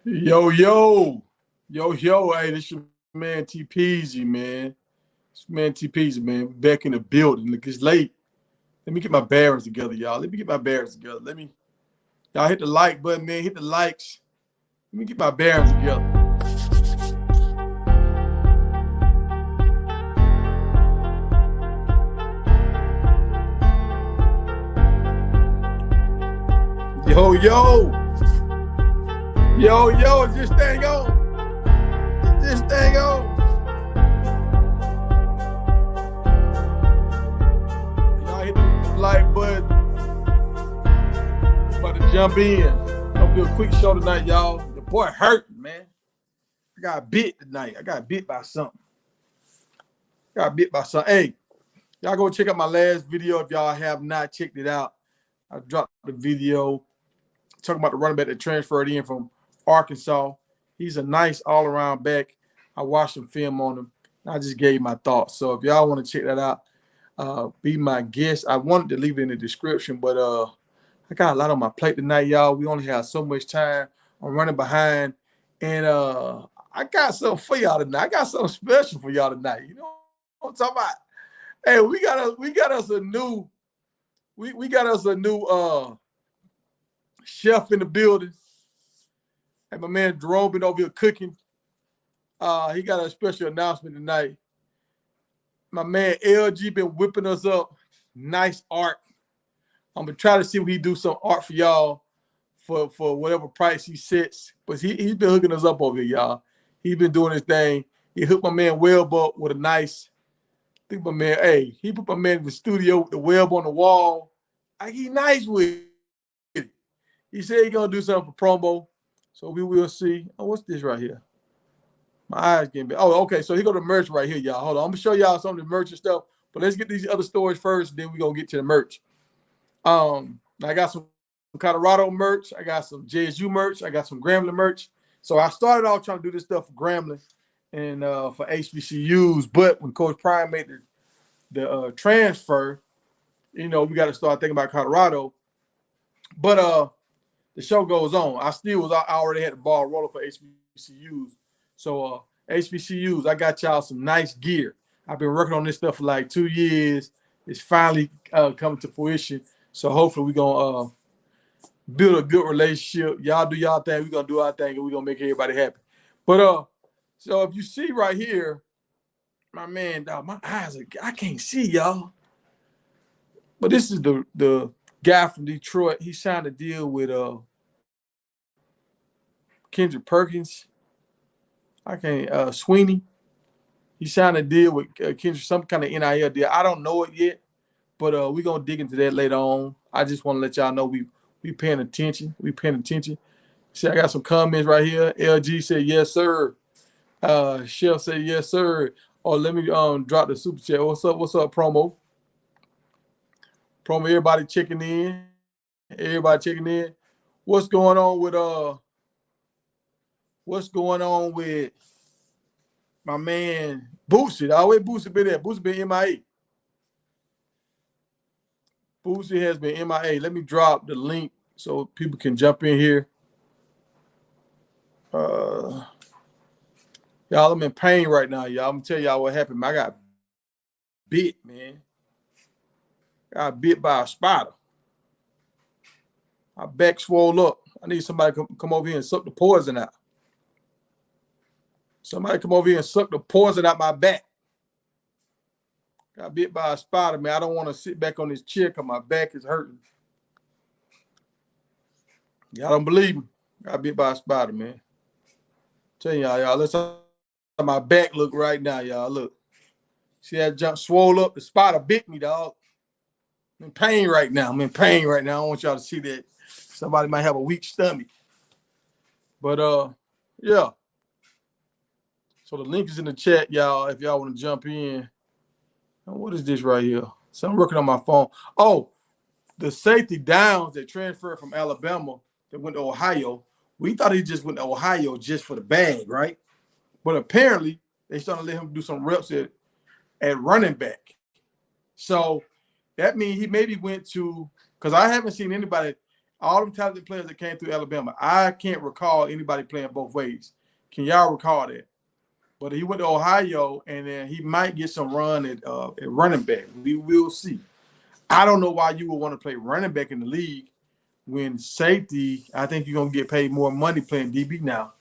Yo, yo, yo, hey, this your man T Peasy, man. This man T Peasy, man. Back in the building. Look, it's late. Let me get my bearings together, y'all. Let me get my bearings together. Y'all hit the like button, man. Hit the likes. Let me get my bearings together. Yo, yo, yo, is this thing on? Is this thing on? Y'all hit the like button. About to jump in. Gonna do a quick show tonight, y'all. The boy hurting, man. I got bit tonight. I got bit by something. Hey, y'all go check out my last video if y'all have not checked it out. I dropped the video talking about the running back that transferred in from Arkansas. He's a nice all-around back. I watched some film on him. And I just gave my thoughts. So if y'all want to check that out, be my guest. I wanted to leave it in the description, but I got a lot on my plate tonight, y'all. We only have so much time. I'm running behind, and I got something for y'all tonight. I got something special for y'all tonight. You know what I'm talking about? Hey, we got us a new chef in the building. And my man Jerome been over here cooking. He got a special announcement tonight. My man LG been whipping us up. Nice art. I'm gonna try to see if he do some art for y'all for whatever price he sets. But he's been hooking us up over here, y'all. He's been doing his thing. He hooked my man Webb up with a nice. I think my man, hey, he put my man in the studio with the web on the wall. Like he nice with it. He said he's gonna do something for promo. So we will see. Oh, what's this right here? My eyes getting big. Oh, okay. So he got the merch right here, y'all. Hold on. I'm gonna show y'all some of the merch and stuff. But let's get these other stores first, then we're gonna get to the merch. I got some Colorado merch. I got some JSU merch. I got some Grambling merch. So I started off trying to do this stuff for Grambling and for HBCUs. But when Coach Prime made the transfer, you know, we got to start thinking about Colorado. But the show goes on. I already had the ball rolling for HBCUs. So HBCUs, I got y'all some nice gear. I've been working on this stuff for like 2 years. It's finally coming to fruition. So hopefully we're going to build a good relationship. Y'all do y'all thing. We're going to do our thing, and we're going to make everybody happy. But so if you see right here, my man, dog, my eyes I can't see, y'all. But this is the guy from Detroit. He signed a deal with Kendrick Perkins. Sweeney. He signed a deal with Kendrick, some kind of NIL deal. I don't know it yet, but we're going to dig into that later on. I just want to let y'all know we paying attention. We paying attention. See, I got some comments right here. LG said, yes, sir. Chef said, yes, sir. Oh, let me drop the super chat. What's up, promo? Promo, everybody checking in. What's going on with my man Boosie? Always Boosie been there. Boosie been MIA. Boosie has been MIA. Let me drop the link so people can jump in here. Y'all, I'm in pain right now, y'all. I'm gonna tell y'all what happened. I got bit, man. Got bit by a spider. My back swole up. I need somebody to come over here and suck the poison out. Somebody come over here and suck the poison out my back. Got bit by a spider, man. I don't want to sit back on this chair because my back is hurting. Y'all don't believe me. Got bit by a spider, man. Tell y'all, let's how my back look right now, y'all. Look. See that jump swole up? The spider bit me, dog. I'm in pain right now. I don't want y'all to see that. Somebody might have a weak stomach. But yeah. So the link is in the chat, y'all, if y'all want to jump in. What is this right here? So I'm working on my phone. Oh, the safety Downs that transferred from Alabama that went to Ohio. We thought he just went to Ohio just for the bag, right? But apparently they started to let him do some reps at running back. So that means he maybe went to, because I haven't seen anybody all them talented players that came through Alabama, I can't recall anybody playing both ways. Can y'all recall that? But he went to Ohio, and then he might get some run at running back. We will see. I don't know why you would want to play running back in the league when safety, I think you're going to get paid more money playing DB now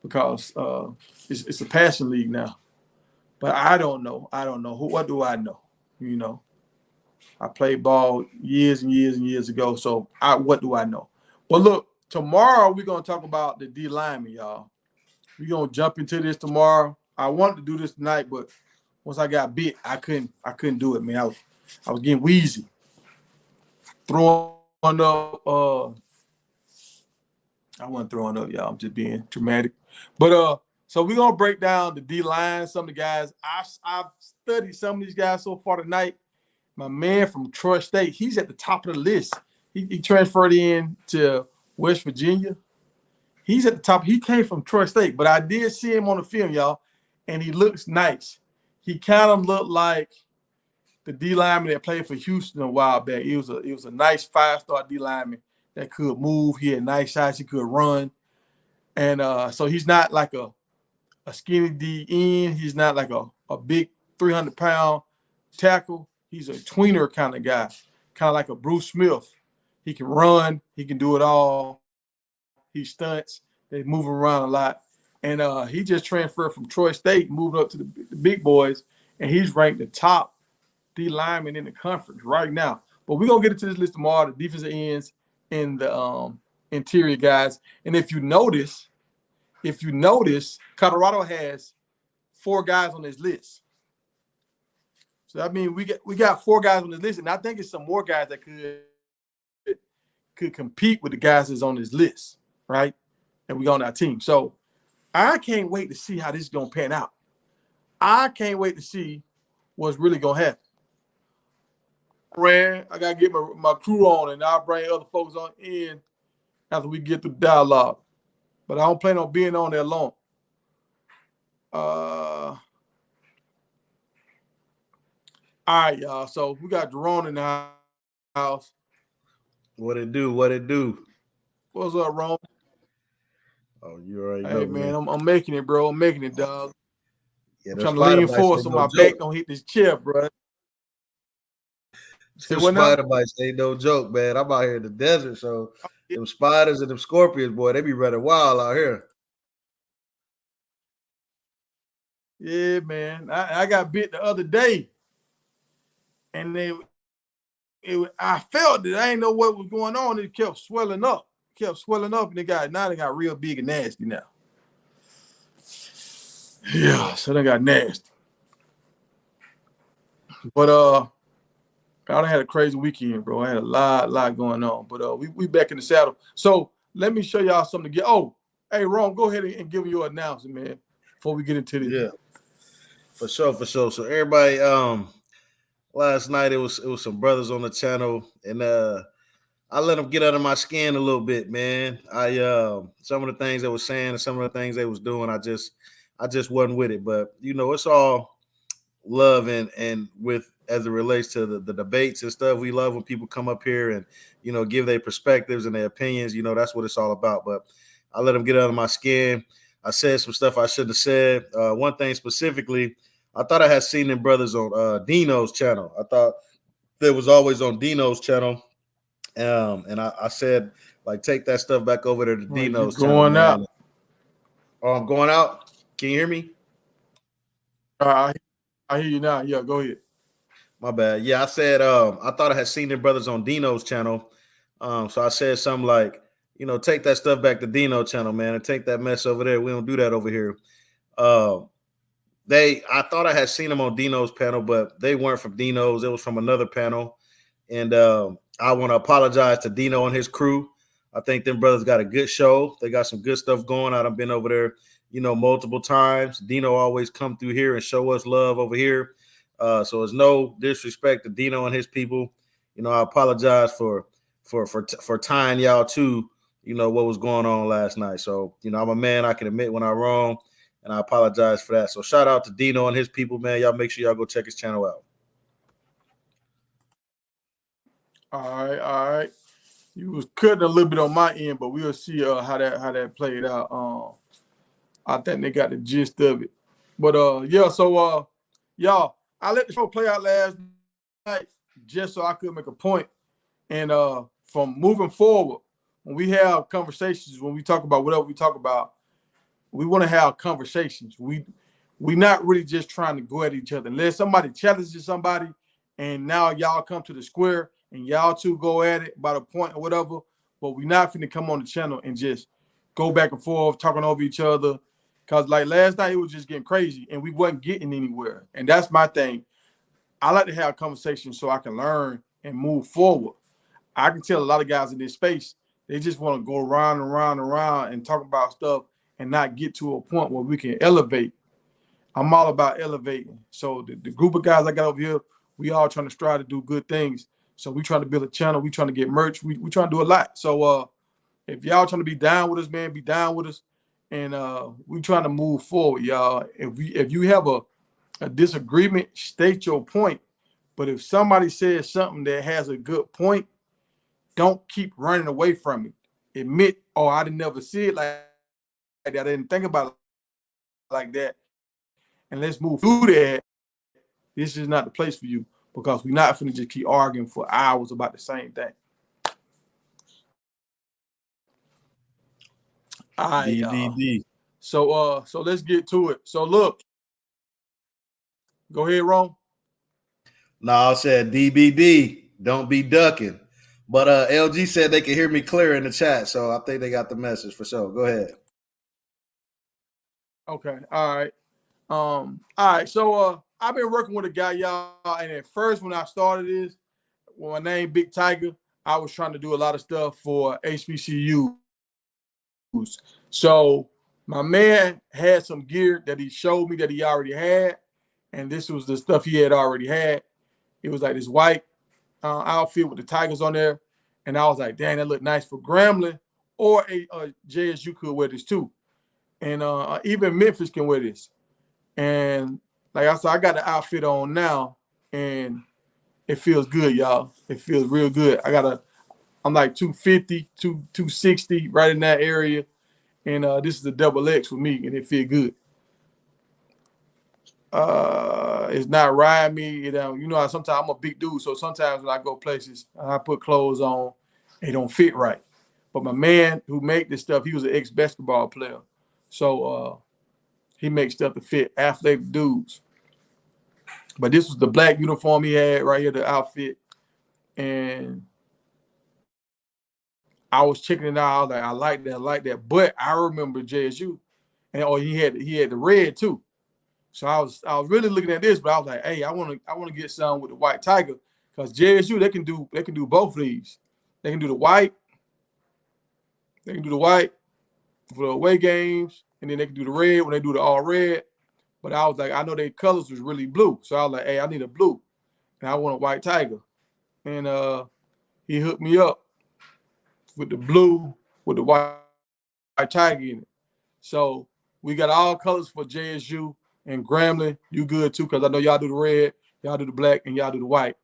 because it's a passing league now. But I don't know. What do I know? You know, I played ball years and years and years ago. So what do I know? But look, tomorrow we're going to talk about the D lineman, y'all. We're going to jump into this tomorrow. I wanted to do this tonight, but once I got bit, I couldn't do it, man. I was getting wheezy. Throwing up, I wasn't throwing up, y'all. I'm just being dramatic. But so we're gonna break down the D line, some of the guys. I've studied some of these guys so far tonight. My man from Troy State, he's at the top of the list. He transferred in to West Virginia. He's at the top. He came from Troy State, but I did see him on the film, y'all, and he looks nice. He kind of looked like the D lineman that played for Houston a while back. It was a nice 5-star D lineman that could move. He had nice shots. He could run. And so he's not like a skinny D end. He's not like a big 300-pound tackle. He's a tweener kind of guy, kind of like a Bruce Smith. He can run. He can do it all. He stunts. They move around a lot. And he just transferred from Troy State, moved up to the big boys, and he's ranked the top D lineman in the conference right now. But we're going to get into this list tomorrow, the defensive ends and the interior guys. And if you notice, Colorado has 4 guys on this list. So I mean, we got 4 guys on this list, and I think it's some more guys that could compete with the guys that's on this list, right? And we on our team. So I can't wait to see how this is gonna pan out. I can't wait to see what's really gonna happen. I gotta get my crew on, and I'll bring other folks on in after we get through dialogue. But I don't plan on being on there long. All right, y'all. So we got Jerome in the house. What it do? What it do? What's up, Ron? Oh, you already know. Hey, man, I'm making it, bro. I'm making it, dog. Yeah, I'm trying to lean forward so my back don't hit this chair, bro. Them spider bites ain't no joke, man. I'm out here in the desert, so them spiders and them scorpions, boy, they be running wild out here. Yeah, man. I got bit the other day, and I felt it. I didn't know what was going on. It kept swelling up, and they got real big and nasty now. Yeah, so they got nasty. But I done had a crazy weekend, bro. I had a lot going on. But we back in the saddle. So let me show y'all something to get. Oh, hey, Ron, go ahead and give me your announcement, man, before we get into this. Yeah, for sure. So everybody, last night it was some brothers on the channel, and I let them get under my skin a little bit, man. I some of the things they were saying and some of the things they was doing, I just wasn't with it. But you know, it's all love and with as it relates to the debates and stuff. We love when people come up here and, you know, give their perspectives and their opinions. You know, that's what it's all about. But I let them get under my skin. I said some stuff I shouldn't have said. One thing specifically, I thought I had seen them brothers on Dino's channel. I thought they was always on Dino's channel. And I said, like, take that stuff back over to Dino's channel. Going out. Oh, I'm going out. Can you hear me? I hear you now. Yeah, go ahead. My bad. Yeah, I said I thought I had seen them brothers on Dino's channel. So I said something like, you know, take that stuff back to Dino's channel, man, and take that mess over there. We don't do that over here. I thought I had seen them on Dino's panel, but they weren't from Dino's. It was from another panel. And I want to apologize to Dino and his crew. I think them brothers got a good show. They got some good stuff going. I've been over there, you know, multiple times. Dino always come through here and show us love over here. So it's no disrespect to Dino and his people. You know, I apologize for tying y'all to, you know, what was going on last night. So, you know, I'm a man. I can admit when I'm wrong, and I apologize for that. So shout out to Dino and his people, man. Y'all make sure y'all go check his channel out. All right. You was cutting a little bit on my end, but we'll see how that played out. I think they got the gist of it. But yeah, so y'all, I let the show play out last night just so I could make a point. And from moving forward, when we have conversations, when we talk about whatever we talk about, we want to have conversations. We not really just trying to go at each other. Unless somebody challenges somebody, and now y'all come to the square and y'all two go at it by the point or whatever. But we not finna come on the channel and just go back and forth talking over each other. Cause like last night it was just getting crazy and we wasn't getting anywhere. And that's my thing. I like to have conversations so I can learn and move forward. I can tell a lot of guys in this space, they just want to go around and around and around and talk about stuff and not get to a point where we can elevate. I'm all about elevating. So the group of guys I got over here, we all trying to strive to do good things. So we trying to build a channel. We trying to get merch. We trying to do a lot. So if y'all trying to be down with us, man, be down with us. And we trying to move forward, y'all. If you have a disagreement, state your point. But if somebody says something that has a good point, don't keep running away from it. Admit, oh, I didn't never see it like that. I didn't think about it like that. And let's move through that. This is not the place for you because we're not finna just keep arguing for hours about the same thing. All right, y'all. So let's get to it. So look, go ahead, Ron. No, I said DBD, don't be ducking. But LG said they can hear me clear in the chat, so I think they got the message for sure. Go ahead. Okay, all right. All right. So I've been working with a guy, y'all, and at first when I started this, when my name Big Tiger, I was trying to do a lot of stuff for HBCUs. So my man had some gear that he showed me that he already had, and this was the stuff he had already had. It was like this white outfit with the Tigers on there, and I was like, "Damn, that looked nice for Grambling, or JSU could wear this too, and even Memphis can wear this." And like I said, I got the outfit on now, and it feels good, y'all. It feels real good. I'm like 250, 260, right in that area. And this is a double X for me, and it feel good. It's not riding me. You know, sometimes I'm a big dude, so sometimes when I go places, I put clothes on, they don't fit right. But my man who made this stuff, he was an ex-basketball player. So he makes stuff to fit athletic dudes. But this was the black uniform he had right here, the outfit. And I was checking it out. I was like, I like that. But I remember JSU. And he had the red too. So I was really looking at this, but I was like, hey, I want to get some with the white Tiger. Because JSU, they can do both of these. They can do the white. They can do the white for the away games, and then they can do the red when they do the all red. But I was like, I know their colors was really blue. So I was like, hey, I need a blue. And I want a white Tiger. And he hooked me up with the blue with the white Tiger in it. So we got all colors for JSU and Grambling. You good too, because I know y'all do the red, y'all do the black, and y'all do the white.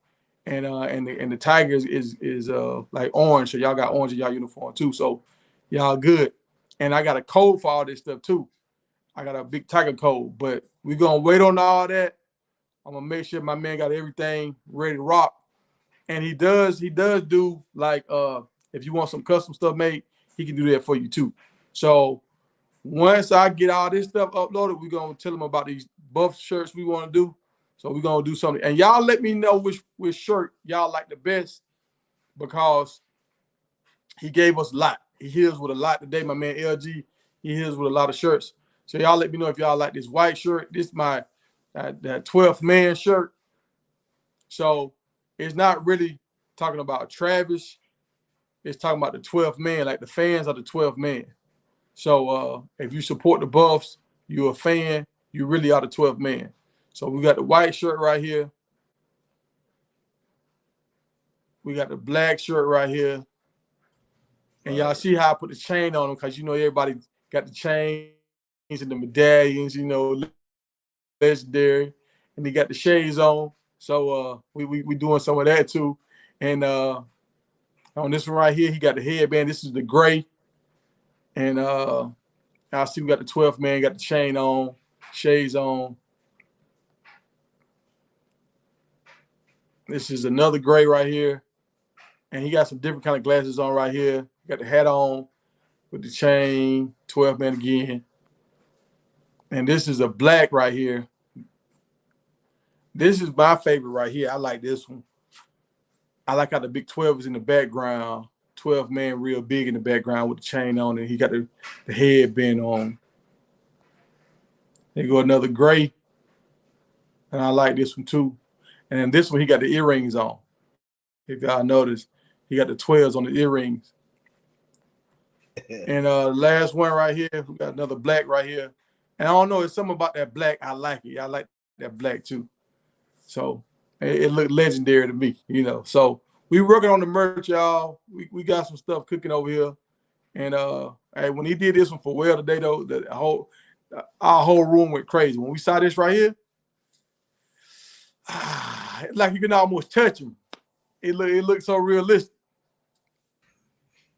And the Tiger is like orange, so y'all got orange in y'all uniform too. So y'all good. And I got a code for all this stuff too. I got a Big Tiger code, but we're gonna wait on all that. I'm gonna make sure my man got everything ready to rock. And he does do like if you want some custom stuff made, he can do that for you too. So once I get all this stuff uploaded, we're gonna tell him about these buff shirts we want to do. So we're gonna do something. And y'all let me know which shirt y'all like the best, because he gave us a lot. He hit us with a lot today, my man LG. He hit us with a lot of shirts. So y'all let me know if y'all like this white shirt. This is my that 12th man shirt. So it's not really talking about Travis. It's talking about the 12th man, like the fans are the 12th man. So if you support the Buffs, you're a fan, you really are the 12th man. So we got the white shirt right here. We got the black shirt right here. And y'all see how I put the chain on them, because you know everybody got the chains and the medallions, you know, legendary. And they got the shades on. So we doing some of that too. And On this one right here, he got the headband. This is the gray. And I see we got the 12th man, got the chain on, shades on. This is another gray right here. And he got some different kind of glasses on right here. Got the hat on with the chain, 12 man again. And this is a black right here. This is my favorite right here. I like this one. I like how the big 12 is in the background. 12 man real big in the background with the chain on, and he got the headband on. They go another gray. And I like this one too. And then this one, he got the earrings on. If y'all notice, he got the 12s on the earrings. And the last one right here, we got another black right here. And I don't know, it's something about that black. I like it. I like that black too. So it looked legendary to me, you know. So we working on the merch, y'all. We got some stuff cooking over here. And hey, when he did this one for Well today, though, our whole room went crazy. When we saw this right here, it's like you can almost touch him. It looked so realistic.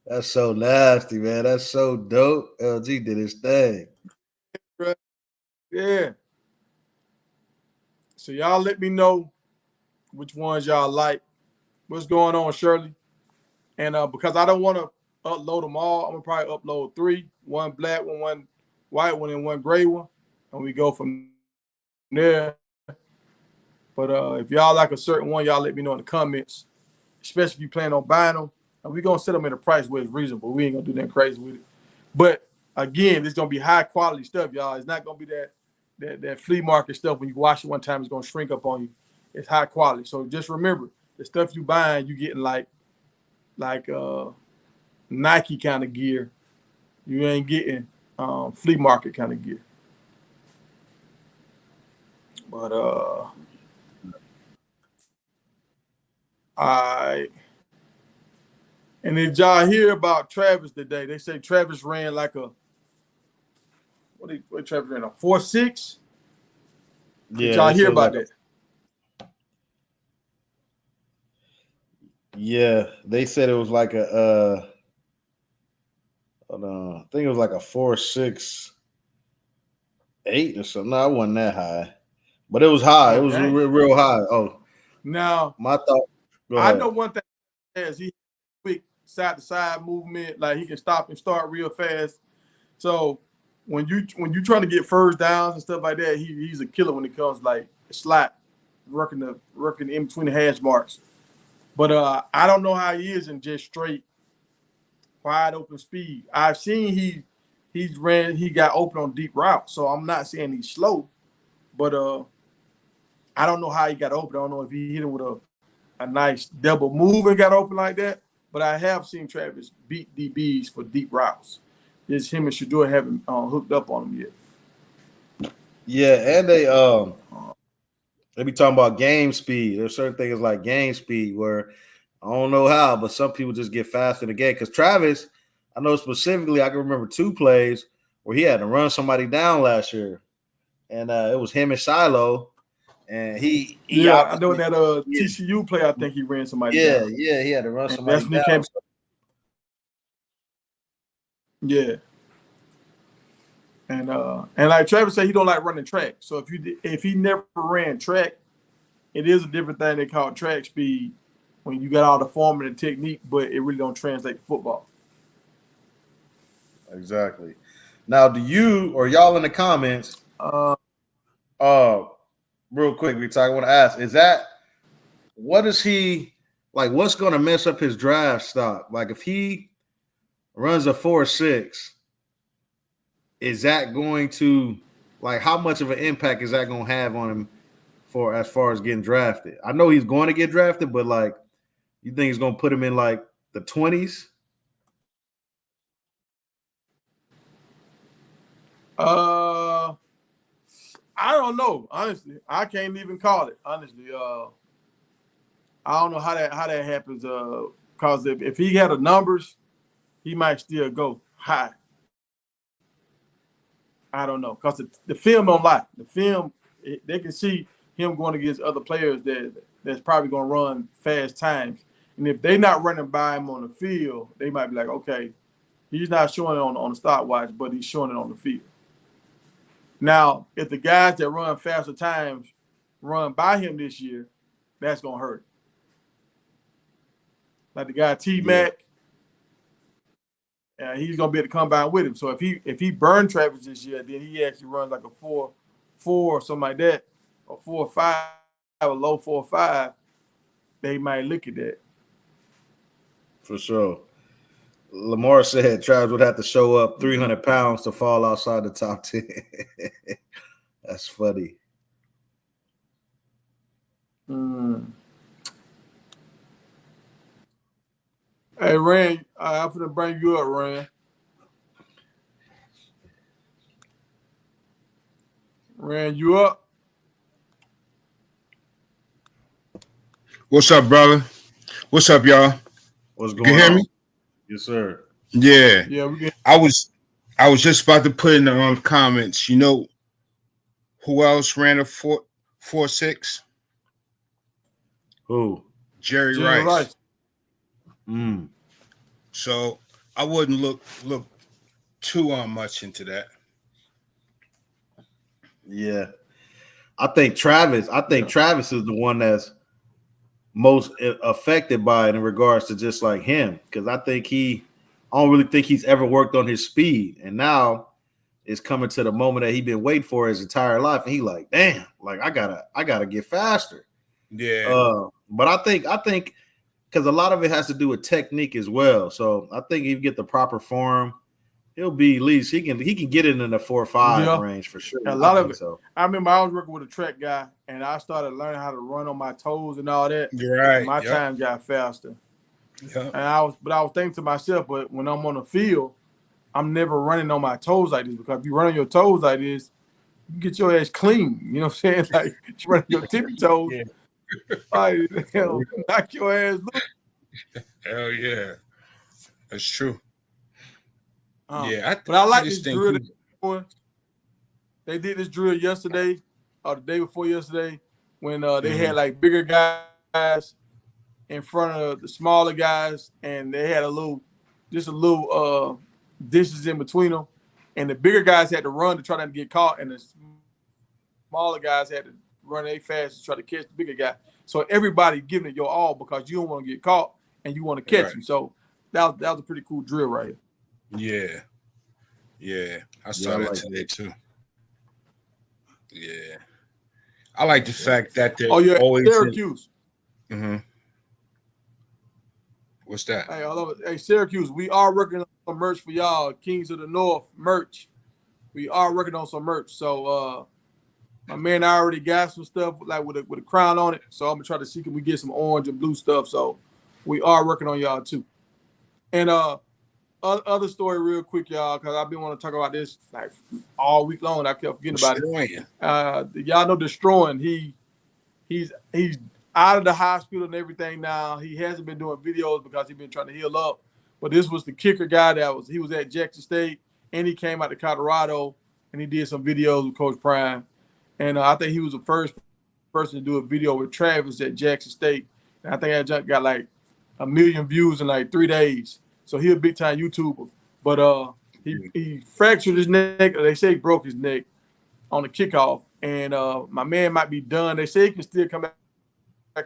That's so nasty, man. That's so dope. LG did his thing. Yeah. So y'all let me know which ones y'all like. What's going on, Shirley? And because I don't want to upload them all, I'm gonna probably upload 3: one black one, one white one, and one gray one, and we go from there. But if y'all like a certain one, y'all let me know in the comments, especially if you plan on buying them. And we're gonna set them at a price where it's reasonable. We ain't gonna do that crazy with it. But again, it's gonna be high quality stuff, y'all. It's not gonna be that flea market stuff when you wash it one time, it's gonna shrink up on you. It's high quality. So just remember, the stuff you buying, you getting like Nike kind of gear. You ain't getting flea market kind of gear. But all right. And did y'all hear about Travis today? They say Travis ran like a what Travis ran a 4.6? Yeah, did y'all hear about that? Yeah, they said it was like a hold on, I think it was like a 4.68 or something. No, it wasn't that high, but it was high. It was real high. Oh, now my thought. I know one thing is he quick side to side movement, like he can stop and start real fast. So when you trying to get first downs and stuff like that, he's a killer when it comes like slot working in between the hash marks. But I don't know how he is in just straight wide open speed. I've seen he got open on deep routes, so I'm not saying he's slow, but I don't know how he got open. I don't know if he hit him with a nice double move and got open like that. But I have seen Travis beat DBs for deep routes. Just him and Shedeur haven't hooked up on him yet. Yeah, and they be talking about game speed. There's certain things like game speed where I don't know how, but some people just get faster in the game. Because Travis, I know specifically, I can remember 2 plays where he had to run somebody down last year, and it was him and Shiloh, and he I know that TCU play. I think he ran somebody down. Yeah, he had to run somebody down. That's when he came. Yeah. And like Travis said, he don't like running track. So if he never ran track, it is a different thing they call track speed when you got all the form and the technique, but it really don't translate to football. Exactly. Now, do you or y'all in the comments? Real quick, I want to ask: what is he like? What's going to mess up his draft stock? Like if he runs a 4.6. Is that going to how much of an impact is that going to have on him for as far as getting drafted? I know he's going to get drafted, but you think he's going to put him in the 20s? I don't know. Honestly, I can't even call it. Honestly, I don't know how that happens. Because if he had the numbers, he might still go high. I don't know, because the film don't lie. The film, they can see him going against other players that's probably going to run fast times. And if they're not running by him on the field, they might be like, okay, he's not showing it on the stopwatch, but he's showing it on the field. Now, if the guys that run faster times run by him this year, that's gonna hurt. Like the guy T-Mac, he's gonna be able to come by with him. So if he burned Travis this year, then he actually runs like a 4.4 or something like that, or 4.5, a low 4.5. They might look at that. For sure. Lamar said Travis would have to show up 300 pounds to fall outside the top 10. That's funny. Hey, Rand, I'm going to bring you up, Rand. Rand, you up? What's up, brother? What's up, y'all? What's You going can hear on? me? Yes, sir. Yeah. Yeah, we can. I was just about to put in the comments. You know who else ran a 4.6? Who? Jerry Jerry Rice. So I wouldn't look too much into that. Yeah. I think Travis is the one that's most affected by it in regards to just like him, because I don't really think he's ever worked on his speed, and now it's coming to the moment that he's been waiting for his entire life, and he like, damn, like I gotta get faster. Yeah. But I think because a lot of it has to do with technique as well. So I think if you get the proper form, he'll be at least he can get it in the 4.5 range for sure. A lot of it. So. I remember I was working with a track guy, and I started learning how to run on my toes and all that. You're right. My time got faster. Yep. And I was thinking to myself, but when I'm on the field, I'm never running on my toes like this, because if you run on your toes like this, you get your ass clean. You know what I'm saying? Like you run your tippy toes. Yeah. Knock your ass loose. Hell yeah. That's true. Yeah, but I like this drill. They did this drill yesterday or the day before yesterday when they had like bigger guys in front of the smaller guys, and they had a little distance in between them, and the bigger guys had to run to try not to get caught, and the smaller guys had to run a fast to try to catch the bigger guy. So everybody giving it your all because you don't want to get caught and you want to catch him. So that was a pretty cool drill right here. Yeah. I saw that today too. Yeah. I like the fact that they're always Syracuse. What's that? Hey, I love it. Hey, Syracuse, we are working on some merch for y'all. Kings of the North merch. We are working on some merch. So my man I already got some stuff like with a crown on it. So I'm gonna try to see if we get some orange and blue stuff. So we are working on y'all too. And other story real quick, y'all, because I've been wanting to talk about this like all week long. I kept forgetting about it. Y'all know Destroying. He's out of the hospital and everything now. He hasn't been doing videos because he's been trying to heal up. But this was the kicker guy he was at Jackson State, and he came out to Colorado, and he did some videos with Coach Prime. And I think he was the first person to do a video with Travis at Jackson State. And I think that got like 1 million views in like 3 days. So he's a big time YouTuber. But he fractured his neck. They say he broke his neck on the kickoff. And my man might be done. They say he can still come back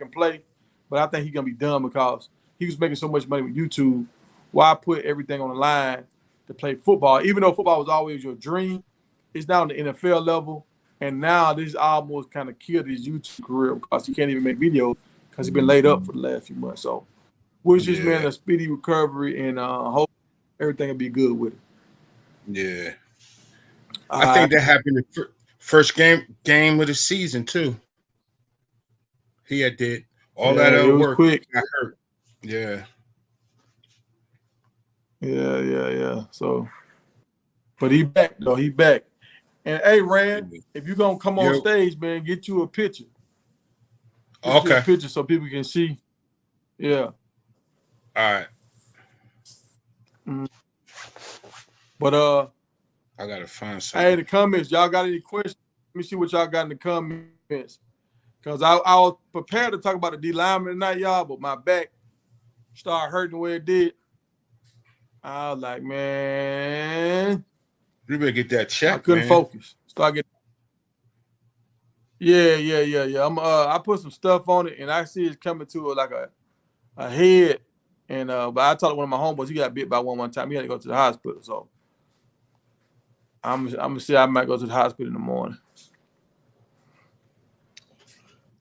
and play, but I think he's gonna be done because he was making so much money with YouTube. Why put everything on the line to play football? Even though football was always your dream, it's now on the NFL level, and now this almost kind of killed his YouTube career because he can't even make videos because he's been laid up for the last few months. So, wish this man a speedy recovery, and hope everything will be good with him. Yeah, I think that happened the first game of the season too. He did all that other work. Quick. Got hurt. Yeah. So, but he back though. He back. And hey, Rand, if you're gonna come on stage, man, get you a picture. Get you a picture so people can see. Yeah. All right. But I gotta find something. Hey, the comments, y'all got any questions? Let me see what y'all got in the comments. Because I was prepared to talk about the D lineman tonight, y'all, but my back started hurting the way it did, I was like, man, You better get that check. I couldn't man. focus. Start getting. Yeah. I put some stuff on it, and I see it's coming to like a head. And but I talked to one of my homeboys. He got bit by one time. He had to go to the hospital. So I'm gonna say I might go to the hospital in the morning.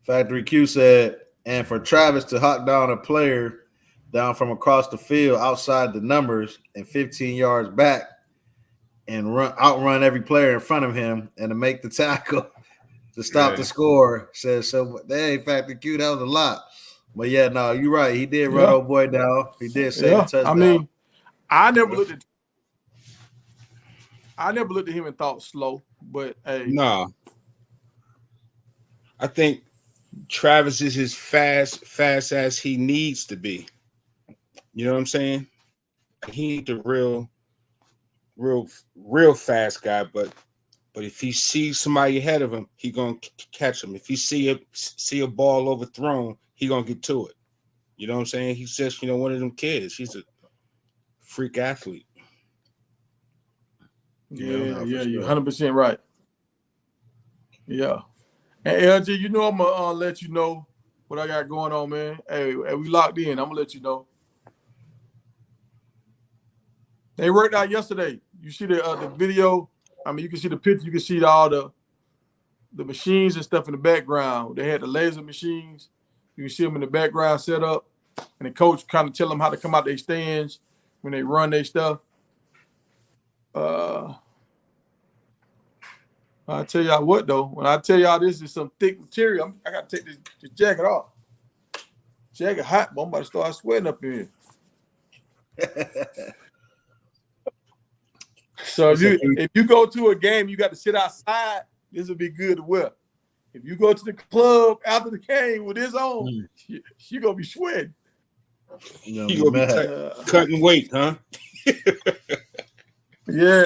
Factory Q said, and for Travis to hawk down a player down from across the field outside the numbers and 15 yards back and outrun every player in front of him and to make the tackle to stop the score, says so. Hey, Factory Q, that was a lot. But yeah, no, you're right. He did run old boy down. He did save a touchdown. I mean, I never looked at him and thought slow, but hey. No. I think Travis is as fast as he needs to be. You know what I'm saying? He ain't the real fast guy, but if he sees somebody ahead of him, he gonna catch him. If he see a ball overthrown, he gonna get to it. You know what I'm saying? He's just, one of them kids. He's a freak athlete. Yeah, you're 100% right. Yeah. And LG, I'm gonna let you know what I got going on, man. Hey, we locked in. I'm gonna let you know. They worked out yesterday. You see the video. I mean, you can see the picture. You can see all the machines and stuff in the background. They had the laser machines. You can see them in the background set up. And the coach kind of tell them how to come out their stands when they run their stuff. I'll tell y'all what, though. When I tell y'all this is some thick material, I got to take this jacket off. Jacket hot, but I'm about to start sweating up in here. So if you go to a game, you got to sit outside, this will be good to wear. If you go to the club after the game with this on, you're going to be sweating. You're going to be cutting weight, huh? Yeah.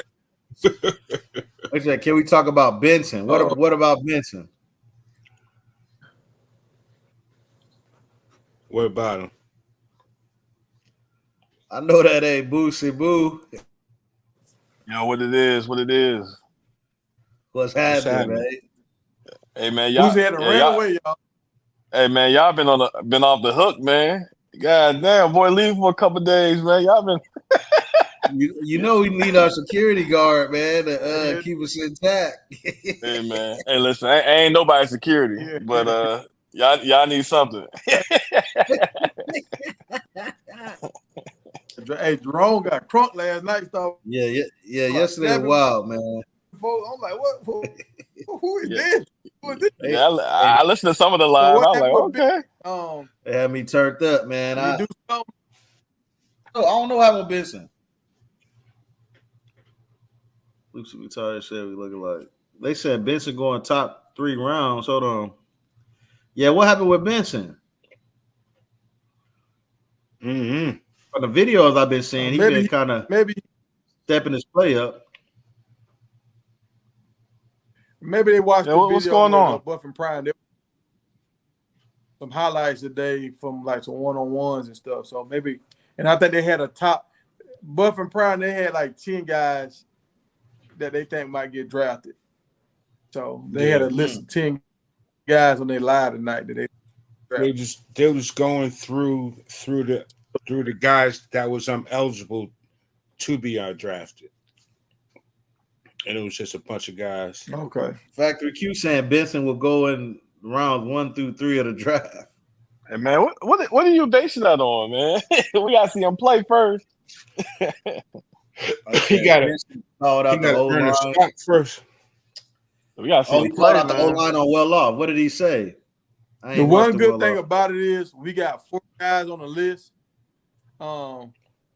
Okay, can we talk about Benson? What about Benson? What about him? I know that ain't Boosie Boo. What it is. What's happening, man? Hey man, y'all Boosie had to ran away, y'all. Hey man, y'all been off the hook, man. God damn, boy, leave for a couple days, man. Y'all been you know we need our security guard, man, to keep us intact. Hey man. Hey, listen, I ain't nobody security, but y'all need something. Hey, Jerome got crunk last night. Yeah. Yesterday was wild, man. I'm like, what? Who is this? Who is this? Yeah, I listened to some of the live. I was like, okay. They had me turned up, man. I don't know how with Benson. Lucy Victoria said we looking like. They said Benson going top 3 rounds. Hold on. Yeah, what happened with Benson? Mm-hmm. From the videos I've been seeing, he's been kind of stepping his play up. Maybe they watched the video. What's going on? Buff and Prime. Some highlights today from like some one-on-ones and stuff. So maybe, and I think they had a top Buff and Prime. They had like 10 guys that they think might get drafted. So they had a list of 10 guys on their live tonight that they were just going through the guys that was eligible to be drafted. And it was just a bunch of guys. Okay. Factory Q saying Benson will go in rounds 1 through 3 of the draft. Hey man, what are you basing that on, man? We gotta see him play first. He got to earn a spot first. We gotta see him he play, called out the O-line on well off. What did he say? The one good thing about it is we got 4 guys on the list.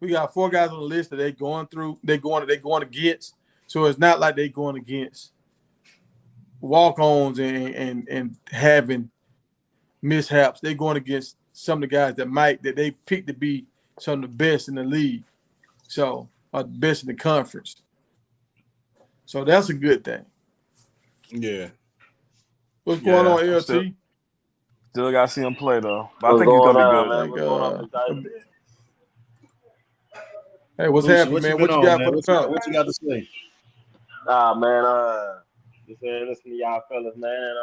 We got 4 guys on the list that they going against. So it's not like they going against walk-ons and having mishaps. They're going against some of the guys that they picked to be some of the best in the league. So, or the best in the conference. So that's a good thing. Yeah. What's going on, LT? Still gotta see him play though. But I think he's gonna be good. Hey, what's Lucy, happening, what you man? been What you on, got man? for the talk? What you got to say? Nah, man. Just listen to y'all fellas, man.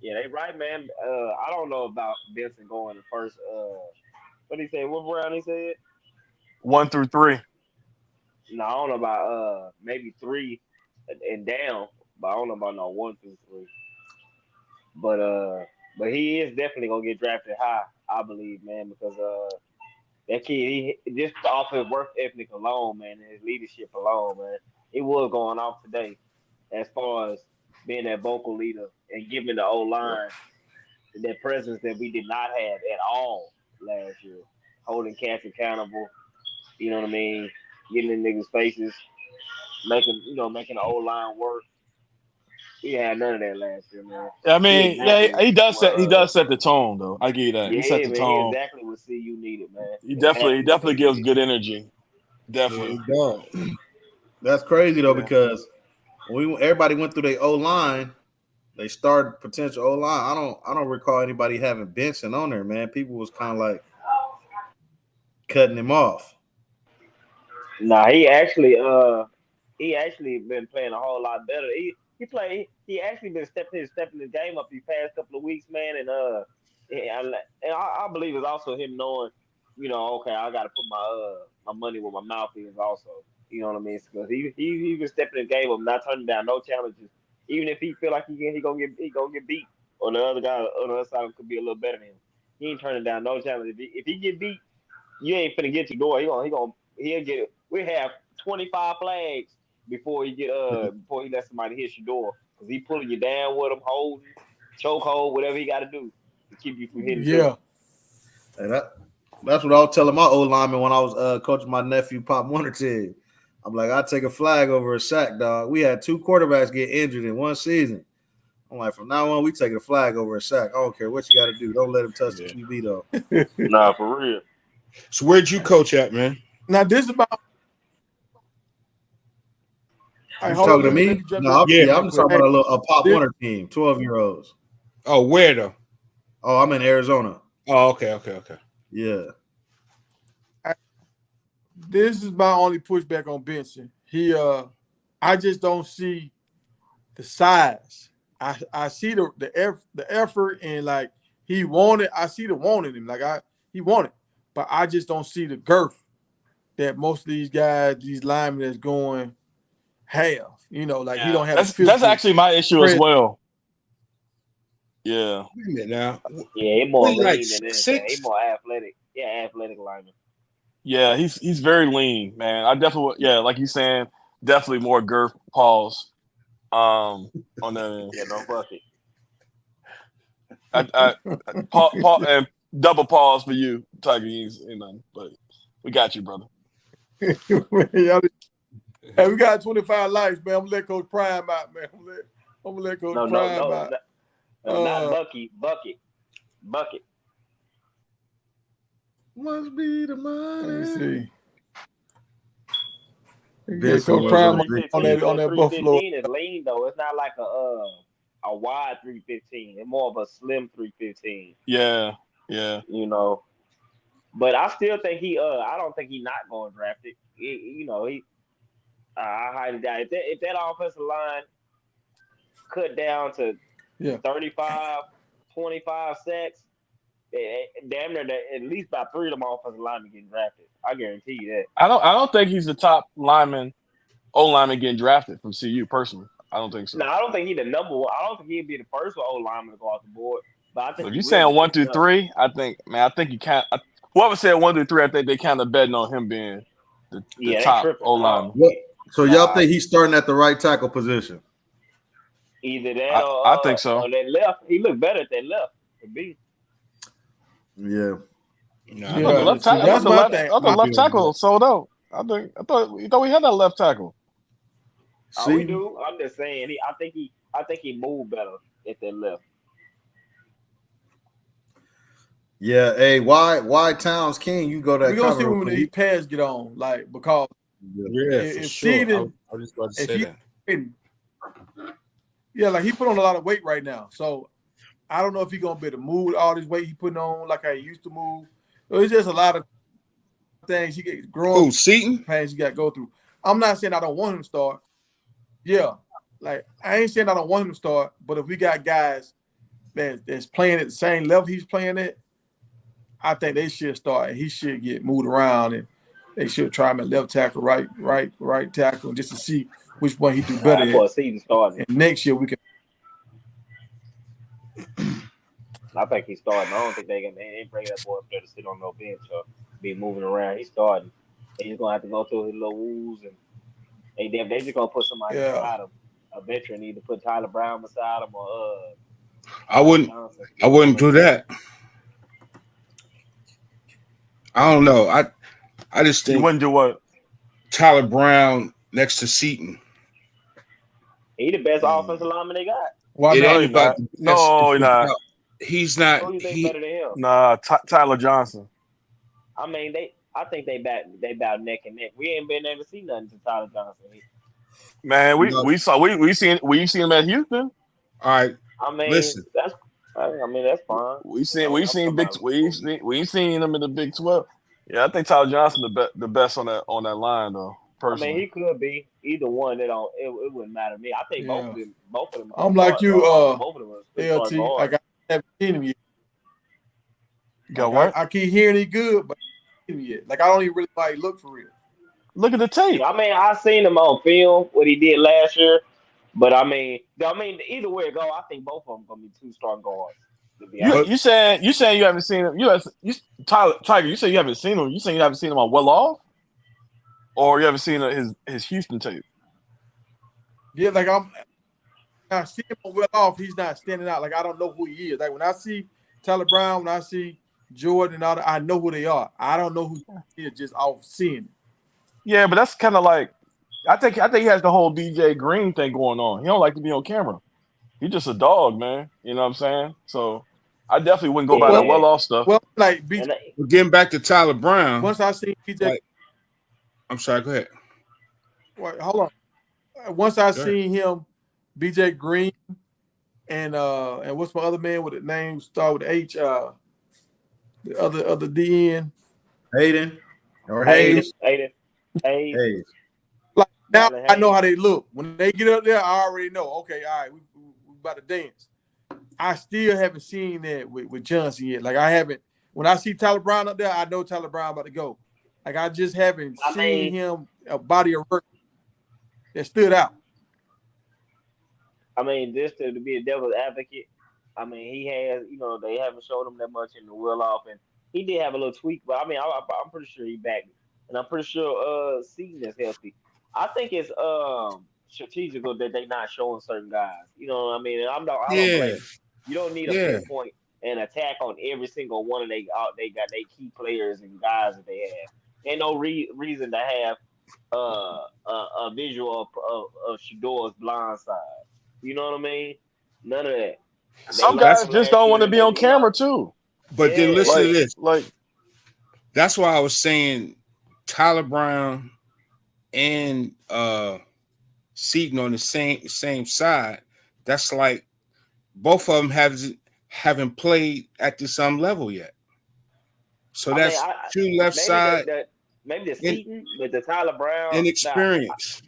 Yeah, they right, man. I don't know about Benson going the first. What he say? What round he said? 1 through 3. No, I don't know about maybe 3 and down, but I don't know about no 1 through 3. But he is definitely gonna get drafted high, I believe, man, because that kid, he just off his work ethic alone, man, and his leadership alone, man, it was going off today as far as being that vocal leader and giving the old line that presence that we did not have at all last year, holding cats accountable. You know what I mean? Getting in niggas' faces, making the old line work. We had none of that last year, man. I He mean, yeah, exactly he does what set the tone though. I give you that. He set yeah, the man. He tone. exactly what CU needed, man. He Exactly what definitely they gives needed. good energy. Yeah, Definitely. he does. That's crazy though, Yeah. because everybody went through their O line, they started potential O line. I don't recall anybody having Benson on there, man. People was kind of like cutting him off. Nah, he actually been playing a whole lot better. He actually been stepping his game up these past couple of weeks, man. And I believe it's also him knowing, okay, I got to put my money where my mouth is also. You know what I mean? Because he been stepping his game up, not turning down no challenges, even if he feel like he gonna get beat, or the other guy on the other side could be a little better than him. He ain't turning down no challenge. If he get beat, you ain't finna get your door. He'll get it. We have 25 flags before he let somebody hit your door, because he pulling you down with him, holding, chokehold, whatever he got to do to keep you from hitting. Yeah. And that's what I was telling my old lineman when I was coaching my nephew Pop Warner team. I'm like, I'd take a flag over a sack, dog. We had 2 quarterbacks get injured in one season. I'm like, from now on, we take a flag over a sack. I don't care what you got to do. Don't let him touch the QB though. Nah, for real. So where'd you coach at, man? Now this is about. You Right, hold talking to on, let me? me jump No, in Yeah. I'm just talking about a Pop Warner team, 12-year-olds. Oh, where though? Oh, I'm in Arizona. Oh, okay. Yeah. This is my only pushback on Benson. I just don't see the size. I see the effort, and like he wanted. I see the wanting him. He wanted, but I just don't see the girth that most of these guys, these linemen that's going have. He don't have the physical. That's actually my issue as presence. well. Yeah. Wait a minute now. Yeah, he more He's lean like than anything. 6'6". He more athletic. Yeah, athletic lineman. Yeah, he's very lean, man. I definitely, like you're saying, definitely more girth. Pause. On the Yeah, no bucket. and double pause for you, Tiger. But we got you, brother. Hey, we got 25 likes, man. I'm gonna let Coach Prime out, man. I'm gonna let Coach Prime out. No, not Bucky. Bucket. Must be the money. Let me see. Benson Coach was Prime on on that Buffalo. 315 is lean though. It's not like a wide 315. It's more of a slim 315. Yeah. But I still think I don't think he's not going drafted. I highly doubt it. If that offensive line cut down to 35, 25 sacks, damn near at least about 3 of them offensive linemen getting drafted. I guarantee you that. I don't think he's the top O-lineman getting drafted from CU personally. I don't think so. No, I don't think he's the number one. I don't think he'd be the first O-lineman to go off the board. But I think if you're saying 1 through 3, I think you can't. Whoever said 1 through 3, I think they kind of betting on him being the top O-lineman. So y'all think he's starting at the right tackle position? Either that I think so. Or that left. He looked better at that left. To be. Yeah. The left tackle sold out. I thought we had that left tackle. Oh, we do. I'm just saying. I think he moved better at that left. Yeah. Hey, why Towns King? You go that. We gonna see when these pads get on, because for sure. I was just about to say that. Like he put on a lot of weight right now, so I don't know if he's gonna be able to move all this weight he putting on like how he used to move. So it's just a lot of things he get growing Seaton? pains you got to go through. I'm not saying I don't want him to start. Yeah, like I ain't saying I don't want him to start, but if we got guys that's playing at the same level he's playing at, I think they should start. And he should get moved around, and they should try him at left tackle, right tackle, just to see which one he do better for a at. season starting. And next year we can. I think he's starting. I don't think they bring that boy up there to sit on no bench or be moving around. He's starting. They just gonna have to go through his little woos, and they just gonna put somebody beside him. A veteran, either put Tyler Brown beside him or I wouldn't do that. I don't know. I just think You wouldn't do what? Tyler Brown next to Seaton. He the best offensive lineman they got. Why It not? ain't about the No, he's not. He's not. Who do you think better than him? Nah, Tyler Johnson. I mean, I think they about neck and neck. We ain't been able to see nothing to Tyler Johnson. Man, we've seen him at Houston. All right. I mean, Listen. that's fine. We've seen him in the Big 12. Yeah, I think Tyler Johnson the best on that line though. Personally. I mean, he could be either one. It wouldn't matter to me. I think both of them. I'm like you, both of them LT. Like I haven't seen him yet. Got what? I keep hearing he good, but I haven't seen him yet. Like I don't even really like look for real. Look at the tape. I mean, I seen him on film what he did last year, but I mean, either way it go, I think both of them gonna be 2 strong guards. You saying you haven't seen him? Tiger, you say you haven't seen him. You saying you haven't seen him on Well Off, or you haven't seen his Houston tape? Yeah, like I see him on Well Off. He's not standing out. Like I don't know who he is. Like when I see Tyler Brown, when I see Jordan and all that, I know who they are. I don't know who he is just off seeing it. Yeah, but that's kind of like I think he has the whole DJ Green thing going on. He don't like to be on camera. He's just a dog, man. You know what I'm saying? So I definitely wouldn't go by that Well Off stuff. Well, like getting back to Tyler Brown. Once I seen BJ, I'm sorry. Go ahead. Wait, hold on. Once I seen him, BJ Green, and what's my other man with the name start with H? The other DN. Hayden or Hayes. Like now, I know how they look. When they get up there, I already know. Okay, all right, we about to dance. I still haven't seen that with Johnson yet. Like I haven't. When I see Tyler Brown up there, I know Tyler Brown about to go. Like I just haven't seen him a body of work that stood out. I mean, just to be a devil's advocate, I mean, he has, they haven't showed him that much in the Will Off, and he did have a little tweak, but I mean, I'm pretty sure he back, and I'm pretty sure Seaton is healthy. I think it's strategical that they not showing certain guys. You know what I mean? And I don't blame. You don't need a pinpoint and attack on every single one of they got their key players and guys that they have. Ain't no reason to have a visual of Shedor's blind side. You know what I mean? None of that. Some guys just don't want to be on camera too. But then listen to this. Like that's why I was saying Tyler Brown and Seaton on the same side. That's like both of them haven't played at the some level yet. So that's two left side. Maybe the Seaton with the Tyler Brown inexperience.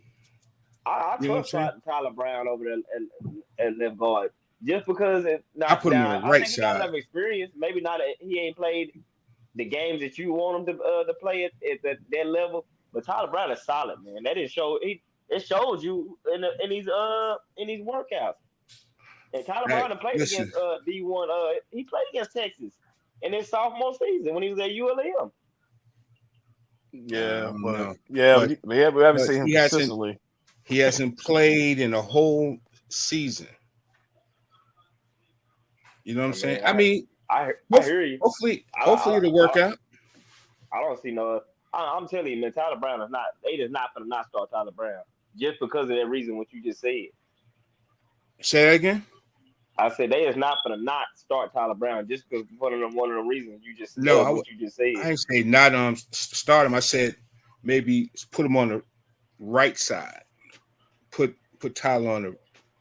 I trust Tyler Brown over there at left guard just because I put him on the right side. He got enough experience. Maybe not. He ain't played the games that you want him to play at that level. But Tyler Brown is solid, man. That didn't show. It shows you in these workouts. And Tyler Brown played against D1. He played against Texas in his sophomore season when he was at ULM. Yeah, we haven't seen him consistently. He hasn't played in a whole season. You know what I'm saying? I mean, I hear you. Hopefully it'll work out. I don't see no. I'm telling you, man, Tyler Brown is not. They just not gonna not start Tyler Brown just because of that reason what you just said. Say that again. I said they is not gonna not start Tyler Brown just because one of the reasons you just said. What you just said. I didn't say not start him. I said maybe put him on the right side. Put Tyler on the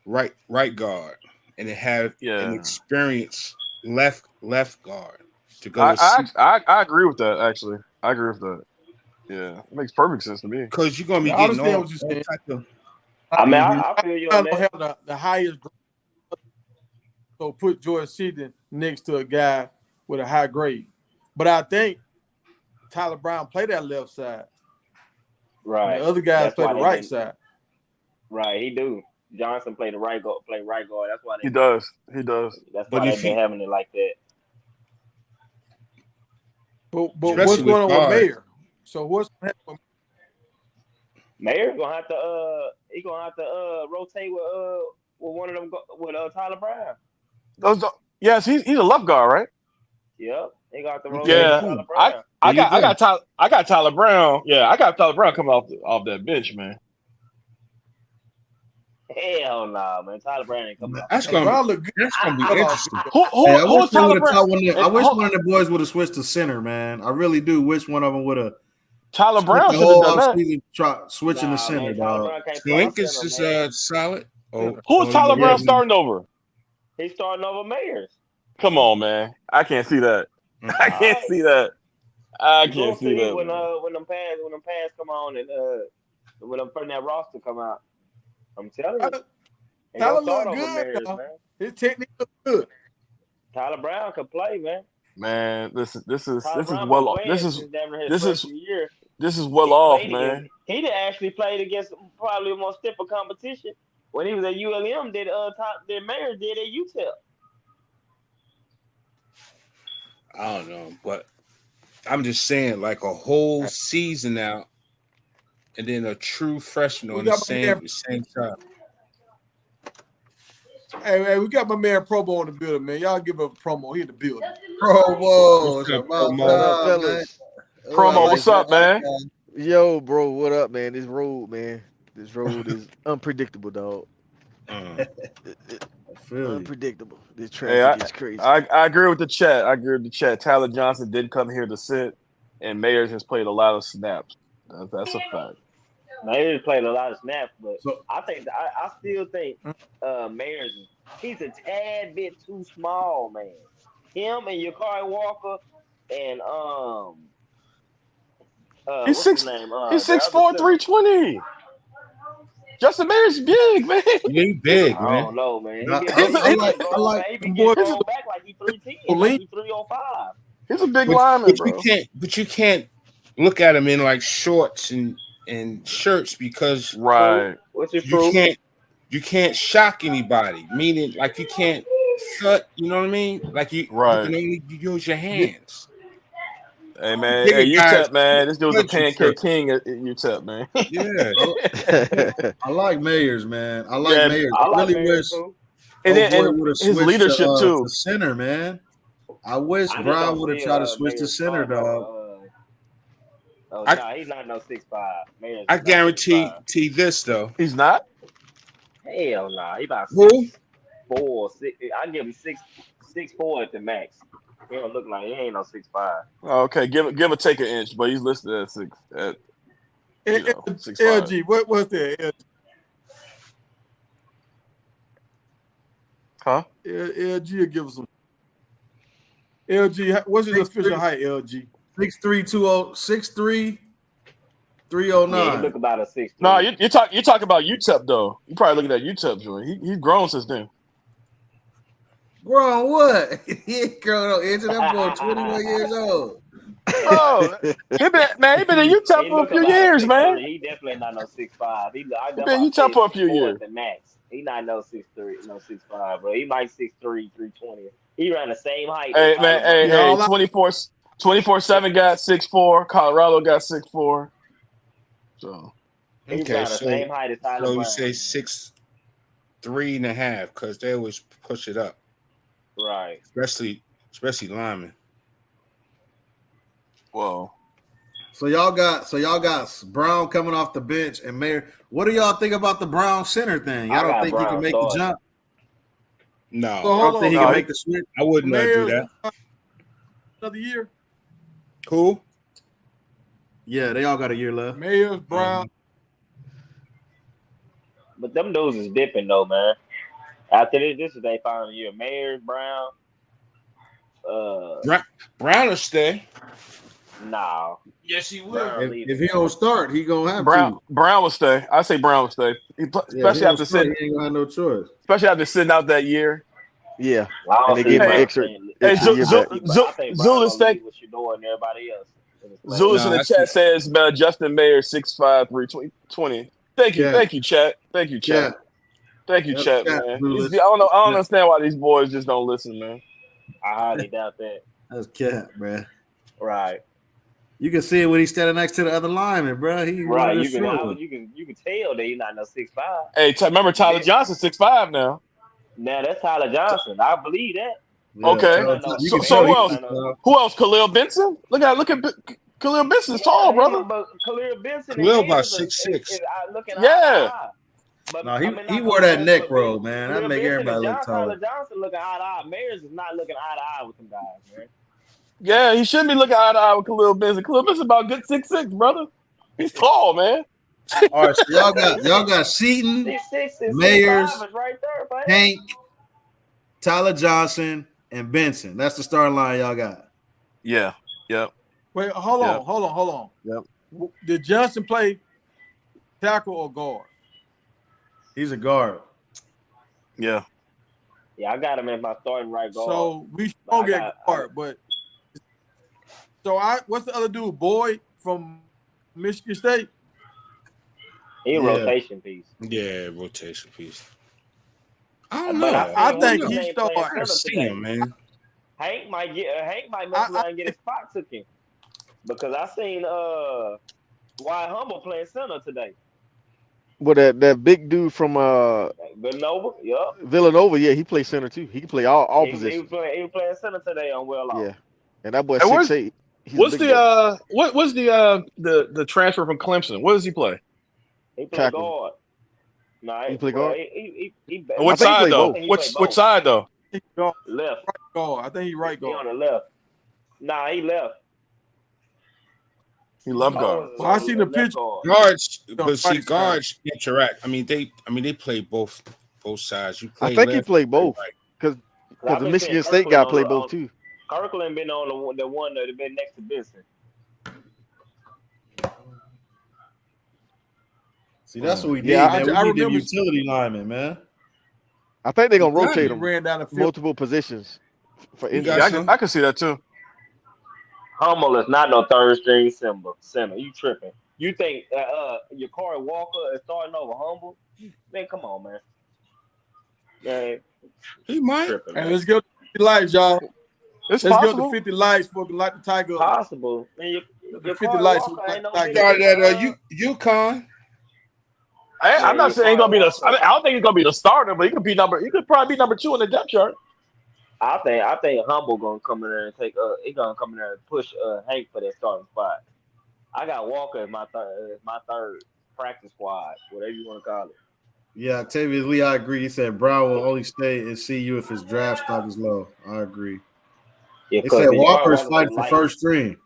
right guard, and then have an experienced left guard to go. I agree with that. Actually, I agree with that. Yeah, it makes perfect sense to me. Because you're gonna be I getting understand all what you're saying. type of. I mean, Mhm. I feel you I on don't that. have the highest grade. So put George Seaton next to a guy with a high grade. But I think Tyler Brown played that left side. Right. And the other guys That's play why the they right didn't- side. Right, he do. Johnson played the right guard. Play right guard. That's why He does. He does. That's But why if they've been he- having it like that. But Especially what's going on with with guards. Mayer? So what's going to happen? Mayer's gonna have to rotate with one of them with Tyler Brown. Yes, he's a left guard, right? Yep, they got the rotate Yeah, with Tyler Brown. I got Tyler Brown. Yeah, I got Tyler Brown coming off that bench, man. Hell nah, man. Tyler Brown ain't coming out. That's gonna Brown look good. be interesting. Hey, I Who's wish they Tyler would have taught Brown? one. I wish one of the boys would have switched to center, man. I really do wish one of them would have. Tyler Brown the should have whole done that. offseason switching to center, man, Tyler dog. Brown can't play Lincoln center, man. is solid. Who's Tyler Brown yeah. starting over? He's starting over Mayers. Come on, man. I can't see that. I can't see that. I can't see that. when them pads come on and when them putting that roster come out. I'm telling you. They Tyler gonna start look over good, Mayers, though. man. His technique look good. Tyler Brown can play, man. Man, this is Tyler Brown well been this playing is since damn near his this is freshman year. this is well He off, played man. against- He did actually played against probably the most stiffer competition when he was at ULM. Did Mayers did at UTEP. I don't know, but I'm just saying, like a whole season out, and then a true freshman We on the got my same time. Hey, we got my man Promo in the building, man. Y'all give up a promo. He in the building. Promo, What's up, about Promo? What up, time, man. fellas? Promo, what's up, man? Yo, bro, what up, man? This road, man. This road is unpredictable, dog. Mm. I feel you. Unpredictable. This Hey, traffic is crazy. I agree with the chat. I agree with the chat. Tyler Johnson did come here to sit, and Mayers has played a lot of snaps. That's a fact. Mayers played a lot of snaps, but So- I still think Mayers he's a tad bit too small, man. Him and Yakari Walker and He's what's six. his name? He's the 6'4", other 320. Justin Mayers big, man. He big, center. I man. don't know, man. I He like- get I like he be them getting boys. thrown back like he 310, Elite. like he 305. He's a big lineman, bro. You can't look at him in like shorts and shirts because Right. What's your you proof? can't shock anybody. Meaning, like you can't cut. You know what I mean? Like you Right. can only use your hands. Hey, man. Bigger Hey, guys- UTEP, man. This dude's a country pancake shirt. king at UTEP, man. Yeah. I like Mayers, man. I like Yeah, Mayers. I I like really Mayers wish too. And, then, Boy and would have his switched leadership, too. to center, man. I wish I just Brown don't would have see, tried to switch to Mayers center, starting dog. over, nah, he's not no 6'5". Mayers I is not guarantee 6'5". this though. He's not? Hell nah, he about Who? 6'4", 6. I give him 6'4" at the max. He don't look like he ain't no 6'5". Okay, give or take an inch, but he's listed at 6. At, you know, 6'5". LG, what was that? Huh? LG will give us some. LG, what's his official height, LG? 6'3", 6'3", Yeah, he 309. look about a 6'3". No, you're talking about UTEP though. You probably looking at UTEP joint. He's grown since then. Grown what? He ain't grown on edge of that boy, 21 years old. Bro, he been at UTEP He for a look few about years, 6'3". man. He definitely not no 6'5". He been UTEP for a few years. At the max. He not no 6'3", no 6'5", bro. He might 6'3", 320. He ran the same height. Hey as man, Tyler hey, Brown. Yeah, all I- 24/7 got 6'4". Colorado got 6'4". So He Okay, ran the so same height as Tyler so you Brown. say 6'3.5" because they always push it up, Right. especially linemen. well, So y'all got Brown coming off the bench and Mayer. What do y'all think about the Brown center thing? I Y'all don't got think he Brown can make starting. the jump? No, So I hold don't on. think he No, can he- make the switch. I would not do Mayers that. another year. Who? Yeah, they all got a year left. Mayers, Brown. But them dudes is dipping though, man. After this is their final year. Mayers, Brown. Brown will stay. No. Yes, he Brown will. leave If it. he don't start, he gonna have Brown will stay. I say Brown will stay, to. Yeah, if he especially don't after start, sitting, he ain't gonna have no choice. sitting out that year. Yeah, I don't and they see gave him an Brown extra staying. Hey, extra year back. I think Brown Zulus, gonna leave with Shador and everybody else. Zulus in Nah, the chat says Justin Mayer 6'5", 320. Thank you, Cap. chat. Thank you, chat. Cap. Thank you, That's chat, cap, man. Zulus. I don't know. I don't Cap. understand why these boys just don't listen, man. I highly doubt that. That's cap, bruh. Right. You can see it when he's standing next to the other lineman, bro. He Right. one of You the can short ones. you can tell that he's not no 6'5". Hey, remember Tyler Johnson 6'5" now. Now that's Tyler Johnson. I believe that. Yeah, Okay. Tyler- So- you So, can so tell who he's else? 6'5". Who else? Khalil Benson. Look at Khalil Benson's tall, brother. But Khalil Benson Khalil and about Hayes 6'6". is looking Yeah. eye to eye. But, No, I mean, he not wore Khalil that neck Benson, roll, but man. That Khalil make Benson everybody and look Tyler taller. Johnson looking eye to eye. Mayers is not looking eye to eye with them guys, man. Yeah, he shouldn't be looking eye to eye with Khalil Benson. Khalil Benson about good 6'6", brother. He's tall, man. All right, so y'all got Seaton, 6'6" and Mayers, 6'5" is right there, buddy. Hank, Tyler Johnson, and Benson. That's the starting line y'all got. Yeah. Yep. Wait, hold Yep. on. Yep. Did Johnson play tackle or guard? He's a guard. Yeah. Yeah, I got him as my starting right guard. So we should But I get got- guard, but so what's the other dude? Boyd from Michigan State. He a Yeah. rotation piece. Yeah, rotation piece. I don't But know. I seen think what's he his name started. playing I gotta center see today. him, man. Hank might mess around and get his spot taken. Because I seen Wyatt Humble playing center today. But that big dude from Villanova, yup. Villanova, yeah, he plays center too. He can play all He positions. was playing center today on Well Off. Yeah, and that boy Hey, where's- 6'8". He's a What's big the boy. what's the transfer from Clemson? What does he play? He played Tackle. guard. Nah, He play guard? He And I what think he side play though? both. Which side though? He guard, left. guard. I think he right He on guard. the left. Nah, he left. He left guard. Well, I seen the Left picture. guard. Guards, but right see, side. guards interact. I mean, they play both sides. You play I think he left, played both right. because I've the been Michigan seeing State guy Kirkland played on both too. Kirkland been on the one that been next to Benson. See, that's what we need, Yeah, man. I We need them remember- utility linemen, man. I think they're gonna Exactly. rotate He him ran down the field. multiple positions for You injury. got Yeah, some? I can see that too. Hummel is not no third string center. You tripping? You think Yakari Walker is starting over Humble? Man, come on, man. Man, He might. tripping. And Man. let's go to 50 lights, y'all. It's Let's go possible. to 50 lights for like the Tiger. Possible. Man, The 50 Yakari lights Walker was ain't no like- big, Started at UConn. I'm not saying he's gonna be the. I don't think he's gonna be the starter, but he could probably be number 2 in the depth chart. I think Humble gonna come in there and take he gonna come in there and push Hank for that starting spot. I got Walker as my third practice squad, whatever you want to call it. Yeah, Octavius Lee, I agree. He said Brown will only stay and see you if his draft stock is low. I agree. Yeah, They said Walker is fighting for first string.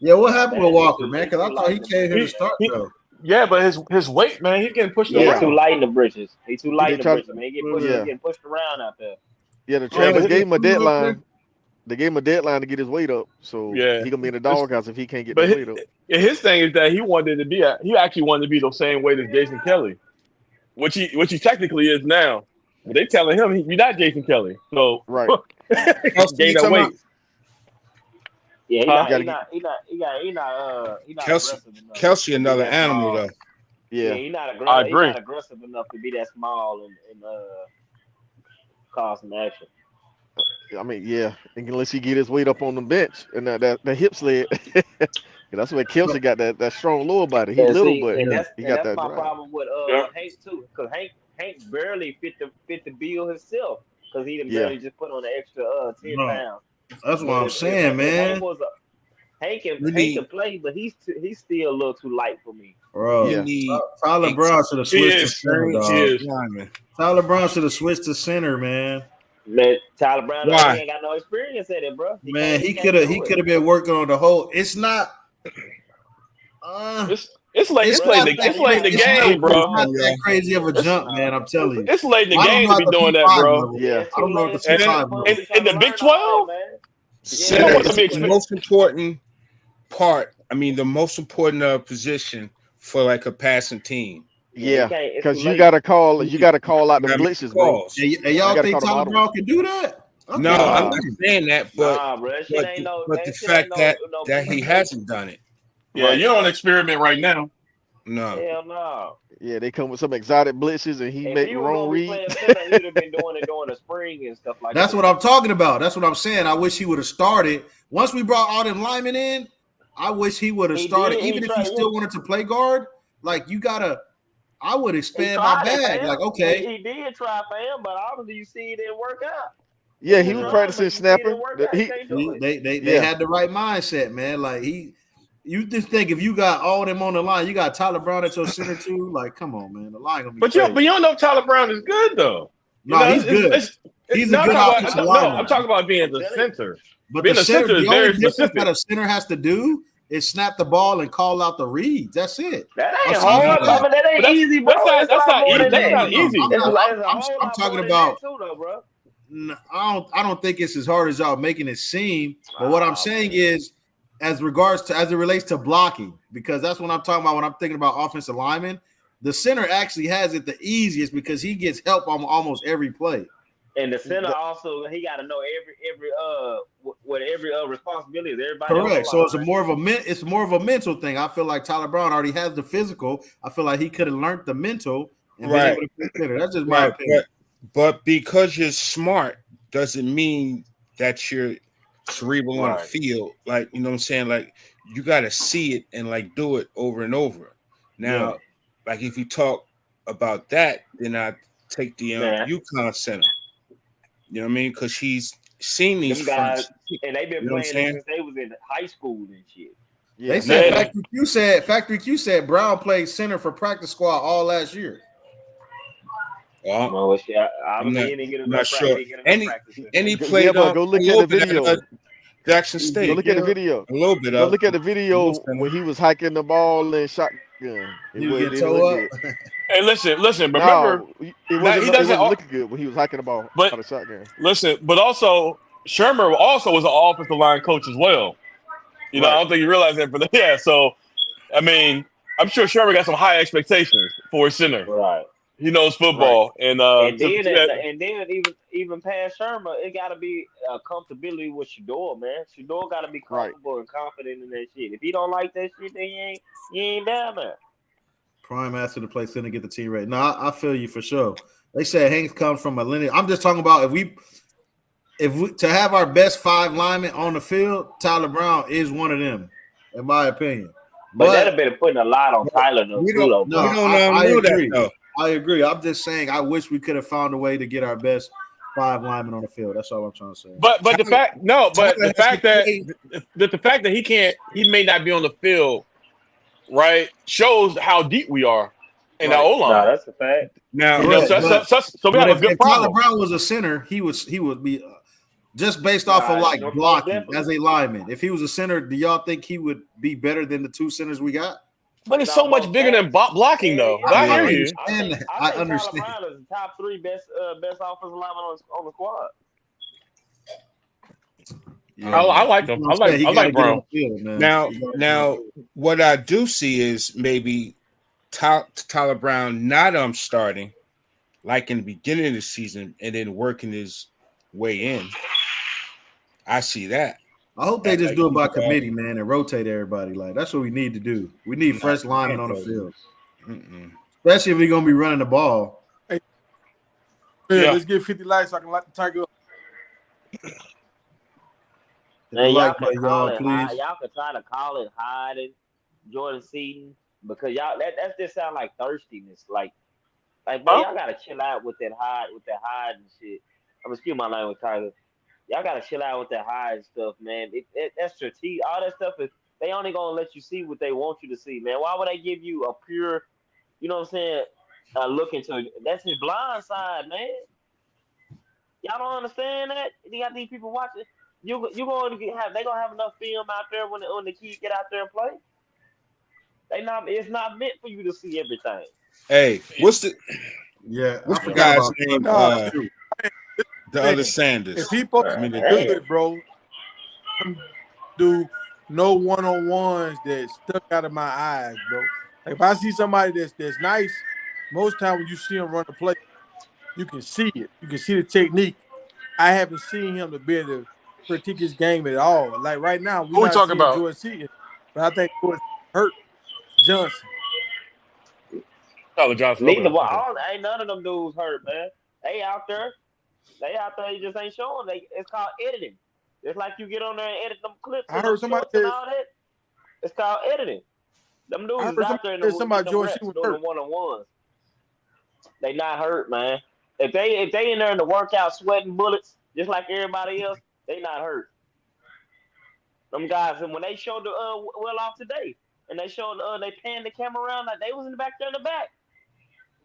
Yeah, what happened with Walker, man? Because I thought he came here to start, though. Yeah, but his weight, man, he's getting pushed Yeah, around. he's too light in the britches. He's too light They in the try- britches, man. He getting pushed around out there. Yeah, the trainers but gave him a he was up deadline. They gave him a deadline to get his weight up. So Yeah. he gonna be in the doghouse if he can't get But the weight up. his thing is that he actually wanted to be the same weight as Jason Kelly, which he technically is now. But they telling him you're not Jason Kelly, so Right. gain that weight. Yeah, Gotta he's not Kelsey- aggressive enough. Kelsey, another That's animal small. though. Yeah, Yeah. he's not I aggressive. He's agree. not aggressive enough to be that small and cause some action. I mean, yeah. Unless he get his weight up on the bench and that hip sled. That's where Kelsey got that strong lower body. He's And little, see, but and that's, he and got that's that my drive. problem with Yeah. Hank too, because Hank barely fit the bill himself, because he done Yeah. barely just put on an extra 10 No. pounds. That's what I'm saying, man. Hank can Really? play, but he's still a little too light for me. Bro, Yeah. You need Tyler Brown should have switched to is. center, He dog. is. linemen. Tyler Brown should have switched to center, man. Man, Tyler Brown Why? ain't got no experience at it, bro. Man, he can't could have do it. been working on the whole. It's not. It's late. It's late. It's late in the game, bro. It's not that crazy of a jump, man. I'm telling you. It's late in the I don't game know to be at the doing that, P5 bro. level. Yeah. I don't know at the And P5 then- level. In the Big 12? Center want to is be the most important part. I mean, the most important position for like a passing team. Yeah, can't- it's because too you late. gotta call out the You gotta make blitzes, bro. calls. And You y'all gotta think call the Tyler bottom Brown can do that? Okay. No, I'm not saying that, but Nah, bro, that shit but, ain't no. but that the shit fact ain't no, that no that he hasn't done it. Yeah, you're on experiment right now. No. Hell no. Yeah, they come with some exotic blitzes and he If make he was wrong gonna be reads. playing center, he'd have been doing it during the spring and stuff like That's that. what I'm talking about. That's what I'm saying. I wish he would have started. Once we brought all them linemen in, I wish he would have He started. did. He Even if he tried- still wanted to play guard, like you gotta, I would He expand my tried it, bag. fam. Like, okay, He did try for him, but obviously you see it didn't work out. Yeah, he Yeah. was practicing But you see it snapper. didn't work out. He- You can't do it. they Yeah. had the right mindset, man. Like you just think if you got all them on the line, you got Tyler Brown at your center too. Like, come on, man, the line gonna be. But crazy. you don't know Tyler Brown is good though. You No, know, he's good. He's a no, good I'm offensive talking about, no, lineman. I'm talking about being the center. But being the a center center, is the only very difference specific. that a center has to do is snap the ball and call out the reads. That's it. That I've ain't seen hard. that. I mean, that ain't But easy, bro. that's not more easy. than That's that. not easy. I'm It's not- like- it's a I'm whole lot talking more than about. that too, though, bro. No, I don't think it's as hard as y'all making it seem. But what I'm saying is, as it relates to blocking, because that's what I'm talking about when I'm thinking about offensive linemen. The center actually has it the easiest because he gets help on almost every play. And the center also, he got to know every responsibility is. Everybody Correct. else So it's line. it's more of a mental thing. I feel like Tyler Brown already has the physical. I feel like he could have learned the mental and Right. been able to play center. That's just my Right, opinion. but because you're smart doesn't mean that you're cerebral on the Right. field. Like, you know what I'm saying? Like, you got to see it and like do it over and over. Now, like if you talk about that, then I take the Yeah. UConn center. You know what I mean? Because he's seen these Them guys, fronts. and they've been You know what I'm playing saying? since they was in high school and shit. yeah, They said Yeah. Factory Q said Brown played center for practice squad all last year. Well, Well, shit, I'm obviously not- he didn't get I'm enough not practice. sure. He didn't get enough Any- practice. and he Yeah, played but go look a at little the bit video. at Jackson State. Go look at the video. A little bit Go of look at the video Little center. when he was hiking the ball and shotgun. It You wasn't get didn't toe look up. good. Hey, listen. Remember, No, it he wasn't doesn't- looking good when he was hiking the ball But- out of shotgun. listen. But also, Shermer also was an offensive line coach as well. You know, I Right. don't think you realize that. But yeah, so I mean, I'm sure Shermer got some high expectations for his center. Right. He knows football, and And then even past Shermer, it got to be a comfortability with Shador, man. Shador got to be comfortable and confident in that shit. If he don't like that shit, then he ain't down there. Prime master to play center, get the team ready. No, I feel you for sure. They said Hanks comes from a lineage. I'm just talking about if we to have our best 5 linemen on the field, Tyler Brown is one of them, in my opinion. But that'd have been putting a lot on Tyler, though, we too, don't- though, no, bro. We don't I know agree. that though. I agree. I'm just saying I wish we could have found a way to get our best 5 linemen on the field. That's all I'm trying to say. but the fact the fact that Tyler the fact that he may not be on the field, right, shows how deep we are in our O Nah, line. that's a fact. Now, You know, Correct. so we But have a good if Tyler problem. Brown was a center, he would be just based off of Right. like Most blocking definitely. as a lineman. If he was a center, do y'all think he would be better than the 2 centers we got? But it's so Nah, much most bigger than blocking, though. Yeah, But I yeah. hear you. I think I understand. Tyler Brown is the top 3 best offensive lineman on the squad. I like him. I like Brown. Now, what I do see is maybe Tyler Brown not starting like in the beginning of the season and then working his way in. I see that. I hope they just Like, do it by you know, committee, man, and rotate everybody. Like that's what we need to do. We need fresh linemen on the field, especially if we're gonna be running the ball. Yeah, Yeah. let's get 50 likes so I can light the tiger up. Hit the Man, y'all like can button, call y'all, it please. y'all can try to call it hiding Jordan Seaton because y'all that just sound like thirstiness. Like man, y'all gotta chill out with that hide and shit. I'm excuse my language, Tyler. Y'all gotta chill out with that hide and stuff, man. That's strategic. All that stuff is they only gonna let you see what they want you to see, man. Why would they give you a pure, you know what I'm saying, look into that's his blind side, man. Y'all don't understand that? You got these people watching. They gonna have enough film out there when the kids get out there and play. It's not meant for you to see everything. Hey, what's the forgot guy's about name? that. The other Sanders. If he supposed to be good, bro, do no one-on-ones that stuck out of my eyes, bro. Like if I see somebody that's nice, most time when you see him run the play, you can see it. You can see the technique. I haven't seen him to be able to critique his game at all. Like right now, we're Who we not talking seeing about? George Seaton, but I think George hurt Johnson. Tyler Johnson. Neither Okay. one. Ain't none of them dudes hurt, man. They out there. They just ain't showing. It's called editing. It's like you get on there and edit them clips I and heard them somebody shorts and say- all that. It's called editing. Them dudes I is heard out there in somebody the say somebody getting them George reps, Seaton was doing the hurt. one-on-ones. They not hurt, man. If they in there in the workout sweating bullets just like everybody else, they not hurt. Them guys, and when they showed the well off today, and they showed they panned the camera around like they was in the back there in the back,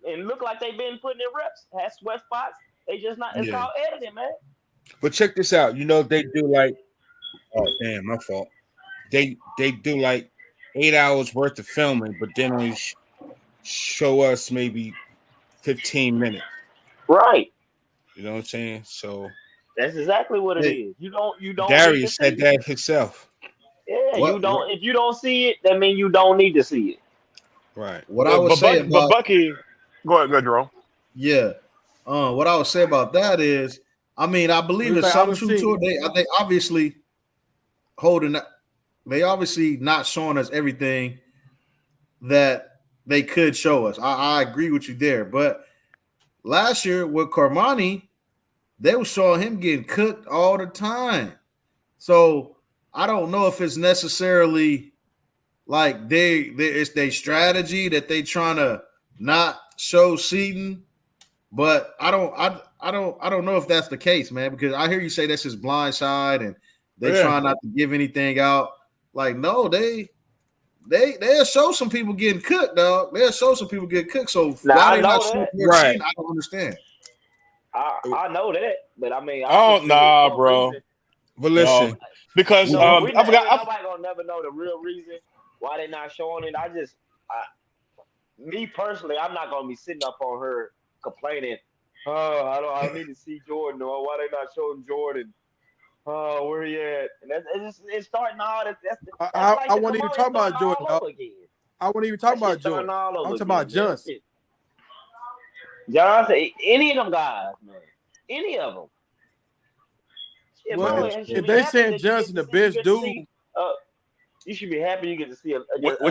and looked like they been putting in reps, had sweat spots. They just not. It's Yeah. called editing, man. But check this out. You know they do like, oh damn, my fault. They do like 8 hours worth of filming, but then only show us maybe 15 minutes. Right. You know what I'm saying? So That's exactly what it is. You don't. Darius said that himself. Yeah, What- you don't. If you don't see it, that means you don't need to see it. Right. What I would say but about Bucky, go ahead, Jerome. yeah, what I would say about that is, I mean, I believe What do you there's think? I some done truth to it. They obviously they obviously not showing us everything that they could show us. I agree with you there, but last year with Carmani, they were showing him getting cooked all the time. So I don't know if it's necessarily like it's their strategy that they trying to not show Seaton, but I don't know if that's the case, man, because I hear you say that's his blind side and they try not to give anything out. Like, no, they'll show some people getting cooked, dog. They'll show some people getting cooked. So Now, why I they know not that. showing Right. Seaton, I don't understand. I know that, but I mean, Oh, obviously, nah, for a bro. reason. But listen, No, because No, I forgot. nobody gonna never know the real reason why they not showing it. Me personally, I'm not gonna be sitting up on her complaining. Oh, I need to see Jordan. Or why they not showing Jordan? Oh, where he at? And it's starting all that. I wasn't even talking about Jordan, dog. I wasn't even talking about Jordan. I'm talking about Johnson. Johnson, any of them guys, man. Any of them. Yeah, Well, bro, if they saying Johnson the best dude, you should be happy you get to see a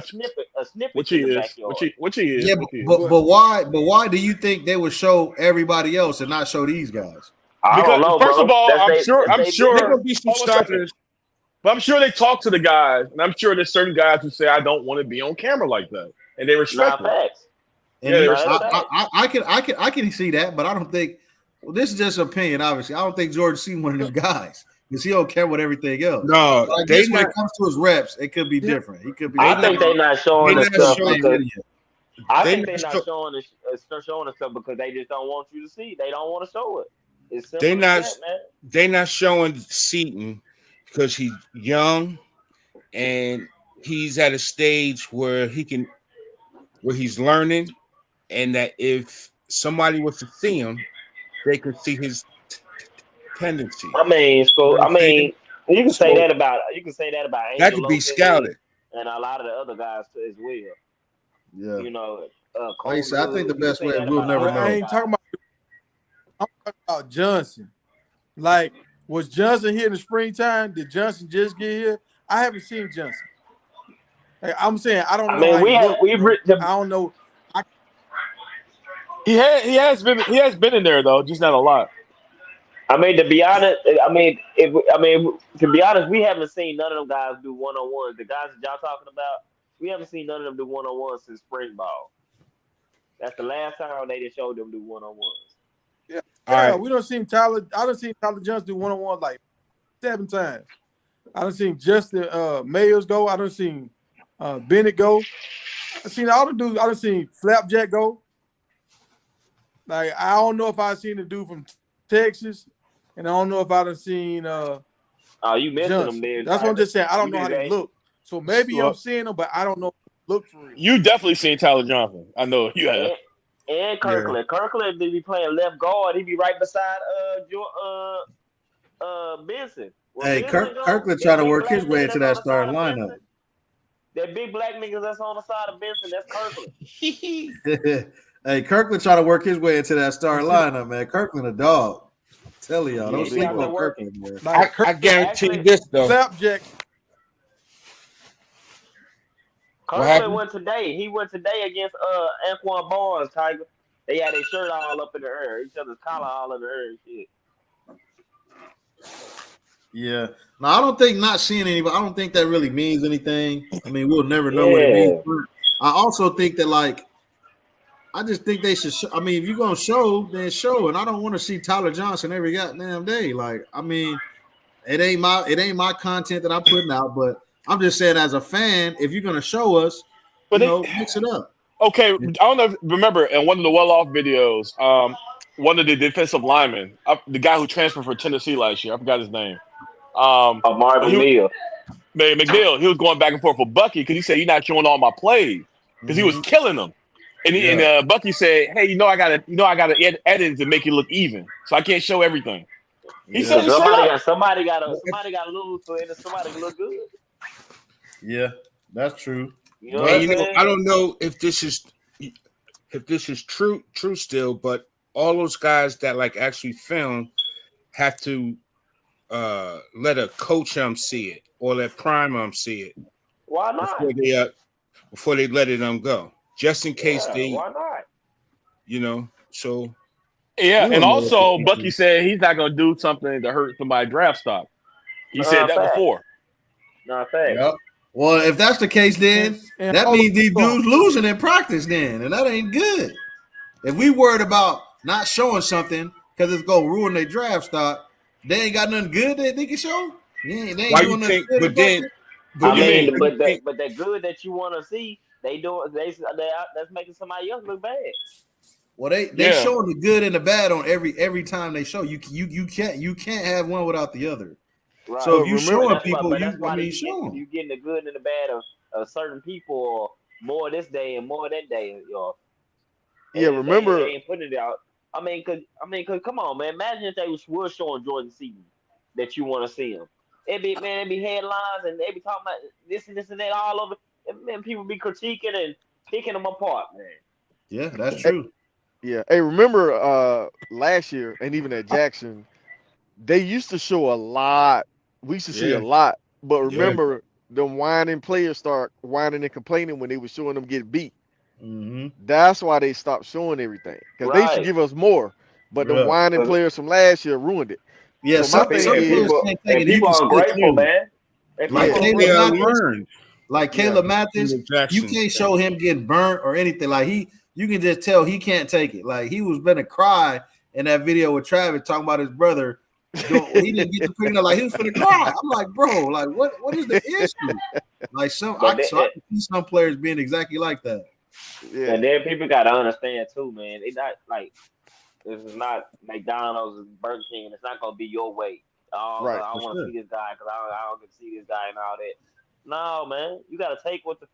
snippet Which he in the is. backyard. Which he is. Yeah, which he is. but why do you think they would show everybody else and not show these guys? I don't know, First bro. of all, I'm there sure. gonna be some Hold on a second. starters. But I'm sure they talk to the guys, and I'm sure there's certain guys who say, "I don't want to be on camera like that," and they respect Not it. facts. And Yeah, I can see that, but I don't think. Well, this is just opinion, obviously. I don't think George Seaton one of them guys because he don't care with everything else. No, But I they guess when not. it comes to his reps, it could be different. He could be. I think they're not showing They the not stuff showing because I They think they're not not showing the stuff because they just don't want you to see. They don't want to show it. It's simple They as not- that, man. They not showing Seaton because he's young and he's at a stage where he's learning, and that if somebody was to see him, they could see his tendency. I mean, so I mean, you can say So- that about Angel That could be Lopez scouted. and a lot of the other guys too as well. Yeah. You know, Like I said, I think the Cold best Wood, you way can say we'll that never about know. I all ain't guys. talking about. I'm talking about Johnson. Like, was Johnson here in the springtime? Did Johnson just get here? I haven't seen Johnson. Like, I'm saying I don't know. I mean, how he look, bro. I I don't know. He has been in there though, just not a lot. mean, to be honest, to be honest, we haven't seen none of them guys do one-on-ones. The guys that y'all talking about, we haven't seen none of them do one-on-ones since spring ball. That's the last time they just showed them do one-on-ones. All Yeah, right. we don't seen Tyler. I don't seen Tyler Johnson do one-on-one like 7 times. I don't seen Justin Mayers go. I don't seen Bennett go. I seen all the dudes. I don't seen Flapjack go. Like, I don't know if I seen the dude from Texas, and I don't know if I done seen Oh, you missing Johnson. them there. That's what I'm just saying. I don't You know how did, they eh? look. So maybe Well- I'm seeing them, but I don't know if they look for real. You definitely seen Tyler Johnson. I know you have. And Kirkland. Kirkland, they be playing left guard. He be right beside Benson. Well, Hey, Benson go. Kirkland That trying to big work black his way nigga into that's that on the side starting of lineup. Benson. That big black nigga that's on the side of Benson, that's Kirkland. Hey, Kirkland trying to work his way into that starting You see lineup, man. Kirkland a dog. Telling y'all, Yeah, don't he sleep out there on working. Kirkland, man. like I guarantee you this though. Slapjack. What Kirkland happened? went today. He went today against Anquan Barnes, Tiger. They had their shirt all up in the air, each other's collar all in the air and shit. Yeah. No, I don't think not seeing anybody. I don't think that really means anything. I mean, we'll never know what it means. But I also think that, like, I just think they should. I mean, if you're gonna show, then show. And I don't want to see Tyler Johnson every goddamn day. Like, I mean, it ain't my content that I'm putting out. But I'm just saying, as a fan, if you're gonna show us, But mix it up. okay, I don't know. Remember in one of the well-off videos, one of the defensive linemen, the guy who transferred for Tennessee last year, I forgot his name. Marvin Mill. McNeil, he was going back and forth with Bucky because he said, "You're not showing all my plays," because he was killing them. And Bucky said, "Hey, I gotta edit to make it look even, so I can't show everything." He said, Somebody got to lose so somebody can look good. Yeah, that's true. You know, I don't know if this is true still, but all those guys that like actually film have to let a coach see it or let Prime see it. Why not? Before they let it go, just in case they. Why not? So. Yeah, and also Bucky said he's not going to do something to hurt somebody's draft stock. He said that before. Not fact. Yep. Well, if that's the case, then that means these dudes losing in practice then, and that ain't good. If we worried about not showing something because it's going to ruin their draft stock, they ain't got nothing good that they can show? They ain't Why doing you nothing think, good. But that good that you want to see, that's making somebody else look bad. Well, they showing the good and the bad on every time they show. You can't have one without the other. Right. So if you showing people, you show them. You getting the good and the bad of certain people, or more this day and more that day, y'all. Yeah, remember they ain't putting it out. I mean, cause come on, man. Imagine if they was showing Jordan Seaton that you want to see him. It'd be headlines and they be talking about this and that all over. And man, people be critiquing and picking them apart, man. Yeah, that's true. Yeah. Hey, remember last year and even at Jackson, they used to show a lot. We used to see a lot. But remember, them whining players start whining and complaining when they were showing them get beat. Mm-hmm. That's why they stopped showing everything. Because they should give us more. But the whining players from last year ruined it. Yeah, so my thing is, people are ungrateful, man. Like Caleb Mathis, you can't show him getting burnt or anything. Like you can just tell he can't take it. Like he was gonna cry in that video with Travis talking about his brother. He didn't get the pregnant. Like he was gonna cry. I'm like, bro, like what is the issue? Like I can see some players being exactly like that. Yeah. And then people gotta understand too, man. It's not like this is not McDonald's and Burger King, and it's not gonna be your way. Right, I want to see this guy because I don't get to see this guy and all that. No, man, you gotta take what this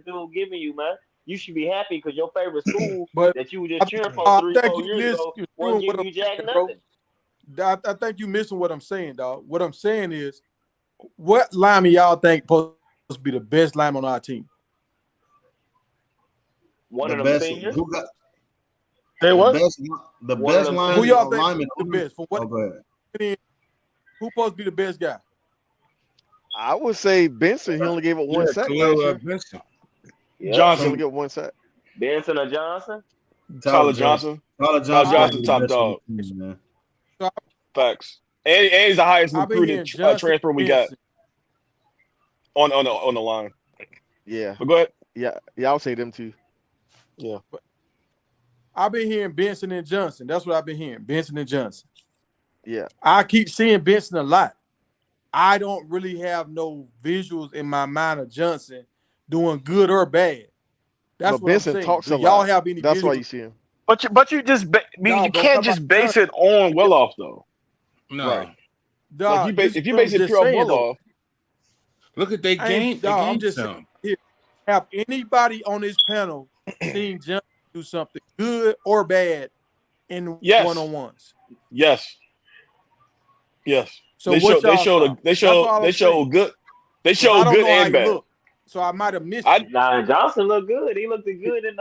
dude giving you, man. You should be happy because your favorite school that you were just cheering for 3-4 years ago wasn't giving you jack nothing. I think you missing what I'm saying, dog. What I'm saying is, what lineman y'all think supposed to be the best lineman on our team? One of them seniors. The best lineman. Who y'all think the best? From what? Go ahead. Who supposed to be the best guy? I would say Benson. He only gave it one sack last year. Benson. Johnson. He only get one sack. Benson or Johnson? Tyler Johnson. Top dog. Man. Facts. And he's the highest recruited transfer we got on the line. Yeah. But go ahead. Yeah, I would say them too. Yeah. I've been hearing Benson and Johnson. That's what I've been hearing. Benson and Johnson. Yeah. I keep seeing Benson a lot. I don't really have no visuals in my mind of Johnson doing good or bad. That's what Benson I'm saying. talks a lot. Y'all have any That's visuals? why you see him. But you just you can't just base it on Willoff though. No. Right. Dog, if you base it pure on Willoff, look at their game. I'm just saying, have anybody on this panel seen Johnson do something good or bad in one-on-ones? Yes. Yes. So They what showed. They y'all showed. saw? They That's all showed. I'm They saying. showed good. They I showed don't good know how and he bad. looked, so I might have missed I it. Nah, Johnson looked good. He looked good in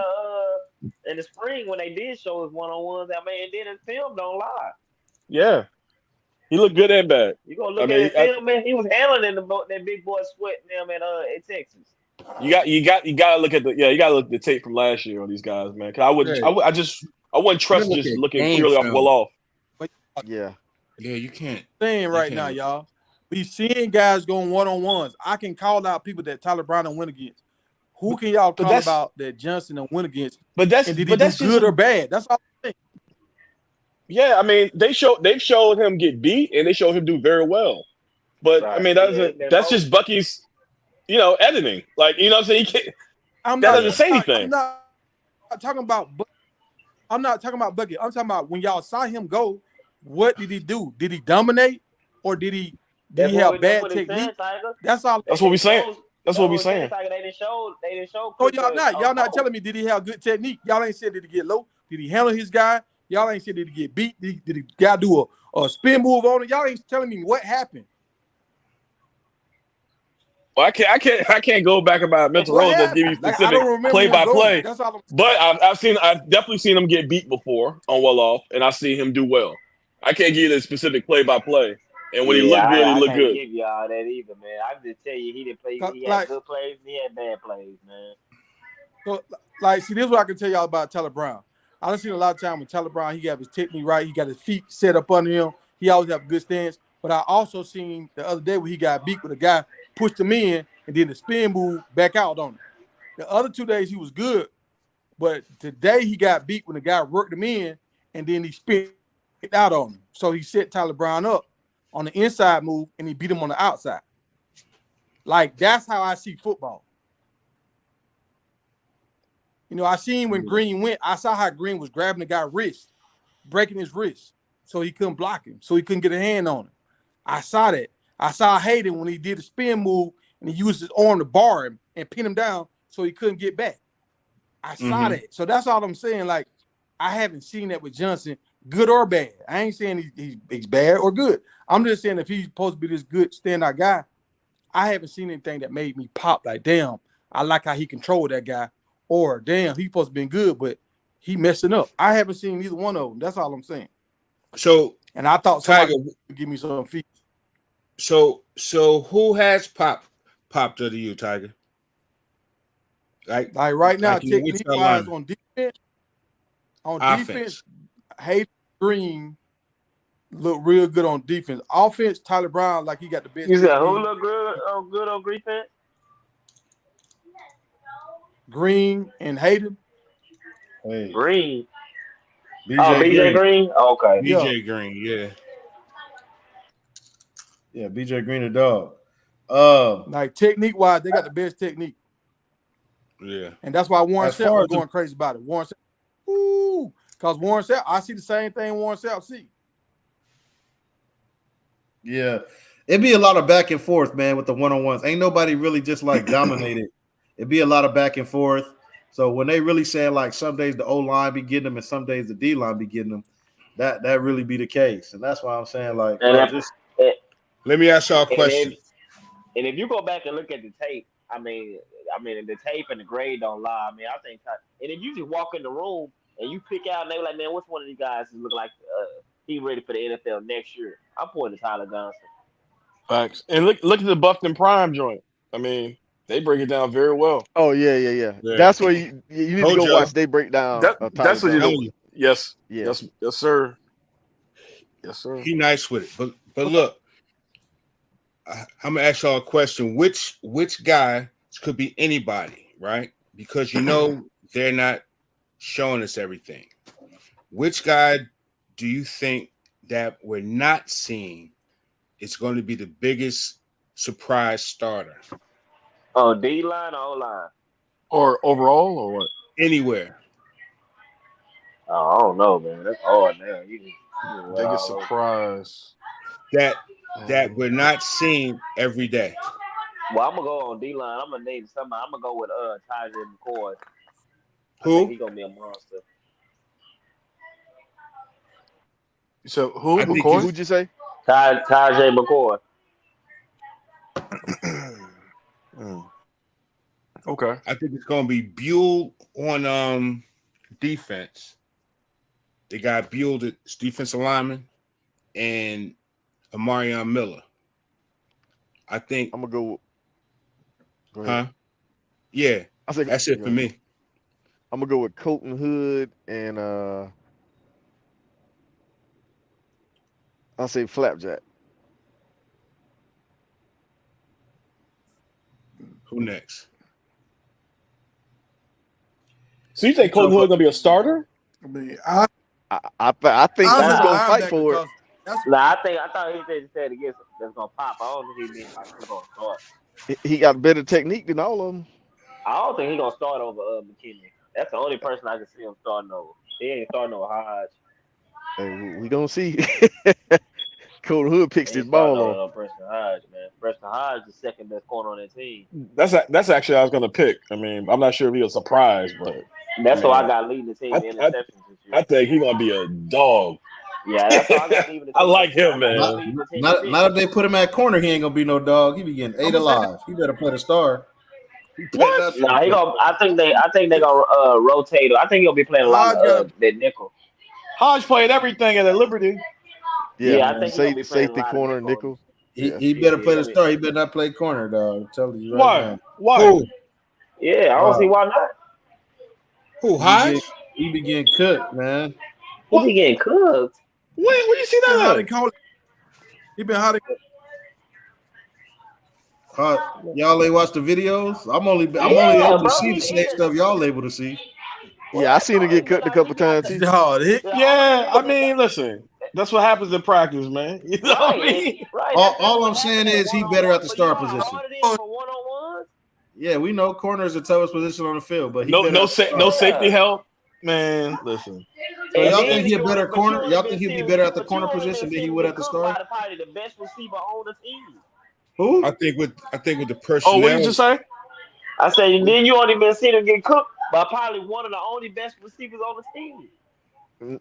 the spring when they did show his 1-on-ones. I mean, and then his film don't lie. yeah. He looked good and bad. You gonna I look at mean, his film, man. He was handling that big boy sweating them in Texas. you gotta look at you gotta look at the tape from last year on these guys, man. 'Cause I wouldn't. Yeah. I wouldn't trust Look just at looking game purely off film. well off. Yeah. Yeah, you can't. Saying right can't now, look. y'all, we seeing guys going 1-on-ones. I can call out people that Tyler Brown and win against. Who can y'all But call that's- about that Johnson and win against? But that's And did he but do that's just good or bad? That's all I'm saying. yeah. I mean, they've showed him get beat and they showed him do very well. But I Right. mean, that's just Bucky's, editing. Like you know what I'm saying. He can't, I'm that not, doesn't say anything. I'm not talking about. I'm not talking about Bucky. I'm talking about when y'all saw him go. What did he do? Did he dominate, or did he have bad technique? That's all. That's what we saying. That's what we saying. They didn't show. So y'all not telling me did he have good technique? Y'all ain't said did he get low? Did he handle his guy? Y'all ain't said did he get beat? Did the guy do a spin move on it? Y'all ain't telling me what happened. Well, I can't go back about mental roles that give you specific I don't remember play by him going. play. That's all I'm saying. But I've definitely seen him get beat before on well off, and I see him do well. I can't give you the specific play by play. And when he looked good, he looked good. I can't give you all that either, man. I can just tell you he didn't play. He had good plays and he had bad plays, man. So, see, this is what I can tell y'all about Tyler Brown. I done seen a lot of time with Tyler Brown. He got his technique right. He got his feet set up under him. He always have a good stance. But I also seen the other day where he got beat with a guy, pushed him in, and then the spin move back out on him. The other 2 days he was good, but today he got beat when the guy worked him in, and then he spin out on him. So he set Tyler Brown up on the inside move, and he beat him on the outside. Like, that's how I see football. I seen when Green went, I saw how Green was grabbing the guy's wrist, breaking his wrist, so he couldn't block him, so he couldn't get a hand on him. I saw that. I saw Hayden when he did the spin move, and he used his arm to bar him and pin him down so he couldn't get back. I saw that. So that's all I'm saying. Like, I haven't seen that with Johnson, good or bad. I ain't saying he's bad or good. I'm just saying if he's supposed to be this good standout guy, I haven't seen anything that made me pop like, damn, I like how he controlled that guy. Or, damn, he's supposed to be good, but he messing up. I haven't seen either one of them. That's all I'm saying. So, and I thought Tiger would give me some feet. So who has popped to you, Tiger? Like right now, technique wise on defense. Defense, Hayden Green look real good on defense. Offense, Tyler Brown, like he got the best. You said who look good on defense? Green and Hayden. Hey. Green. BJ Green. Okay. BJ Green, yeah. Yeah, BJ Green, a dog. Like technique wise, they got the best technique. Yeah. And that's why Warren Sapp was going crazy about it. Warren Sapp, because Warren Sapp, I see the same thing Warren Sapp see. Yeah. It'd be a lot of back and forth, man, with the one-on-ones. Ain't nobody really just like dominated. It'd be a lot of back and forth. So when they really say like some days the O-line be getting them and some days the D-line be getting them, that really be the case. And that's why I'm saying like let me ask y'all a question. And if you go back and look at the tape, I mean the tape and the grade don't lie. I mean, I think and if you just walk in the room and you pick out and they like, man, which one of these guys is look like he ready for the NFL next year? I'm pointing to Tyler Johnson. Facts. And look at the Buffton Prime joint. I mean, they break it down very well. Oh yeah. That's where you need to go watch. They break down. That's what you do. Yes. Yeah. Yes, sir. Yes, sir. He nice with it, but look, I'm gonna ask y'all a question. Which guy could be anybody, right? Because they're not showing us everything. Which guy do you think that we're not seeing is going to be the biggest surprise starter? Oh, D-line or O-line? Or overall or what? Anywhere. Oh, I don't know, man. That's hard now. Biggest surprise. That we're not seeing every day. Well, I'm gonna go on D-line. I'm gonna name somebody. I'm gonna go with Tyler McCoy. Who? He's gonna be a monster. So who? Who'd you say? Tajay McCoy. Okay. I think it's gonna be Buell on defense. They got Buell as defensive lineman and Amarion Miller. I think I'm gonna go ahead. Yeah, I think that's it for me. I'm gonna go with Colton Hood and I'll say Flapjack. Who next? So you think Colton Hood gonna be a starter? I mean, I think I he's was gonna a fight linebacker for it. because that's Nah, I thought he said against that's gonna pop. I don't think he means like he's gonna start. He got better technique than all of them. I don't think he's gonna start over McKinney. That's the only person I can see him starting over. He ain't starting over Hodge. Hey, we gonna see. Colton Hood picks He his ain't ball starting on. over Preston Hodge, man. Preston Hodge is the second best corner on that team. That's actually I was gonna pick. I mean, I'm not sure if he'll surprise, but That's why I Man. got leading the team in I- interceptions this year. I think he's gonna be a dog. Yeah, that's why I got leading the team. I like him, I got man. leading the team Not, in not if they put him at corner, he ain't gonna be no dog. He be getting ate alive. He better play the star. What? Nah, he gonna. I think they gonna rotate. I think he'll be playing a lot Hodge of that nickel. Hodge played everything at Liberty. Yeah, I think he's gonna be playing a safety lot of corner, nickel. nickel. He better play the I mean- star. He better not play corner, dog. I'm telling you right Why? now. Why? Who? Yeah, I don't see why not. Who? Hodge? He be getting cooked, man. He be getting cooked. Where you see been hot that? in college. He been hot in Y'all ain't watch the videos? I'm only Yeah, able to bro, see he the same is. stuff y'all able to see. Yeah, I seen him get cut a couple times too. dog. Yeah, I mean, listen, that's what happens in practice, man. You know what I mean? Right. All I'm saying is he better at the star position. For one-on-ones? Yeah, we know corner is the toughest position on the field, but he No, better no, at the no star. safety help, man. Listen, So And y'all then think he a you better only- corner? but Y'all you think he'll be only better at the been corner seeing- position than he seeing would him at the get star? cooked by probably the best receiver on the team. Who? I think with the personnel. oh, what did you just say? I said, and then you only been seeing him get cooked by probably one of the only best receivers on the team.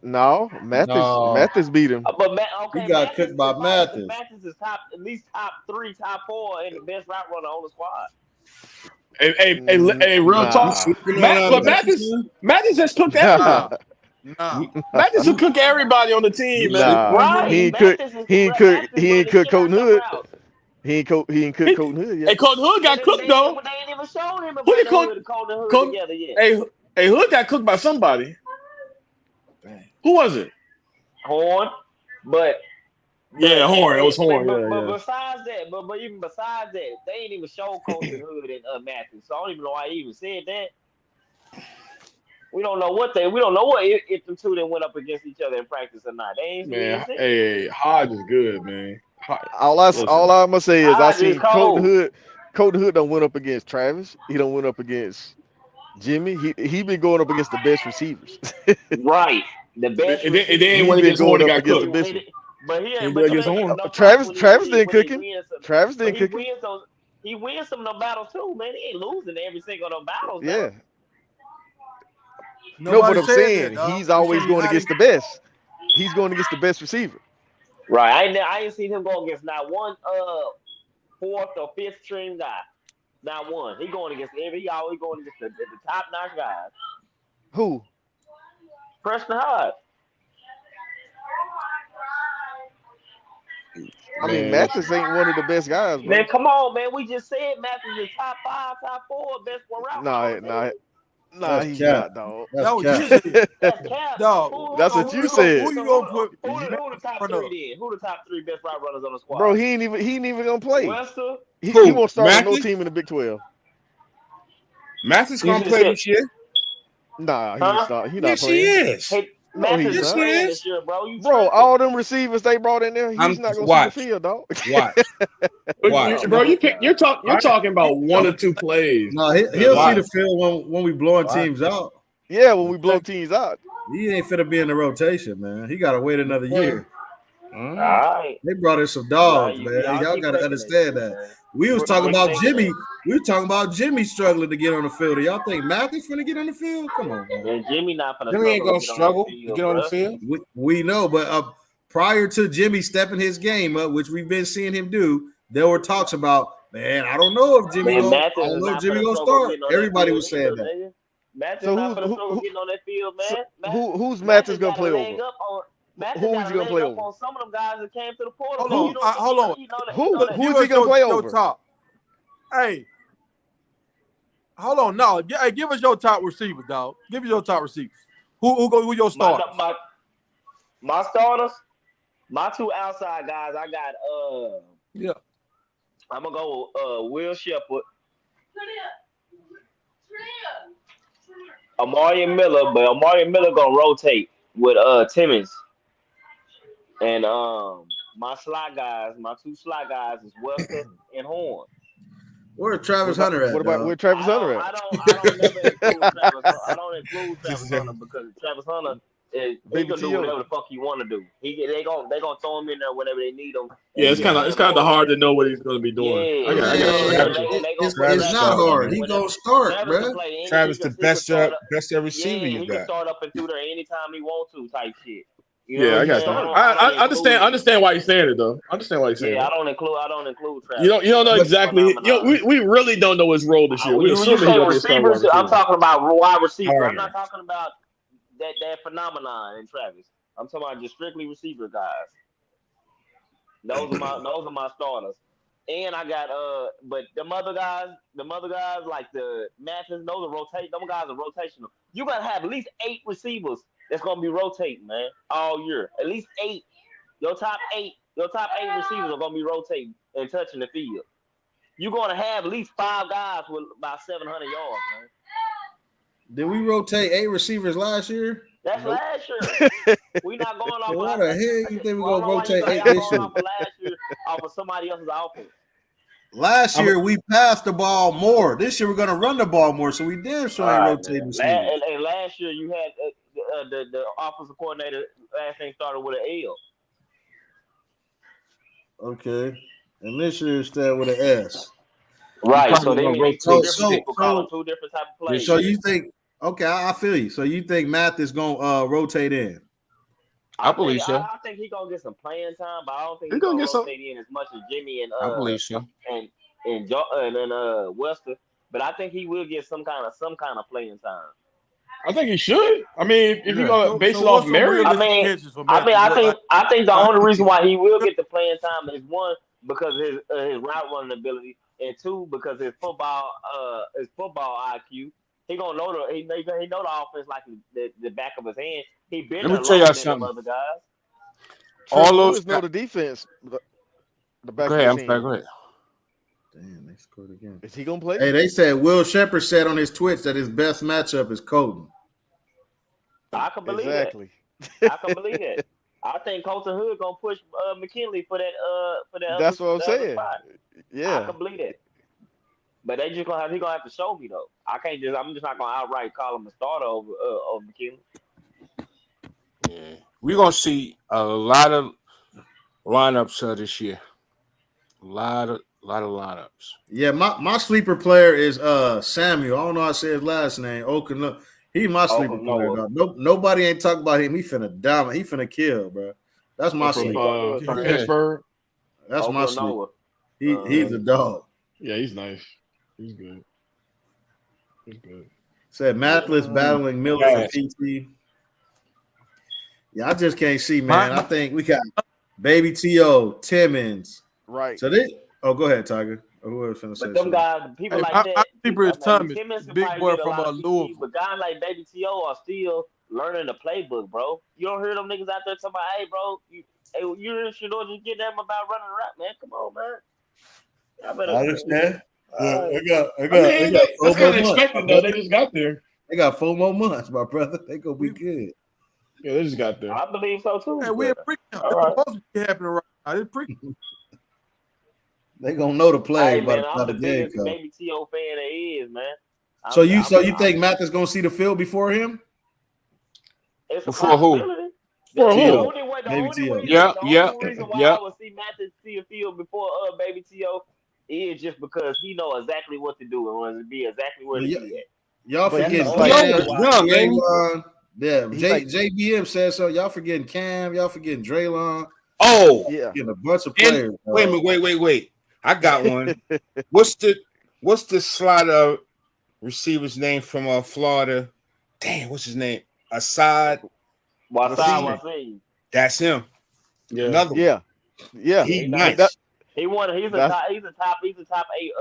No, Mathis beat him. But okay, He got Mathis cooked by is probably- Mathis. Mathis is at least top 3, top 4, and the best route runner on the squad. Hey, real Nah. talk. But Mathis has cooked everybody. Nah. Mathis has cooked everybody on the team, man. Nah. Right. He ain't Mathis cook- is- he ain't Mathis cook- he running ain't the cook shit Colton out them Hood. routes. He ain't cooked Colton Hood Hey, yet. Colton Hood got cooked though. They ain't even shown him Who did if Colton- Hood and Colton Hood Colton- together yet. Hey, Hood got cooked by somebody. Who was it? Horn, but Yeah, Horn. It was Horn. But, Yeah, but yeah. besides that, but even besides that, they ain't even show Colton Hood and Matthews. So I don't even know why he even said that. We don't know what if the two that went up against each other in practice or not. They ain't Man, seen it. hey, Hodge is good, man. All I'm gonna say is I Hodge seen is cold. Colton Hood don't went up against Travis. He don't went up against Jimmy. He been going up against the best receivers. Right. The best. It ain't He when been against Horn going got up against cooked. the best one. But he He ain't did against Horn. Travis didn't cook him. Travis But didn't he cook him. wins those. He wins some of them battles too, man. He ain't losing every single of them battles. Yeah. though. No, but Nobody I'm said saying that, dog. he's always He going hot against in- the best. He's going against the best receiver. Right. I ain't seen him go against not one fourth or fifth string guy. Not one. He going against he always going against the top notch guys. Who? Preston Hodge. I mean, Man, Mathis ain't one of the best guys, bro. Man, come on, man. We just said Matthews is top 5, top 4, best one route. Nah, That's he's cap. not, dog. That's That was cap. you said. That's cap. Dog. That's what you said. Who you gonna put? Who the top 3 then? Who the top 3 best route runners on the squad? Bro, he ain't even gonna play. Wester. He Who? won't start on no Mathis? team in the Big 12. Mathis You gonna just play said- this year. Nah, he Huh? ain't start. He not Yes, he playing. is. Hey, No, Matthews he's is not. playing this year, bro. You Bro, tripping. all them receivers they brought in there, he's I'm- not gonna watch. see the field, dog. Watch. Watch. Bro, you're talking about 1 or 2 plays. No, he'll Why? see the field when we blowing Why? teams out. Yeah, when we blow teams out. He ain't finna be in the rotation, man. He gotta wait another year. All right. They brought in some dogs, Nah, man. Y'all keep gotta faking understand shit, that. man. We was talking We're about faking Jimmy. it. We were talking about Jimmy struggling to get on the field. Do y'all think Matthews finna get on the field? Come on, man. Man, Jimmy not finna Jimmy ain't gonna struggle to to get on the field. We know, but prior to Jimmy stepping his game up, which we've been seeing him do, there were talks about, man, I don't know if Jimmy Man, gonna, I Mathis don't is know if not Jimmy finna gonna struggle start. getting on that Everybody field was saying either, that. nigga. Mathis So not who- finna who- struggle who- getting on that field, man. Who's Mathis Mathis gonna got a play leg over? up on. Mathis Who is got he a gonna leg play up over? on some of them guys that came to the portal. Hold man. on, hold on. He know that. Who- He know that. who Give is he us gonna play your over? top. Hey, hold on. No, hey, give us your top receivers, dog. Give us your top receivers. Who your starters? My starters, my two outside guys. I got Yeah. I'm gonna go with Will Shepherd, Amari Miller, but Amari Miller gonna rotate with Timmons. And my slot guys, my two slot guys is Webster and Horn. Where's Travis Hunter at? What about dog? where Travis Hunter at? I don't never include Travis. I don't include Travis Hunter because Travis Hunter he Baby can do T.O. whatever the fuck he want to do. They gonna throw him in there whenever they need him. Yeah, it's kind of hard to know what he's going to be doing. Yeah, I got you. It's not hard. He gonna start, bro. Travis, the best receiver Yeah, you he can got. start up and through there anytime he want to, type shit. You Yeah, know what I I'm got you. saying? I understand why you're saying it though. I understand why you're saying Yeah, it. I don't include Travis. You don't know exactly. We really don't know his role this year. When We you assume say he's going to be a starting wide receivers, I'm receiver. talking about wide receiver. All I'm not right. talking about that phenomenon in Travis. I'm talking about just strictly receiver guys. Those are my starters. And I got but them other guys like the Mathis, those are rotate. Them guys are rotational. You gotta have at least 8 receivers that's gonna be rotating, man, all year. At least 8. Your top eight receivers are gonna be rotating and touching the field. You're gonna have at least 5 guys with about 700 yards, man. Did we rotate 8 receivers last year? That's last year. We not going off. Why of the hell you think we I don't gonna know why rotate y'all 8 going this year? off of last year off of somebody else's offense. Last year we passed the ball more. This year we're gonna run the ball more. So we damn sure ain't Right, rotating man. receivers. And last year you had the offensive coordinator last thing started with an L. Okay, and this year instead with an S. Right. So they gonna mean rotate. two different people calling So- 2 different type of plays. So you think? Okay, I feel you. So you think Math is gonna rotate in? I believe so. I think he's gonna get some playing time, but I don't think He he's gonna gonna get some. rotate in as much as Jimmy and I believe so. and Wester. But I think he will get some kind of playing time. I think he should. I mean, if you're going to base it what's off some merit, realistic I mean, catches for I Mathis? think the only reason why he will get the playing time is 1 because of his route running ability, and 2 because his football IQ. He gonna know he know the offense like the back of his hand. He been Let me there tell y'all longer than something. them other guys. All Trey those Lewis know the defense. The back Go ahead. of I'm his sorry. hand. Go ahead. Damn, they scored again. Is he gonna play? Hey, they said Will Shepherd said on his Twitch that his best matchup is Colton. I can believe Exactly. that. I can believe that. I think Colton Hood gonna push McKinley for that That's other, what I'm the other saying. spot. I Yeah. can believe that. But he gonna have to show me though. I'm just not gonna outright call him a starter over McKinley. Yeah. We're gonna see a lot of lineups this year. A lot of lineups. Yeah, my sleeper player is Samuel. I don't know how to say his last name. Okanoa. He my sleeper player. Okanoa. Dog. Nobody ain't talking about him. He finna dominate. He finna kill, bro. That's my from sleeper. Pittsburgh. That's my sleeper. Okanoa. He's a dog. Yeah, he's nice. He's good. He's good. Said Mathless battling Miller for PT. Yeah, I just can't see, man. I think we got Baby T.O., Timmons. Right. So they go ahead, Tiger. Or whoever's finna say But them something. guys, people Hey, like my that. sleeper is Thomas, Timmons can big probably boy get a from lot of Louisville. PT, but guys like Baby T.O. are still learning the playbook, bro. You don't hear them niggas out there talking about, hey, bro, you should know just get them about running around, man. Come on, man. I understand. I got That's kind of expected, though. They just got there. They got 4 more months, my brother. They gonna be good. Yeah, they just got there. I believe so too. Hey, we're pre All It's right. supposed to be happening right now. It's pre They gonna know the play Hey, by man, the I'm the game biggest comes. Baby T.O. fan there is, man. So you think Math is gonna see the field before him? It's a Before who? possibility. For The who? only way- the Baby only T.O. reason- Yeah, the yeah, only reason why yeah. I would see Mathis see a field before Baby T.O. is just because he know exactly what to do and wants to be exactly where to be at. Y'all But forget he's like- Young, ain't he? Yeah, He's like, JBM said so. Y'all forgetting Cam. Y'all forgetting Draylon. Oh, yeah. Getting a bunch of and players. wait a minute, wait. I got one. What's the slot receiver's name from Florida? Damn, what's his name? Assad. Wasim. That's him. Yeah. Another one. Yeah. Yeah. He He nice. That- He won. He's a That's- top. He's a top 8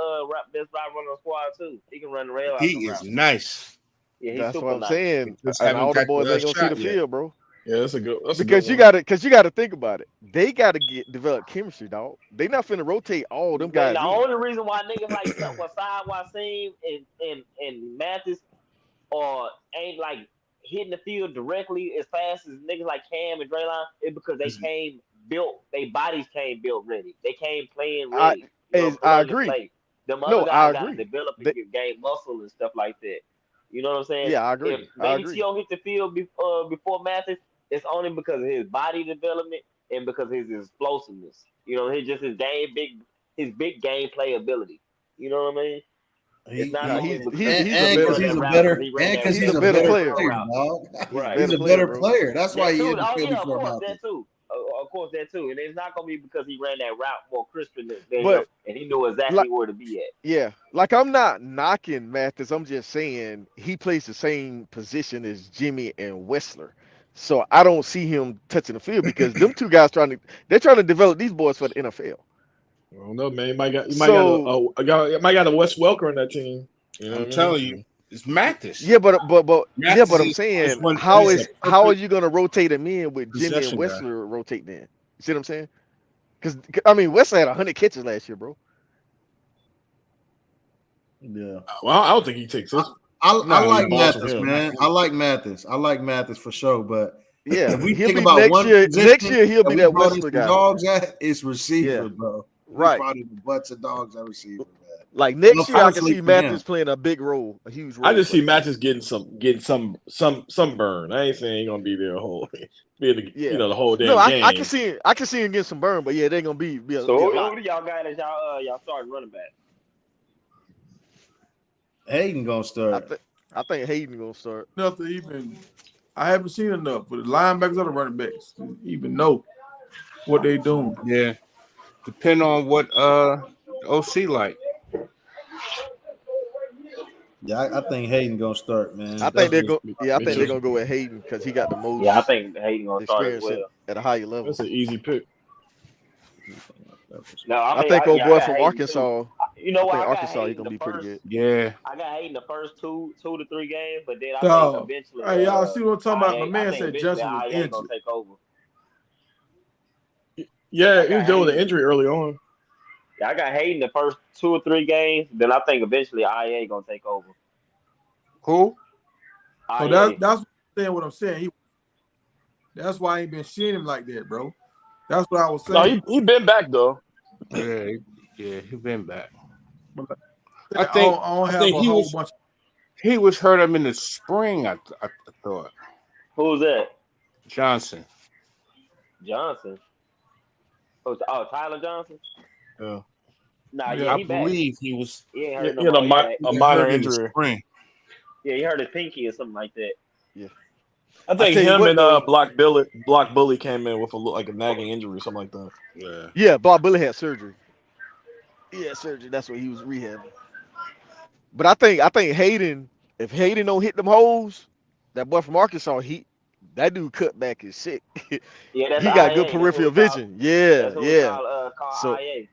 best route runner on the squad too. He can run the rail out He the is route. nice. Yeah, he's That's super what I'm nice. saying. Just And haven't all the got boys the ain't gonna see shot the yet. field, bro. Yeah, that's a good. Because you gotta think about it. They gotta develop chemistry, dog. They not finna rotate all them guys. The in. only reason why niggas like Wasim and Mathis ain't like hitting the field directly as fast as niggas like Cam and Draylon is because they came built. Their bodies came built ready. They came playing ready. I agree. Play. Them No, other I guys got to agree. develop and gain muscle and stuff like that. You know what I'm saying? Yeah, I agree. If Baby T.O. hit the field before Mathis, it's only because of his body development and because of his explosiveness. You know, his big gameplay ability. You know what I mean? It's not only because He's a better player, dog. Right. He's a better player. That's why he hit the field of before course, Malcolm. that too. And it's not gonna be because he ran that route more crisper than But- him, and he knew exactly where to be at. Yeah, like I'm not knocking Mathis. I'm just saying he plays the same position as Jimmy and Wessler. So I don't see him touching the field because them two guys they're trying to develop these boys for the NFL. I don't know, man. You might got a Wes Welker on that team. You know I'm what I telling mean? you, it's Mathis. Yeah, but Mathis I'm is saying one- how he's are a you gonna rotate him in with Jimmy and possession guy. Wessler rotating in? You see what I'm saying? Because I mean Wessler had 100 catches last year, bro. Yeah. Well, I don't think he takes this. I like balls from Mathis, him. man. I like Mathis for sure. But Yeah, if we he'll think be about next one year. position Next year he'll be we that brought in Wessler some guy. dogs at, it's receiver, Yeah. bro. Right. We brought in a bunch of dogs at receiver, man. Like next year, I can Unfortunately see for Mathis him. playing a big role, a huge role. I just but- see Mathis getting some burn. I ain't saying he gonna be there the whole the whole damn No, game. I can see him getting some burn, but yeah, they're gonna be a So lot. who do y'all got as y'all starting running back? Hayden gonna start. I think Hayden gonna start. Enough to even. I haven't seen enough for the linebackers or the running backs to even know what they doing. Yeah. Depend on what OC like. Yeah, I think Hayden gonna start, man. I think they're That's going. Yeah, I me think too. they're gonna go with Hayden because he got the most. Yeah, I think Hayden gonna start as experience well. at a higher level. That's an easy pick. No, I think old boy from Arkansas. You know I what? think I got Arkansas Hayden he's gonna the be pretty first- good. Yeah. I got Hayden the first two to 3 games, but then I Dog. think eventually. Hey, y'all see what I'm talking about? My IA man I think said eventually Johnson was IA gonna injured. take over. Yeah, he was dealing with an Hayden. injury early on. Yeah, I got Hayden the first 2 or 3 games. Then I think eventually IA gonna take over. Who? So IA. that's what I'm saying. That's why I ain't been seeing him like that, bro. That's what I was No, saying. he been back though. Yeah, he been back. I I think don't have think a he whole was- bunch. he was hurt him in the spring. I thought Who's that? Johnson. Johnson. Oh, Tyler Johnson. Yeah. Nah, Yeah, yeah, I he back. believe he was He ain't He hurt had nobody. a he minor hurt in the injury. spring. Yeah, he hurt his pinky or something like that. I think tell you him what, and though. Block Bully came in with a nagging injury or something like that. Yeah. Yeah, Bob Billy had surgery. He had surgery. That's what he was rehabbing. But I think Hayden, if Hayden don't hit them holes, that boy from Arkansas, that dude cut back his shit. Yeah, that's He got IA. good That's peripheral what we call- vision. Yeah, That's what we yeah. call So- IA.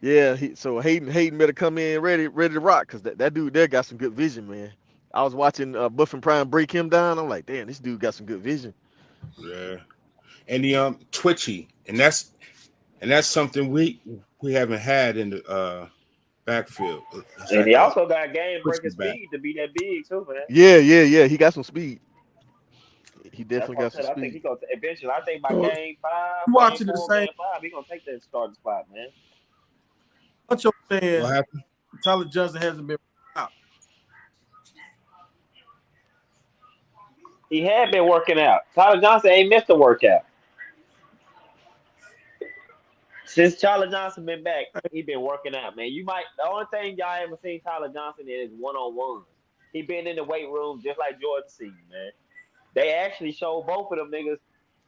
Yeah, so Hayden better come in ready to rock because that dude there got some good vision, man. I was watching Buff and Prime break him down. I'm like, damn, this dude got some good vision. Yeah. And the twitchy, and that's something we haven't had in the backfield. It's And like he that. also got game breaking Puts him back. speed to be that big too, man. Yeah. He got some speed. He definitely got That's some what I said. I think speed. he gonna eventually. I think by So, game 5, you watching game the 4, same- game 5, he gonna take that starting spot, man. What you're saying? What happened? Tyler Johnson hasn't been out. He had been working out. Tyler Johnson ain't missed a workout. Since Tyler Johnson been back, he been working out, man. The only thing y'all haven't seen Tyler Johnson is one-on-ones. He been in the weight room just like Jordan C, man. they actually showed both of them niggas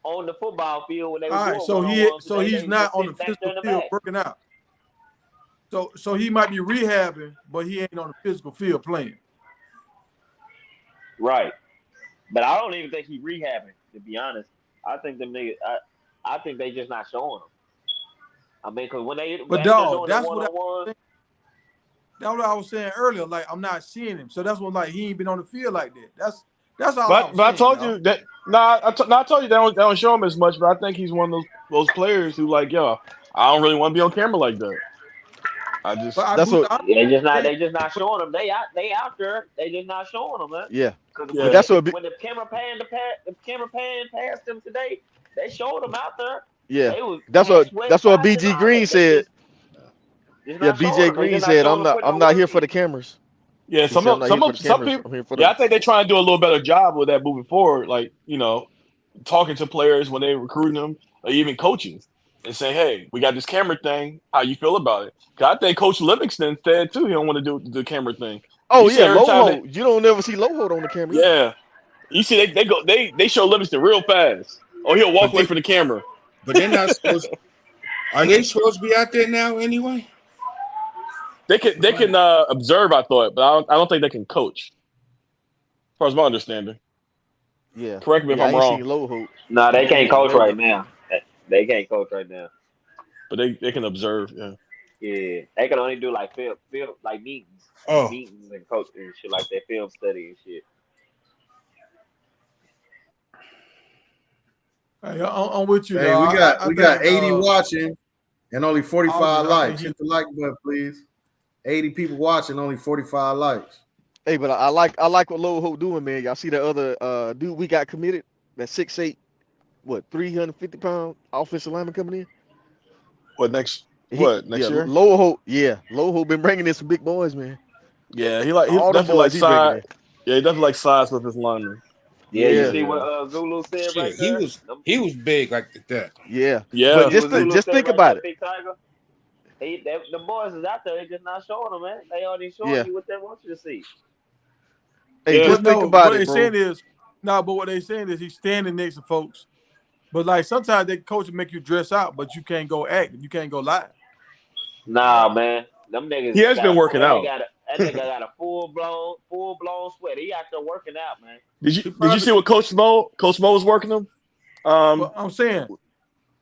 on the football field when they were All right, doing so one-on-ones. he's They not just on the sitting back there physical in the field back. working out. So he might be rehabbing, but he ain't on the physical field playing. Right. But I don't even think he rehabbing, to be honest. I think them niggas, I think they just not showing him. I mean, because when they But after dog, doing the that's what one-on-ones, that's what I was saying earlier. Like, I'm not seeing him, so that's what like he ain't been on the field like that. That's all I was But I saying. told dog. you that. I told you they don't show him as much. But I think he's one of those players who like, yo, I don't really want to be on camera like that. I just But That's what. they just not showing them. They out there. They just not showing them, man. Yeah. Because Yeah. But that's what. when the camera panned past them today, they showed them out there. Yeah. They was That's had what. That's what sweat BG all Green that. said. Just Yeah, not showing BJ them. They Green just said, showing "I'm them not. putting I'm on not here receipts. for the cameras." yeah. He said, "I'm not here for the Some cameras. people. I'm here for Yeah, I the." think they're trying to do a little better job with that moving forward. Like, talking to players when they recruiting them, or even coaching, and saying, "Hey, we got this camera thing. How you feel about it?" Because I think Coach Livingston said too he don't want to do the camera thing. Oh You see yeah, every time Loho. You don't never see Loho on the camera. Either. Yeah, you see they show Livingston real fast, or he'll walk away from the camera. But they're not supposed. Are they supposed to be out there now anyway? They can observe, I thought, but I don't think they can coach. As far as my understanding. Yeah. Correct me if Yeah, I'm I ain't wrong. seen Loho. No, they can't coach Loho. right now. They can't coach right now. But they can observe, yeah. Yeah, they can only do like film like meetings, meetings and coach and shit like that, film study and shit. Hey, I'm with you. Hey, dog. we got think, 80 watching and only 45 I likes. think Hit the like button, please. 80 people watching, only 45 likes. Hey, but I like what Loho doing, man. Y'all see that other dude we got committed? That 6'8", 350-pound offensive lineman coming in. What next year? Loho been bringing in some big boys, man. Yeah, he all the definitely boys he bringing size. in. Yeah, he definitely like size with his lineman. Yeah, Yeah. you see what Zulu said right there? He was big like that. Yeah. Yeah. But Zulu just said think right about there, it. Big Tiger. The boys is out there. They just not showing them, man. They already showing Yeah. you what they want you to see. Hey, Yeah. just think about it, What bro. they saying is, but what they saying is he's standing next to folks. But like sometimes they coach and make you dress out, but you can't go act. You can't go live. Nah, man. Them niggas. He has been working out. That nigga got a full blown sweat. He out there working out, man. Did you see what Coach Mo was working him? But I'm saying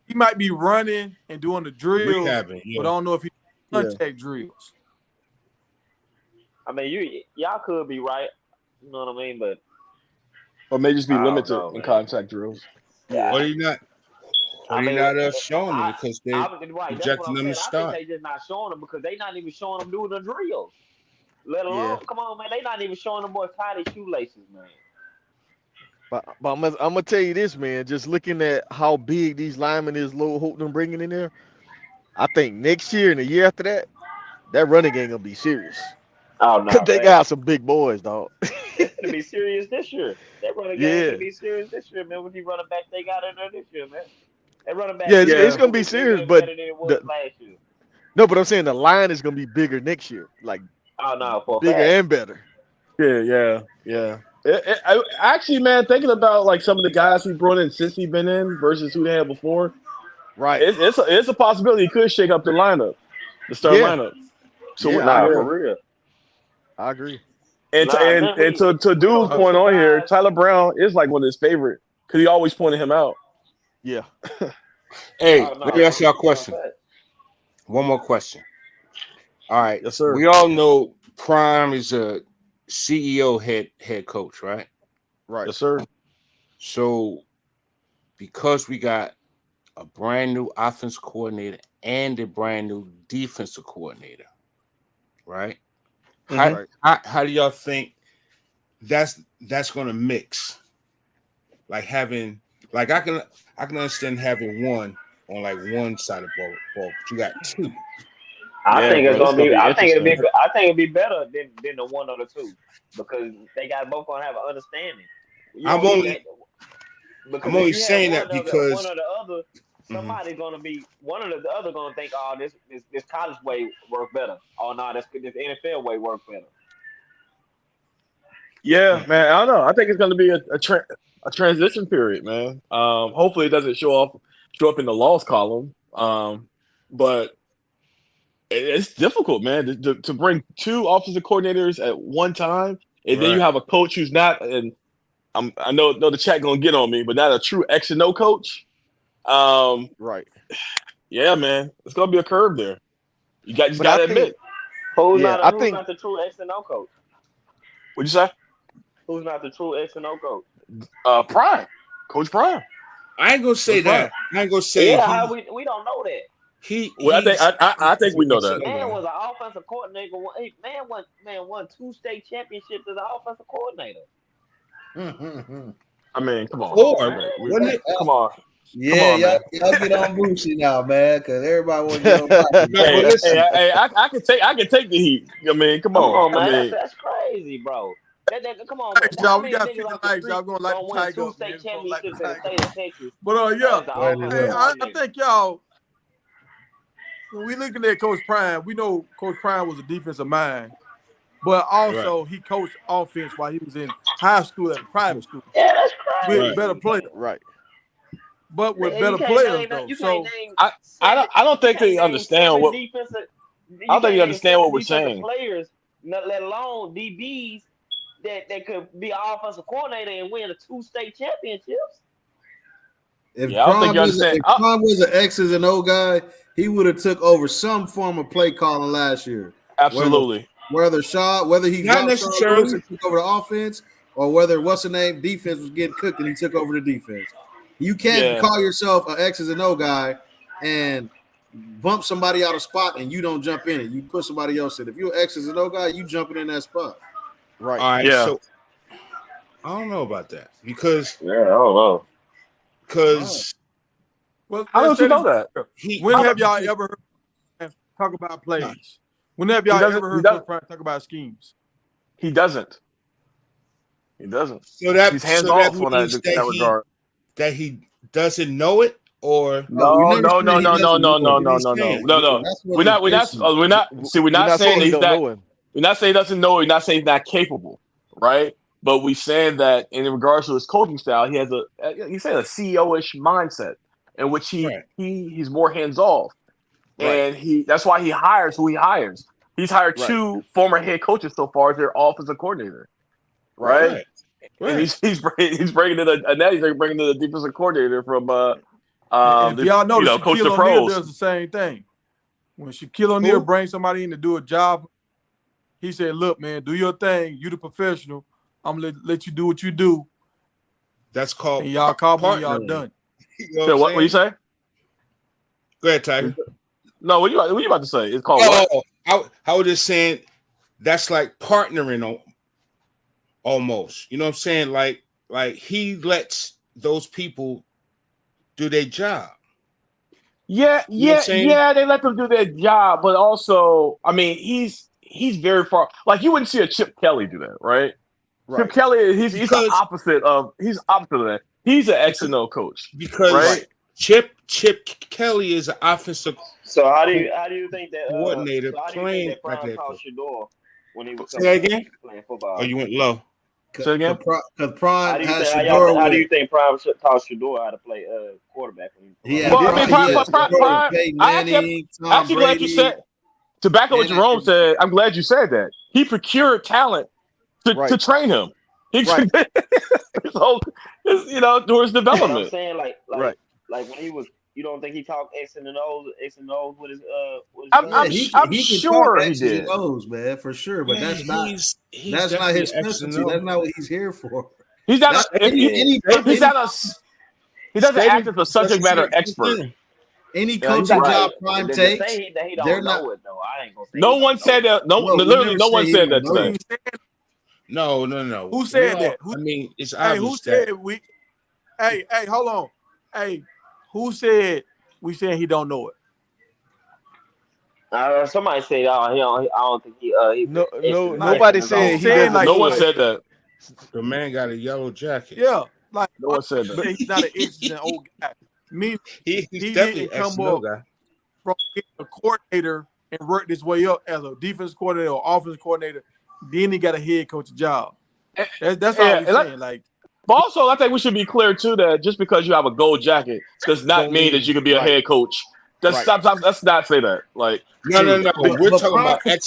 he might be running and doing the drills, Rehabbing, yeah. but I don't know if he contact drills. I mean, y'all could be right. You know what I mean? But Or may just be I don't limited know, in man. contact drills. yeah, Or he not? Or he not showing them because they right. That's what projecting I'm them saying. to I start. think they just not showing them because they not even showing them doing the drills. Let alone, come on, man. They not even showing them boys tie their shoelaces, man. But I'm gonna tell you this, man. Just looking at how big these linemen is, Low Hope them bringing in there, I think next year and the year after that running game gonna be serious. Oh no, They got some big boys, dog. It's gonna be serious this year. That running game gonna be serious this year, man. With the running back they got in there this year, man. That running back, it's gonna be serious, but better than it was last year. No, but I'm saying the line is gonna be bigger next year, like bigger and better. Yeah. Actually, man, thinking about like some of the guys he brought in since he's been in versus who they had before, right? It's a possibility he could shake up the lineup, the starting lineup. So for real. I agree. And to dude's point on here, Tyler Brown is like one of his favorite because he always pointed him out. Yeah. Hey, let me ask y'all a question. One more question. All right. Yes, sir. We all know Prime is a CEO head coach, right? Right. Yes, sir. So because we got a brand new offense coordinator and a brand new defensive coordinator, right? How do y'all think that's gonna mix? Like having I can understand having one on like one side of the ball, but you got two. I think it's gonna be. I think it'll be better than the one or the two because they got both gonna have an understanding. I'm only saying that because one or the other, somebody's gonna be one or the other gonna think, oh, this college way work better. Oh no, this NFL way work better. Yeah, man. I don't know. I think it's going to be a a transition period, man. Hopefully it doesn't show up in the loss column. But it's difficult, man, to bring two offensive coordinators at one time, and then you Right. have a coach who's not. And I know the chat gonna get on me, but not a true X and O coach. Right. Yeah, man, it's gonna be a curve there. You got But I to think- admit. Who's Yeah, not? I Who's think- not the true X and O coach? What'd you say? Who's not the true X and O coach? Prime, Coach Prime. I ain't gonna say That's that. I ain't gonna say Yeah, he- how we don't know that. Well, I think we know that. Man was an offensive coordinator. Man won 2 state championships as an offensive coordinator. I mean, come on. Four, man. wasn't it? Come on. Yeah, on, y'all get on Boosie now, man, because everybody wants to get on Boosie. No, but listen. I can take the heat. I mean, come Come on. on, man. I mean, that's crazy, bro. Come on, Thanks, bro. y'all. How We many got niggas 50 off the likes. street Y'all gonna like gonna the win Tiger 2 up, state man. Gonna like the championships in the Tiger state of Texas? But as yeah, the offensive I coordinator? think y'all, when we looking at Coach Prime, we know Coach Prime was a defensive mind, but also he coached offense while he was in high school at a private school Yeah, that's crazy. with better players, Right. but with Man, better you can't players name- though. you So can't name I don't think they you can't name understand 7 what. defensive- you I don't think can't you name understand 7 what we're defensive saying. Players, let alone DBs that could be an offensive coordinator and win 2 state championships. If Yeah, I don't think you Prime was, understand. if Prime was an X's and O guy, he would have took over some form of play calling last year. Absolutely. Whether he Not dropped Sean necessarily. Lewis and took over the offense, or whether what's the name defense was getting cooked and he took over the defense. You can't Yeah. call yourself an X's and O guy and bump somebody out of spot and you don't jump in it. You put somebody else in. If you're an X's and O guy, you jumping in that spot. Right. All right, Yeah. so I don't know about that because Yeah, I don't know. well, How let's don't you say know this- that? When have y'all ever heard him talk about plays? When have y'all He doesn't- ever he heard doesn't. Coach Prime talk about schemes? He doesn't. He doesn't. so that He's hands so off that on that, means in that regard. that he doesn't know it, or No. we never said he doesn't know it. No. That's what We're not We're not saying he he's don't not. know him. We're not saying he doesn't know. We're not saying he's not capable, right? But we saying that in regards to his coaching style, he has he said a CEO-ish mindset in which he's more hands off, Right. and that's why he hires who he hires. He's hired Right. 2 former head coaches so far as their offensive coordinator, right? And he's bringing in now he's bringing in a defensive coordinator from And if y'all notice, coach the Shaquille O'Neal pros. does the same thing. When Shaquille O'Neal brings somebody in to do a job, he said, "Look, man, do your thing. You the professional. I'm gonna let you do what you do, That's called and y'all call me when y'all partnering. done." You know So what what I'm you saying? say? Go ahead, Tiger. No, what you about to say? It's called what? I was just saying that's like partnering almost. You know what I'm saying? Like he lets those people do their job. Yeah, You know what I'm saying? they let them do their job, but also, I mean, he's very far. Like you wouldn't see a Chip Kelly do that, right? Chip Kelly, he's the Because- opposite of that. He's an X and O coach, Because right? Chip Kelly is an offensive. So how do you think that Coordinator so how do you playing think that like Prime that. taught Shador when he was Say that again? playing football? Oh, you went low. Say again? Because Prime How do you has think Shador how do with- you think Prime taught Shador how to play quarterback? He Well, I mean, Prime- Peyton I actually- Manning, Tom Actually, glad you Brady. said. To back up what And- Jerome said, I'm glad you said that. He procured talent to Right. train him. He Right. his whole, towards But I'm development. saying like Right. when he was, you don't think he talked X and O's with his I'm Yeah, sure can he talk X's did. and O's, man, for sure. But that's not he's that's not his definitely X and specialty. O. That's not what he's here for. He's not. That's- He doesn't act as a subject matter expert. Any he's coaching not- job Prime To takes, say that he they're don't not- know it though, I ain't gonna say. No he one don't said know it. that. No, No, we literally, never no one say he said that don't know. today. No. Who said We all- that? Who- I mean, it's Hey, who obvious that said we? Hey, hold on. Hey, who said we saying he don't know it? Somebody said, "Oh, he don't." I don't think he. No, X and O's. nobody X and said O's. he saying, doesn't like, No know one it. said that. the man got a yellow jacket. Yeah, like No one said that. he's not an X's and O guy. Me He's He definitely didn't an X come and O up- guy. from being a coordinator and worked his way up as a defense coordinator or offense coordinator. Then he got a head coach job. That's all Yeah, we're and saying. Like But also, I think we should be clear too that just because you have a gold jacket does not Don't mean mean- that you can be a right. head coach. Right. Let's not say that. Like, No. We're But talking about Prime-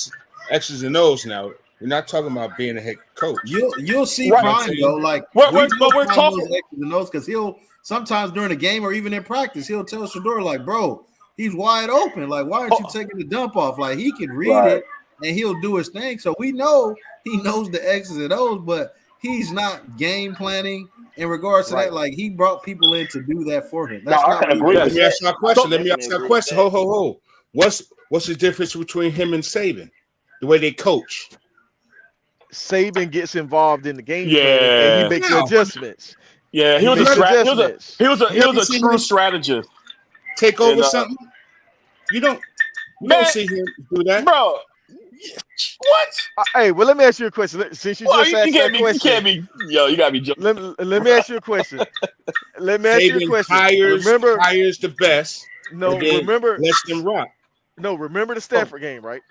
X's and O's now. We're not talking about being a head coach. You'll see Right. Prime though. Like We're Prime talking- knows X's and O's because he'll sometimes during a game or even in practice he'll tell Shador like, bro, he's wide open. Like, why aren't you taking the dump off? Like he can read Right. it and he'll do his thing. So we know he knows the X's and O's, but he's not game planning in regards to Right. that. Like he brought people in to do that for him. No, I can what he agree does. Let me ask you a question. Let me Definitely ask you a agree question. with Ho. What's the difference between him and Saban? The way they coach. Saban gets involved in the game Yeah. plan and he makes the Yeah. adjustments. yeah, he He was a makes strat. He was adjustments. a true strategist, Take over And, something. You don't Man. see him do that. bro. What? Hey, well, let me ask you a question. Since you Well, just you asked can't that be. You can't question, be. Yo, you gotta be joking. let me ask you a question. Let me ask you a Saban question. hires the best. No, and then remember, lets them rock. remember the Stanford game, right?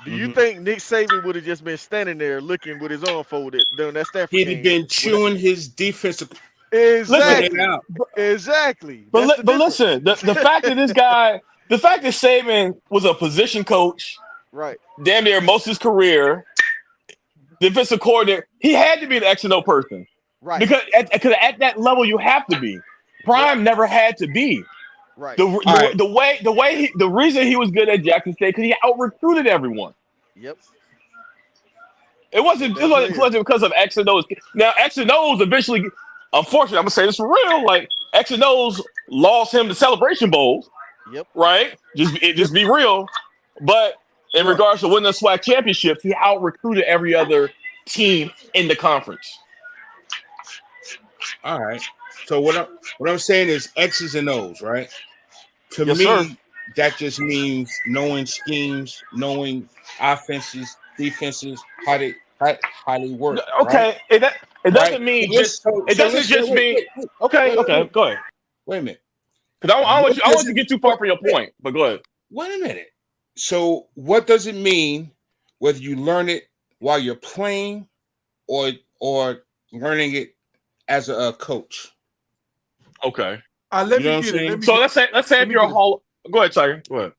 Do you Mhm. think Nick Saban would have just been standing there looking with his arm folded during that Stanford He'd game? have been chewing his defensive Exactly. out. Exactly. But That's the but difference. listen, the fact that this guy, the fact that Saban was a position coach, Right. damn near most of his career, defensive coordinator, he had to be an X and O person Right. because at that level you have to be. Prime never had to be. Right. The reason he was good at Jackson State because he out recruited everyone. Yep. It wasn't That's because of X and O's. Now X and O's eventually, unfortunately, I'm gonna say this for real. Like X and O's lost him the Celebration Bowl, Yep. right? Just be real. But in regards to winning the SWAC championships, he out recruited every other team in the conference. All right. So what I'm saying is X's and O's, right? To Yes, me, sir. that just means knowing schemes, knowing offenses, defenses, how they work. Okay, right? it doesn't mean just. It doesn't just mean. Okay, wait. go ahead. Wait a minute. Because I don't want you to get too far from your point, but go ahead. Wait a minute. So what does it mean whether you learn it while you're playing or learning it as a coach? Okay. Let You know me what get I'm it. saying? So let's say let if me you're a get it. Hall. Go ahead, Tiger. Go ahead.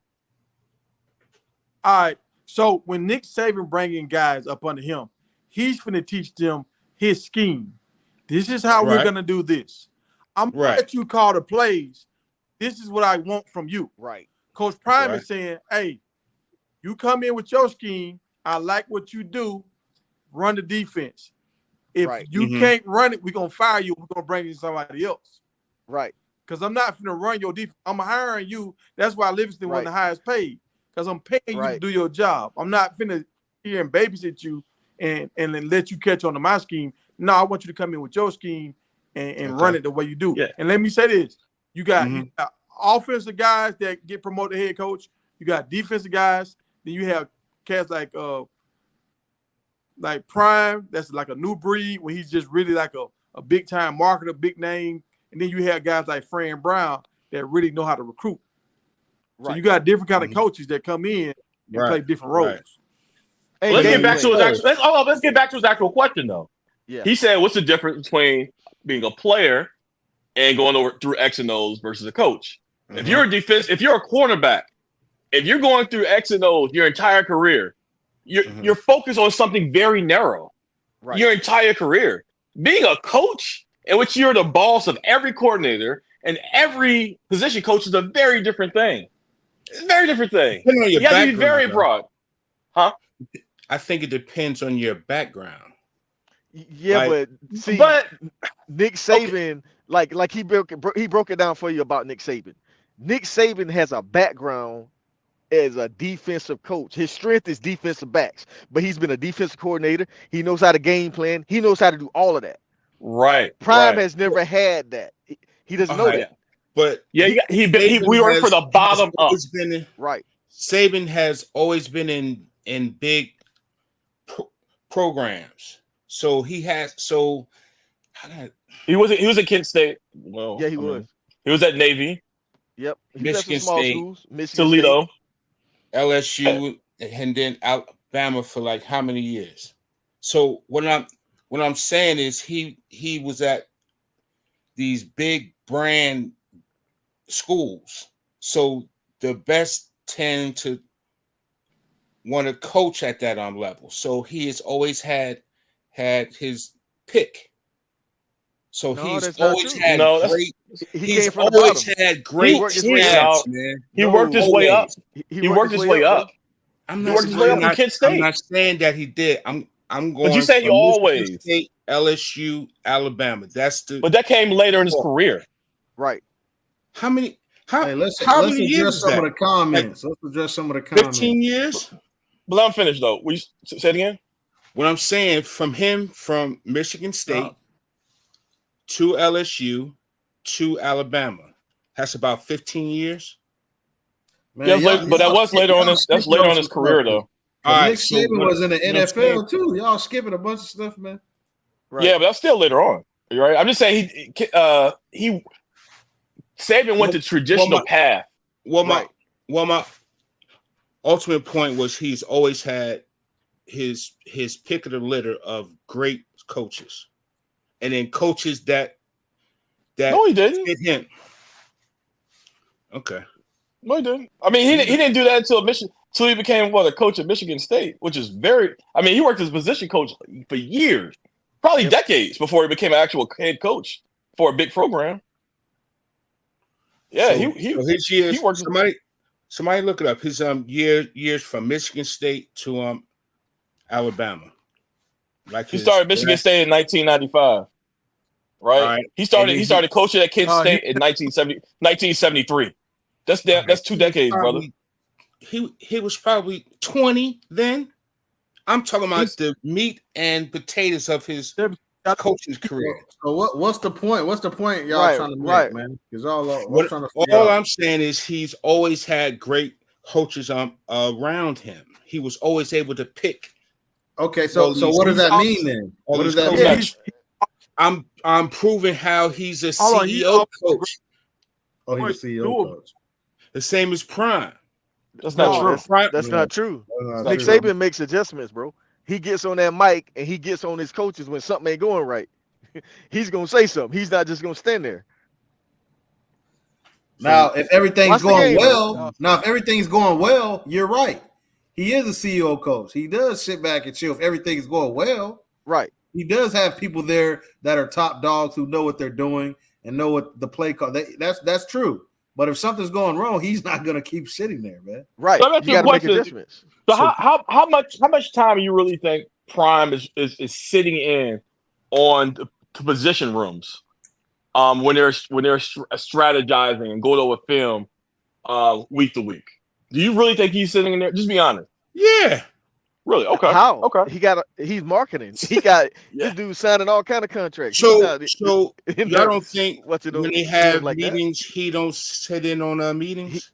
All right. So when Nick Saban bringing guys up under him, he's going to teach them his scheme. This is how we're Right. going to do this. I'm going Right. to let you call the plays. This is what I want from you. Right. Coach Prime Right. is saying, hey, you come in with your scheme. I like what you do. Run the defense. If Right. you Mhm. can't run it, we're going to fire you. We're going to bring in somebody else. Right. Because I'm not going to run your defense. I'm hiring you. That's why Livingston won Right. the highest paid. Because I'm paying you to Right. do your job. I'm not finna here and babysit you and then let you catch on to my scheme. No, I want you to come in with your scheme and Okay. run it the way you do. Yeah. And let me say this. You got, Mhm. you got offensive guys that get promoted head coach. You got defensive guys. Then you have cats like Prime. That's like a new breed when he's just really like a big time marketer, big name. And then you have guys like Fran Brown that really know how to recruit. So Right. you got different kind of Mhm. coaches that come in and Right. play different roles. Right. And Let's game get back to his plan. actual. Let's get back to his actual question though. Yeah. He said, "What's the difference between being a player and going over through X and O's versus a coach? Mhm. If you're a defense, if you're a cornerback, if you're going through X and O's your entire career, you're focused on something very narrow. Right. Your entire career. Being a coach, in which you're the boss of every coordinator and every position coach, is a very different thing. It's a very different thing. Depending on your You have to be background, very though. broad. I think it depends on your background. Yeah, Like- but see, But Nick Saban, like he broke it down for you about Nick Saban. Nick Saban has a background as a defensive coach. His strength is defensive backs, but he's been a defensive coordinator. He knows how to game plan. He knows how to do all of that. right. Prime right. has never had that. He doesn't know Alright. that. But Yeah, we Saban work for the bottom up. always been- Right. Saban has always been in big programs, so he has. So He was at Kent State. Well, Yeah, he I mean, was. He was at Navy, Yep. He was at some Michigan small State, schools. Michigan Toledo. LSU, and then Alabama for like how many years? So What I'm saying is he was at these big brand schools, so the best tend to want to coach at that level. So he has always had his pick. So No, he's that's not always true. had No, that's- great. He He's came from the always bottom. had great worked his way up. stats, man. He No, worked his way up. always. He worked his way bro. up. I'm He not, worked his way up from Kent State. I'm not saying that he did. I'm going. But you say he from Michigan always. State, LSU, Alabama. That's the. But that came later in his career. Right. How many? Hey, let's How many address years is some that? of the comments. Let's address some of the comments. 15 years. But I'm finished though. Will you say it again? What I'm saying from Michigan State to LSU to Alabama, that's about 15 years. Man, Yeah, but that was later on. That's later on his career though. All right, Nick so Saban what- was in the what I'm saying- NFL too. Y'all skipping a bunch of stuff, man. Right. Yeah, but that's still later on. You're right. I'm just saying he Saban went the traditional path. Well, Right. my ultimate point was he's always had his pick of the litter of great coaches, and then coaches that No, he didn't. fit him. Okay. No, he didn't. I mean, he didn't do that until he became a coach at Michigan State, which is very. I mean, he worked as a position coach for years, probably decades before he became an actual head coach for a big program. Yeah, So his years. he worked. Somebody look it up. His years from Michigan State to Alabama. Like He started Michigan State in 1995, right? All right. He started. And He started coaching at Kent State in 1973. That's 2 decades, brother. He was probably 20 then. I'm talking about the meat and potatoes of his coaching career. So what's the point? What's the point y'all Right, trying to make, right. man? Because all What, trying to all figure out. I'm saying is he's always had great coaches around him. He was always able to pick. Okay, so what does that mean then? all What does these that coaches. mean? I'm proving how he's a Hold on, CEO coach. Oh, he's a CEO coach. The same as Prime. That's not No, true. Prime, That's not true. That's Nick not true. Saban makes adjustments, bro. He gets on that mic and he gets on his coaches when something ain't going right. He's gonna say something. He's not just gonna stand there. Now, if everything's Watch the going game, well, you're right. He is a CEO coach. He does sit back and chill if everything's going well. Right. He does have people there that are top dogs who know what they're doing and know what the play call. That's true. But if something's going wrong, he's not going to keep sitting there, man. Right. Let me ask You you a got to make question. adjustments. So how much time you really think Prime is sitting in on the position rooms, when they're strategizing and going over film, week to week? Do you really think he's sitting in there? Just be honest. Yeah. Really? Okay. How? Okay. He's marketing. He got Yeah. this dude signing all kind of contracts. So Y'all y'all don't think what to do when they have like that? meetings, he don't sit in on meetings?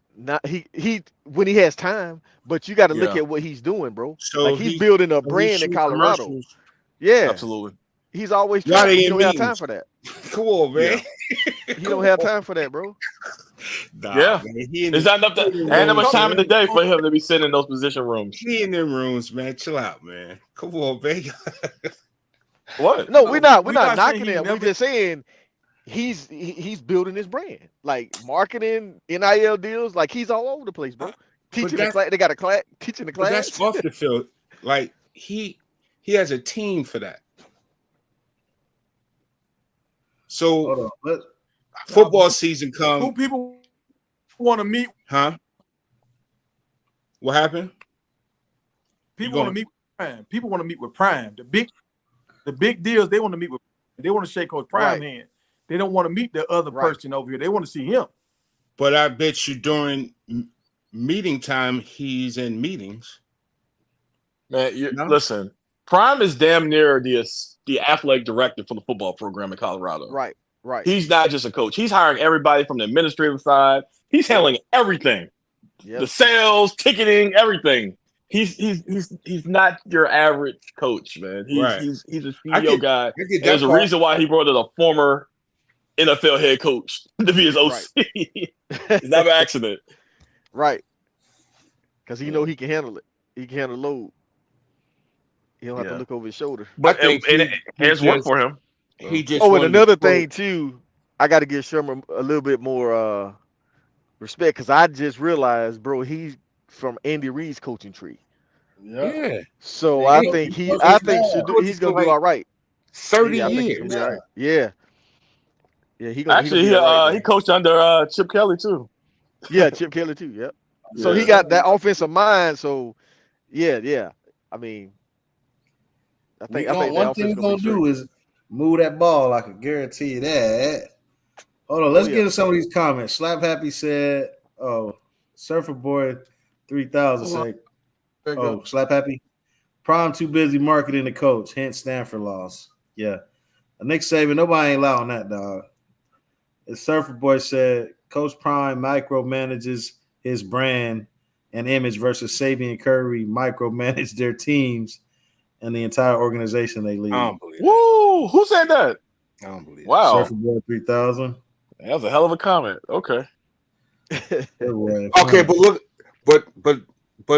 He when he has time, but you got to look Yeah. at what he's doing, bro. So Like he's building a brand in Colorado. Commercials. Yeah, Absolutely. he's always Why trying. they He in don't have time meetings? for that. Come on, man. He don't have time for that, bro. Nah, Yeah. man. He in Is that enough? Ain't that much time in the day for him to be sitting in those position rooms? He in them rooms, man. Chill out, man. Come on, man. What? No, we're not saying knocking he him. never- We're just saying he's building his brand, like marketing, NIL deals. Like he's all over the place, bro. Teaching the that's- class. They got a class. Teaching the But class. that's off the field. Like he has a team for that. So Hold on. football season Who come, people want to meet? huh? What happened? People want to meet with Prime. People want to meet with Prime. The big deals they want to meet with. They want to shake Coach Prime Right. hand. They don't want to meet the other Right. person over here. They want to see him. But I bet you during meeting time, he's in meetings. Man, No? listen. Prime is damn near the athletic director for the football program in Colorado. Right. Right. He's not just a coach. He's hiring everybody from the administrative side. He's handling everything. Yep. The sales, ticketing, everything. He's not your average coach, man. Right. He's a I CEO get- guy. I get And that there's a part. reason why he brought in a former NFL head coach to be his OC. It's not an accident. Right. Because he know he can handle it. He can handle load. He don't have to Yeah. look over his shoulder. But I think it has worked for him. He just Oh, and wanted to another prove- thing too, I got to give Sherman a little bit more respect because I just realized, bro, he's from Andy Reid's coaching tree. Yeah, So Yeah, I he- think he he, coached I his think dad. he's gonna do all right. 30 Yeah, I think he's years. gonna be all right. Yeah, yeah, he gonna Actually, be all right, he man. coached under Chip Kelly too. Yeah, Chip Kelly too. Yep. So he Yeah. got that offensive mind. So yeah. I mean, I think One the thing offense we're gonna gonna be do is move that ball. I can guarantee you that. Hold on, let's get into some of these comments. Slap Happy said, "Oh, Surfer Boy 3000 said, There you oh, go. Slap Happy, Prime too busy marketing the coach. Hence Stanford loss. Yeah, Nick Saban, nobody ain't allowing that, dog. The Surfer Boy said, Coach Prime micromanages his brand and image versus Saban and Curry micromanage their teams and the entire organization they lead. I don't believe that. Woo! Who said that? I don't believe Wow, Surfer Boy 3000. that was a hell of a comment. Okay. that. Okay, but look, but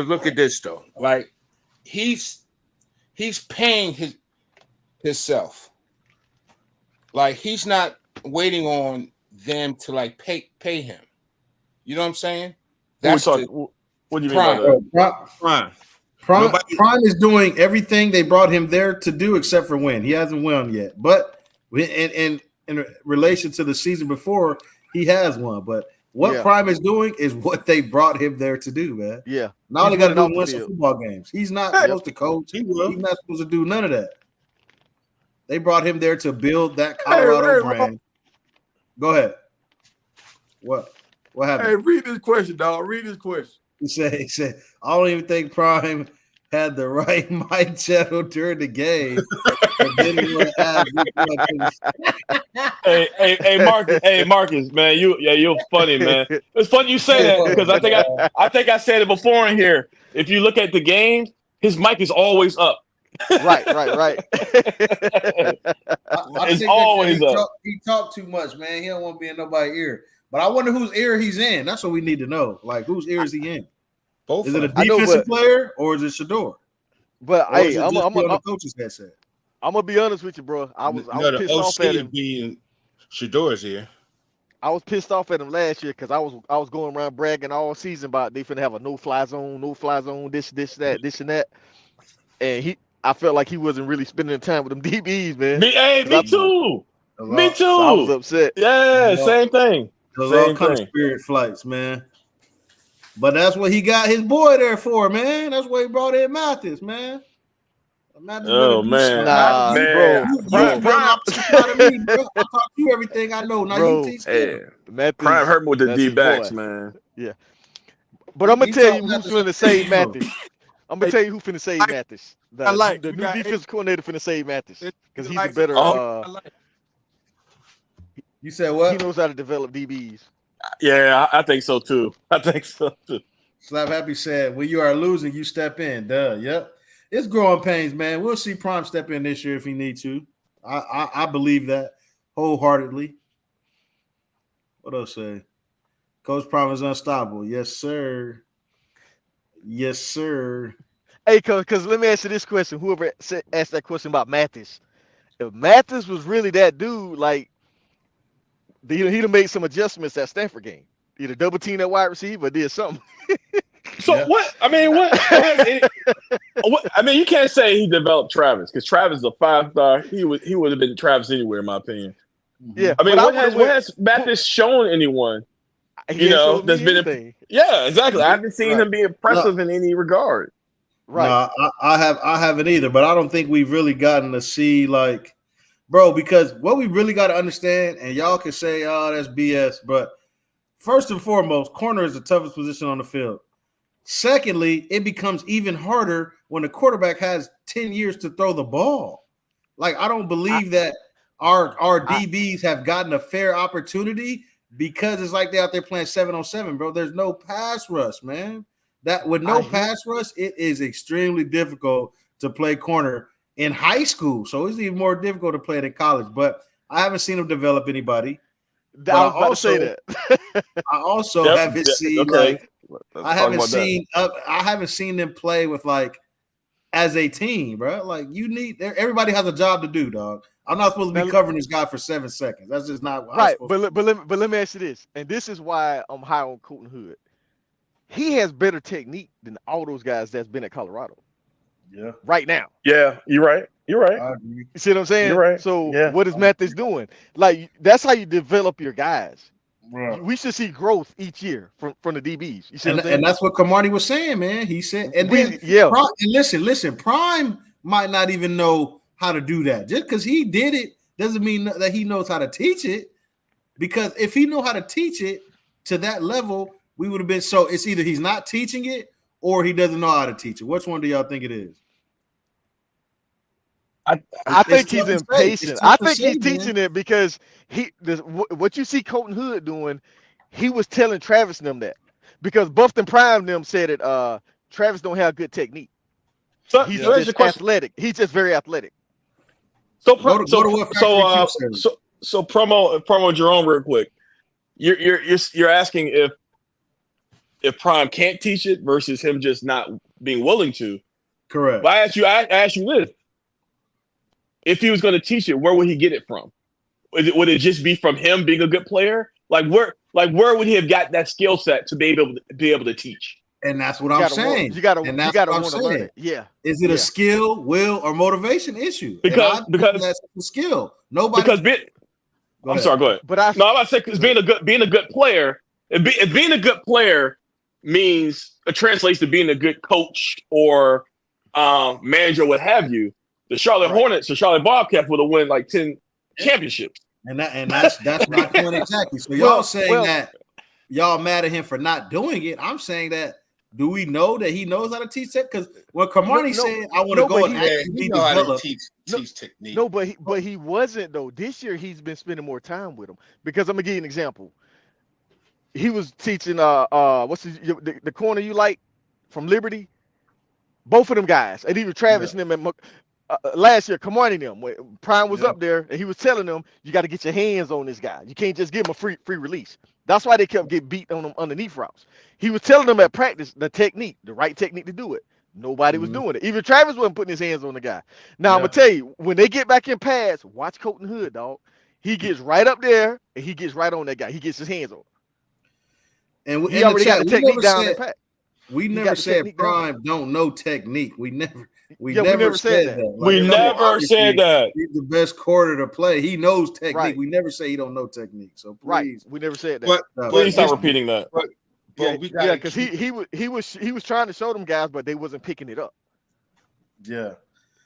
look at this though. Like he's paying himself. Like he's not waiting on them to like pay him. You know what I'm saying? That's what do you mean by that? Prime is doing everything they brought him there to do except for win. He hasn't won yet, but in relation to the season before, he has won. But what Prime is doing is what they brought him there to do, man. Yeah. Now they got to do win some football games. He's not supposed to coach. He's not supposed to do none of that. They brought him there to build that Colorado brand. Go ahead. What happened? Hey, read this question, dog. Read this question. He said, I don't even think Prime had the right mic channel during the game. Hey, Marcus, man, you're funny, man. It's funny you say that because I think I said it before in here. If you look at the game, his mic is always up. Right. It's always up. He talked too much, man. He don't want to be in nobody's ear. But I wonder whose ear he's in. That's what we need to know. Like, whose ear is he in? Both. Is it a defensive player or is it Shador? But or hey, I'm the coach's headset. I'm gonna be honest with you, bro. I was pissed off at him. Being Shador's here. I was pissed off at him last year because I was going around bragging all season about they finna have a no-fly zone, this, that, and that. And I felt like he wasn't really spending time with them DBs, man. Me too. Me too. So I was upset. Yeah, same thing. Those all kind of spirit flights, man. But that's what he got his boy there for, man. That's why he brought in Mathis, man. Oh man, bro. I taught you everything I know. Now you teach him. Prime hurt me with the D-backs, man. Yeah. But I'm gonna tell you who's finna save Mathis. I'm gonna tell you who finna save Mathis. The new defensive coordinator finna save Mathis because he's a better. You said what? He knows how to develop DBs. Yeah, I think so too. Slap Happy said, when you are losing, you step in. Duh. Yep. It's growing pains, man. We'll see Prime step in this year if he needs to. I believe that wholeheartedly. What else say? Coach Prime is unstoppable. Yes, sir. Yes, sir. Hey, because let me ask you this question. Whoever asked that question about Mathis, if Mathis was really that dude, like, he'd have made some adjustments at Stanford game. Either double team that wide receiver or did something. So what? I mean, what? I mean, you can't say he developed Travis because Travis is a 5-star. He would have been Travis anywhere, in my opinion. Yeah. I mean, what has Mathis shown anyone? That's been. Yeah, exactly. I haven't seen him be impressive in any regard. Right. No, I haven't either, but I don't think we've really gotten to see bro, because what we really got to understand, and y'all can say, oh, that's BS, but first and foremost, corner is the toughest position on the field. Secondly, it becomes even harder when the quarterback has 10 years to throw the ball. Like, I don't believe that our DBs have gotten a fair opportunity because it's like they're out there playing 7-on-7, bro. There's no pass rush, man. That with no pass rush, it is extremely difficult to play corner in high school. So it's even more difficult to play it in college. But I haven't seen him develop anybody. I was about to say that. I also haven't seen I haven't seen them play with as a team, bro. Like you need everybody has a job to do, dog. I'm not supposed to be covering this guy for 7 seconds. That's just not right. But let me ask you this, and this is why I'm high on Colton Hood. He has better technique than all those guys that's been at Colorado. Yeah. Right now. Yeah, you're right. You're right. I agree. You see what I'm saying? You're right. So Yeah. what is Mathis doing? Like that's how you develop your guys. Right. We should see growth each year from the DBs. You see what I'm saying? And that's what Camardi was saying, man. He said, and then yeah. Prime, and listen, Prime might not even know how to do that. Just because he did it doesn't mean that he knows how to teach it. Because if he know how to teach it to that level, we would have been so. It's either he's not teaching it or he doesn't know how to teach it. Which one do y'all think it is? I think he's impatient. I think he's teaching it because what you see Colton Hood doing, he was telling Travis and them that because Buffton Prime and them said it. Travis don't have good technique. So He's there's just a question. athletic. He's just very athletic. So Go to what Factory Q said. so promo Jerome real quick. You're asking if Prime can't teach it versus him just not being willing to. Correct. But I ask you this. If he was going to teach it, where would he get it from? Would it just be from him being a good player? Like where would he have got that skill set to be able to teach? And that's what I'm saying. You gotta want to learn it. Yeah. Is it a skill, will, or motivation issue? Because that's a skill. Nobody. I'm sorry. Go ahead. But I'm about to say because being a good player, if being a good player means it translates to being a good coach or manager, what have you. The Charlotte Hornets, the Charlotte Bobcats would have won like 10 championships. And that's my point exactly. So y'all saying that y'all mad at him for not doing it. I'm saying that do we know that he knows how to teach that? Because when Camardi said I want to go and actually develop, teach technique. No, but he wasn't though. This year he's been spending more time with him because I'm gonna give you an example. He was teaching what's the corner you like from Liberty, both of them guys, and even Travis and them and last year, Camardi and them. When Prime was up there, and he was telling them, "You got to get your hands on this guy. You can't just give him a free release." That's why they kept getting beat on them underneath routes. He was telling them at practice the technique, the right technique to do it. Nobody was doing it. Even Travis wasn't putting his hands on the guy. Now I'm gonna tell you, when they get back in pass, watch Colton Hood, dog. He gets right up there and he gets right on that guy. He gets his hands on. And he already got the technique down in pat. We never said Prime don't know technique. We never said that. Like, we never said that. He's the best quarter to play. He knows technique. Right. We never say he don't know technique. So please, we never said that. Please stop repeating that. Because he was trying to show them guys, but they wasn't picking it up. Yeah.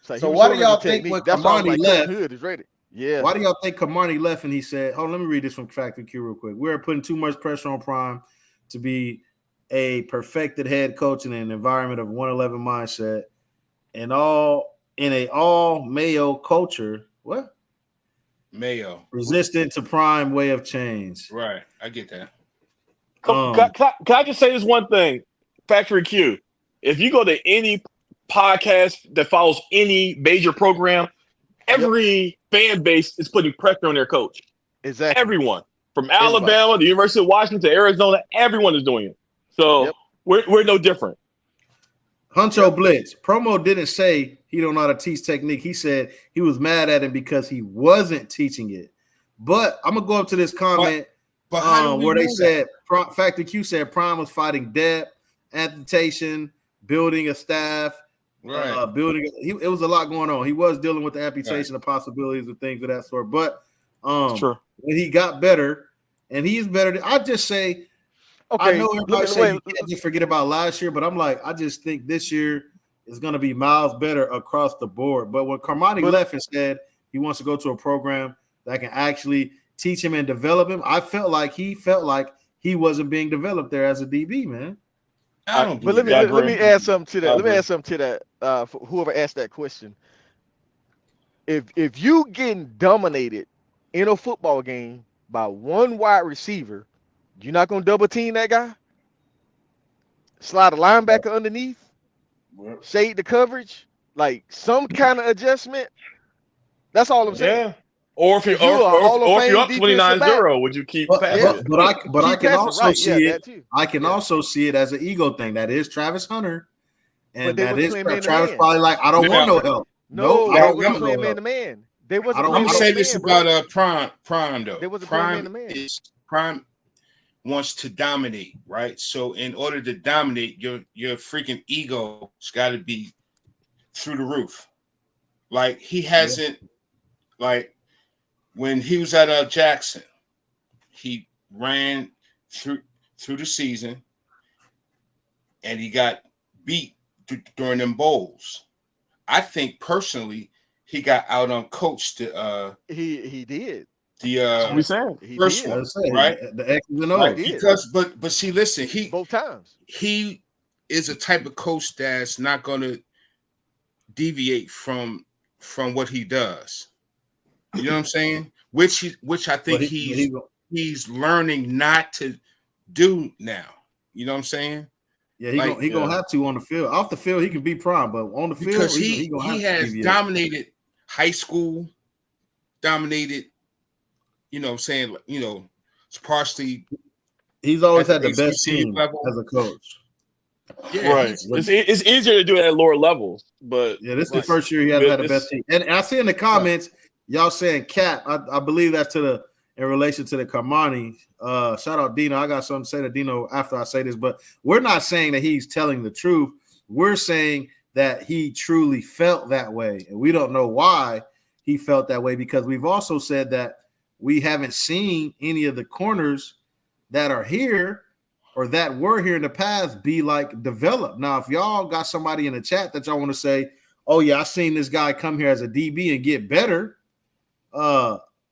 So why do y'all think when Camardi left? Hood is ready. Yeah. Why do y'all think Camardi left and he said, "Hold on, let me read this from Factory Q real quick. We're putting too much pressure on Prime to be a perfected head coach in an environment of 111 mindset and in a all Mayo culture." What? Mayo. Resistant to Prime way of change. Right. I get that. Can I just say this one thing? Factory Q. If you go to any podcast that follows any major program, every fan base is putting pressure on their coach. Exactly. Everyone. From Alabama, the University of Washington, to Arizona, everyone is doing it. So we're no different. Huncho Blitz. Promo didn't say he don't know how to teach technique. He said he was mad at him because he wasn't teaching it. But I'm going to go up to this comment where they said, Factory Q said Prime was fighting depth, amputation, building a staff, it was a lot going on. He was dealing with the amputation, the possibilities of things of that sort. But when he got better, and he's better, I just say, I know everybody say you can't just forget about last year, but I'm like, I just think this year is going to be miles better across the board. But when Camardi left and said he wants to go to a program that can actually teach him and develop him, I felt like he wasn't being developed there as a DB, man. But let me add something to that. Let me add something to that. For whoever asked that question, if you getting dominated in a football game by one wide receiver, you're not gonna double team that guy. Slide a linebacker underneath, shade the coverage, like some kind of adjustment. That's all I'm saying. Yeah. Or if you're up 29-0, would you keep passing? But I can also see it. I can also see it as an ego thing. That is Travis Hunter, And they that was is playing correct. man to Travis man. probably like, I don't No. want no help. No, I they don't wasn't want playing no man help. to man. They wasn't I don't- playing I'm gonna man say to this man, bro. about Prime though. They wasn't playing man to man. Prime wants to dominate, right? So in order to dominate, your freaking ego's got to be through the roof. Like he hasn't, like when he was at Jackson, he ran through the season, and he got beat during them bowls. I think personally, he got out on coached He did. What we saying? He first did. one, Let's say, right? The X's and Like, O's. did. because but see, listen, Both times. he is a type of coach that's not going to deviate from what he does. You know what I'm saying? Which I think But he's learning not to do now. You know what I'm saying? Yeah, he gonna have to on the field. Off the field, he can be Prime, but on the field, Because he gonna have he to has deviate. dominated high school, dominated. You know what I'm saying? You know, it's partially. He's always at had the best HBCU team level. as a coach. Yeah, Right. It's easier to do it at lower levels, but Yeah, this is Right. the first year he hasn't had the This- best team. And I see in the comments, y'all saying Cap. I believe that's in relation to the Carmani. Shout out Dino. I got something to say to Dino after I say this, but we're not saying that he's telling the truth. We're saying that he truly felt that way, and we don't know why he felt that way, because we've also said that we haven't seen any of the corners that are here or that were here in the past be like developed. Now, if y'all got somebody in the chat that y'all want to say, oh yeah, I seen this guy come here as a DB and get better.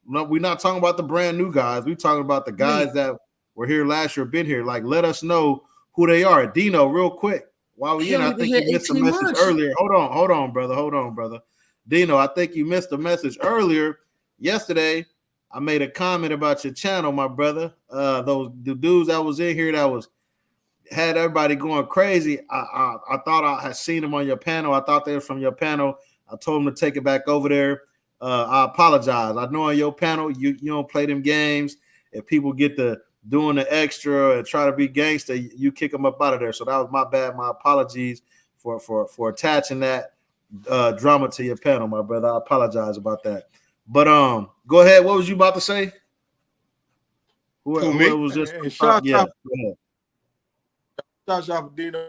No, we're not talking about the brand new guys. We're talking about the guys that were here last year, been here. Like, let us know who they are. Dino, real quick, while we in, I think you missed a message earlier. Hold on, brother. Dino, I think you missed a message earlier. Yesterday, I made a comment about your channel, my brother. The dudes that was in here that had everybody going crazy. I thought I had seen them on your panel. I thought they were from your panel. I told them to take it back over there. I apologize. I know on your panel you don't play them games. If people get to doing the extra and try to be gangster, you kick them up out of there. So that was my bad. My apologies for attaching that drama to your panel, my brother. I apologize about that. But go ahead. What was you about to say? Whoever was just Shout yeah. out for Dino.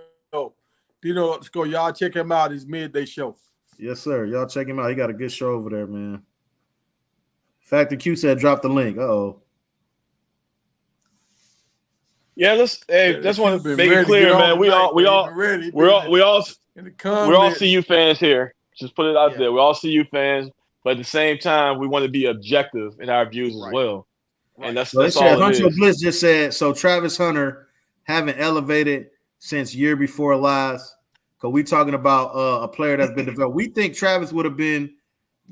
Dino, let's go. Y'all check him out. His midday show. Yes, sir. Y'all check him out. He got a good show over there, man. Factor Q said drop the link. Uh-oh. yeah, just want to make it ready to clear, get on man. We tonight, all man. He been ready. we all in the we're comments. all CU fans here. Just put it out Yeah. there. We're all CU fans, but at the same time, we want to be objective in our views as Right. well. Right. And that's So they all said it Hunter is. Bliss just said, so Travis Hunter haven't elevated since year before last. Because we talking about a player that's been developed. We think Travis would have been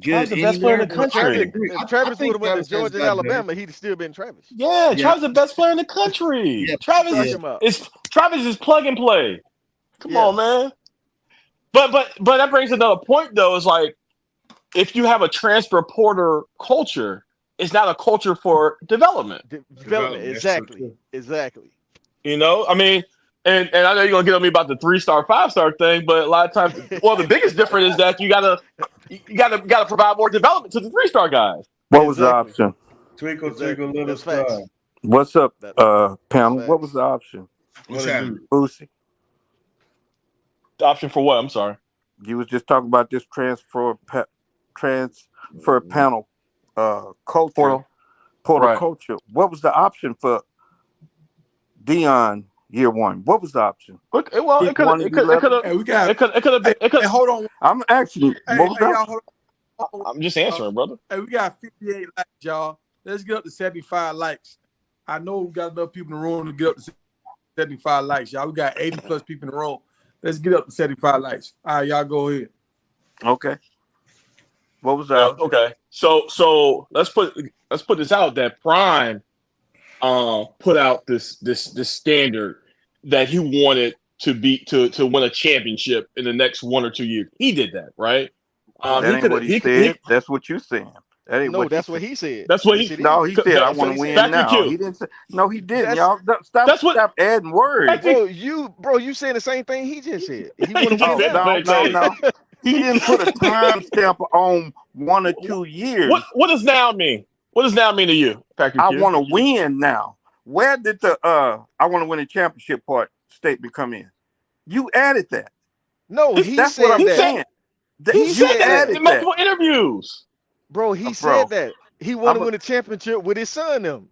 good. Travis the best player in the anywhere, but I country. agree. If I Travis think would have went Travis to has Georgia and got better. Alabama, he'd still been Travis. Yeah, Yeah. Travis the best player in the country. Yeah. Travis Talk is him up. Travis is plug and play. Come Yeah. on, man. But that brings another point though. Is like if you have a transfer porter culture, it's not a culture for development. Development. That's so Exactly. Exactly. You know, I mean, and I know you're gonna get on me about the 3-star, 5-star thing, but a lot of times, well, the biggest difference is that you gotta provide more development to the 3-star guys. What was the Exactly. option? Twinkle, Exactly. twinkle, little That's star. facts. What's up, That- panel? facts. What was the option? What's What it happening? do? Boosie, The option for what? I'm sorry. you was just talking about this transfer panel culture, portal Right. culture. What was the option for Dion year one? What was the option? Look, well, Keep it could one have and be left. Hey, we got. been. Hey, hold on. I'm asking you, Hey, what was the y'all, option? hold on. I'm just answering, brother. Hey, we got 58 likes, y'all. Let's get up to 75 likes. I know we got enough people in the room to get up to 75 likes, y'all. We got 80 plus people in the room. Let's get up to 75 likes. All right, y'all go ahead. Okay. What was the option? Okay. So let's put this out that Prime put out this standard that he wanted to win a championship in the next 1 or 2 years. He did that, right? That ain't what he said. That's what you saying. That ain't No, what that's he what said. he said. That's what Yes, he. it is. No, he said, I That's want what to he win said. Factory now. Q. He didn't say, no, he didn't, That's y'all. Stop, That's what. stop adding words. Factory. you saying the same thing he just said. He He want to just win Oh, said the now. no, same no, thing. no. He didn't put a time stamp on 1 or 2 years. What does now mean? What does now mean to you, Factory I Q? want to win now. Where did the I want to win a championship part statement come in? You added that. No, he That's what said I'm He that. said saying. he He said said that that. in multiple interviews. Bro, he Bro, said that. He want to win a championship with his son them.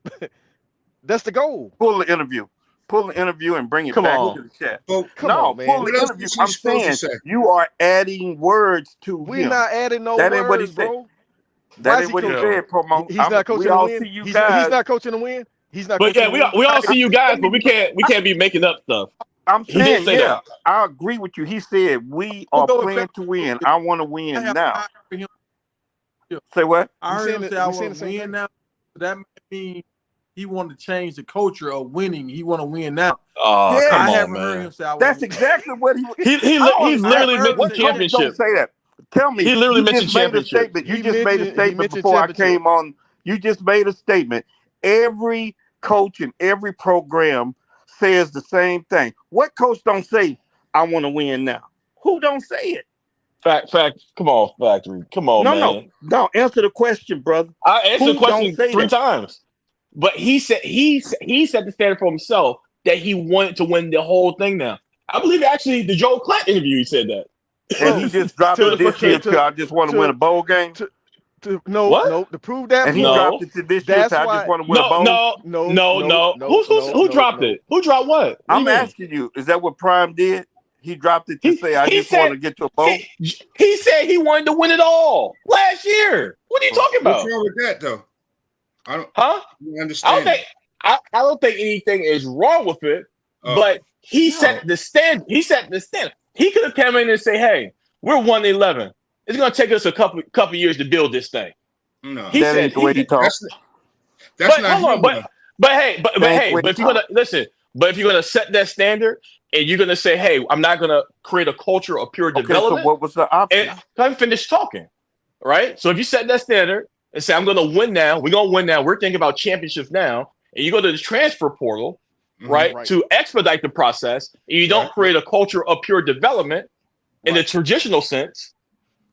That's the goal. pull the interview. Pull the interview and bring it Come back on. to the chat. But Come No, on, man. pull what the else interview. was he I'm supposed to saying say? you are adding words to We him. not adding no That ain't what he words, said. bro. That Why is ain't he what he coaching? said, Promo. He's not We coaching to all win. see you He's guys. not coaching to win. He's not But coaching yeah, to win. we all see you guys, but we can't be making up stuff. I'm He did saying, say yeah, that. I agree with you. He said we I'm are gonna go with playing to win. I want to win I now. heard him. Say what? I We heard saying him the- say I we saying want the to same win thing. now. That mean he wanted to change the culture of winning. He want to win now. Oh, Yeah. come I on, haven't heard man. him say I want That's to win. exactly what he. He's I literally haven't heard him mentioned what say coach that. don't championship. say that? Tell me. He literally You mentioned just made a championship. statement. You He just made a mentioned- he statement mentioned before I championship. came on. You just made a statement. Every coach in every program says the same thing. What coach don't say, I want to win now? Who don't say it? Fact. Come on, Factory. Come on, man. No. Answer the question, brother. I answered the Who question don't say 3 that? times. But he set the standard for himself that he wanted to win the whole thing now. I believe actually the Joe Clatt interview he said that. And he just dropped To it the this first year year. to I just want to win a bowl game. No, What? no. To prove that And he point, dropped it to this year That's to I why- just want to win a bowl. No. Who dropped it? Who dropped what? What do I'm you mean? asking you, is that what Prime did? He dropped it to He- say I he just want to said- get to a bowl. He said he wanted to win it all last year. What are you talking about? What's wrong with that, though? I don't Huh? understand. I don't think anything is wrong with it, Oh. but he set the stand. He set the stand. He could have come in and say, "Hey, we're 1-11. It's going to take us a couple years to build this thing." No, He That said ain't the way he talks. that's but not hold on, him, but though. but if you're gonna listen, but if you're gonna set that standard and you're gonna say, "Hey, I'm not gonna create a culture of pure Okay, development," so what was the option? and I'm finished talking, right? So if you set that standard and say, "I'm gonna win now. We're gonna win now. We're thinking about championships now," and you go to the transfer portal, Mhm. right, Right. to expedite the process, and you don't Right. create a culture of pure development in the Right. traditional sense,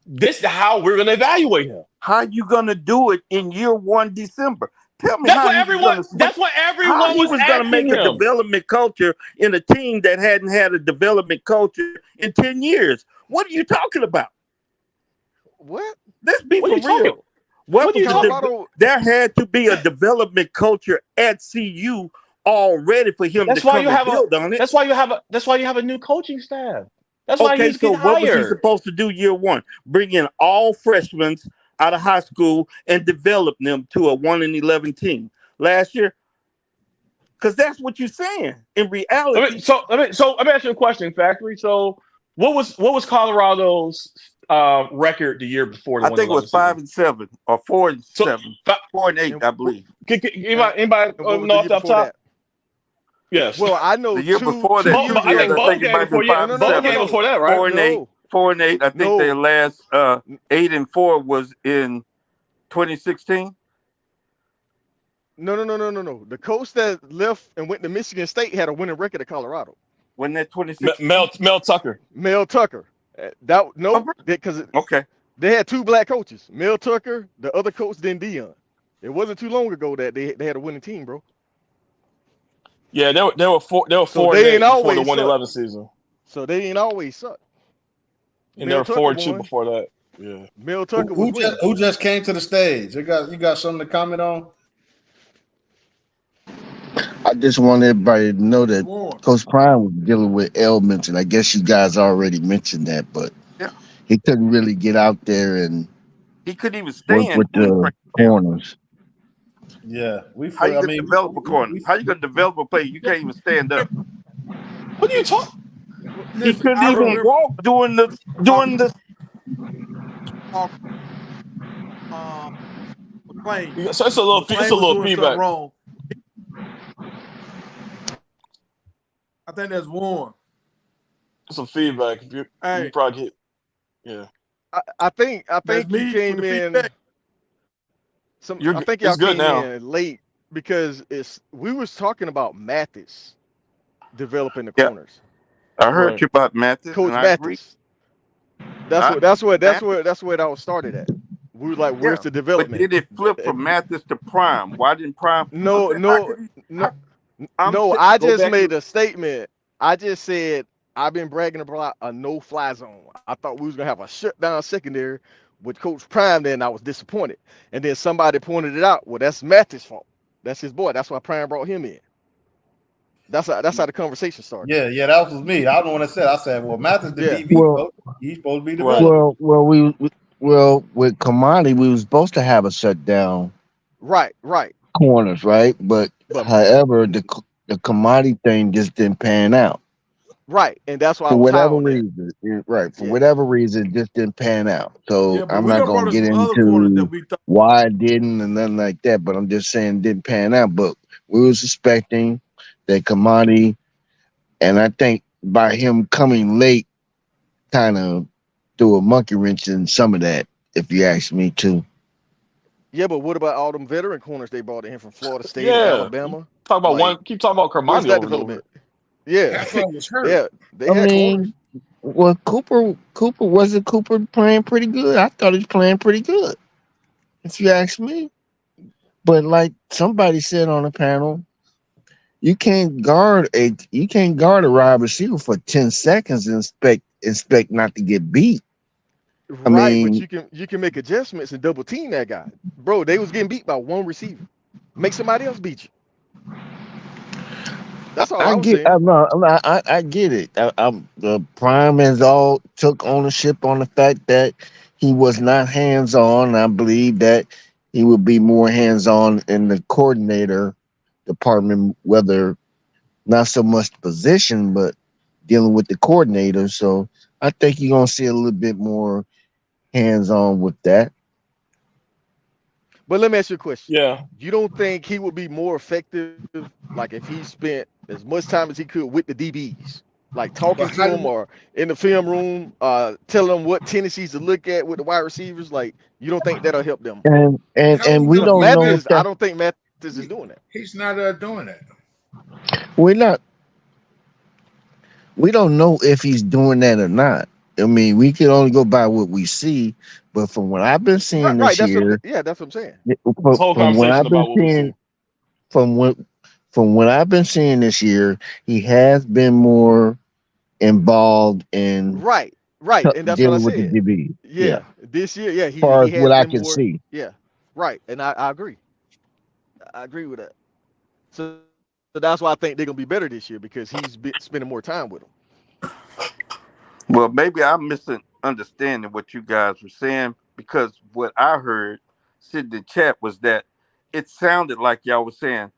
this is how we're gonna evaluate him. How you gonna do it in year 1 December? Tell me That's how what he was everyone. gonna switch- That's what how everyone he was was gonna asking make a him. development culture in a team that hadn't had a development culture in 10 years. What are you talking about? What? Let's be What are for you talking- real. What are you was talking- Colorado. there had to be a development culture at CU already for him That's to why come you and have a. build on it. That's why you have a new coaching staff. That's why Okay, he's so getting what was he hired. supposed to do year 1? Bring in all freshmen out of high school and develop them to a 1-11 team last year? Because that's what you're saying. In reality, Let me ask you a question, Factory. So what was Colorado's record the year before? The I think it was 1-11 season? 5-7 or 4-7, Fi- 4-8, I believe. Anybody And what was know the off year the before top? that? Yes. Well, I know The year before that, two Bowl- years two I years, think ago. I bowl think it game might have been before you. 5-7. Bowl game before that, right? 4-8. 4-8. I think their last 8-4 was in 2016. No. The coach that left and went to Michigan State had a winning record at Colorado. Wasn't that 2016? Mel Tucker. Mel Tucker. Because Okay. they had 2 black coaches. Mel Tucker, the other coach, then Dion. It wasn't too long ago that they had a winning team, bro. Yeah, they were 4 So 4 they ain't before the always 1-11 season, So they ain't always suck. and they were 4-2 before that. Yeah. Mel Tucker was winning. Who just came to the stage? You got something to comment on? I just want everybody to know that Warren. Coach Prime was dealing with ailments, and I guess you guys already mentioned that, but Yeah. he couldn't really get out there and He couldn't even work stand. with the corners. Yeah, How you gonna develop a corner? How you gonna develop a play? You can't even stand up. What are you talking? He Listen, couldn't I even remember walk doing the. McClain. So it's a little McClain was doing feedback. something wrong. I think that's Warren. Some feedback. You Hey, probably get. Yeah. I think that's he me came with the in. feedback. You're I g- think it's y'all good came now. in late because we was talking about Mathis developing the Yeah, corners. I heard Right. you about Mathis, Coach and I agree. Mathis. That's I what that's what that's Mathis, where that's where that was started at. We was like, where's yeah, the but development? then it flipped from Mathis to Prime. Why didn't Prime? I'm No, saying, how no, could he? no, I'm no. saying, I go just back and made a statement. I just said I've been bragging about a no-fly zone. I thought we was gonna have a shutdown secondary with Coach Prime. Then I was disappointed, and then somebody pointed it out. Well, that's Mathis' fault. That's his boy. That's why Prime brought him in. That's how the conversation started. Yeah, that was me. I don't know what I said. I said, well, Mathis the Yeah. DB Well, coach. He's supposed to be Right. developing. well, with Kamani, we was supposed to have a shutdown Right. corners, right? But But however, the Kamani thing just didn't pan out right, and that's why I for was high whatever on that. reason. Right, for Yeah. whatever reason, it just didn't pan out. So Yeah, but I'm we not done brought gonna up get some other corners that into we thought. why it didn't and nothing like that. But I'm just saying it didn't pan out. But we were suspecting that Kamani, and I think by him coming late, kind of threw a monkey wrench in some of that. If you ask me too. Yeah, but what about all them veteran corners they brought in from Florida State and Yeah. Alabama? Talk about Like, Keep talking about where's Kermani that over and over. development? Yeah, Half of them was hurt. yeah, they I had corners. mean, well, Cooper wasn't Cooper playing pretty good. I thought he was playing pretty good, if you ask me. But like somebody said on the panel, you can't guard a wide receiver for 10 seconds and expect not to get beat. I Right, but mean, you can make adjustments and double team that guy. Bro, they was getting beat by one receiver. Make somebody else beat you. That's all I was saying. I get it. The Prime has all took ownership on the fact that he was not hands on. I believe that he would be more hands on in the coordinator department, whether not so much the position, but dealing with the coordinator. So I think you're gonna see a little bit more hands on with that. But let me ask you a question. Yeah. You don't think he would be more effective, like if he spent as much time as he could with the DBs, like talking But to how them did or in the film room, telling them what tendencies to look at with the wide receivers? Like, you don't think that'll help them? how And we we gonna Because don't know if Mathis, I that don't think Mathis is doing that. he's not doing that. we don't know if he's doing that or not. I mean, we can only go by what we see, but from what I've been seeing Right. this year, That's what I'm saying. This whole from what conversation I've been about what we see. seeing, from what I've been seeing this year, he has been more involved in Right. And that's what I dealing with the said. DB. Yeah. This year, yeah, As far he as has what I been can more. see. Yeah. Right. And I agree. I agree with that. So that's why I think they're gonna be better this year because he's spending more time with them. Well, maybe I'm misunderstanding what you guys were saying, because what I heard sitting in chat was that it sounded like y'all were saying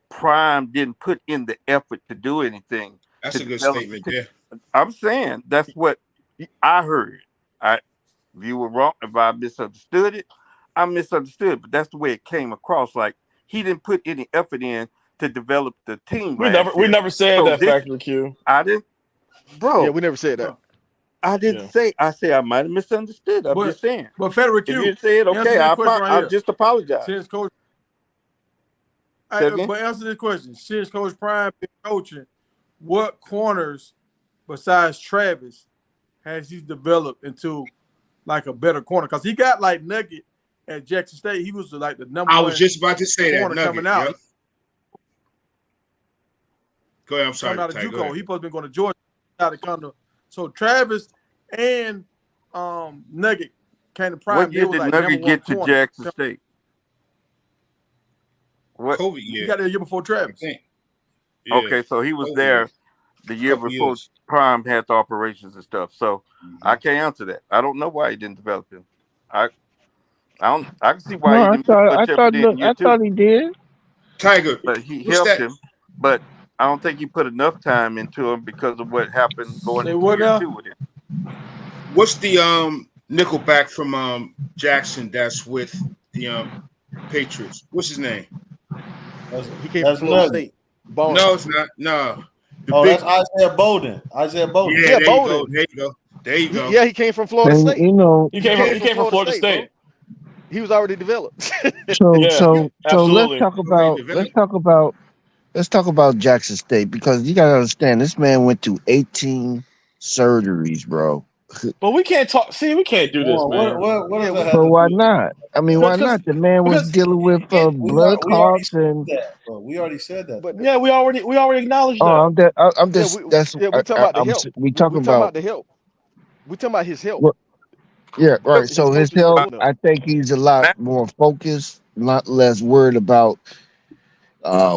Prime didn't put in the effort to do anything. That's to a good develop statement the there. I'm saying that's what I heard. If you were wrong, if I misunderstood it, I misunderstood. But that's the way it came across. Like he didn't put any effort in to develop the team. We last never year. said So that, this- Factory Q. I didn't, bro. Yeah, we never said that. I didn't Yeah. say. I say I might have misunderstood. I'm But- just saying. But Federal If you Q, say it, answer okay, this question right I'll here. just apologize. Since Coach, Say again? but answer this question. Since Coach Prime been coaching, what corners besides Travis has he developed into like a better corner? Because he got like Nugget at Jackson State. He was like the number I one was just about to say that corner nugget. coming out. Yep. Go ahead. I'm sorry. Coming out of Ty, go JUCO. ahead. He supposed to be going to Georgia. Out of come to, so Travis and Nugget came to Prime. What year They was did like Nugget number get one to corner. Jackson State? What? COVID He year. got there a year before I Travis. think. Yeah. Okay, so he was COVID there years. the year Couple before years. Prime had the operations and stuff. So Mhm. I can't answer that. I don't know why he didn't develop him. I can see why No, he I didn't put much effort in year two, thought he did. Tiger, but he what's helped that? him. But I don't think he put enough time into him because of what happened going Say into what year now? two with him. What's the nickelback from Jackson that's with the Patriots? What's his name? He came That's from Florida Nugget. State. Balling. No, it's not. No. The Oh, big, that's Isaiah Bowden. yeah, Yeah, there you go. Bowden. There you go. There you go. Yeah, he came from Florida And State. you know, He came from Florida State. bro. He was already developed. So Yeah, so absolutely. let's talk about Jackson State, because you gotta understand this man went to 18 surgeries, bro. But we can't talk. See, we can't do this, Well, man. what Yeah, does that we- have But to why do with not? I mean, why Because not? The man was because dealing with it? blood We already clots said and that, bro. We already said that. but yeah, we already acknowledged oh, that. I'm yeah, just that's we talking about the help. we talking We talking about about the help. We talking about his help. what? Yeah, right. His So his coaches health, working on. I think he's a lot more focused, a lot less worried about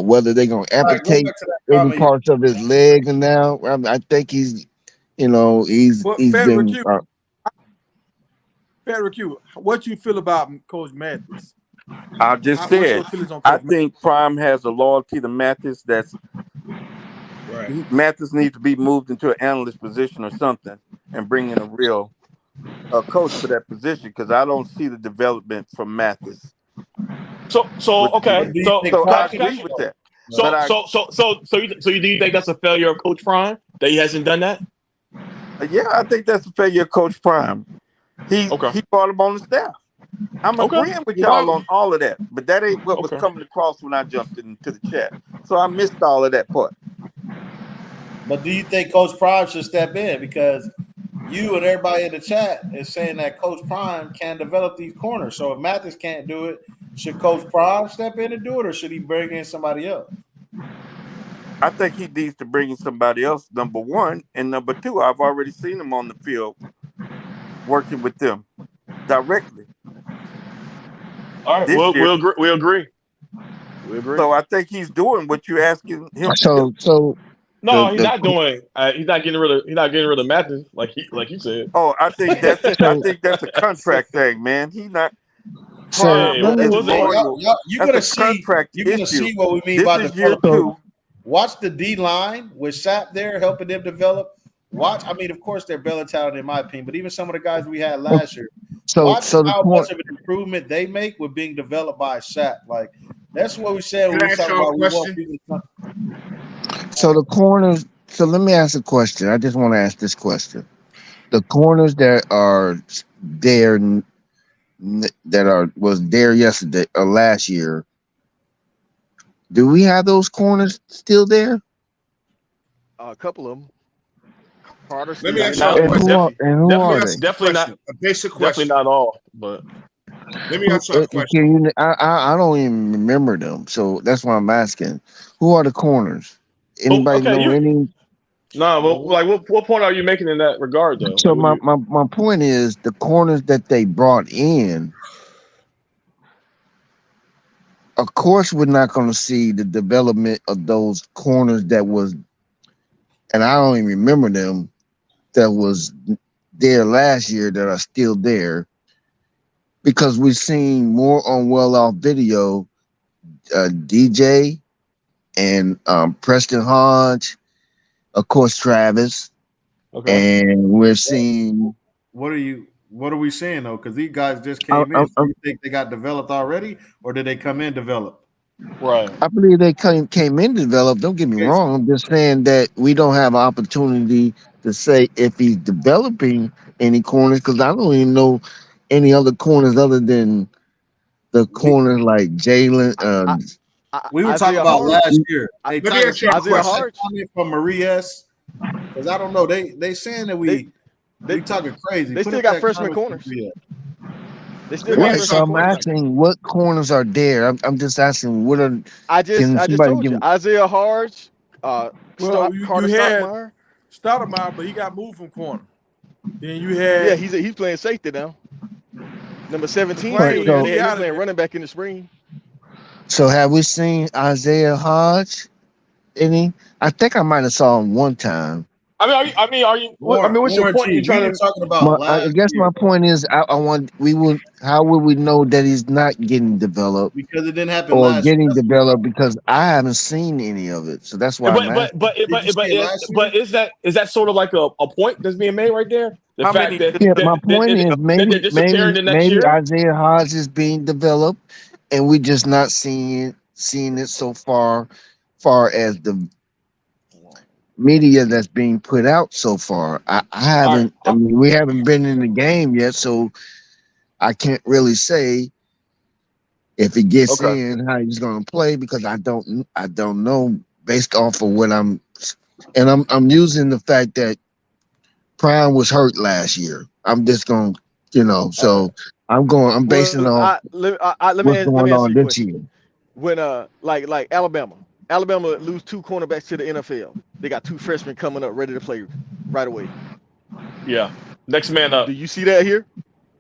whether they're gonna All right, go amputate back to that any comment. parts of his leg. And now I think he's, But he's been. Frederick, what you feel about Coach Mathis? I just What's your said, feelings on I Coach Mathis? think Prime has a loyalty to Mathis. Right. Mathis needs to be moved into an analyst position or something, and bring in a real coach for that position, because I don't see the development from Mathis. So okay. But do you So think So I Prime agree can with show? that. so But I, do you think that's a failure of Coach Prime that he hasn't done that? yeah, I think that's a failure of Coach Prime. He brought him on the staff. I'm Okay. agreeing with y'all on all of that, but that ain't what was Okay. coming across when I jumped into the chat. So I missed all of that part. But do you think Coach Prime should step in? Because you and everybody in the chat is saying that Coach Prime can develop these corners. So if Mathis can't do it, should Coach Prime step in and do it, or should he bring in somebody else? I think he needs to bring in somebody else, number one. And number two, I've already seen him on the field working with them directly. All right. This We'll year. agree. We agree. So I think he's doing what you're asking him to do. So No, he's not doing. He's not getting rid of Mathis like you said. Oh, I think that's a contract thing, man. He not. So Hey, let me. was it? You're gonna see. You're gonna see what we mean This by is year development. 2. Watch the D line with Sapp there helping them develop. Watch. I mean, of course, they're better talented in my opinion, but even some of the guys we had last year. Watch So the how point. much of an improvement they make with being developed by Sapp. Like that's what we said when Can I we ask talking y'all a about we want question? people. So the corners. So let me ask a question. I just want to ask this question: the corners that are there, was there yesterday or last year, do we have those corners still there? A couple of them. Carter Let me still ask there. y'all a And question. who Let me are ask they? you a Definitely not. question. A basic Definitely question. not all, but Let me ask y'all a question. Can you? I don't even remember them, so that's why I'm asking. Who are the corners? Anybody okay, know any? no. Well, like what point are you making in that regard though? So Like, my point is the corners that they brought in. Of course, we're not going to see the development of those corners that was, and I don't even remember them, that was there last year that are still there, because we've seen more on Well Off Video, DJ and Preston Hodge, of course Travis, okay. and we're seeing. What are we saying though? Because these guys just came in. So you think they got developed already, or did they come in developed? Right. I believe they came in developed. Don't get me wrong. I'm just saying that we don't have an opportunity to say if he's developing any corners, because I don't even know any other corners other than the corners like Jalen. We were talking Isaiah about Hard. last year. Hey, Let me ask you a Isaiah question. Hard. comment from Marie S. Because I don't know. They saying that we talking crazy. They Put still up got that freshman comment from corners. Marie S. They still Let me got ask So y'all freshman a I'm corners. asking what corners are there. I'm just asking what are. I just somebody told give you me- Isaiah Hard, Well, Carter you had Stockmeyer. Stoudemire, but he got moved from corner. Then you Yeah, had he's playing safety now. Number 17 McLean, still there. so- He was playing running back in the spring. So have we seen Isaiah Hodge? Any? I think I might have saw him one time. Are you? What's your Warren point? G, You trying we were to? talking about I last guess year my point is, I want how would we know that he's not getting developed because it didn't happen or last year. getting That's what developed, because I haven't seen any of it. So that's why I'm asking. Did you see it last year? is that sort of like a point that's being made right there? The How fact many- that Yeah, my point is that they're disappearing the next year. Isaiah Hodge is being developed, and we just not seeing it so far as the media that's being put out so far. I haven't. I mean, we haven't been in the game yet, so I can't really say If he gets Okay. in, how he's gonna play, because I don't know based off of what I'm using the fact that Prime was hurt last year. I'm just going, so I'm basing it Well, off let what's me going answer on your this question. year. When like Alabama lose 2 cornerbacks to the NFL. They got 2 freshmen coming up ready to play right away. Yeah. Next man up. Do you see that here?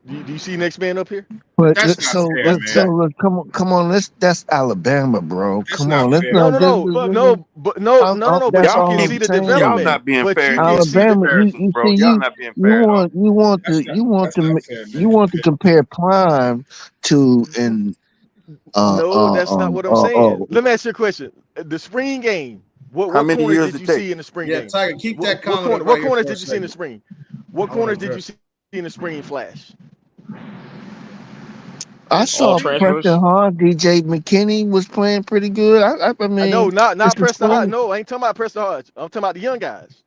Do you see next man up here? But That's not fair, man. come on, that's Alabama, bro. That's Come not on, let's fair. not No, but but that's you Y'all can all see I'm the keep saying. y'all development. not being But fair. you Keep can the see Alabama, comparisons, you bro. see, Y'all not being fair at all. you want to compare Prime to and that's not what I'm saying. Let me ask you a question. The spring game. How What many corners years did it you take? see in the spring Yeah, game? Tiger, keep that What comment corners right here for a did you see in the second. spring? What I wanna corners did you address see in the spring flash? I All saw transfers. Preston Hard, DJ McKinney was playing pretty good. I I mean, know, not it's the Preston Hodge. spring. No, I ain't talking about Preston Hodge. I'm talking about the young guys.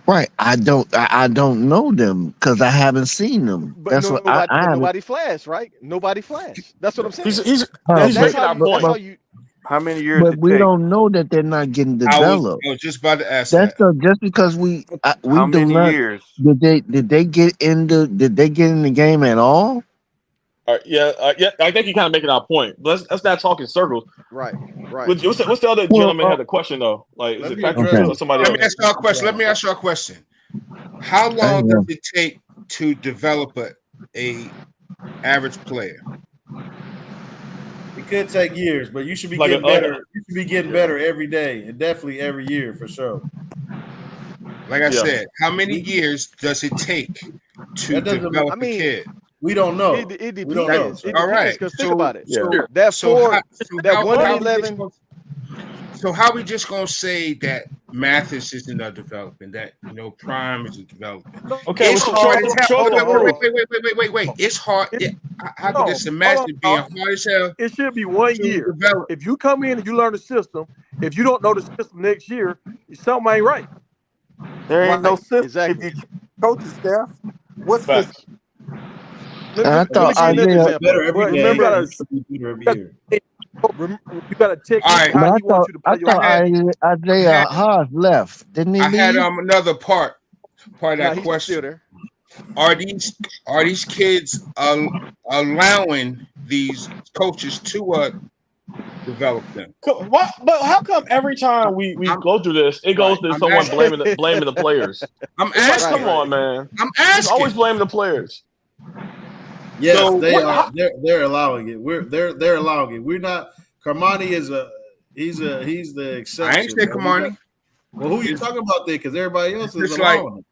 Right. I don't know them because I haven't seen them. But That's what I haven't. nobody flashed, right? Nobody flashed. That's what I'm saying. He's But he's That's making how our you. That's point. how you. How many years it we take? don't know that they're not getting I was developed. just about to ask That's that. just because we How do many not. years? Did they get in the game at all? Yeah. I think you're kind of making our point. But let's not talk in circles. Right. What's the other Well, gentleman had a question though? Like, is Let it me Patrick address Okay. or somebody Let me else? ask y'all a question. Let me ask y'all a question. How long does it take to develop a average player? It could take years, but you should be Like getting a- like a- better. You should be getting better every day, and definitely every year for sure. Like I Yeah. said, how many years does it take to That doesn't. develop I a mean, kid? We don't know. it We don't know. depends. It All right. depends because think about it. Yeah. That four, that how 1 in we just 11. gonna- so how we just gonna say that Mathis isn't a developing, that Prime isn't developing? Okay, It's well, hard as hell. show us the proof. Wait. It's hard. How could this Hold imagine on. being hard as hell It should be 1 to year. develop? If you come in and you learn the system, if you don't know the system next year, something ain't right. There ain't no Right, system. exactly. If you coaching staff, what's system? Facts. Let I me thought give you another Isaiah, example. Better every But day. you gotta, You should be better every year. you got a technique All right. how but he wants you to play your game. Isaiah Haas left, didn't he I had leave? another part of Nah, that he's question. still there. Are these kids allowing these coaches to develop them? What? But how come every time we go through this, it goes to I'm someone asking. blaming the players? I'm It's like, asking. come on, man. I'm It's always asking. blaming the players. Yes, So they what- are. how- They're allowing it. They're allowing it. We're not. Carmani is he's the exception. I ain't say man. Kamani. Well, who you talking about there? Because everybody else is It's like- allowing it.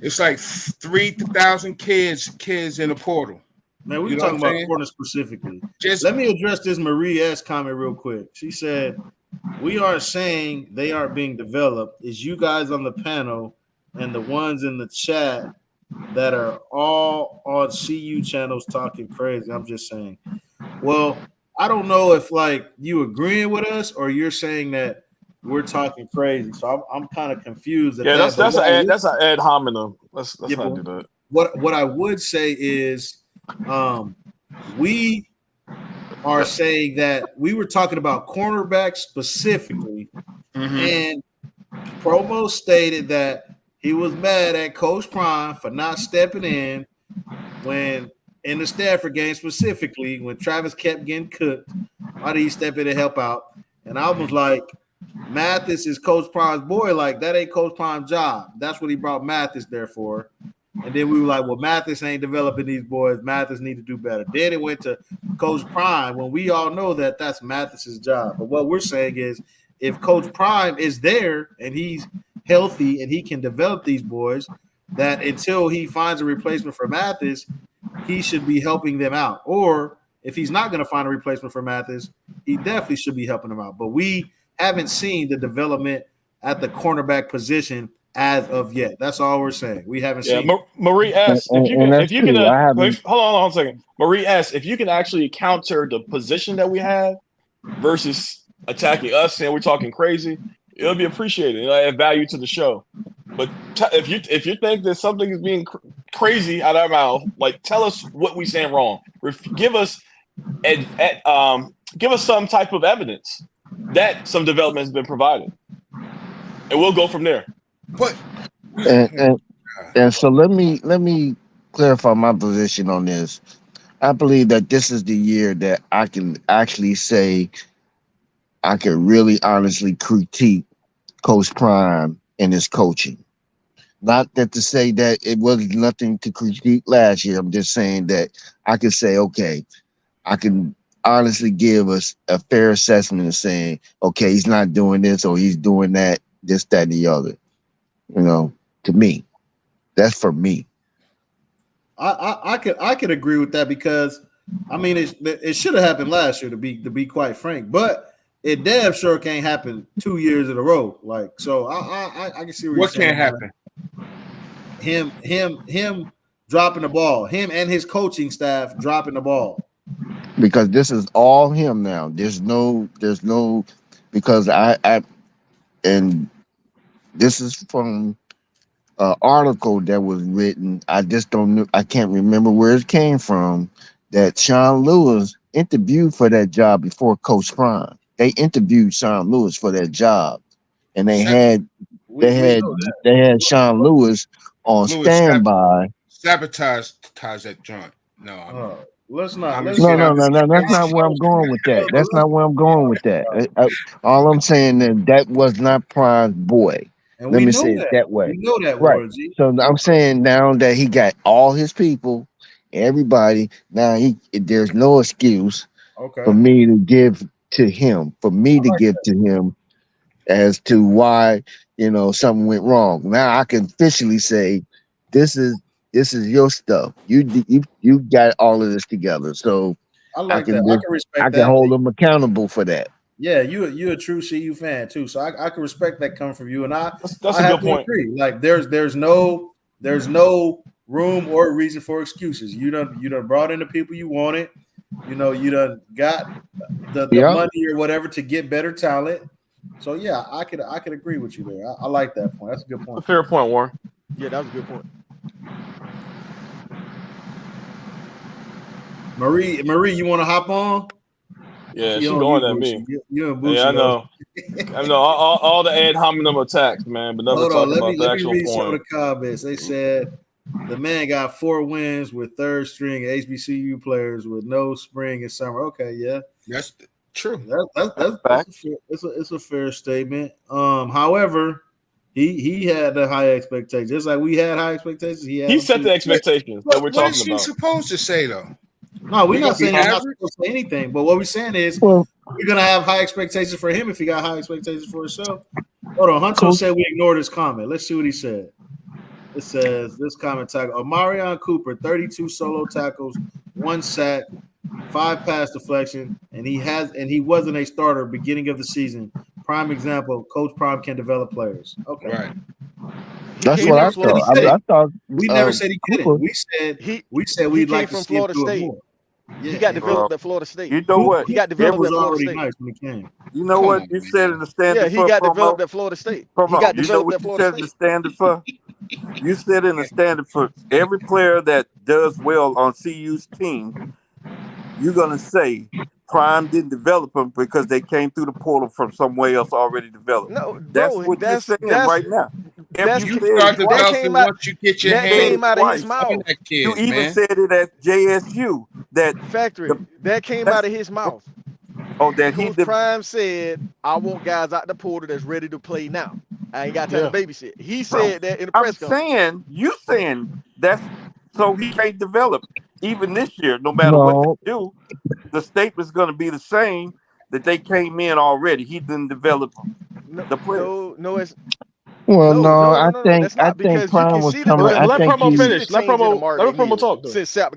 It's like 3,000 kids in the portal. Man, we You know talking what I'm about saying? corner specifically. Just Let me address this Marie S comment real quick. She said, "We aren't saying they aren't being developed. It's you guys on the panel and the ones in the chat that are all on CU channels talking crazy." I'm just saying. Well, I don't know if like you agreeing with us or you're saying that we're talking crazy. So I'm kind of confused. At Yeah, that. that's But that's an ad hominem. Let's Yeah, not but- do that. what I would say is we are saying that we were talking about cornerbacks specifically, and Promo stated that he was mad at Coach Prime for not stepping in when in the Stafford game specifically when Travis kept getting cooked. Why did he step in and help out? And I was like, Mathis is Coach Prime's boy. Like, that ain't Coach Prime's job. That's what he brought Mathis there for. And then we were like, well, Mathis ain't developing these boys. Mathis need to do better. Then it went to Coach Prime when we all know that that's Mathis's job. But what we're saying is if Coach Prime is there and he's healthy and he can develop these boys, that until he finds a replacement for Mathis, he should be helping them out. Or if he's not going to find a replacement for Mathis, he definitely should be helping them out. But we haven't seen the development at the cornerback position as of yet. That's all we're saying. We haven't Yeah, seen. Marie S. And If you can, true. I haven't- hold on a second. Marie S. If you can actually counter the position that we have versus attacking us, saying we're talking crazy, it'll be appreciated. It'll add value to the show. But if you think that something is being crazy out of our mouth, like tell us what we saying wrong. Give us give us some type of evidence that some development has been provided, and we'll go from there. But And so let me clarify my position on this. I believe that this is the year that I can actually say I can really honestly critique Coach Prime and his coaching. Not that to say that it was nothing to critique last year. I'm just saying that I can say, okay, I can honestly give us a fair assessment of saying, okay, he's not doing this or he's doing that, this, that, and the other. You know, to me, that's for me. I could agree with that because I mean it should have happened last year to be quite frank, but it damn sure can't happen 2 years in a row. Like so, I can see what can't happen. Him dropping the ball, him and his coaching staff dropping the ball. Because this is all him now. There's no because I and this is from an article that was written. I just don't know. I can't remember where it came from. That Sean Lewis interviewed for that job before Coach Prime. They interviewed Sean Lewis for that job, and they had Sean Lewis on standby. Sabotage that joint. No, let's not. No. That's not where I'm going with that. That's not where I'm going with that. All I'm saying that was not Prime's boy. And Let me say it that way. We know that, right? Warren G. So I'm saying now that he got all his people, everybody. Now there's no excuse for me to give to him. For me to give to him as to why something went wrong. Now I can officially say this is your stuff. You got all of this together. So I can respect that. I can hold them accountable for that. Yeah, you a true CU fan too, so I can respect that coming from you, and that's a good point. Agree. Like there's no room or reason for excuses. You done brought in the people you wanted. You done got the money or whatever to get better talent. So yeah, I could agree with you there. I like that point. That's a good point. A fair point, Warren. Yeah, that was a good point. Marie, you want to hop on? Yeah, she's going at me. You and Boosie. Yeah, I know. All the ad hominem attacks, man. But never talk about the actual read point. Some of the comments. They said the man got 4 wins with third string HBCU players with no spring and summer. Okay, yeah, that's true. It's a fair statement. However, he had the high expectations. Just like we had high expectations. He set the expectations that we're talking about. What is she supposed to say though? No, we're not saying he's not supposed to say anything. But what we're saying is we're gonna have high expectations for him if he got high expectations for himself. Hold on, Hunter said we ignored his comment. Let's see what he said. It says this comment tackle: Amarion Cooper, 32 solo tackles, 1 sack, 5 pass deflection, and he wasn't a starter beginning of the season. Prime example: Coach Prime can develop players. Okay, right. That's what I thought. I thought we never said he couldn't. We said we'd like to see him do it more. Yeah, he got developed at Florida State. You know what? He got developed at Florida already State. Nice when he came. You know what you said in the standard? Yeah, he got developed at Florida State. You know what you said in the standard for? You said in the standard for every player that does well on CU's team, you're gonna say Prime didn't develop them because they came through the portal from somewhere else already developed. No, that's what you're saying right now. You start developing once you get your hands out of his mouth. You even said it at JSU that that came out of his mouth. Oh, that Coach Prime said, "I want guys out the portal that's ready to play now. I ain't got time to babysit." He said that in the press conference. You saying that's so he can't develop even this year, no matter what they do. The statement's going to be the same that they came in already. He didn't develop the players. I think Prime was coming. Let Promo finish. Let Promo talk. Since Sapp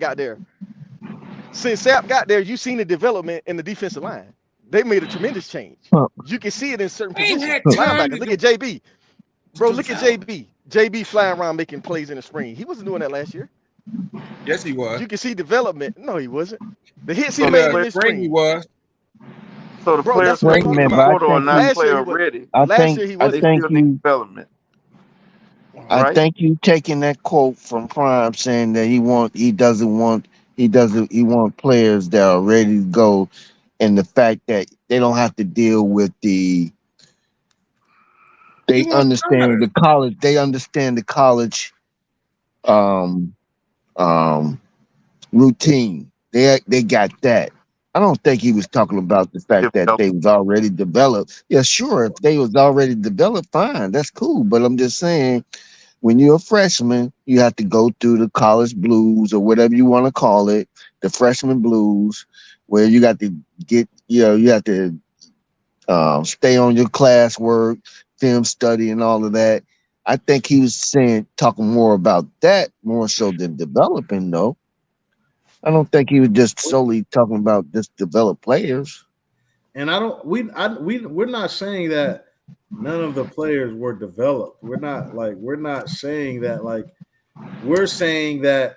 got there, you seen the development in the defensive line. They made a tremendous change. You can see it in certain positions. Linebackers. Look at JB. Bro, look at JB. JB flying around making plays in the spring. He wasn't doing that last year. Yes, he was. You can see development. No, he wasn't. The hits he made in the spring, he was. So the players are not player ready. I think development. I think you taking that quote from Prime saying that he doesn't want He doesn't. He wants players that are ready to go, and the fact that they don't have to deal with the. He They wants understand the starters. college. They understand the college, um, routine. They got that. I don't think he was talking about the fact that they was already developed. Yeah, sure. If they was already developed, fine. That's cool. But I'm just saying, when you're a freshman, you have to go through the college blues or whatever you want to call it, the freshman blues, where you got to get, you have to stay on your classwork, film study, and all of that. I think he was talking more about that more so than developing, though. I don't think he was just solely talking about just develop players. And we're not saying that none of the players were developed. We're not saying that. Like, we're saying that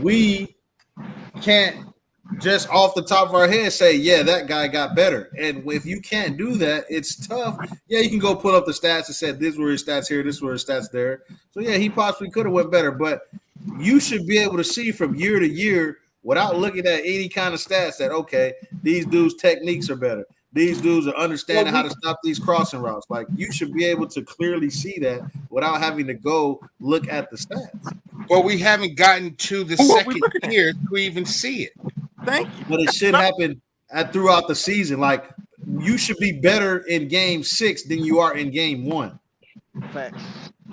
we can't just off the top of our head say, yeah, that guy got better. And if you can't do that, it's tough. Yeah, you can go pull up the stats and say this were his stats here, this were his stats there. So yeah, he possibly could have went better, but you should be able to see from year to year without looking at any kind of stats that, okay, these dudes' techniques are better. These dudes are understanding how to stop these crossing routes. Like, you should be able to clearly see that without having to go look at the stats. Well, we haven't gotten to the second year to even see it. Thank you. But it should happen throughout the season. Like, you should be better in game 6 than you are in game 1. Facts.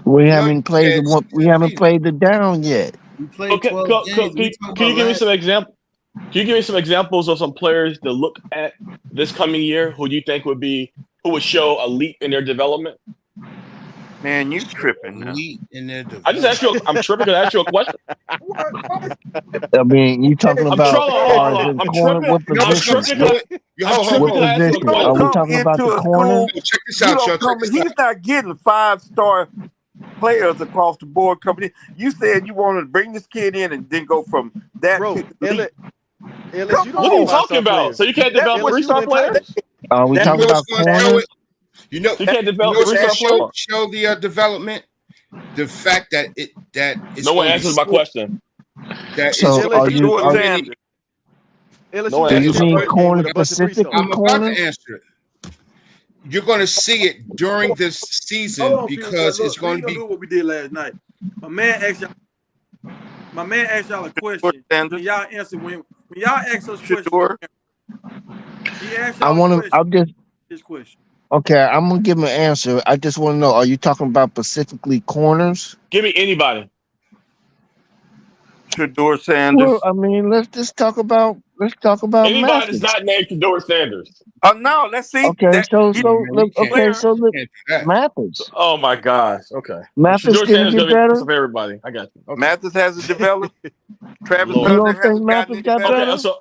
We haven't played the down yet. We played 12 games. Can you give me some examples? Can you give me some examples of some players to look at this coming year who you think who would show a leap in their development? Man, you tripping now. I just asked you. I'm tripping because I asked you a question. I mean, you talking about? I'm tripping. What position? Are we talking about the corner? Check this out, Chuck. He's not getting 5-star players across the board. Company, you said you wanted to bring this kid in and then go from that. Bro, to what are you talking about? So you can't develop 3-star players? Are we talking about corners? You know, you can't develop show the development. The fact that it's no one answers my question. So are you mean corner specifically? I'm about to answer it. You're going to see it during this season because it's going to be what we did last night. My man asked y'all a question. And y'all answer when y'all ask us questions. He asked y'all his question. Okay, I'm gonna give him an answer. I just want to know: are you talking about specifically corners? Give me anybody. Shedeur Sanders. Well, I mean, let's talk about anybody Mathis. that's not named Shedeur Sanders. No, let's see. Okay, so Mathis. Oh my gosh. Okay. Mathis didn't get better. For everybody, I got you. Okay. Mathis hasn't developed. Travis You don't think Mathis got better? So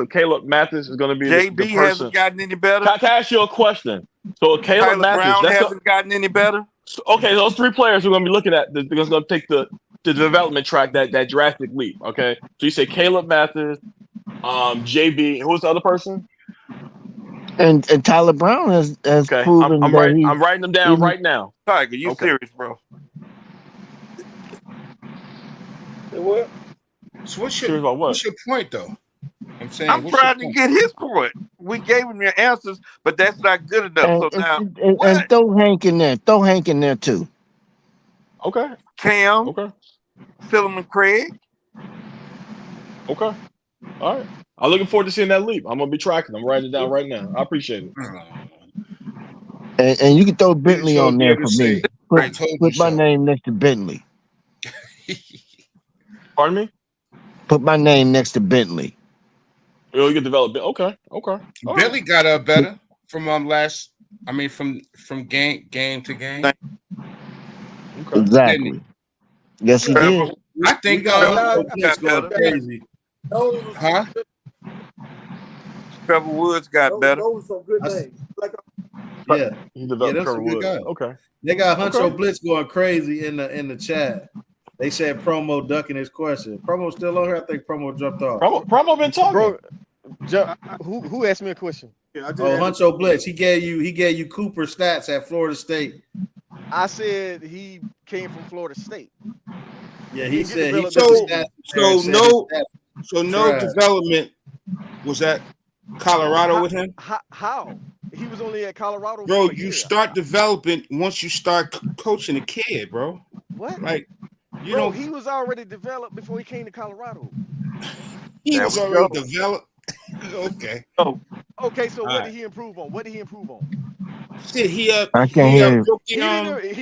Caleb Mathis is going to be JB the person. hasn't gotten any better. Can I ask you a question? So Caleb Mathis Brown hasn't gotten any better. Okay, those 3 players we're going to be looking at. They're going to take the development track, that drastic leap. Okay, so you say Caleb Mathis, JB. Who was the other person? And Tyler Brown has proven I'm writing them down right now. Tiger, you serious, bro? What? So what's your point, though? I'm trying to get his point. We gave him your answers, but that's not good enough. And throw Hank in there. Throw Hank in there too. Okay. Cam. Okay. Philemon Craig. Okay. All right. I'm looking forward to seeing that leap. I'm gonna be tracking. I'm writing it down right now. I appreciate it. And you can throw Bentley on there for me. Put my name next to Bentley. Pardon me? Put my name next to Bentley. Oh, you can develop it. Okay. Bentley got better from from game to game. Okay. Exactly. Yes, he did. I think going crazy. Huh? Trevor Woods got better. Those are some good names. Yeah, he developed that's Trevor a good Woods. guy. Okay. They got Huncho Blitz going crazy in the chat. They said Promo ducking his question. Promo still on here? I think Promo jumped off. Promo been talking. Bro, who asked me a question? Huncho Blitz. He gave you Cooper stats at Florida State. I said he came from Florida State. Yeah, He he didn't get said he developed took this the season. stats. So So no trash. development was at Colorado with him. How? He was only at Colorado Bro, for a you year. start developing once you start coaching a kid, bro. What? Like, you Bro, know, he was already developed before he came to Colorado. he There was we already go. developed. Okay. Oh, Okay, so All what right. did he improve on? What did he improve on? Shit, he I can't hear you. broke He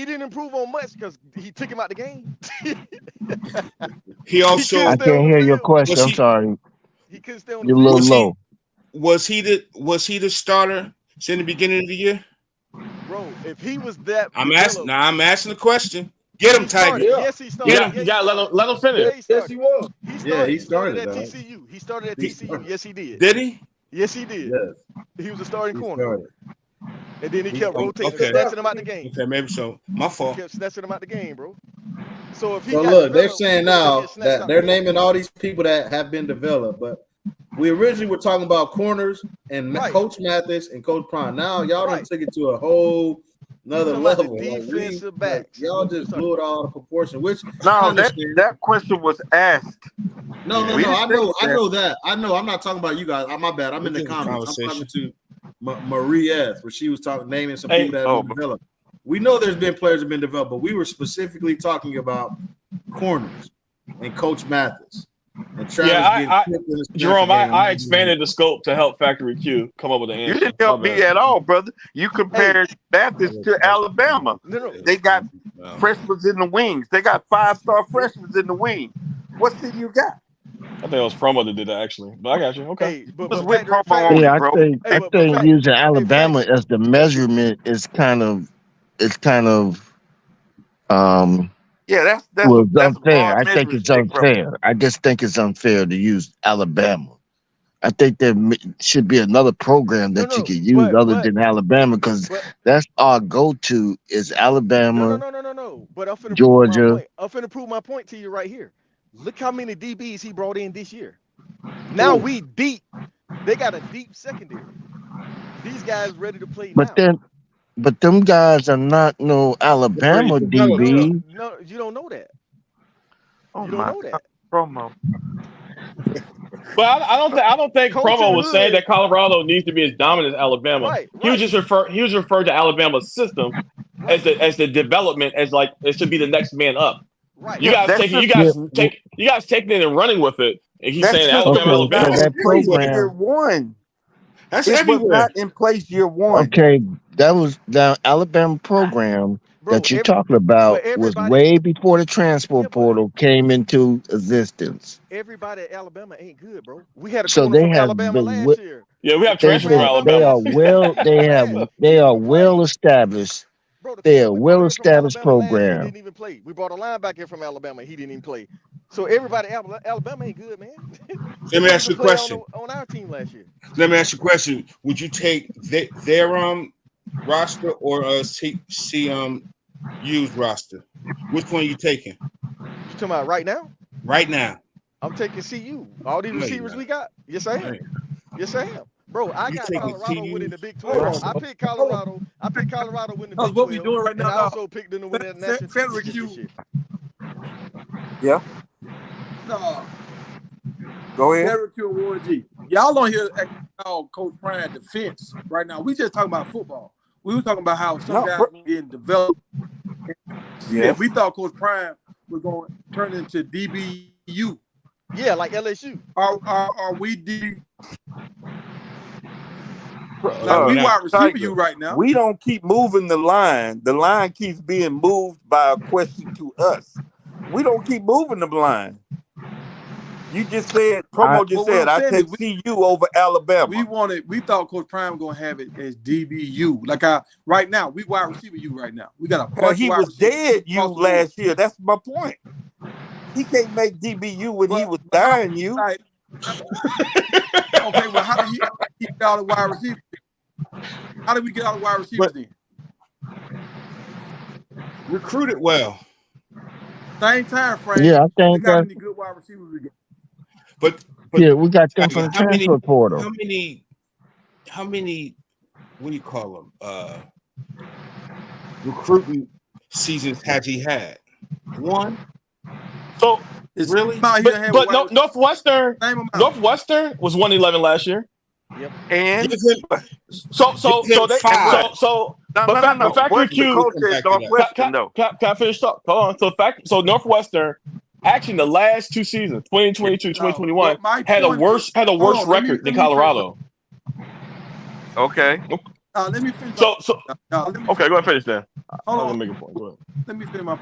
didn't improve on much because he took him out the game. he also I couldn't stay on can't the hear your field. question. Was I'm he- sorry. He couldn't stay on the You're a little field. Was he- low. was he the starter in the beginning of the year? Bro, if he was that I'm developed, asking the question. Get him, he started. Tiger. Yeah. Yes, he started. You Yeah, got, you he got to started. let him finish. Yeah, he Yes, started. he was. He started at dog. TCU. He started at He TCU. started. Yes, he did. Did he? Yes, he did. Yes, He was a starting he corner, started. and then he kept rotating, okay. snatching him out the game. Okay, maybe so. My He fault. kept snatching him out the game, bro. So if he So got look, they're developed, saying he wouldn't now get snatched that out they're the game. naming all these people that have been developed, but we originally were talking about corners and Right. Coach Mathis and Coach Prime. Now y'all done Right. took it to a whole another Talking about the level. defensive backs. y'all just blew it all out of proportion. Which I no, understand. that question was asked. No. We I didn't know think that. I know. I'm not talking about you guys. My bad. I'm in the This is a comments. I'm talking conversation. to Marie S, where she was naming some Hey, people that have been developed. We know there's been players that have been developed, but we were specifically talking about corners and Coach Mathis and Travis. Yeah, getting in the Jerome, game. I expanded the scope to help Factory Q come up with an You answer. didn't help My me bad. at all, brother. You compared Mathis to Alabama. No. They got freshmen in the wings. They got 5-star freshmen in the wing. What city you got? I think it was Promo that did that actually, but I got you. Okay. Hey, but Just with Factory, promo on Yeah, it, bro. Hey, I but think fact- using Alabama Factory. as the measurement is kind of Yeah, that's well, a unfair. broad I think measuring it's stick, bro. unfair. I just think it's unfair to use Alabama. I think there should be another program that you No, could use other but- than Alabama, because but- that's our go-to is Alabama. No. But I'm finna Georgia. prove my point to you right here. Look how many DBs he brought in this year. Now we deep. They got a deep secondary. These guys ready to play now. But them guys are not no Alabama DB. No, you don't know that. Oh You don't my know that. God, promo. But I don't think Coach Promo in was the saying hood. that Colorado needs to be as dominant as Alabama. Right. He was referring to Alabama's system as the development as like it should be the next man up. Right. You guys taking it and running with it, and he's saying Alabama. Okay, so that program. Year one. That's It was everywhere. not in place year one. Okay, that was the Alabama program that you're talking about was way before the transfer portal came into existence. Everybody at Alabama ain't good, bro. We had a So corner they from have Alabama the last year. Yeah, we have They transfer from Alabama. they are well established. Bro, They are we brought well in from established Alabama last year, program. He didn't even play. We brought a linebacker from Alabama. He didn't even play. So everybody at Alabama ain't good, man. Let me ask you a question. On our team last year. Let me ask you a question. Would you take their roster or CU's roster? Which one are you taking? You talking about right now? Right now. I'm taking CU. All these receivers we got. Yes, I am. Yes, I am. Bro, I got Colorado winning the Big 12. I picked Colorado. I picked Colorado winning the Big 12. What we doing right now? And I also picked them to win that national championship this year. Yeah. No. Go ahead. Derek Q and Warren G. Y'all don't hear Coach Prime defense right now. We just talking about football. We were talking about how some guys being developed. Yeah, we thought Coach Prime was going to turn into DBU. Yeah, like LSU. Are we DBU? Like we wide receiver you right now. We don't keep moving the line. The line keeps being moved by a question to us. We don't keep moving the line. You just said, I take CU over Alabama. We thought Coach Prime was gonna have it as DBU. Like right now, we wide receiver you right now. We got a bunch he of wide was dead you across the last board. year. That's my point. He can't make DBU when he was dying you. Like, okay, well, how did he get all the wide receivers? How did we get all the wide receivers then? Recruited well. Same time frame. Yeah, I think Look how many good wide receivers we got. But yeah, we got them from the transfer portal. How many what do you call them? Recruiting seasons has he had? One? So, It's Really? out here having but wide no, receivers. Northwestern Name 'em out. Northwestern was 111 last year. And Give him, So give him 5. no. Factory What the Q. coach Back at it up. Northwestern though? Can I finish talk? Hold on. So Northwestern, actually, the last two seasons, 2022, 2021, But my had a point worse is- had a hold worse on, let me- record than let me finish Colorado. Okay. Let me finish. So Let me okay, go ahead, finish that. Hold I'm on. gonna make a point. Go ahead. Let me finish my.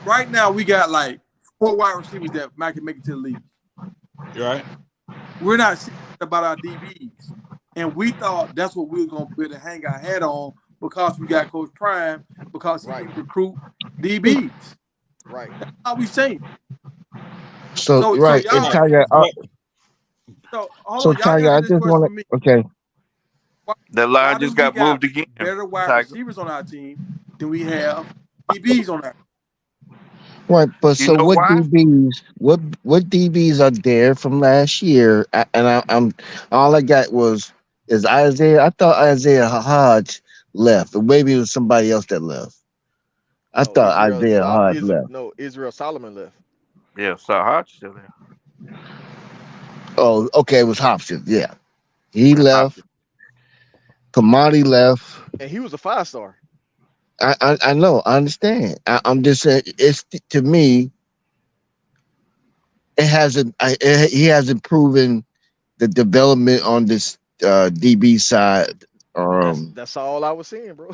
Right now, we got like 4 wide receivers that might can make it to the league. You right? We're not serious about our DBs, and we thought that's what we were gonna be able to hang our hat on because we got Coach Prime because he can recruit DBs. Right. That's all we saying. So right, y'all- and Tiger. So hold So on, y'all Tiger, I answer this just question want for me. to. Okay. That Why line do just we got moved again. better wide Tiger. receivers on our team than we have DBs on our team? Right, but You so know what why? DBs? What DBs are there from last year? I'm all I got is Isaiah. I thought Isaiah Hodge left, or maybe it was somebody else that left. I thought Isaiah Hodge left. No, Israel Solomon left. Yeah, so Hodge still there. Oh, okay, it was Hopkins. Yeah, he left. Kamadi left. And he was a 5-star. I know. I understand. I'm just saying. It's to me. It hasn't. He hasn't proven the development on this DB side. That's all I was saying, bro.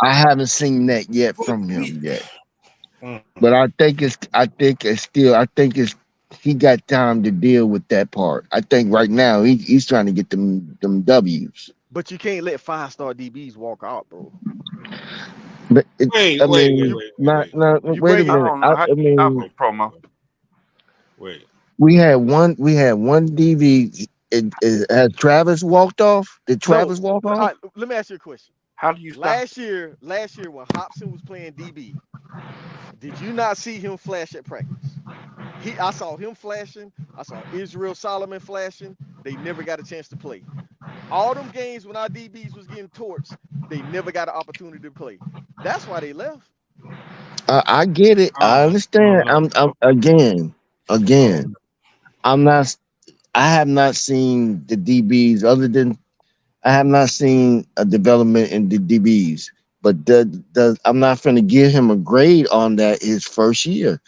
I haven't seen that yet from him yet. But I think he got time to deal with that part. I think right now he's trying to get them W's. But you can't let 5-star DBs walk out, bro. But Wait a a minute. I mean, promo. Wait. we had one DB. Has Travis walked off? Did Travis walk off? Let me ask you a question. How do you stop? Last year when Hobson was playing DB, did you not see him flash at practice? I saw him flashing. I saw Israel Solomon flashing. They never got a chance to play. All them games when our DBs was getting torched, they never got an opportunity to play. That's why they left. I get it. I understand. I'm again. I have not seen the DBs other than I have not seen a development in the DBs. But I'm not going to give him a grade on that his first year.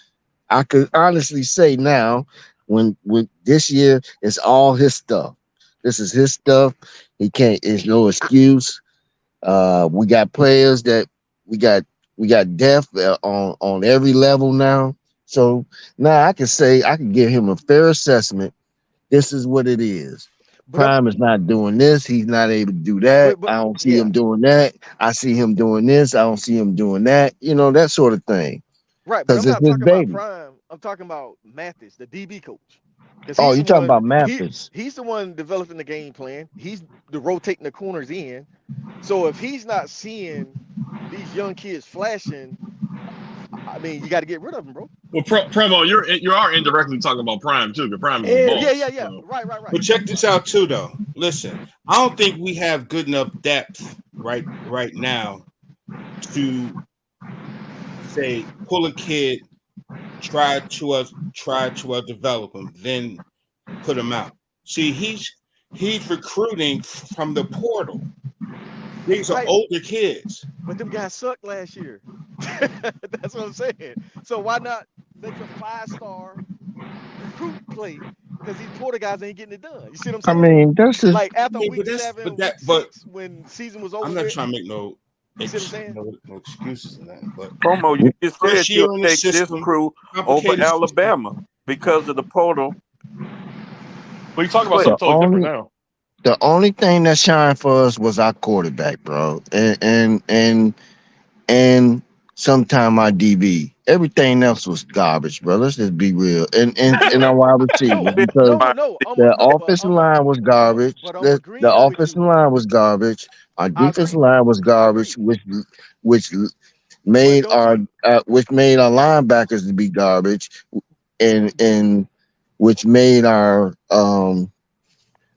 I could honestly say now, when this year it's all his stuff. This is his stuff. He can't. There's no excuse. We got players that we got depth on every level now. So now I can give him a fair assessment. This is what it is. Prime is not doing this. He's not able to do that. I don't see him doing that. I see him doing this. I don't see him doing that. That sort of thing. Right, but I'm not talking about Prime. I'm talking about Mathis, the DB coach. Oh, you're talking about Mathis. He's the one developing the game plan. He's rotating the corners in. So if he's not seeing these young kids flashing, I mean, you got to get rid of them, bro. Well, Promo, you are indirectly talking about Prime too. The Prime is the boss. Yeah. Right. But check this out too, though. Listen, I don't think we have good enough depth right now to say pull a kid, try to develop him, then put him out. See, he's recruiting from the portal. These are older kids. But them guys sucked last year. That's what I'm saying. So why not make a 5-star recruit play? Because these portal guys ain't getting it done. You see what I'm saying? I mean, that's just like after week 7, week 6, when season was over. I'm not trying to make no excuses in that. But Promo, you just said you'll take this crew over Alabama system. because of the portal. But you talking about something totally different now. The only thing that shined for us was our quarterback, bro, and sometime our DB. Everything else was garbage, bro. Let's just be real. And our wide receivers because the offensive line was garbage. The offensive line was garbage. Our defensive line was garbage, which made our linebackers to be garbage, and which made our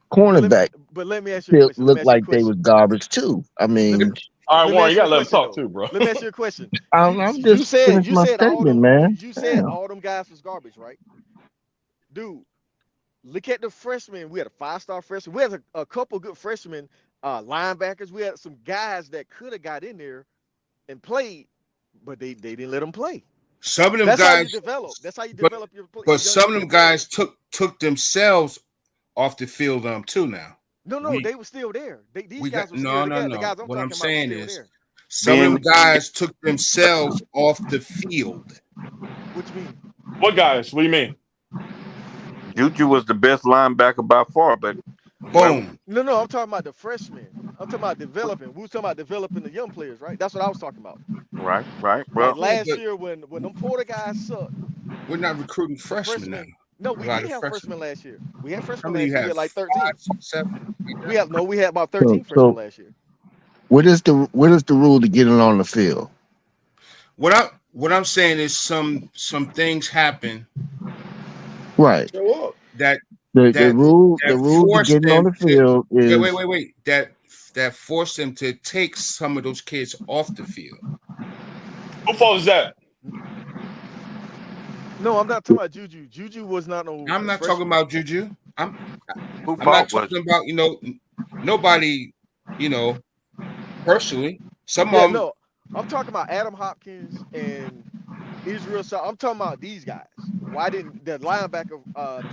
cornerback but let me ask you a question. look like they was garbage too. I mean, All right, Let me Warren, ask you you a gotta let him question talk though. too, bro. Let me ask you a question. I'm just finished my statement, man. You said Damn. all them guys was garbage, right? Dude, look at the freshmen. We had a 5-star freshman. We had a couple good freshmen, linebackers. We had some guys that could have got in there and played, but they didn't let them play. Some of them That's how you guys, develop. That's how you but- develop your but some of them young guys players. took themselves off the field too now. No, they were still there. These guys were still there. The guys I'm What talking I'm about saying were still is there. some of them guys took themselves off the field. What you mean? What guys? What do you mean? Juju was the best linebacker by far, but Boom. No, I'm talking about the freshmen. I'm talking about developing. We were talking about developing the young players, right? That's what I was talking about. Right. Well, Like last year when them Porter guys sucked. We're not recruiting freshmen now. No, we A lot did of have freshmen. freshmen last year. We had freshmen How many last year. you We have? had like 13. 5, 6, 7. We had about 13 freshmen last year. What is the rule to getting on the field? What I'm saying is some things happen Right. Show up. that The rule to force getting on them the field is wait. That force them to take some of those kids off the field. Who fault is that? No, I'm not talking about Juju. Juju was not no. I'm not freshman. talking about Juju. I'm who not fault was talking about nobody personally. Some Yeah, of them. no, I'm talking about Adam Hopkins and Israel. So I'm talking about these guys. Why didn't the linebacker?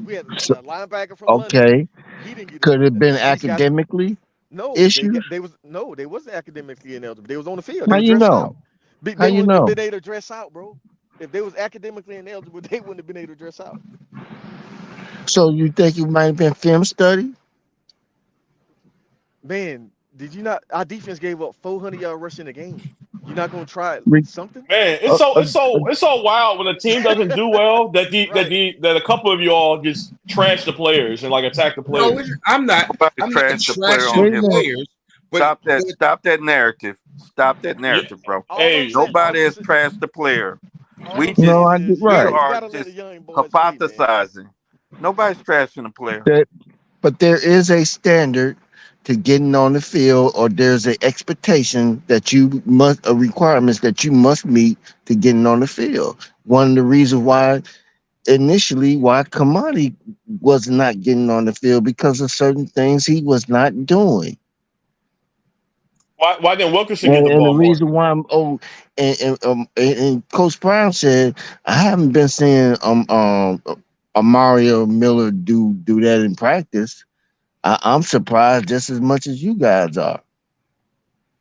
We had the linebacker from London. okay. He didn't get. Could it have been These guys- academically? No, issue? they wasn't academically ineligible. They was on the field. How They you dressed know? out. They How you wouldn't know? have been able to dress out, bro. If they was academically ineligible, they wouldn't have been able to dress out. So you think it might have been film study? Man, did you not? Our defense gave up 400 yards rushing a game. You're not gonna try something? Man, it's so wild when a team doesn't do well that a couple of y'all just trash the players and like attack the No, players. I'm not trash the player trashing on him. players. But Stop that narrative. Stop that narrative, bro. Hey, Nobody has trashed the player. We just No, I did right. we are just hypothesizing. Nobody's trashing the player. But there is a standard to getting on the field, or there's an expectation that requirements that you must meet to getting on the field. One of the reasons why Kamani was not getting on the field because of certain things he was not doing. Why didn't Wilkerson get the And ball the more? reason why and Coach Brown said I haven't been seeing Mario Miller do that in practice. I'm surprised just as much as you guys are.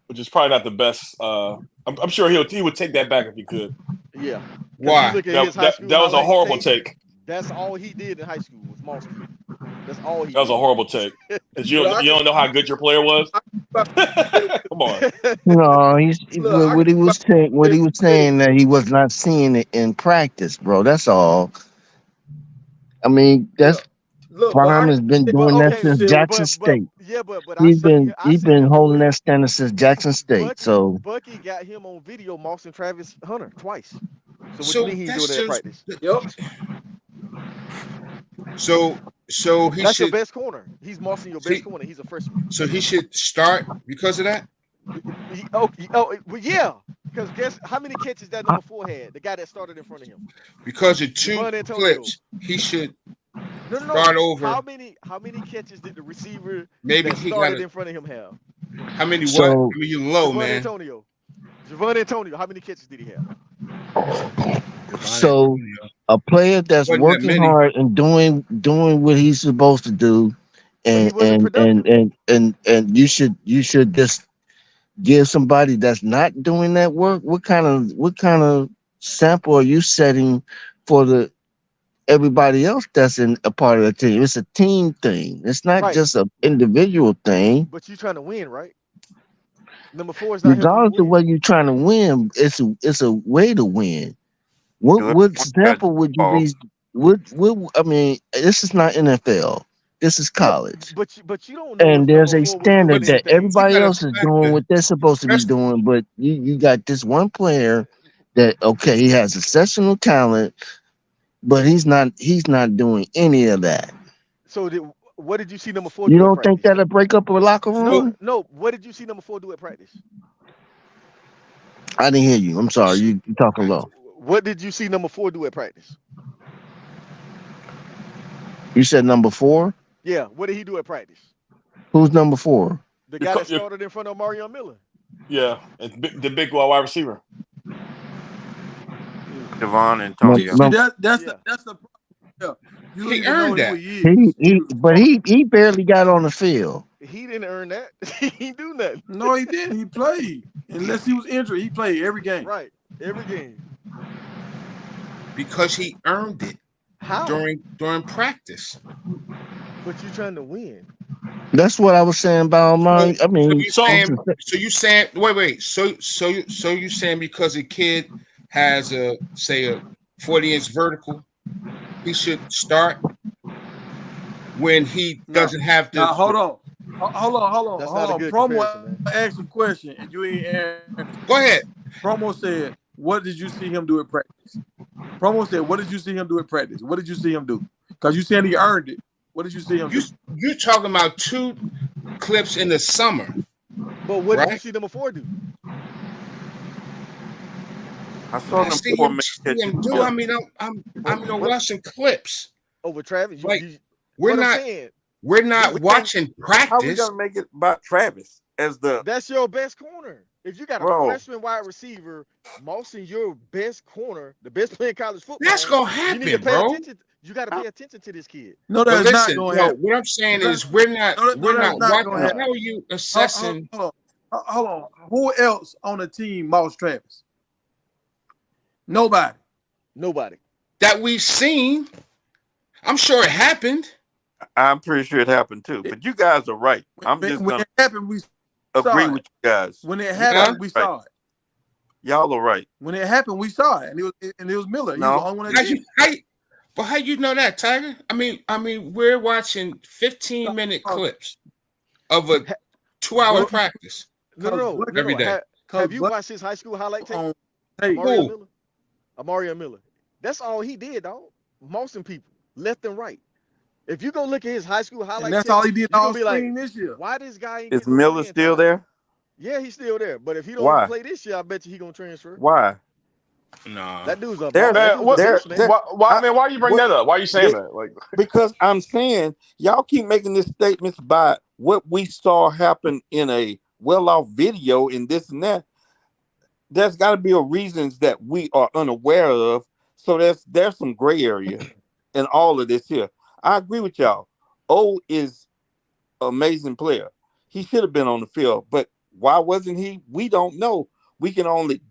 Which is probably not the best. I'm sure he would take that back if he could. Yeah. Why? Look at his high school That was a highlights horrible tape. take. That's all he did in high school was monster. That's all he That was a horrible take. 'Cause you don't know how good your player was. Come on. No, what he was saying that he was not seeing it in practice, bro. That's all. I mean, that's Prime has been doing that since Jackson State. He's been holding that standard since Jackson State. So Bucky got him on video mossing Travis Hunter twice. So So what you mean he's doing that at practice? So he That's should. your best corner. He's mossing your best corner. He's a freshman. So he should start because of that. Yeah. Because guess how many catches that number 4 had? The guy that started in front of him. Because of 2 Javon Antonio. clips, he should No. start over. How many catches did the receiver Maybe that he started got in front of him have? How many? So- What? I mean, you low, Javon man. Antonio. Javon Antonio. How many catches did he have? So a player that's Wasn't that working many. hard and doing what he's supposed to do, and he wasn't and you should just give somebody that's not doing that work. What kind of sample are you setting for everybody else that's in a part of the team? It's a team thing. It's not Right. just an individual thing. But you're trying to win, right? Number 4 is not Regardless helping of whether you're trying to win, it's a way to win. What sample would you be? What I mean, this is not NFL. This is college. But you don't know. And if there's number a 4 was standard doing that anything. everybody You gotta else is factor- doing what they're supposed to be That's- doing, but you got this one player that he has exceptional talent, but he's not doing any of that. So what did you see number 4 You do at don't think practice? that'll break up a locker room? No. What did you see number 4 do at practice? I didn't hear you. I'm sorry. You talking low. What did you see number 4 do at practice? You said number 4. Yeah, what did he do at practice? Who's number 4? The guy that started in front of Mario Miller. Yeah, the big wide receiver. Devon Antonio. That's the problem. You He don't even know earned who he is. But he barely got on the field. He didn't earn that. He didn't do nothing. No, he didn't. He played. Unless he was injured, he played every game. Right, every game. Because he earned it How? during practice. But you're trying to win. That's what I was saying about mine. I mean, So you saying wait. So you saying because a kid has a 40-inch vertical, he should start when he doesn't have to. Now, hold on. That's not a good Promo comparison, man. asked a question and you ain't answered. Go ahead. Promo said, "What did you see him do in practice?" Promo said, "What did you see him do in practice? What did you see him do?" Because you said he earned it. What did you see him do? You talking about 2 clips in the summer? But what did you see number 4 do? I saw See them him do. I mean, I'm watching clips. Over Travis. Like, we're not watching How we practice. gonna make it about Travis as the? That's your best corner. If you got a Bro. freshman wide receiver, Mawson, your best corner, the best player in college football. That's gonna you need to happen, pay bro. attention. You got to pay attention to this kid. No, But that's not listen, going to happen. what I'm saying is we're not that's not watching. gonna happen. How are you assessing? Hold on. Who else on the team moused Travis? Nobody. That we've seen? I'm sure it happened. I'm pretty sure it happened too. But you guys are right. I'm when, just when gonna it happened, we agree saw with it. you guys. When it happened, we saw it. Y'all are right. When it happened, we saw it, and it was Miller. No. He was the only one that did it. How you know that, Tiger? I mean, we're watching 15-minute clips of a 2-hour practice. No. Every day. Have you watched his high school highlight tape? Hey, Mario Miller. That's all he did, dog. Mawson people, left and right. If you go look at his high school highlight and that's tape, all he did all be spring like, this year. why this guy ain't Is getting no Miller playing still time? there? Yeah, he's still there. But if he don't Why? play this year, I bet you he gonna transfer. Why? No. That dude's a why are you bring that up? Why are you saying that? Like, because I'm saying y'all keep making this statements about what we saw happen in a well-off video and this and that. There's got to be a reasons that we are unaware of. So there's some gray area in all of this here. I agree with y'all. O is an amazing player. He should have been on the field, but why wasn't he? We don't know. We can only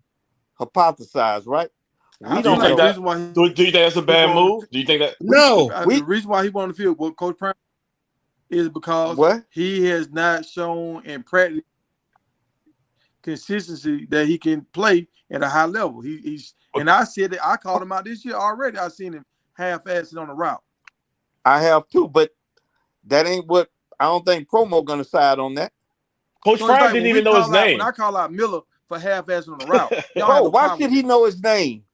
hypothesize, right? We I don't feel like know. the reason why do you think that's a bad move? Do you think that? No. The reason why he won the field with Coach Prime is because he has not shown in practice consistency that he can play at a high level. And I said that I called him out this year already. I seen him half-assed on the route. I have too, but that ain't what I don't think Promo gonna side on that. Coach Prime didn't even know his name. When I call out Miller for half-assed on the route, Bro, why should he know his name?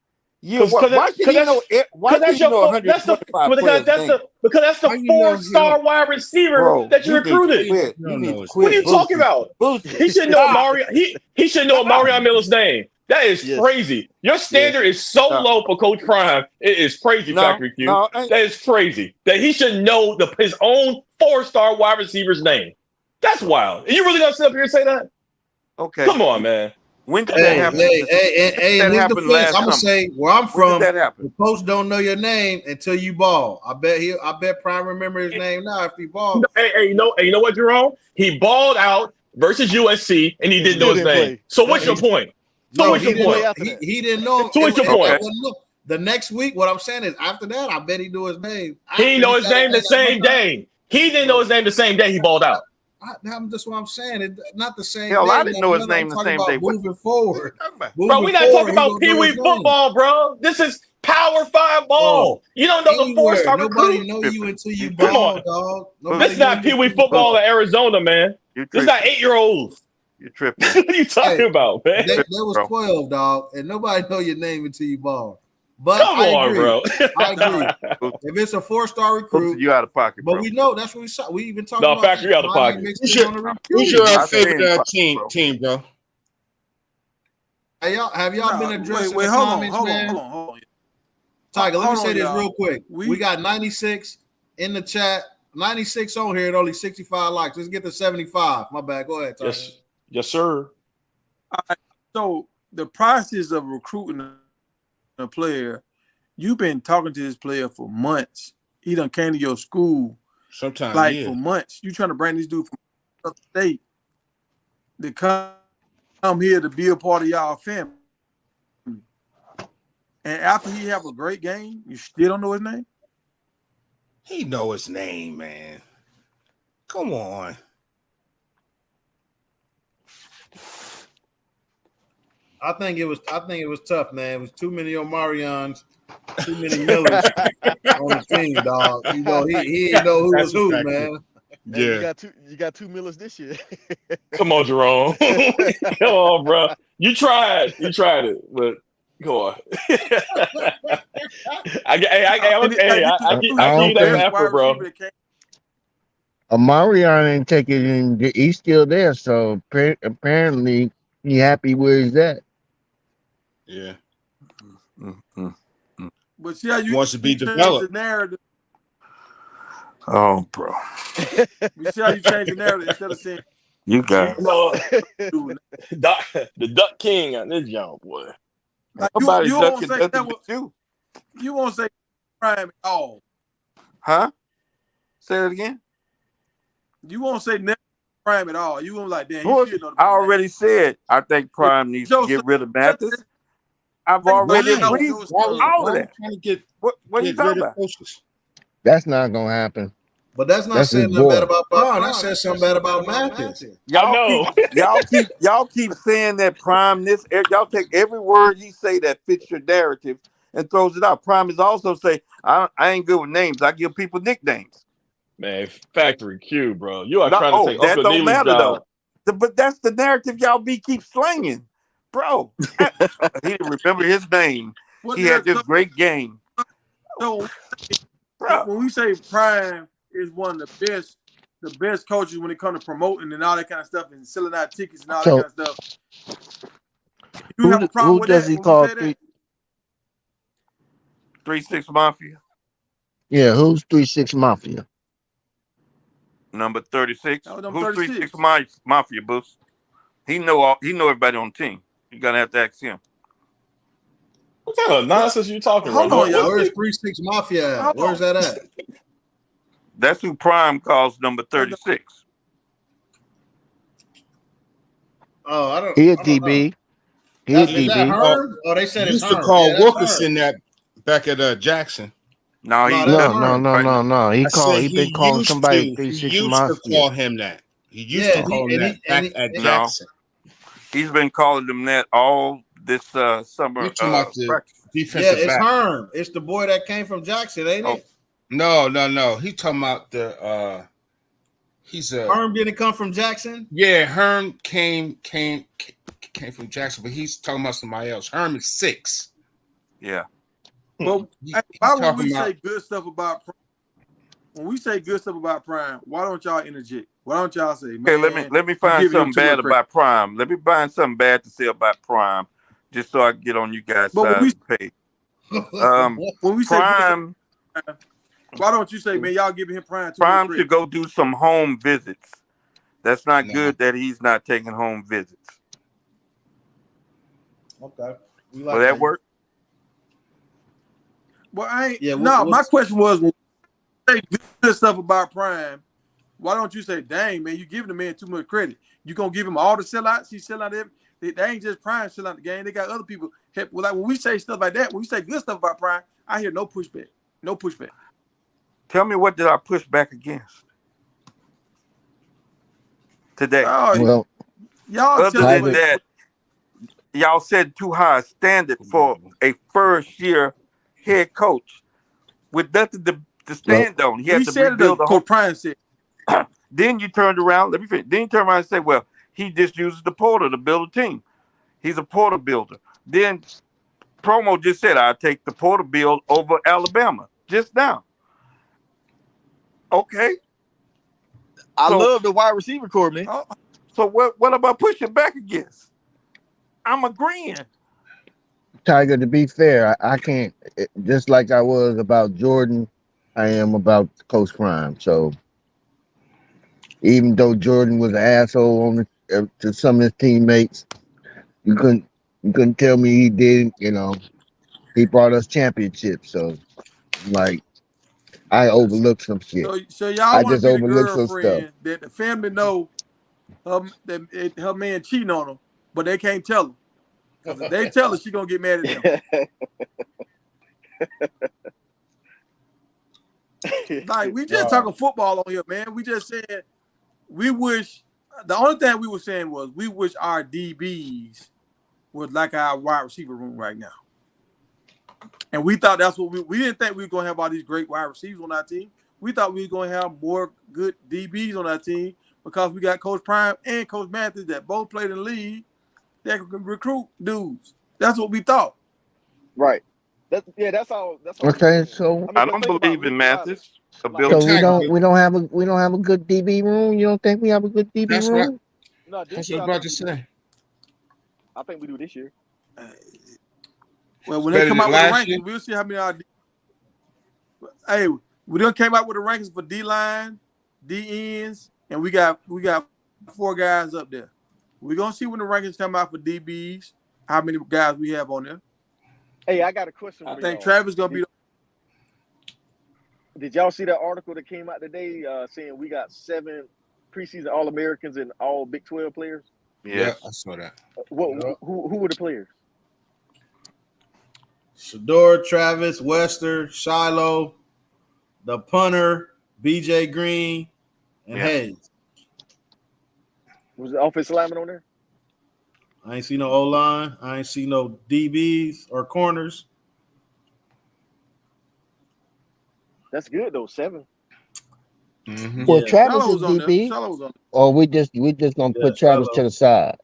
Why should he know? Why should you know 125 players' name? Because that's the 4-star wide receiver that you recruited. What are you talking about? He should know Mario. He should know Mario Miller's name. That is crazy. Your standard is so low for Coach Prime. It is crazy, Factory Q. That is crazy. That he should know his own 4-star wide receiver's name. That's wild. Are you really gonna sit up here and say that? Okay. Come on, man. When did that happen? That happened last I'm gonna say where I'm from. The coach don't know your name until you ball. I bet Prime remember his name now if he balled. Hey, you know what, Jerome? He balled out versus USC and he didn't know his name. So what's your point? So what's your point? He didn't know him. So what's your point? The next week, what I'm saying is after that, I bet he knew his name. He didn't know his name the same day. He didn't know his name the same day he balled out. That's what I'm saying. It's not the same. Hell, I didn't know his name the same day. Moving forward, bro, we're not talking about Pee Wee football, bro. This is Power 5 ball. You don't know the 4-star recruit. Nobody know you until you ball, dog. This is not Pee Wee football in Arizona, man. This is not 8-year-olds. You're tripping. What are you talking about, man? That was 12, dog, and nobody know your name until you ball. But Come on, bro. I agree. If it's a 4-star recruit, you out of pocket, bro. But we know that's what we saw. We even talked about. Factory out of pocket. Who's your favorite team, bro? Have y'all been addressing Wait, the hold on, comments, hold man? on, hold on. Tiger, let me Hold say on, this y'all. real quick. We got 96 in the chat, 96 on here, and only 65 likes. Let's get to 75. My bad. Go ahead, Tiger. Yes, sir. So the process of recruiting a player, you've been talking to this player for months. He done came to your school Sometimes, like for months. You trying to bring this dude from upstate to come here to be a part of y'all family. And after he have a great game, you still don't know his name? He know his name, man. Come on. I think it was tough, man. It was too many Omarions, too many Millers on the team, dog. You know, he didn't know who was who, man. Hey, you got two Millers this year. Come on, Jerome. Come on, bro. You tried it, but go on. I give you that effort, bro. Amarion ain't taking it in. He's still there, so apparently he happy where he's at. Yeah. But see how you wants to be change developed. the narrative. Oh, bro. You see how you change the narrative instead of saying you guys. The Duck King on this young boy. Like Nobody's you won't ducking say nothing that but you. You won't say prime at all. Huh? Say that again. You won't say never prime at all. You won't like, damn, Well, you should know the I name. already said I think Prime needs to get rid of Mathis. I've already agreed all of that. Trying to get what are you talking about? That's not gonna happen. But that's not saying nothing bad about Prime. That says something bad about Mathis. Y'all keep saying that Prime this. Y'all take every word he say that fits your narrative and throws it out. Prime is also say I ain't good with names. I give people nicknames. Man, Factory Q, bro. You are trying to take Uncle don't Neely's matter job. though. But that's the narrative y'all keep slinging, bro. He didn't remember his name. He had this great game. So when we say Prime is one of the best coaches when it comes to promoting and all that kind of stuff and selling out tickets and all that kind of stuff. You have a problem who with does that? he call 3-6 Mafia? Yeah, who's 3-6 Mafia? Number 36. Who's 3-6 Mafia, Boost? He know everybody on the team. You're gonna have to ask him. What kind of nonsense you talking about? Hold on, y'all. Where's 3-6 Mafia at? Where's that at? That's who Prime calls number 36. Oh, I don't. He a DB. He a Is that DB. Herm? Oh, they said it's used to Herm. call Yeah, Wilkerson that back at Jackson. No. He been calling somebody 3-6 He used Mafia. to call him that. He used to call him that back at Jackson. He's been calling them that all this summer. You're talking about the defensive it's back. Herm. It's the boy that came from Jackson, ain't it? No. He talking about the Herm didn't come from Jackson? Yeah, Herm came from Jackson, but he's talking about somebody else. Herm is 6. Yeah. Well, why would we say good stuff about Prime? When we say good stuff about Prime, why don't y'all interject? Why don't y'all say, man, okay, let me find something bad about Prime. Let me find something bad to say about Prime, just so I can get on you guys' side of the page. When we Prime, say why don't you say, man, y'all giving him Prime? Prime should go do some home visits. That's not good that he's not taking home visits. Okay. Will that work? Well, my question was, when you say good stuff about Prime, why don't you say, dang, man, you giving the man too much credit? You gonna give him all the sellouts? He sell out every. They ain't just Prime sell out the game. They got other people. Well, like when we say stuff like that, when we say good stuff about Prime, I hear no pushback. No pushback. Tell me, what did I push back against today? Well, y'all other than that, y'all said too high a standard for a first-year head coach with nothing to stand on. He had to rebuild the whole. Prime said. Then you turned around. Let me finish. Then you turn around and say, "Well, he just uses the portal to build a team. He's a portal builder." Then Promo just said, "I'll take the portal build over Alabama." Just now. Okay. I love the wide receiver core, man. So what about pushing back against? I'm agreeing. Tiger, to be fair, I can't, just like I was about Jordan, I am about Coach Prime. So even though Jordan was an asshole on to some of his teammates, you couldn't tell me he didn't. He brought us championships. So like, I overlooked some shit. So y'all I want just to be the overlooked some stuff. girlfriend that the family know her man cheating on her, but they can't tell her. Because if they tell her, she gonna get mad at them. Like, we just talking football on here, man. We just said we wish. The only thing we were saying was we wish our DBs was like our wide receiver room right now. And we thought that's what we didn't think we were gonna have all these great wide receivers on our team. We thought we were gonna have more good DBs on our team because we got Coach Prime and Coach Mathis that both played in the league that can recruit dudes. That's what we thought. Right. That's all. Okay, so I don't believe in Mathis' so ability. we don't have a good DB room. You don't think we have a good DB That's room? No, That's what I'm about to say. I think we do this year. Well, when Better they come than out with the last rankings, year? we'll see how many our. Hey, we done came out with the rankings for D line, D ends, and we got 4 guys up there. We're gonna see when the rankings come out for DBs, how many guys we have on there. Hey, I got a question for I think y'all. Travis gonna be. Did y'all see that article that came out today saying we got 7 preseason All-Americans and all Big 12 players? Yeah, I saw that. Who were the players? Shador, Travis, Wester, Shiloh, the punter, BJ Green, and Hayes. Was the offensive lineman on there? I ain't see no O-line. I ain't see no DBs or corners. That's good though, 7. Mm-hmm. Well, Yeah. Travis Shiloh is was on there. DB, Shiloh was on or we just gonna Yeah, put Travis Shiloh. to the side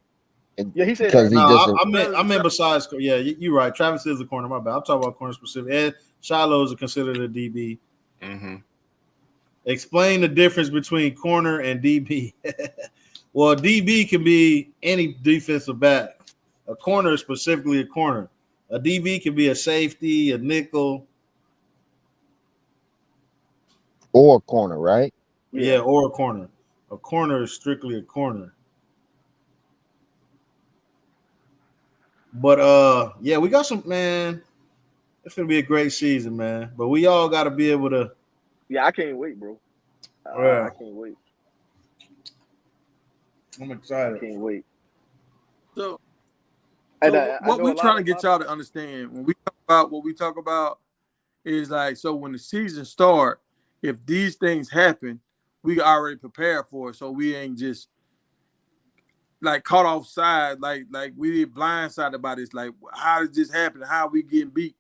Yeah, he said because he No, just I meant besides. Yeah, you're right. Travis is a corner. My bad. I'm talking about corner specific. And Shiloh is considered a DB. Mm-hmm. Explain the difference between corner and DB. Well, DB can be any defensive back. A corner is specifically a corner. A DB can be a safety, a nickel, or corner, right? yeah, or a corner. A corner is strictly a corner. But yeah, we got some, man. It's gonna be a great season, man. But we all got to be able to. Yeah, I can't wait, bro. Yeah. I can't wait. I'm I excited. can't wait. So And what we're trying to get y'all to understand when we talk about what we talk about is like, so when the season start, if these things happen, we already prepared for it. So we ain't just like caught off side, like we blindsided by this. Like, how does this happen? How are we getting beat?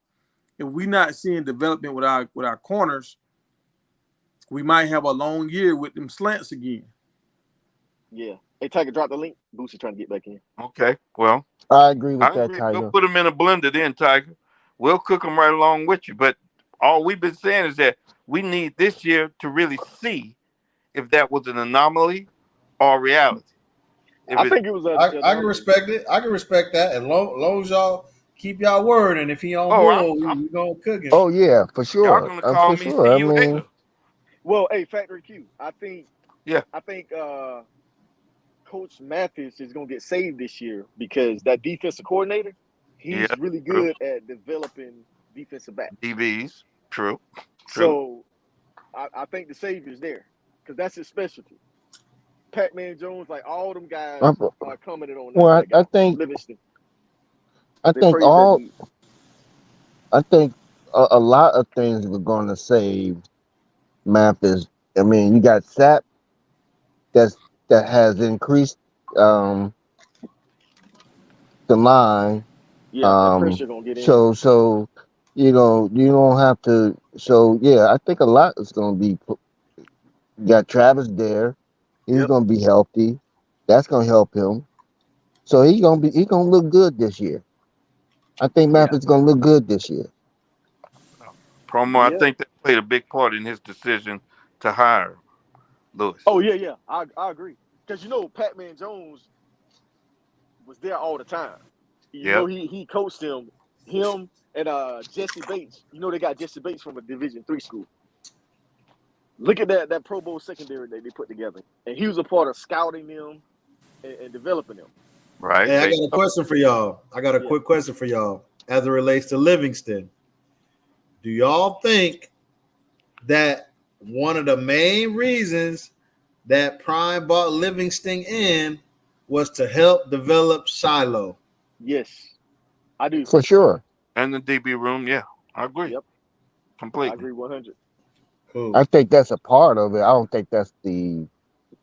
If we not seeing development with our corners, we might have a long year with them slants again. Yeah. Hey, Tiger, drop the link. Boosie trying to get back in. Okay, well, I agree with that, Tiger. We'll put them in a blender then, Tiger. We'll cook them right along with you. But all we've been saying is that we need this year to really see if that was an anomaly or reality. I think it was I can respect it. I can respect that. And long as y'all keep y'all word, and if he on board, we gonna cook him. Oh yeah, for sure. Y'all gonna call for me sure. see you later. Well, hey, Factory Q. I think Coach Mathis is gonna get saved this year because that defensive coordinator, he's really good at developing defensive backs. DBs, true. So I think the savior's there because that's his specialty. Pac-Man Jones, like all them guys are commenting on that. Well, like, I think Livingston. I think a lot of things were going to save Mathis. I mean, you got Sapp that has increased the line. Yeah, the pressure gonna get in. So you don't have to. So yeah, I think a lot is going to be. You got Travis there. He's going to be healthy. That's going to help him. So he's going to look good this year. I think Mathis is going to look good this year. Promo, I think that played a big part in his decision to hire Lewis. Oh yeah, I agree because Pac-Man Jones was there all the time. You know, he coached him and Jesse Bates. You know, they got Jesse Bates from a Division III school. Look at that Pro Bowl secondary that they put together, and he was a part of scouting them and developing them. Right. Hey, I got a question for y'all. I got a quick question for y'all as it relates to Livingston. Do y'all think that one of the main reasons that Prime bought Livingston in was to help develop Shiloh? Yes, I do. For sure. And the DB room, yeah. I agree. Yep. Completely. I agree 100. Cool. I think that's a part of it. I don't think that's the.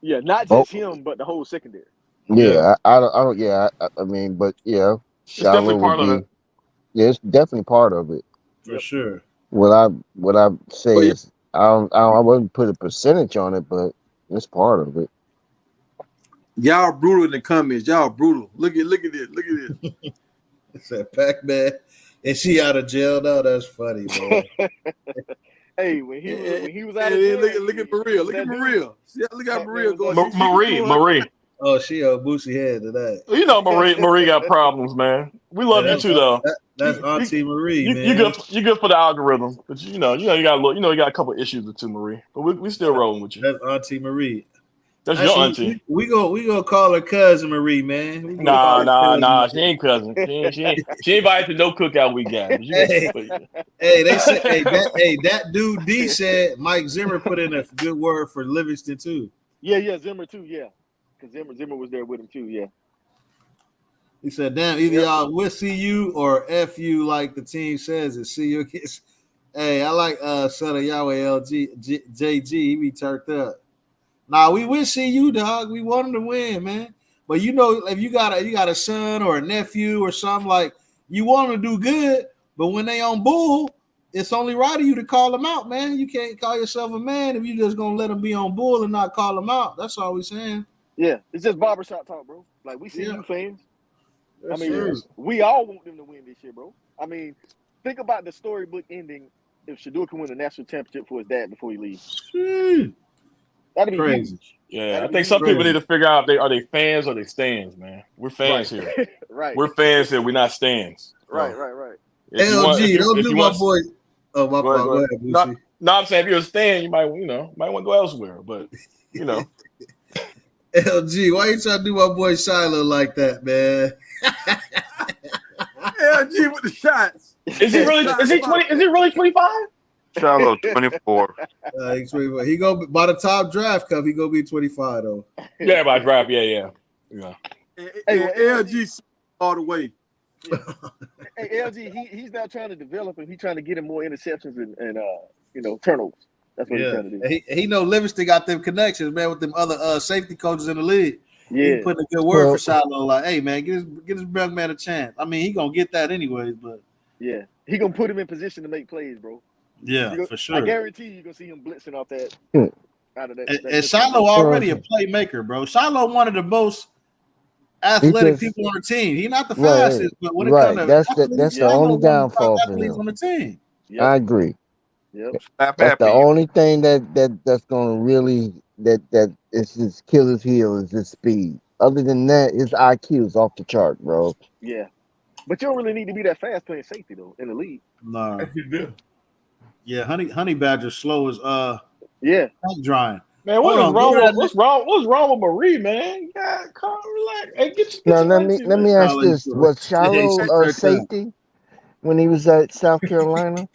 Yeah, not just him, but the whole secondary. Yeah, I don't. Yeah, I mean, but yeah, Shiloh definitely part would of be. it. Yeah, it's definitely part of it. For sure. What I say Well, yeah. is I wouldn't put a percentage on it, but it's part of it. Y'all brutal in the comments. Y'all brutal. Look at this. Look at this. It's that Pac-Man. And she out of jail now. That's funny, man. Hey, when he was out of Hey, jail, look at Maria. Look at Maria. See, look at Maria going. Marie. Oh, she a Boosie head today. You know Marie got problems, man. We love you too, though. That's Auntie Marie, man. You good for the algorithm, but you got a couple issues or two, Marie. But we still rolling with you. That's Auntie Marie. That's your auntie. We go call her cousin Marie, man. Nah. She ain't cousin. She ain't invited to no cookout we got. Hey, they said, that dude D said Mike Zimmer put in a good word for Livingston too. Yeah, Zimmer too, yeah. Because Zimmer was there with him too, yeah. He said, damn, either y'all will see you or F you like the team says it. See you against. Hey, I like son of Yahweh JG. He be turned up. Nah, we will see you, dog. We want him to win, man. But you know, if you got a son or a nephew or something, like, you want them to do good, but when they on bull, it's only right of you to call them out, man. You can't call yourself a man if you just gonna let them be on bull and not call them out. That's all we saying. Yeah, it's just barbershop talk, bro. Like, we see you fans. That's I mean, true. we all want them to win this year, bro. I mean, think about the storybook ending if Shador can win the national championship for his dad before he leaves. That'd be Crazy. huge. Yeah, I think some people need to figure out are they fans or they stands, man. We're fans here. Right. We're fans here. We're not stands. Right. LG, don't do my boy. Oh, my fault. Go ahead, Boosie. No, I'm saying if you're a stand, you might want to go elsewhere. But LG, why you trying to do my boy Shiloh like that, man? LG with the shots. Is he really 20? Is he really 25? Shiloh 24. He's 25. He gonna by the top draft cup. He gonna be 25 though. Yeah, by draft. Yeah. Hey, LG all the way. Hey, LG, he's not trying to develop him. He's trying to get him more interceptions and turnovers. That's what he's trying to do. He know Livingston got them connections, man, with them other safety coaches in the league. Yeah, he putting a good word for Shiloh. Like, hey, man, get his young man a chance. I mean, he gonna get that anyways, but yeah, he gonna put him in position to make plays, bro. Yeah, for sure. I guarantee you're gonna see him blitzing off that. Out of that. And Shiloh already a playmaker, bro. Shiloh one of the most athletic people on the team. He's not the fastest, but when it comes to that's the only downfall for him on the team. Yep. I agree. Yep. That's the only thing that's gonna really that is his Achilles heel is his speed. Other than that, his IQ is off the chart, bro. Yeah, but you don't really need to be that fast playing safety though in the league. No. Yeah, honey badger slow as tank drying. Man, what's wrong with Marie, man? Yeah, relax. Hey, now let me ask this: was Shiloh safety when he was at South Carolina?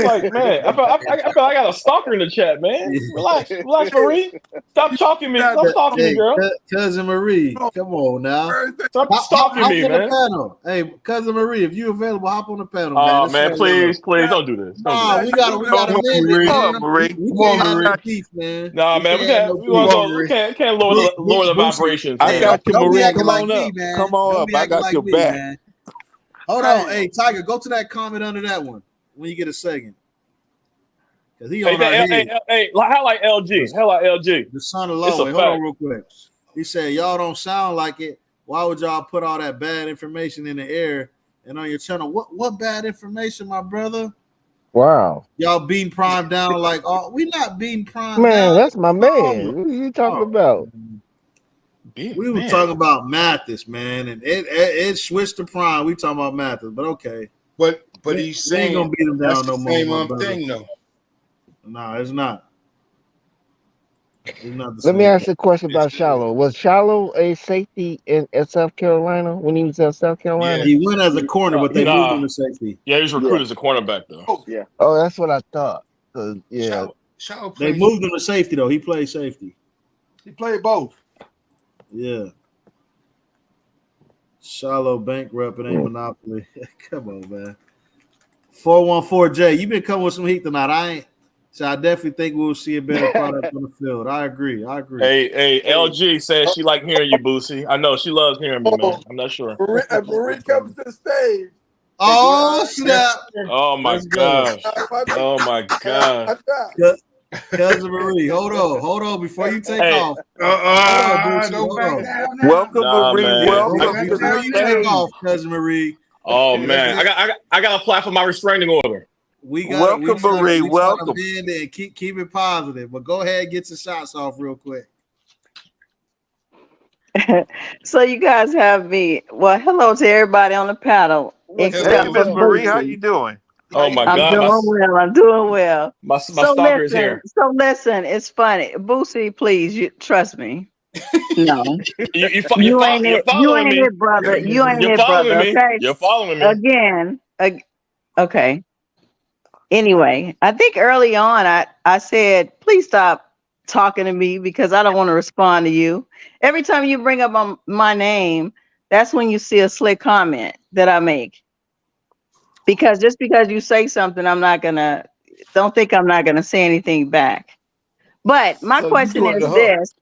Like, man, I feel I got a stalker in the chat, man. Relax, Marie. Stop stalking me. Stop stalking me, girl. Cousin Marie, come on now. Stop stalking me, man. Hey, Cousin Marie, if you available, hop on the panel, man. Oh, man, please don't do this. Nah, we got to Marie. Nah, man, we can't lower the vibrations. I got you, Marie. Come on up. Come on up. I got your back. Hold on, hey Tiger, go to that comment under that one when you get a second. Cause he on hey, highlight LG. The son of Lowe. Hold on real quick. He said, y'all don't sound like it. Why would y'all put all that bad information in the air and on your channel? What bad information, my brother? Wow. Y'all beating Prime down like we not beating Prime down. Man, that's my man. What are you talking about? We were talking about Mathis, man, and it switched to Prime. We talking about Mathis, but okay. But he's saying gonna beat him that's down the no same more, brother. thing, though. No, it's not. It's not the Let me same ask you a question about Shallow. Was Shallow a safety in at South Carolina when he was at South Carolina? He went as a corner, but they Nah. moved him to safety. Yeah, he was recruited as a cornerback though. Yeah. Oh, that's what I thought. 'Cause, yeah, Shallow They plays- moved him to safety though. He played safety. He played both. Yeah. Shallow bankrupt. It ain't Monopoly. Come on, man. 414J, you been coming with some heat tonight. So I definitely think we'll see a better product on the field. I agree. Hey, LG says she like hearing you, Boosie. I know she loves hearing me, man. I'm not sure. Marie comes to the stage. Oh, snap. Oh my Let's go. gosh. Oh my gosh. Cousin Marie, hold on before you take Hey. off. Don't back down now. Welcome, Nah, Marie. man. Welcome to Before you the take stage. off, Cousin Marie. Oh man, I got to apply for my restraining order. Welcome, Marie. Welcome. Bend and keep it positive. But go ahead and get your shots off real quick. So you guys have me. Well, hello to everybody on the panel. Hey, Except Miss for Marie, how Boosie. you doing? Oh my I'm God, doing well. I'm doing well. my So stalker is listen. here. So listen. It's funny. Boosie, please, you trust me. No, You're you ain't it. You following ain't me. it, brother. You ain't You're it, brother. following me. Okay. You're following me. Again. Okay. Anyway, I think early on I said, please stop talking to me because I don't want to respond to you. Every time you bring up my name, that's when you see a slick comment that I make. Because just because you say something, don't think I'm not gonna say anything back. But my So you question do it is to her. this.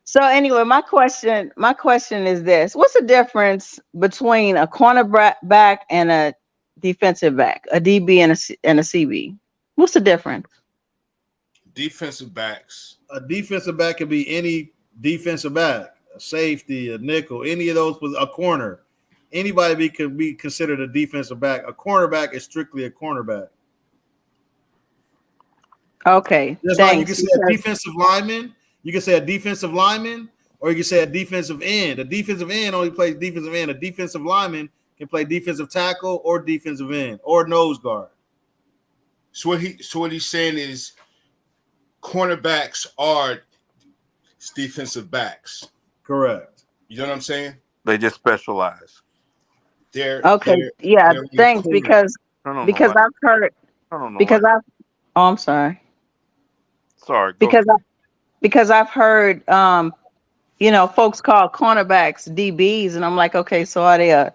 So anyway, my question is this. What's the difference between a cornerback and a defensive back, a DB and a CB? What's the difference? Defensive backs. A defensive back could be any defensive back, a safety, a nickel, any of those with a corner. Anybody could be considered a defensive back. A cornerback is strictly a cornerback. Okay, Just like you thanks. can say a defensive lineman, you can say a defensive lineman, or you can say a defensive end. A defensive end only plays defensive end. A defensive lineman can play defensive tackle or defensive end or nose guard. So what he's saying is cornerbacks are defensive backs. Correct. You know what I'm saying? They just specialize. Okay, yeah, thanks. Because I've heard I'm sorry. Sorry. Because I've heard folks call cornerbacks DBs, and I'm like, okay, so are they a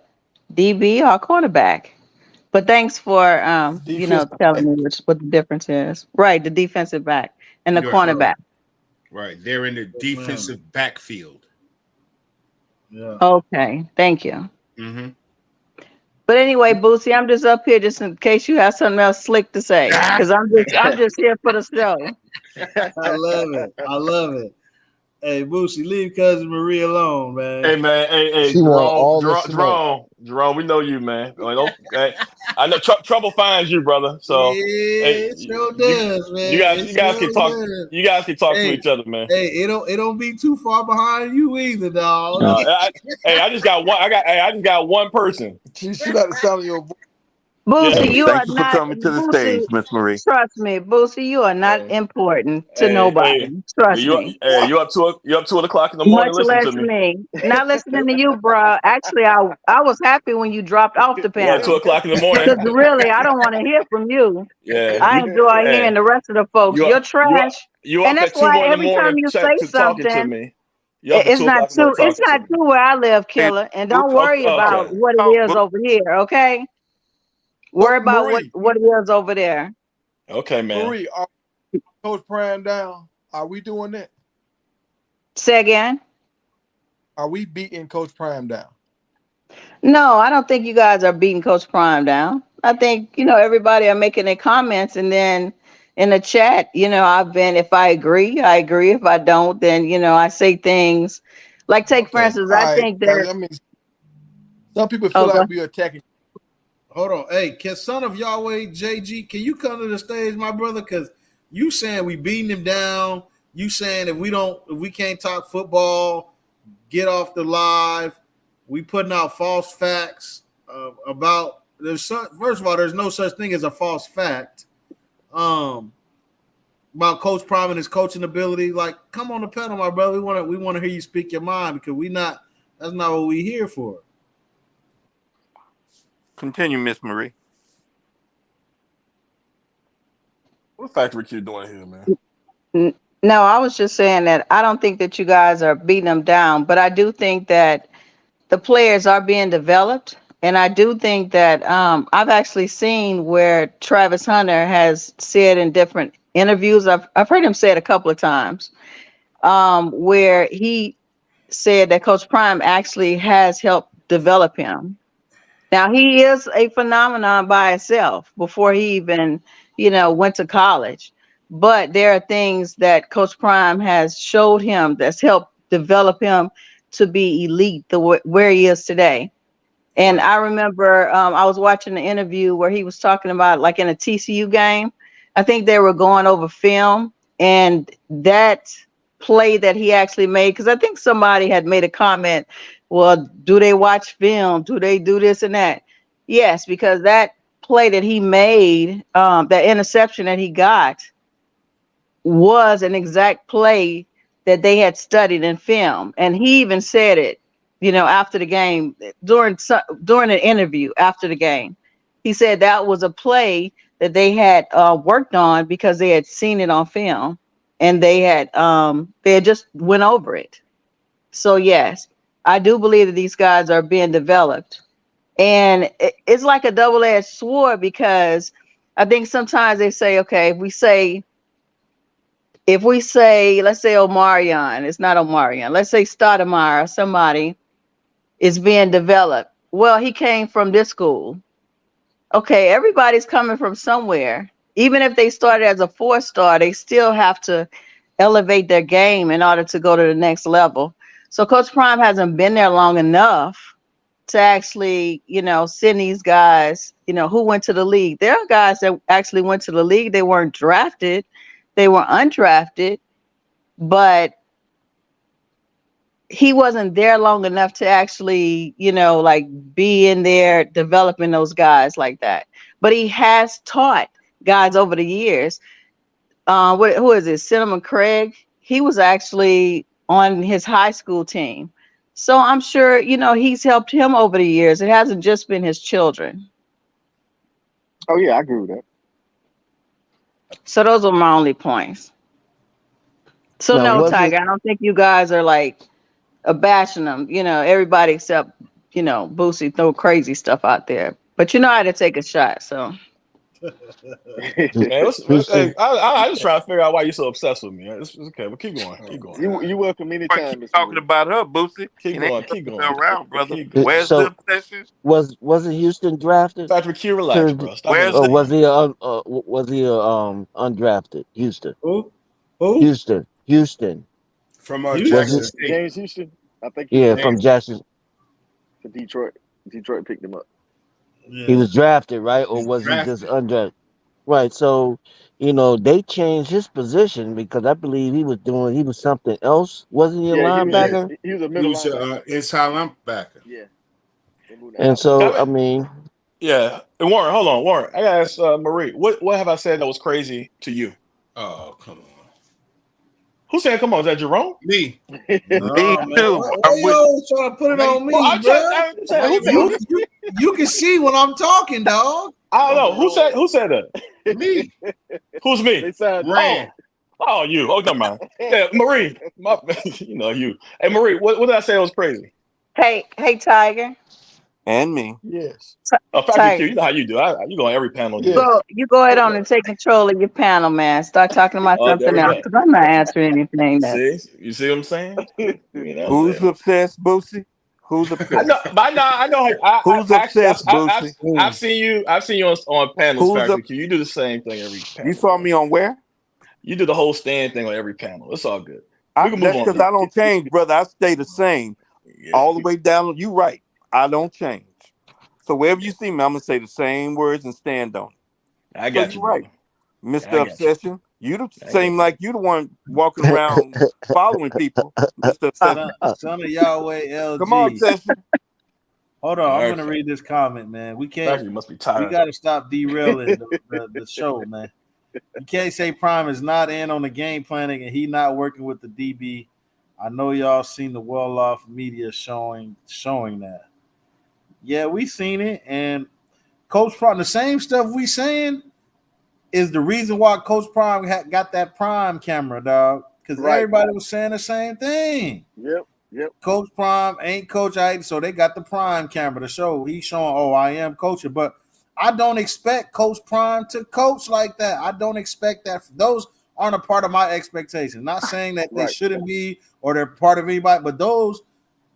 DB or a cornerback? But thanks for telling me what the difference is. Right, the defensive back and the cornerback. Right, they're in the defensive backfield. Yeah. Okay, thank you. Mm-hmm. But anyway, Boosie, I'm just up here just in case you have something else slick to say, because I'm just here for the show. I love it. Hey, Boosie, leave Cousin Marie alone, man. Hey man, hey, She want all the Jerome, we know you, man. Like, okay. I know trouble finds you, brother. So it sure does, man. You guys can talk. You guys can talk to each other, man. Hey, it don't be too far behind you either, dog. I just got one. I just got one person. She like the sound of your voice. Boosie, you Thank are you not for coming to the stage, Miss Marie. Trust me, Boosie, you are not important to nobody. Trust me. Hey, you up to 2:00 in the morning? Much less me. Not listening to you, bro. Actually, I was happy when you dropped off the panel. 2:00 in the morning. Because really, I don't want to hear from you. Yeah, I enjoy hearing the rest of the folks. You're trash. You And up that's at 2 why in the every time morning you say talking to something, me. it's not true. It's not true where I live, Killer. And don't worry about what it is over here, okay? Worry about what it is over there. Okay, man. Marie, are Coach Prime down? Are we doing that? Say again? Are we beating Coach Prime down? No, I don't think you guys are beating Coach Prime down. I think, everybody are making their comments, and then in the chat, if I agree, I agree. If I don't, then, I say things like, for instance, I think that. Some people feel like we're attacking. Hold on. Hey, can son of Yahweh, JG, can you come to the stage, my brother? Because you saying we beating him down. You saying if we can't talk football, get off the live. We putting out false facts about first of all, there's no such thing as a false fact. About Coach Prime and his coaching ability. Like, come on the panel, my brother. We want to hear you speak your mind because that's not what we here for. Continue, Miss Marie. What Factory Q doing here, man? No, I was just saying that I don't think that you guys are beating them down, but I do think that the players are being developed. And I do think that I've actually seen where Travis Hunter has said in different interviews, I've heard him say it a couple of times, where he said that Coach Prime actually has helped develop him. Now, he is a phenomenon by itself before he even, went to college. But there are things that Coach Prime has showed him that's helped develop him to be elite where he is today. And I remember I was watching an interview where he was talking about, like, in a TCU game, I think they were going over film, and that play that he actually made, because I think somebody had made a comment, well, do they watch film? Do they do this and that? Yes, because that play that he made, that interception that he got, was an exact play that they had studied in film. And he even said it, after the game, during an interview after the game. He said that was a play that they had worked on because they had seen it on film, and they had just went over it. So yes, I do believe that these guys are being developed, and it's like a double-edged sword, because I think sometimes they say, okay, if we say, let's say Omarion, it's not Omarion. Let's say Stoudemire, somebody is being developed. Well, he came from this school. Okay, everybody's coming from somewhere. Even if they started as a 4-star, they still have to elevate their game in order to go to the next level. So Coach Prime hasn't been there long enough to actually, send these guys, who went to the league. There are guys that actually went to the league. They weren't drafted. They were undrafted, but he wasn't there long enough to actually, be in there developing those guys like that. But he has taught guys over the years. Who is it? Cinnamon Craig. He was actually on his high school team. So I'm sure, he's helped him over the years. It hasn't just been his children. Oh, yeah, I agree with that. So those are my only points. So Now, no, was Tiger, it- I don't think you guys are like bashing them. Everybody except, Boosie throw crazy stuff out there. But you know how to take a shot, so. Man, I just trying to figure out why you're so obsessed with me. It's okay, but keep going. Keep going. You welcome anytime. Keep talking about her, Boosie. Keep going. Keep going. Around, brother. Keep going. Where's So- the obsession? wasn't Houston drafted? Patrick Q, relax, bro. Stop Where's it. Or was he undrafted? Houston. Who? Houston. From Houston? Jackson State. James Houston, I think. Yeah, from Jackson. For Detroit. Detroit picked him up. He was drafted, right? Or He's was he just drafted. undrafted? Right. So, they changed his position because I believe he was something else. Wasn't he a linebacker? He was a He middle was linebacker. inside linebacker. Yeah. They moved that And out. so, I mean, Yeah. And Warren, hold on. Warren, I gotta ask Marie, what have I said that was crazy to you? Oh, come on. Who said, come on, is that Jerome? Me. No, Me man. too. Why I'm you with- always trying to put it on me, Well, bro? You can see when I'm talking, dog. I don't know. Who said that? Me. Who's me? They signed Rand. Oh, you. Oh, never mind. Yeah, Marie. You. Hey, Marie, what did I say was crazy? Hey, Tiger. And me. Yes. Factory Tiger. Q, you know how you do. You go on every panel. You go ahead on and take control of your panel, man. Start talking about Oh, there something we else, go. because I'm not answering anything. See? You see what I'm saying? Who's obsessed, Boosie? Who's obsessed? I know. Who's obsessed, Boosie? I've seen you on panels, Who's Factory Q. You do the same thing every panel. You saw me on where? You do the whole stand thing on every panel. It's all good. That's can move on. because I don't change, brother. I stay the same Yeah. all the way down. You right. I don't change. So wherever you see me, I'm gonna say the same words and stand on it. I got So you, you're right. brother. Mr. I got you. Obsession, You seem like you the one walking around following people, Mr. Son of Yahweh LG. Come on, Session. Hold on, I'm gonna Actually. read this comment, man. We can't. Actually, you must be tired. We gotta stop derailing the show, man. You can't say Prime is not in on the game planning and he not working with the DB. I know y'all seen the well-off media showing that. Yeah, we seen it, and Coach Prime, the same stuff we saying is the reason why Coach Prime got that Prime camera, dog. Because everybody was saying the same thing. Yep. Coach Prime ain't Coach Iden, so they got the Prime camera to show. He's showing, oh, I am coaching. But I don't expect Coach Prime to coach like that. I don't expect that. Those aren't a part of my expectations. Not saying that they shouldn't be or they're part of anybody, but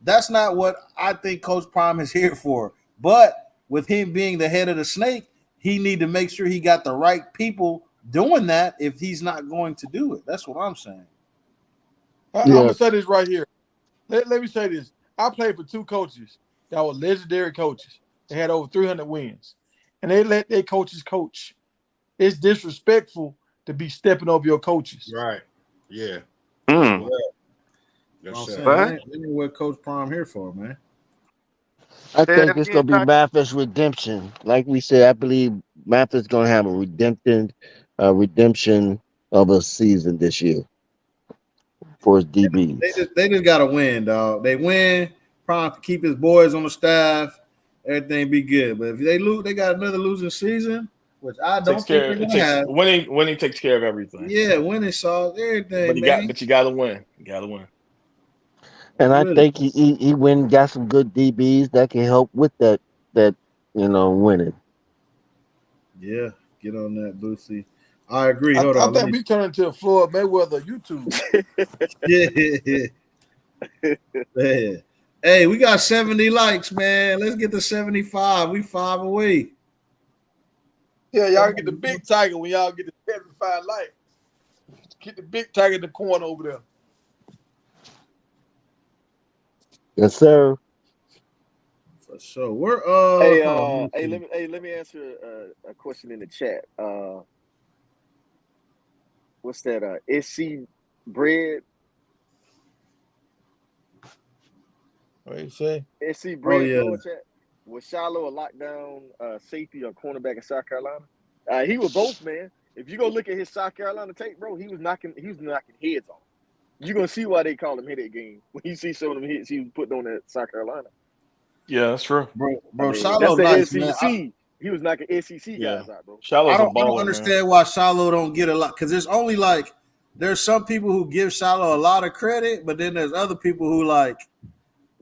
that's not what I think Coach Prime is here for. But with him being the head of the snake, he need to make sure he got the right people doing that if he's not going to do it. That's what I'm saying. I'm going to say this right here. Let me say this. I played for 2 coaches that were legendary coaches. They had over 300 wins. And they let their coaches coach. It's disrespectful to be stepping over your coaches. Right. Yeah. Mm. That's what Coach Prime here for, man. I think it's going to be Mathis redemption. Like we said, I believe Mathis is going to have a redemption of a season this year for his DBs. They just got to win, dog. They win, Prime can keep his boys on the staff, everything be good. But if they lose, they got another losing season, which I don't think they're going to have. Winning takes care of everything. Yeah, winning solves everything, but you got to win. You got to win. And I think he got some good DBs that can help with that winning. Yeah, get on that, Boosie. I agree. I think we turn into a Floyd Mayweather YouTube. Yeah. Hey, we got 70 likes, man. Let's get to 75. We 5 away. Yeah, y'all get the big tiger when y'all get the 75 likes. Get the big tiger in the corner over there. Yes, sir. For sure. We're let me answer a question in the chat. What's that? SC Bread. What you say? SC Bread. Chat. Was Shiloh a lockdown safety or cornerback in South Carolina? He was both, man. If you go look at his South Carolina tape, bro, he was knocking heads off. You're gonna see why they call him Headache Game when you see some of them hits he was putting on that South Carolina. Yeah, that's true. Bro, Shiloh that's the nice, SEC. man. He was knocking SEC guys out, bro. Shiloh's I don't understand why Shiloh don't get a lot, because there's some people who give Shiloh a lot of credit, but then there's other people who like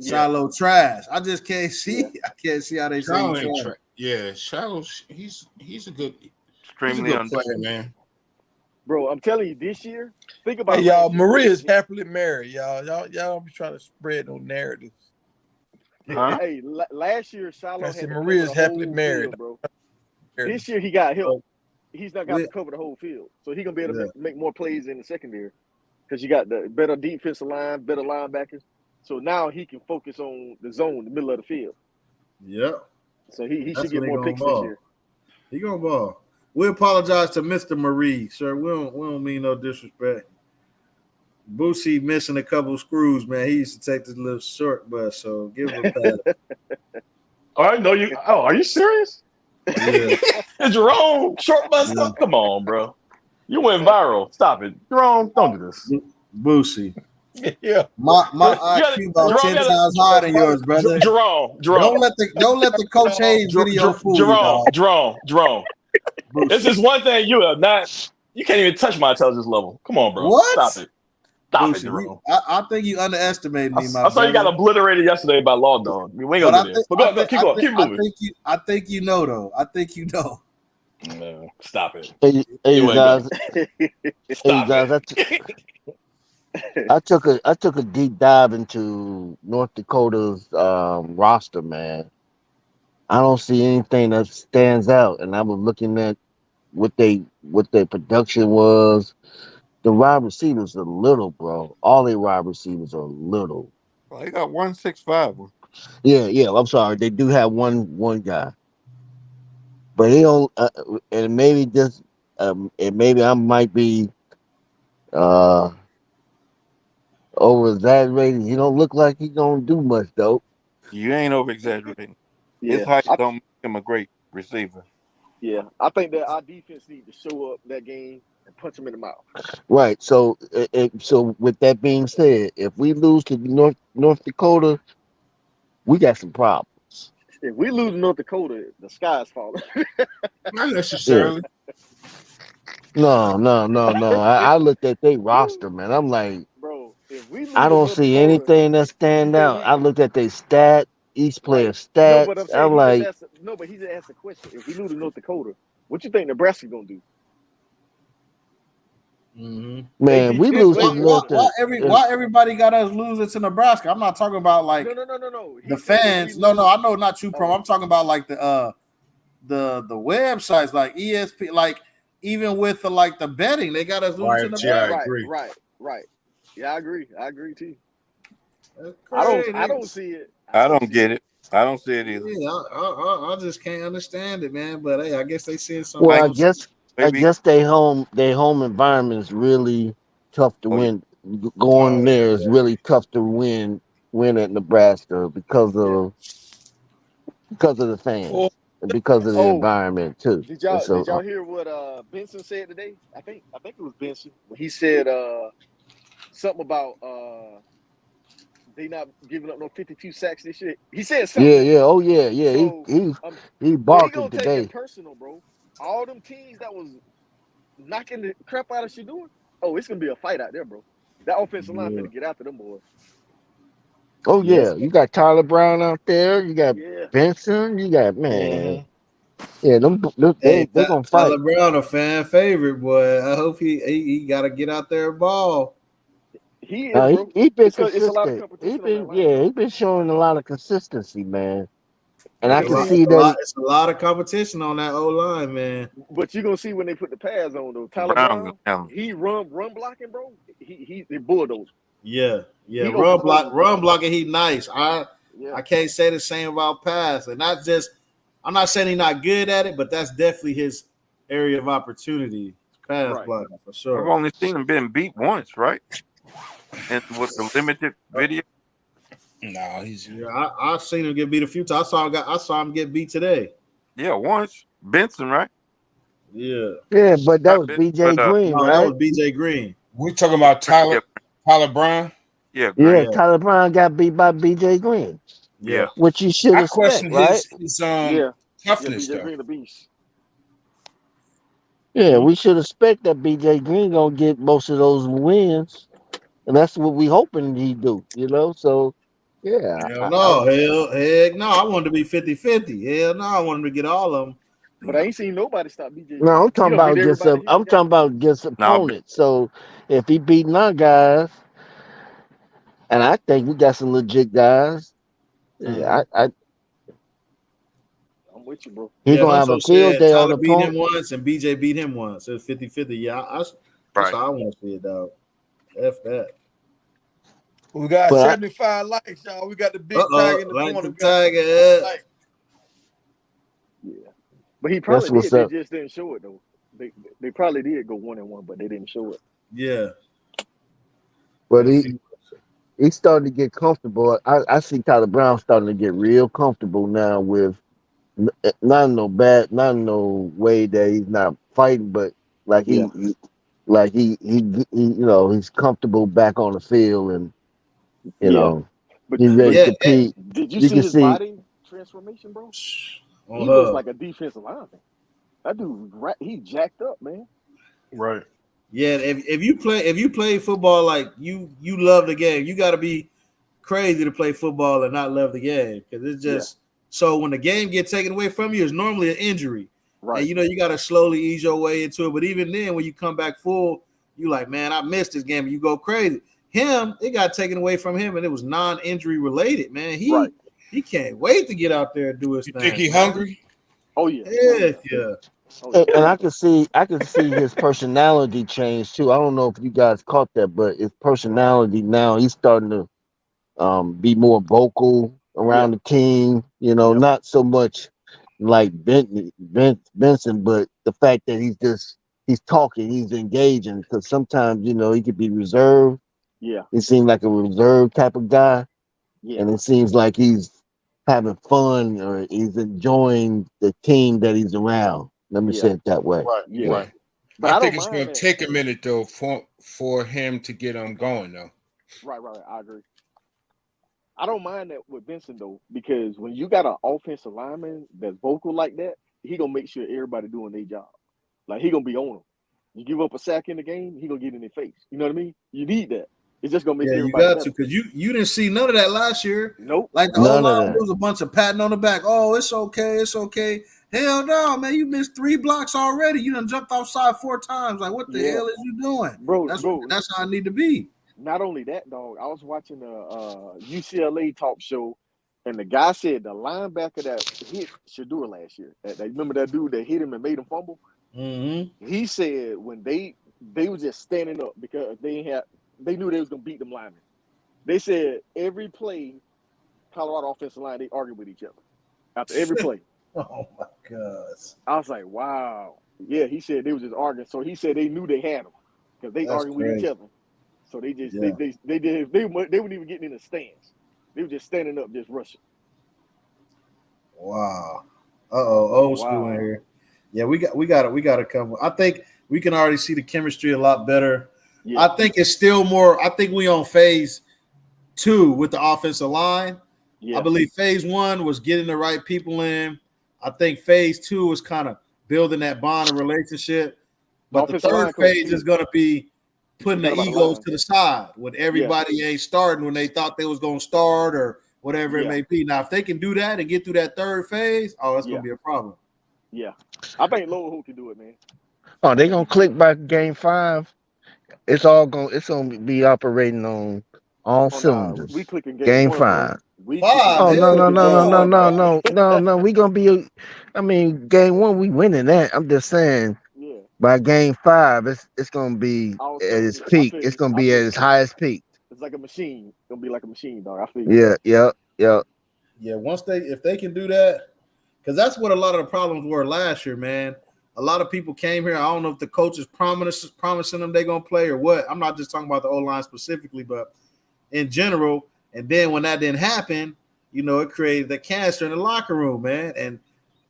Shiloh trash. I just can't see. Yeah. I can't see how they Shiloh say trash. Yeah, Shiloh. He's a good, extremely player, man. Bro, I'm telling you, this year, think about it. Y'all, Maria is happily married, y'all. Y'all be trying to spread no narratives. Huh? Hey, last year Shiloh had Maria is happily married, field, bro. This year he got help. He's not got to cover the whole field, so he gonna be able to make more plays in the secondary because you got the better defensive line, better linebackers. So now he can focus on the zone, the middle of the field. Yep. So he should get more picks this year. He gonna ball. We apologize to Mr. Marie, sir. We don't mean no disrespect. Boosie missing a couple screws, man. He used to take this little short bus, so give him a pat. I know you. Oh, are you serious? Yeah. Jerome, short bus stuff? Come on, bro. You went viral. Stop it. Jerome, don't do this. Boosie. Yeah. My IQ about 10 times higher than yours, brother. Jerome. Don't let the Coach Hayes video fool you, Jerome. This is one thing you are not. You can't even touch my intelligence level. Come on, bro. What? Stop it. Stop Boosie, it, Jerome. I think you underestimated me, I saw you got obliterated yesterday by Law Dog. We ain't gonna do this. But go, keep going. Keep moving. I think you know, though. I think you know. No, stop it. Hey guys. I took a deep dive into North Dakota's roster, man. I don't see anything that stands out, and I was looking at what their production was. The wide receivers are little, bro. All their wide receivers are little. Well, they got 165. Yeah. I'm sorry, they do have one guy, but he don't. And maybe just and maybe I might be over exaggerating. He don't look like he gonna do much though. You ain't over exaggerating. Yeah, His height don't make him a great receiver. yeah. I think that our defense needs to show up that game and punch him in the mouth. Right. So, so with that being said, if we lose to North Dakota, we got some problems. If we lose North Dakota, the sky's falling. Not necessarily. No. I looked at their roster, man. I'm like, Bro, if we lose I to don't North see Dakota, anything that you stand think out. we I looked at their stat, each player no, stats. but I'm saying I'm he like, just asked but he just asked a question. If we lose to North Dakota, what you think Nebraska gonna do? Mhm. man, They we beat this lose to way North earlier. Why everybody got us losing to Nebraska? I'm not talking about like No. the He said if we fans. No, lose, I know not you, Pro. oh, I'm talking about like the websites like ESP, like even with the betting, they got us losing to Right, yeah, I Nebraska. agree. right. Yeah, I agree too. That's I crazy. don't see it. I don't get it. I don't see it either. Yeah, I just can't understand it, man. But hey, I guess they said something. well, Like I maybe guess their home environment is really tough to oh, yeah. win. Going Oh, there is really tough to win at Nebraska because Yeah. of the fans Oh, and because of the Oh, environment too. did And y'all so hear what Benson said today? I think it was Benson. He said something about they not giving up no 52 sacks this year. He said something. yeah. So He but he barking gonna take it today. personal, bro. All them teams that was knocking the crap out of Shador. Oh, it's gonna be a fight out there, bro. That offensive line yeah. finna get after them boys. Oh Yeah. yeah, you got Tyler Brown out there. You got Yeah. Benson. You got man. mhm. Yeah, Hey, they gonna Tyler fight. Brown, a fan favorite, boy. I hope he got to get out there and ball. He is, bro. He been It's cause it's a lot of consistent. competition on that line, bro. He been showing a lot of consistency, man. And But I you can see, see that. It's a lot of competition on that O line, man. but you're gonna see when they put the pads on though. Tyler Brown Brown, gonna he run blocking, bro. He bulldozer. Yeah. He Run overpowers. blocking. He nice. I Yeah. can't say the same about pass, and not just. I'm not saying he's not good at it, but that's definitely his area of opportunity. Pass Right. blocking for I've sure. only seen him been beat once, right? And with the limited video. No, he's Yeah, I've seen him get beat a few times. I saw him get beat today. Yeah, once. Benson, right? Yeah. Yeah, but that Not was Benson, BJ but Green, No, that right? was BJ Green. we talking about yeah, Tyler Brown. yeah, Yeah, Green. Yeah. Tyler Brown got beat by BJ Green, Yeah. which you should I expect, question right? his Yeah. toughness BJ though. Green the beast. Yeah, we should expect that BJ Green gonna get most of those wins, and that's what we hoping he do. So yeah, Hell no. Heck no. I wanted to be 50-50. Hell no. I wanted him to get all of them. But I ain't seen nobody stop BJ Green. no, I'm He talking don't beat about against everybody he I'm got. talking about against Now, opponents. So if he beating our guys, and I think we got some legit guys, yeah, I'm with you, bro. he Yeah, gonna have Huncho a field said day on Tyler the beat him opponent. once and BJ beat him once. It's 50-50. Yeah, that's right. how I want to see it, dog. F that. We got But 75 likes, y'all. We got the big tag in the Like corner. the We got Tiger. like, Yeah. But he That's probably what's did. They up. just didn't show it though. They probably did go 1-1, but they didn't show it. Yeah. But he's starting to get comfortable. I see Tyler Brown starting to get real comfortable now with not in no way that he's not fighting, but like Yeah. he's comfortable back on the field and Yeah. But he's ready Yeah. to compete. did you You see can his see body transformation, bro? On He her. looks like a defensive lineman. That dude, he jacked up, man. right. Yeah, if you play football like you love the game, you got to be crazy to play football and not love the game because it's just so when the game gets taken away from you, it's normally an injury, Right. and you got to slowly ease your way into it. But even then, when you come back full, you like, man, I missed this game, and you go crazy. It got taken away from him, and it was non-injury related, man. He can't wait to get out there and do his You thing. think he man. hungry? Oh yeah. Heck yeah. Oh, and I can see his personality change too. I don't know if you guys caught that, but his personality now he's starting to be more vocal around the team. Not so much like Benson, but the fact that he's just he's talking, he's engaging. Because sometimes he could be reserved. Yeah, He seems like a reserved type of guy, yeah, and it seems like he's having fun or he's enjoying the team that he's around. Let me yeah, say it that way. Right, yeah. right. But I I think don't it's mind going to that. take a minute though for him to get going though. Right. I agree. I don't mind that with Benson though, because when you got an offensive lineman that's vocal like that, he gonna make sure everybody doing their job. Like he gonna be on them. You give up a sack in the game, he gonna get in their face. You know what I mean? You need that. It's just gonna make Yeah, you everybody got better. to, because you didn't see none of that last year. Nope. Like the None O-line, of there that. was a bunch of patting on the back. Oh, it's okay, it's okay. Hell no, man, you missed 3 blocks already. You done jumped offside 4 times. Like, what the Yeah. hell is you doing? Bro, That's how I need to be. not only that, dog. I was watching a UCLA talk show, and the guy said the linebacker that hit Shador last year. Remember that dude that hit him and made him fumble? Mm-hmm. He said when they were just standing up because they knew they was gonna beat them linemen. They said every play, Colorado offensive line, they argued with each other after every play. Oh my gosh. I was like, wow. Yeah, he said they was just arguing. So he said they knew they had him because they That's arguing with each crazy. other. So they just Yeah. they weren't even getting in the stands. They were just standing up, just rushing. Wow. Old school in here. Yeah, we got to come. I think we can already see the chemistry a lot better. Yeah. I think it's still more. I think we on phase 2 with the offensive line. Yeah. I believe phase 1 was getting the right people in. I think phase 2 was kind of building that bond and relationship. But the Offensive line third coach, phase too. is going to be putting the Forgot about the egos line. to the side when everybody ain't starting when they thought they was going to start or whatever it Yeah. may be. Now, if they can do that and get through that third phase, it's Yeah. going to be a problem. Yeah. I think Lower can do it, man. Oh, they gonna click by game 5. It's gonna be operating on all cylinders. We clicking Game 1, 5. bro. We 5. Oh no Hell no. We gonna be. I mean, game 1 we winning that. I'm just saying. Yeah. By game 5, it's gonna be All at its cylinders. peak. I feel It's you. gonna I be feel at you. its highest peak. It's like a machine. It's gonna be like a machine, dog. I feel you. Yeah. Yeah, if they can do that, because that's what a lot of the problems were last year, man. A lot of people came here. I don't know if the coach is promising them they're gonna play or what. I'm not just talking about the O-line specifically, but in general. And then when that didn't happen, it created the cancer in the locker room, man. And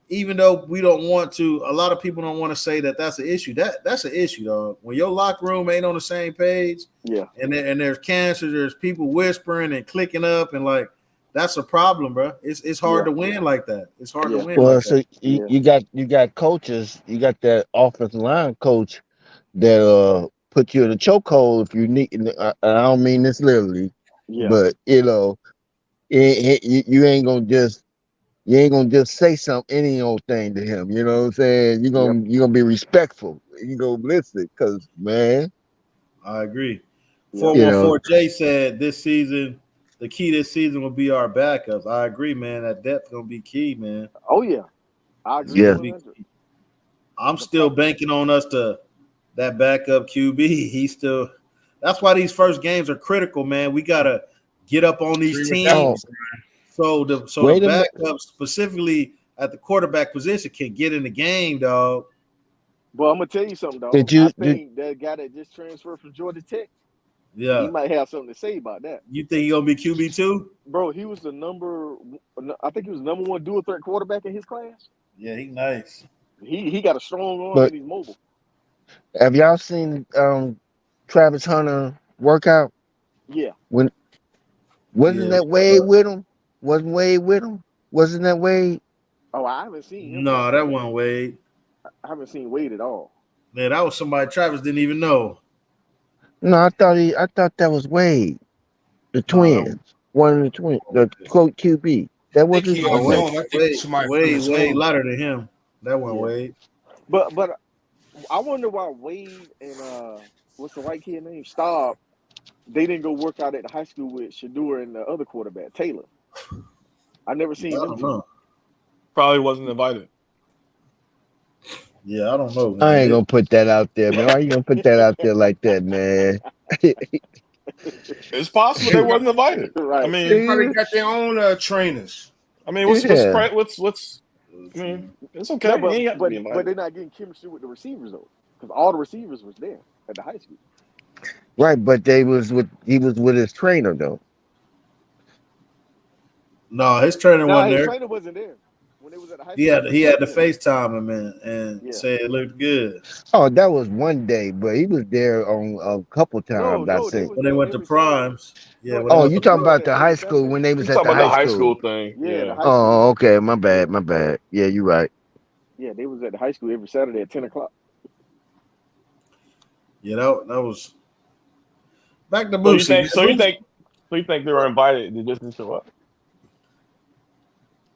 even though we don't want to, a lot of people don't want to say that that's an issue. That's an issue, dog. When your locker room ain't on the same page, Yeah. and there's cancer, there's people whispering and clicking up, and like that's a problem, bro. It's hard to win like that. It's hard to win. Well, like so that. you got coaches. You got that offensive line coach that put you in a chokehold if you need. I don't mean this literally, Yeah. but you ain't gonna just say any old thing to him. You know what I'm saying? You're gonna be respectful. You go listen, because man, I agree. Yeah. 414J said this season, the key this season will be our backups. I agree, man. That depth gonna be key, man. Oh yeah. I agree. Yeah. 100. I'm still banking on us that backup QB. That's why these first games are critical, man. We gotta get up on these teams. So the backup specifically at the quarterback position can get in the game, dog. Well, I'm gonna tell you something, dog. Did you- I think that guy that just transferred from Georgia Tech, Yeah. he might have something to say about that. You think he gonna be QB too? Bro, he was I think he was number 1 dual threat quarterback in his class. Yeah, he nice. He got a strong arm But- and he's mobile. have y'all seen Travis Hunter workout? Yeah. Wasn't that Wade with him? Wasn't Wade with him? Wasn't that Wade? Oh, I haven't seen him. No, that wasn't Wade. I haven't seen Wade at all. Man, that was somebody Travis didn't even know. No, I thought that was Wade. The twins. One of the twins. The quote QB. That I think wasn't he on Wade. loan. I think somebody from his Way school. lighter than him. That wasn't Wade. But I wonder why Wade and what's the white kid name? Staub, they didn't go work out at the high school with Shador and the other quarterback, Taylor. I never seen I them don't two. know. Probably wasn't invited. Yeah, I don't know. Man. I ain't gonna put that out there, man. Why you gonna put that out there like that, man? It's possible they wasn't invited. Right. I mean, They probably got their own trainers. what's Yeah. what's I mean, it's okay. No, He ain't got to but be they're invited. not getting chemistry with the receivers though. because all the receivers was there at the high school. Right, but he was with his trainer though. No, his trainer No, wasn't his there. trainer wasn't there when they was at the high He school. had to FaceTime him and Yeah. say it looked good. Oh, that was one day, but he was there on a couple times. I No, they think. was When they there went to every Saturday. Primes. Yeah. No, when they Oh, went you to talking Primes. about the high school when they was You at talking the about the high high school? school thing? Yeah, the Yeah. high school. Oh, okay, my Yeah, bad. Yeah, you're right. yeah, they was at the high school every Saturday at 10 o'clock. Yeah, that was back to So you Boosie. think? So you think they were invited? They just didn't show up.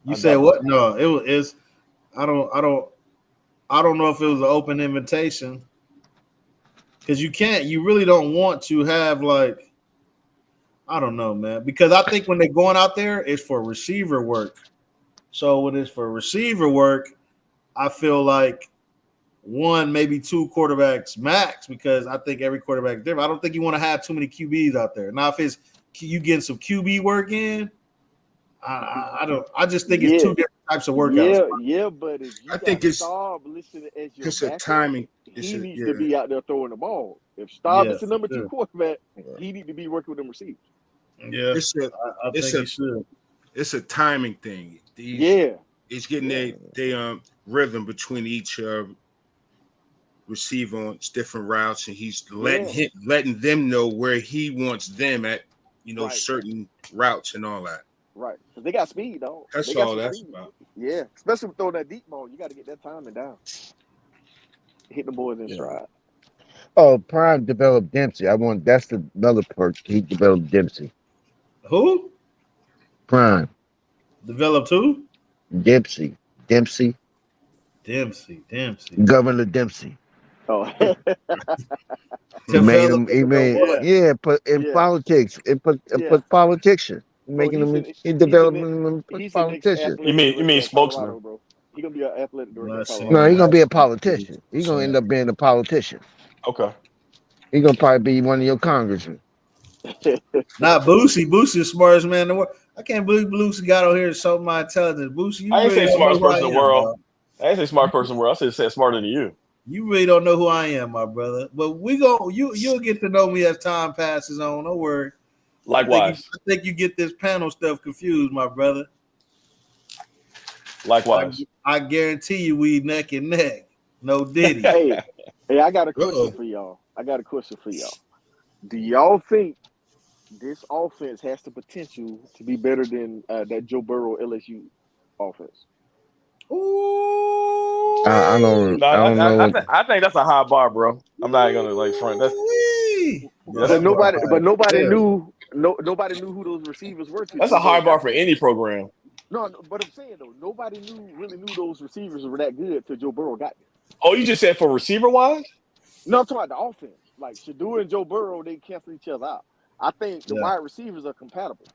You I said doubt what? No, it's I don't know if it was an open invitation. Because you really don't want to have like, I don't know, man. Because I think when they're going out there, it's for receiver work. So when it's for receiver work, I feel like one, maybe two quarterbacks max, because I think every quarterback is different. I don't think you want to have too many QBs out there. Now, if it's you getting some QB work in, I just think it's two different types of workouts. Yeah, but if you I got think it's Staub listed as your it's a backup, timing. he needs to be out there throwing the ball. If Staub is the number two sure. quarterback, he need to be working with them receivers. Yeah, It's a I think he should. it's a timing thing. It's getting their rhythm between each receiver on different routes, and he's letting them know where he wants them at, Right. certain routes and all that. Right, because they got speed, though. That's They got all some that's speed. about. Yeah, especially with throwing that deep ball, you got to get that timing down. Hit the boys in stride. Oh, Prime developed Dempsey. That's another perk. He developed Dempsey. Who Prime developed who? Dempsey. Dempsey. Governor Dempsey. Oh, He made him. But in Yeah. politics, put politician. Making him. He developing him he's a the next politician. athletic You mean director at spokesman? Colorado, bro. He gonna be an athletic director. At Let's see. Colorado. No, he's gonna be a politician. He's gonna end up being a politician. Okay. He's gonna probably be one of your congressmen. Not Boosie. Boosie is the smartest man in the world. I can't believe Boosie got on here and showed my intelligence. Boosie, you I ain't really say don't know smartest who I person in the am, world. dog. I didn't say smart person in the world. I said smarter than you. You really don't know who I am, my brother. But you'll get to know me as time passes on. Don't worry. Likewise. I think you get this panel stuff confused, my brother. Likewise. I guarantee you we neck and neck. No Diddy. hey, I got a question for y'all. Do y'all think this offense has the potential to be better than that Joe Burrow LSU offense? Ooh. I don't know. I think that's a high bar, bro. I'm not gonna front. That's But nobody knew who those receivers were. That's a high bar for any program. No, but I'm saying though, nobody really knew those receivers were that good till Joe Burrow got there. Oh, you just said for receiver wise? No, I'm talking about the offense. Like Shador and Joe Burrow, they cancel each other out. I think the wide receivers are compatible.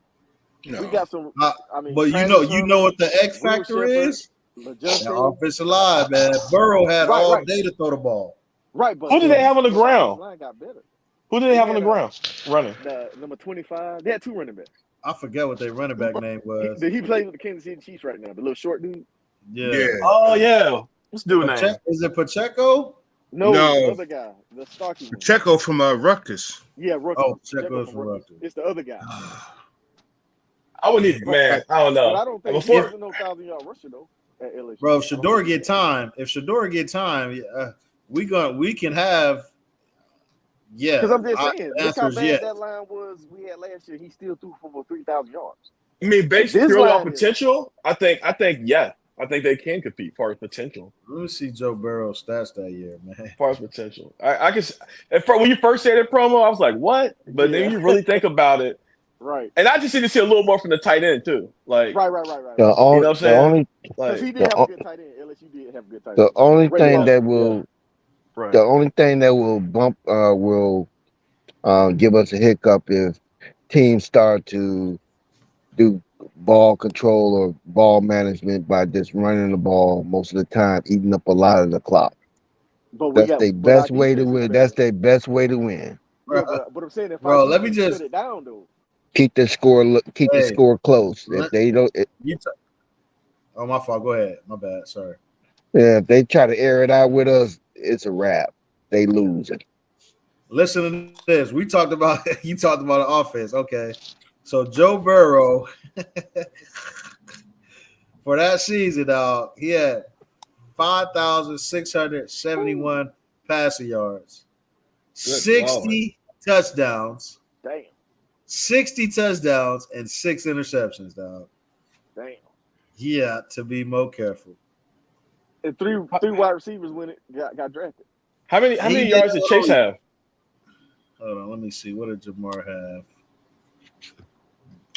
No. We got some. But you know what the X factor is? The offensive line, man. Burrow had all day to throw the ball. Right, but who did they have on the ground? Line got better. Who did they have on the ground running? Number 25. They had two running backs. I forget what their running back name was. He plays with the Kansas City Chiefs right now. The little short dude. Yeah. Oh yeah. What's dude name? Is it Pacheco? No, the other guy, the stocky one. Pacheco from Rutgers. Yeah, Rutgers. Oh, Pacheco from Rutgers. It's the other guy. I would need, man. I don't know. But I don't think he's no 1,000-yard rusher though at LSU. Bro, if Shador get time, we can have. Yeah, because I'm just saying, look how bad that line was we had last year. He still threw for over 3,000 yards. I mean, based purely on potential, I think yeah. I think they can compete as far as potential. Let me see Joe Burrow's stats that year, man. As far as potential, I can. When you first said that promo, I was like, "What?" But then you really think about it, right? And I just need to see a little more from the tight end too. Like, right. You know what I'm saying? Because he did have a good tight end. LSU did have a good tight end. The only thing that will bump give us a hiccup if teams start to do ball control or ball management by just running the ball most of the time, eating up a lot of the clock. That's their best way to win. That's their best way to win. But I'm saying, let me just put it down though. Keep the score. The score close. If they don't, oh my fault. Go ahead. My bad. Sorry. Yeah, if they try to air it out with us, it's a wrap. they losing. Listen to this. You talked about the offense. Okay. So Joe Burrow for that season, dog, he had 5,671 passing yards, 60 touchdowns, Damn. 60 touchdowns, and 6 interceptions, dog. Damn. Yeah, to be more careful. And three wide receivers when it got drafted. How many yards did Chase have? Hold on, let me see. What did Jamar have?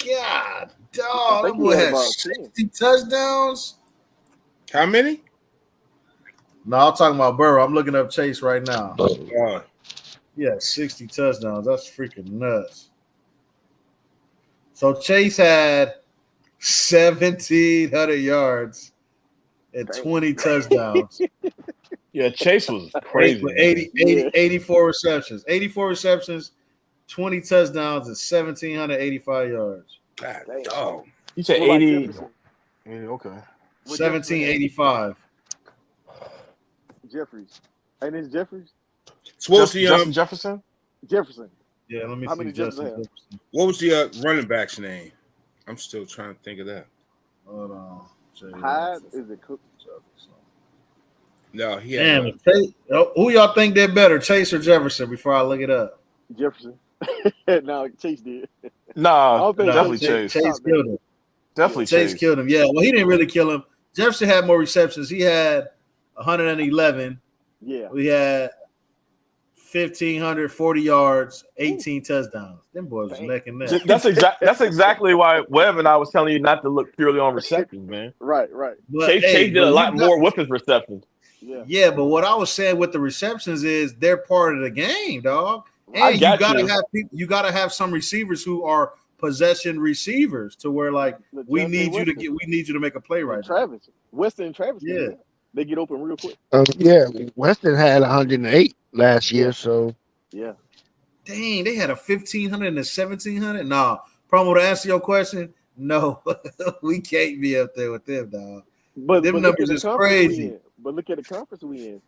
God, dog, that boy had 60 touchdowns. How many? No, I'm talking about Burrow. I'm looking up Chase right now. Oh, Yeah, 60 touchdowns. That's freaking nuts. So Chase had 1,700 yards and 20 touchdowns. Yeah, Chase was crazy. 84 receptions. 84 receptions, 20 touchdowns, and 1,785 yards. God, dog. You said What about 80. Jefferson? Yeah, okay. 1,785. Jeffries. Ain't it Jeffries? So what was the Justin Jefferson? Jefferson. Yeah, let me How see many Justin Jefferson Jefferson. what was the running back's name? I'm still trying to think of that. Hold on. Hyde? Is it Cook? No, he had Damn, Chase, who y'all think did better, Chase or Jefferson? Before I look it up, Jefferson. No, Chase did. Nah, don't think definitely Chase Chase. killed him. Definitely Chase Chase. killed him. Yeah, well, he didn't really kill him. Jefferson had more receptions. He had 111. Yeah. We had 1,540 yards, 18 touchdowns. Them boys was neck and neck. That's exactly why Webb and I was telling you not to look purely on receptions, man. Right. But, Chase did a lot more with his receptions. Yeah, but what I was saying with the receptions is they're part of the game, dog. I And got you gotta you. have people. You gotta have some receivers who are possession receivers to where like we need you to make a play right now. Travis. Weston and Travis. Yeah. They get open real quick. Yeah, Weston had 108 last year, so Yeah. Dang, they had a 1,500 and a 1,700. Nah, Promo, to answer your question, no, we can't be up there with them, dog. But them look numbers at the is conference we crazy. in. But look at the conference we in.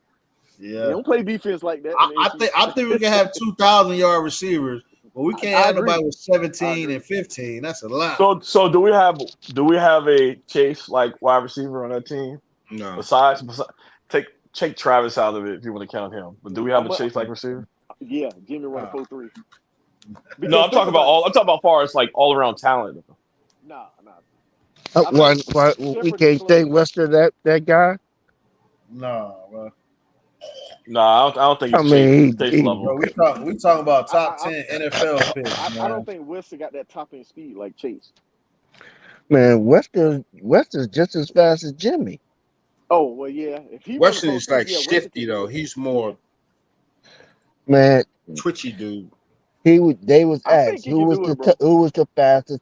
Yeah, They don't play defense like that. I think we can have 2,000-yard receivers, but we can't have agree. nobody with 17 and 15. That's a lot. So do we have a Chase like wide receiver on that team? no. Besides take Travis out of it if you want to count him. But do we have a Chase like receiver? Yeah, Jimmy run a 4-3. No, I'm talking about far as like all around talent. Nah. why we can't say Weston that guy? No, bro. No, I don't think he's Chase level. Bro, we talking about top 10 NFL picks. I don't think Weston got that top end speed like Chase. Man, Weston's just as fast as Jimmy. Oh well, yeah. If he Weston is like Weston shifty can- though. He's more Man, twitchy dude. they was I think asked he who can was do it, who was the fastest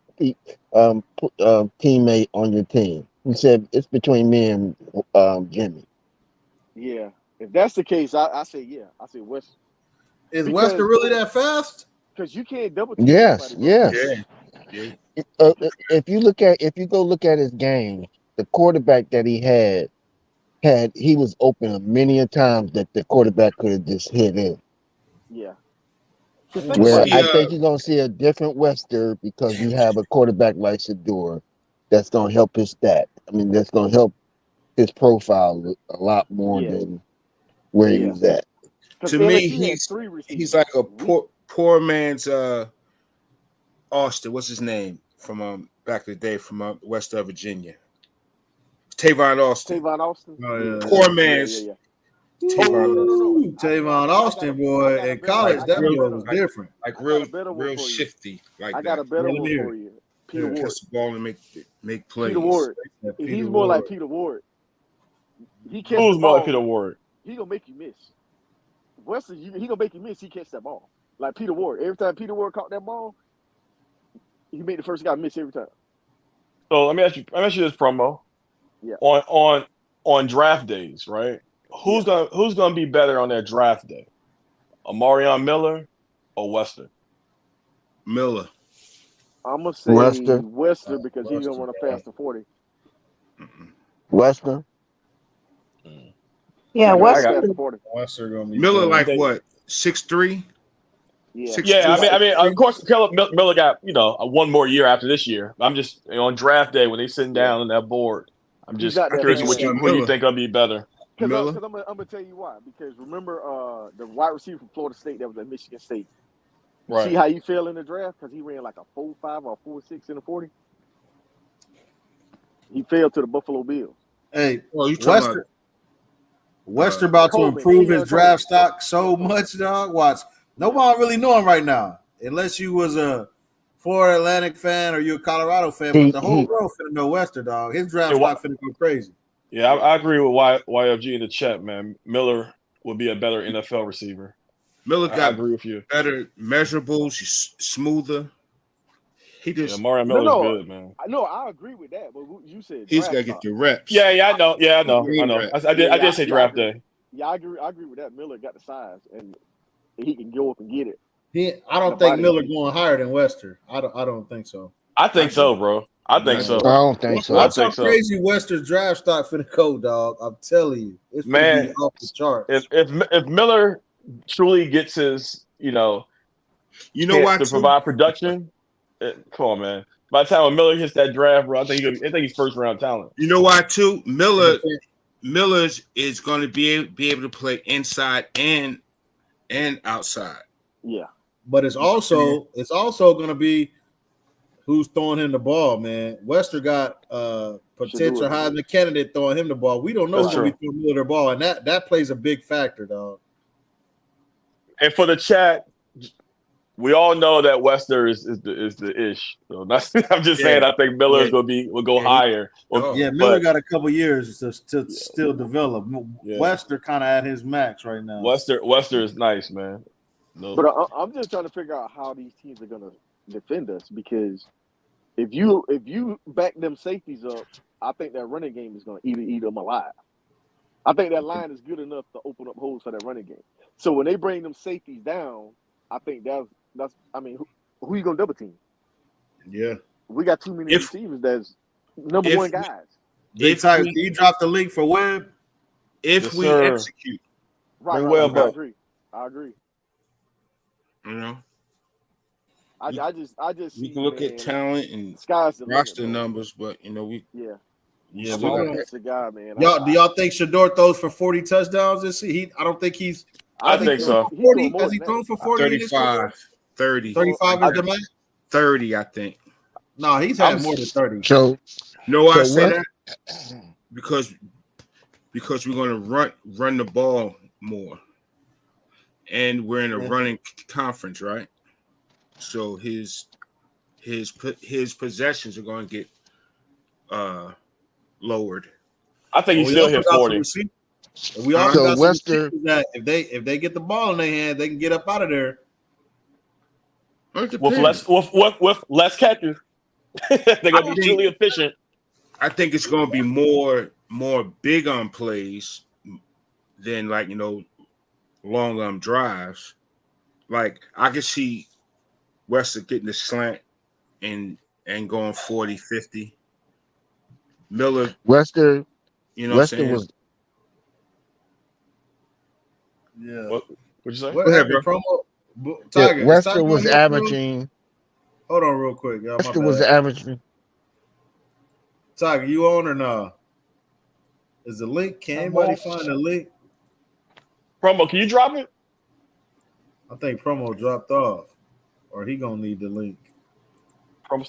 teammate on your team. He said it's between me and Jimmy. Yeah. If that's the case, I say yeah. I say Weston. Is Because- Weston really that fast? Because you can't double team Yes, somebody, bro. yes. Yeah. If you go look at his game, the quarterback that he had he was open many a times that the quarterback could have just hit in. Yeah. Where See, I think you're gonna see a different Wester because you have a quarterback like Shador that's gonna help his stat. I mean, that's gonna help his profile a lot more Yeah. than where he was at. To me, he's like a poor man's Austin. What's his name from back in the day from West Virginia? Tavon Austin. Oh, yeah. Poor man's Tavon Austin, boy, in college, that boy was different. Like real shifty. Like I got a better one for you. Peter Ward. Catch the ball and make plays. Peter Ward. He's more like Peter Ward. He catch Who's the more like ball, Peter Ward? He gonna make you miss. Weston, he gonna make you miss. He catch that ball like Peter Ward. Every time Peter Ward caught that ball, he made the first guy miss every time. So let me ask you this, Promo. Yeah. On draft days, right? Who's gonna be better on that draft day? Amarion Miller or Wester? Miller. I'm gonna say Wester because he's gonna run a faster 40. Wester. Yeah, I what's got. Past the 40. Western gonna be Miller better. like think- what 6'3", Yeah. 6'2", Yeah, I mean, 6'3"? of course, Miller got one more year after this year. I'm just on draft day when they sitting down on that board. I'm He's just not that curious bad. what you Miller. think will be better. Because Miller. I'm gonna tell you why. Because remember the wide receiver from Florida State that was at Michigan State. Right. See how he fell in the draft because he ran like a 4.5 or 4.6 in the 40. He fell to the Buffalo Bills. Hey, Oh, you talking about Western about to Coleman, improve his Coleman. draft stock so much, dog. Watch. Nobody really know him right now, unless you was a Florida Atlantic fan or you're a Colorado fan. But the whole world finna know Western, dog. His draft stock finna go crazy. Yeah, I agree with YFG in the chat, man. Miller will be a better NFL receiver. Miller I got agree with you. better measurables. He's smoother. He just Mario Miller's No. good, man. No, I agree with that. But you said he's draft got to get stock. the reps. Yeah, I know. I know. Reps. I did say draft day. Yeah, I agree with that. Miller got the size and he can go up and get it. I don't think Miller going higher than Western. I don't think so. I think so, bro. I think so. I don't think so. Watch how think so. crazy Western's draft stock finna go, dog. I'm telling you, it's Man, finna be off the charts. If Miller truly gets his, why to too? provide production, come on, man. By the time when Miller hits that draft, bro, I think he's first round talent. You know why too? Miller's is going to be able to play inside and outside. Yeah, But it's also going to be who's throwing him the ball, man. Western got potential Heisman candidate throwing him the ball. We don't know who's going to be throwing Miller the ball, and that plays a big factor, dog. And for the chat, we all know that Western is the ish. So that's I'm just saying. I think Miller's will go higher. Miller got a couple years to still develop. Western kind of at his max right now. Western is nice, man. No. but I'm just trying to figure out how these teams are gonna defend us because if you back them safeties up, I think that running game is gonna eat them alive. I think that line is good enough to open up holes for that running game. So when they bring them safeties down, I think that's I mean, who you gonna double team? Yeah, we got too many receivers that's number one guys. Do you drop the link for Webb? If we execute, Right, I agree. You know, I just we can look at talent and roster numbers, but we that's the guy, man. Do y'all think Shador throws for 40 touchdowns this season? I don't think he's. I think so. 40? Has he thrown for 40? 35, 30. 35 is the max? 30, I think. No, he's had more than 30. So, I say that because we're going to run the ball more, and we're in a running conference, right? So his possessions are going to get lowered. I think he still hit 40. We also got Western that if they get the ball in their hand, they can get up out of there with less catches. They're gonna be truly efficient. I think it's gonna be more big on plays than long drives. Like I can see Western getting the slant and going 40, 50. Miller Western was. Yeah. What'd you say? What happened, promo? Tiger, Western was averaging. Hold on, real quick, y'all. Western was averaging. Tiger, you on or no? Is the link? Can anybody find the link? Promo, can you drop it? I think promo dropped off, or he gonna need the link.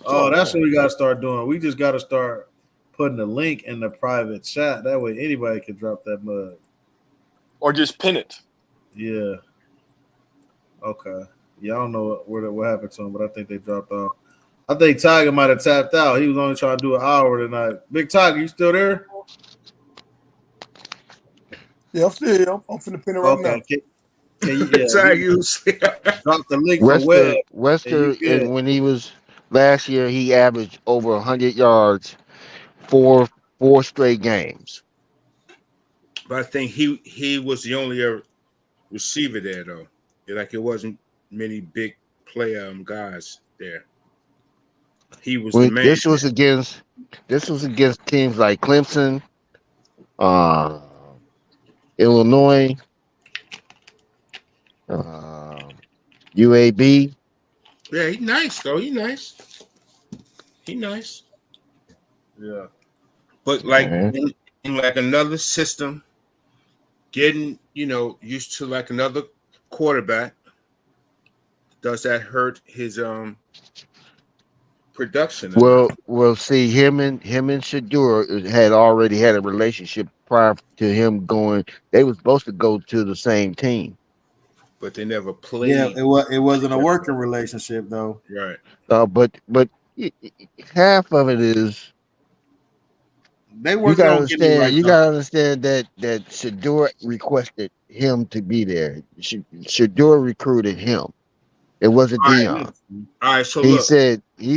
Oh, that's what we gotta start doing. We just gotta start putting the link in the private chat. That way, anybody can drop that mug. Or just pin it. Yeah. Okay. Yeah, I don't know what happened to him, but I think they dropped off. I think Tiger might have tapped out. He was only trying to do an hour tonight. Big Tiger, you still there? Yeah, I'm still here. I'm finna pin it right now. Can you drop the link for Webb? Western, and when he was last year, he averaged over 100 yards for 4 straight games. But I think he was the only receiver there, though. Like it wasn't many big play guys there. He was the man. This was against teams like Clemson, Illinois, UAB. Yeah, he nice though. He nice. He nice. Yeah. But like Mhm. in like another system, getting used to like another quarterback, does that hurt his production? Well, see, him and Shador had already had a relationship prior to him going. They were supposed to go to the same team. But they never played. Yeah, it wasn't a working relationship though. Right. But half of it is They you working gotta on getting it understand. right You though. gotta understand that Shador requested him to be there. Shador recruited him. It wasn't All right. Dion. All right. So He look.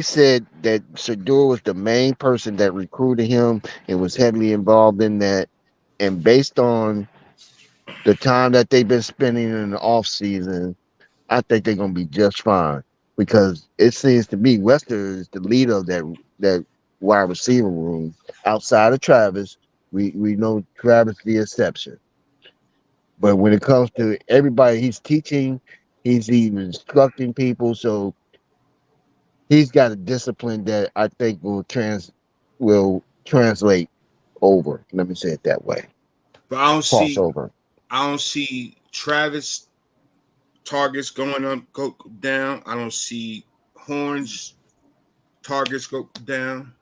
said that Shador was the main person that recruited him and was heavily involved in that. And based on the time that they've been spending in the off season, I think they're gonna be just fine because it seems to me Wester is the leader of that wide receiver room outside of Travis. We know Travis the exception, but when it comes to everybody, he's teaching, he's even instructing people, so he's got a discipline that I think will translate over. Let me say it that way. But I Crossover. don't see Travis targets go down. I don't see Horns targets go down.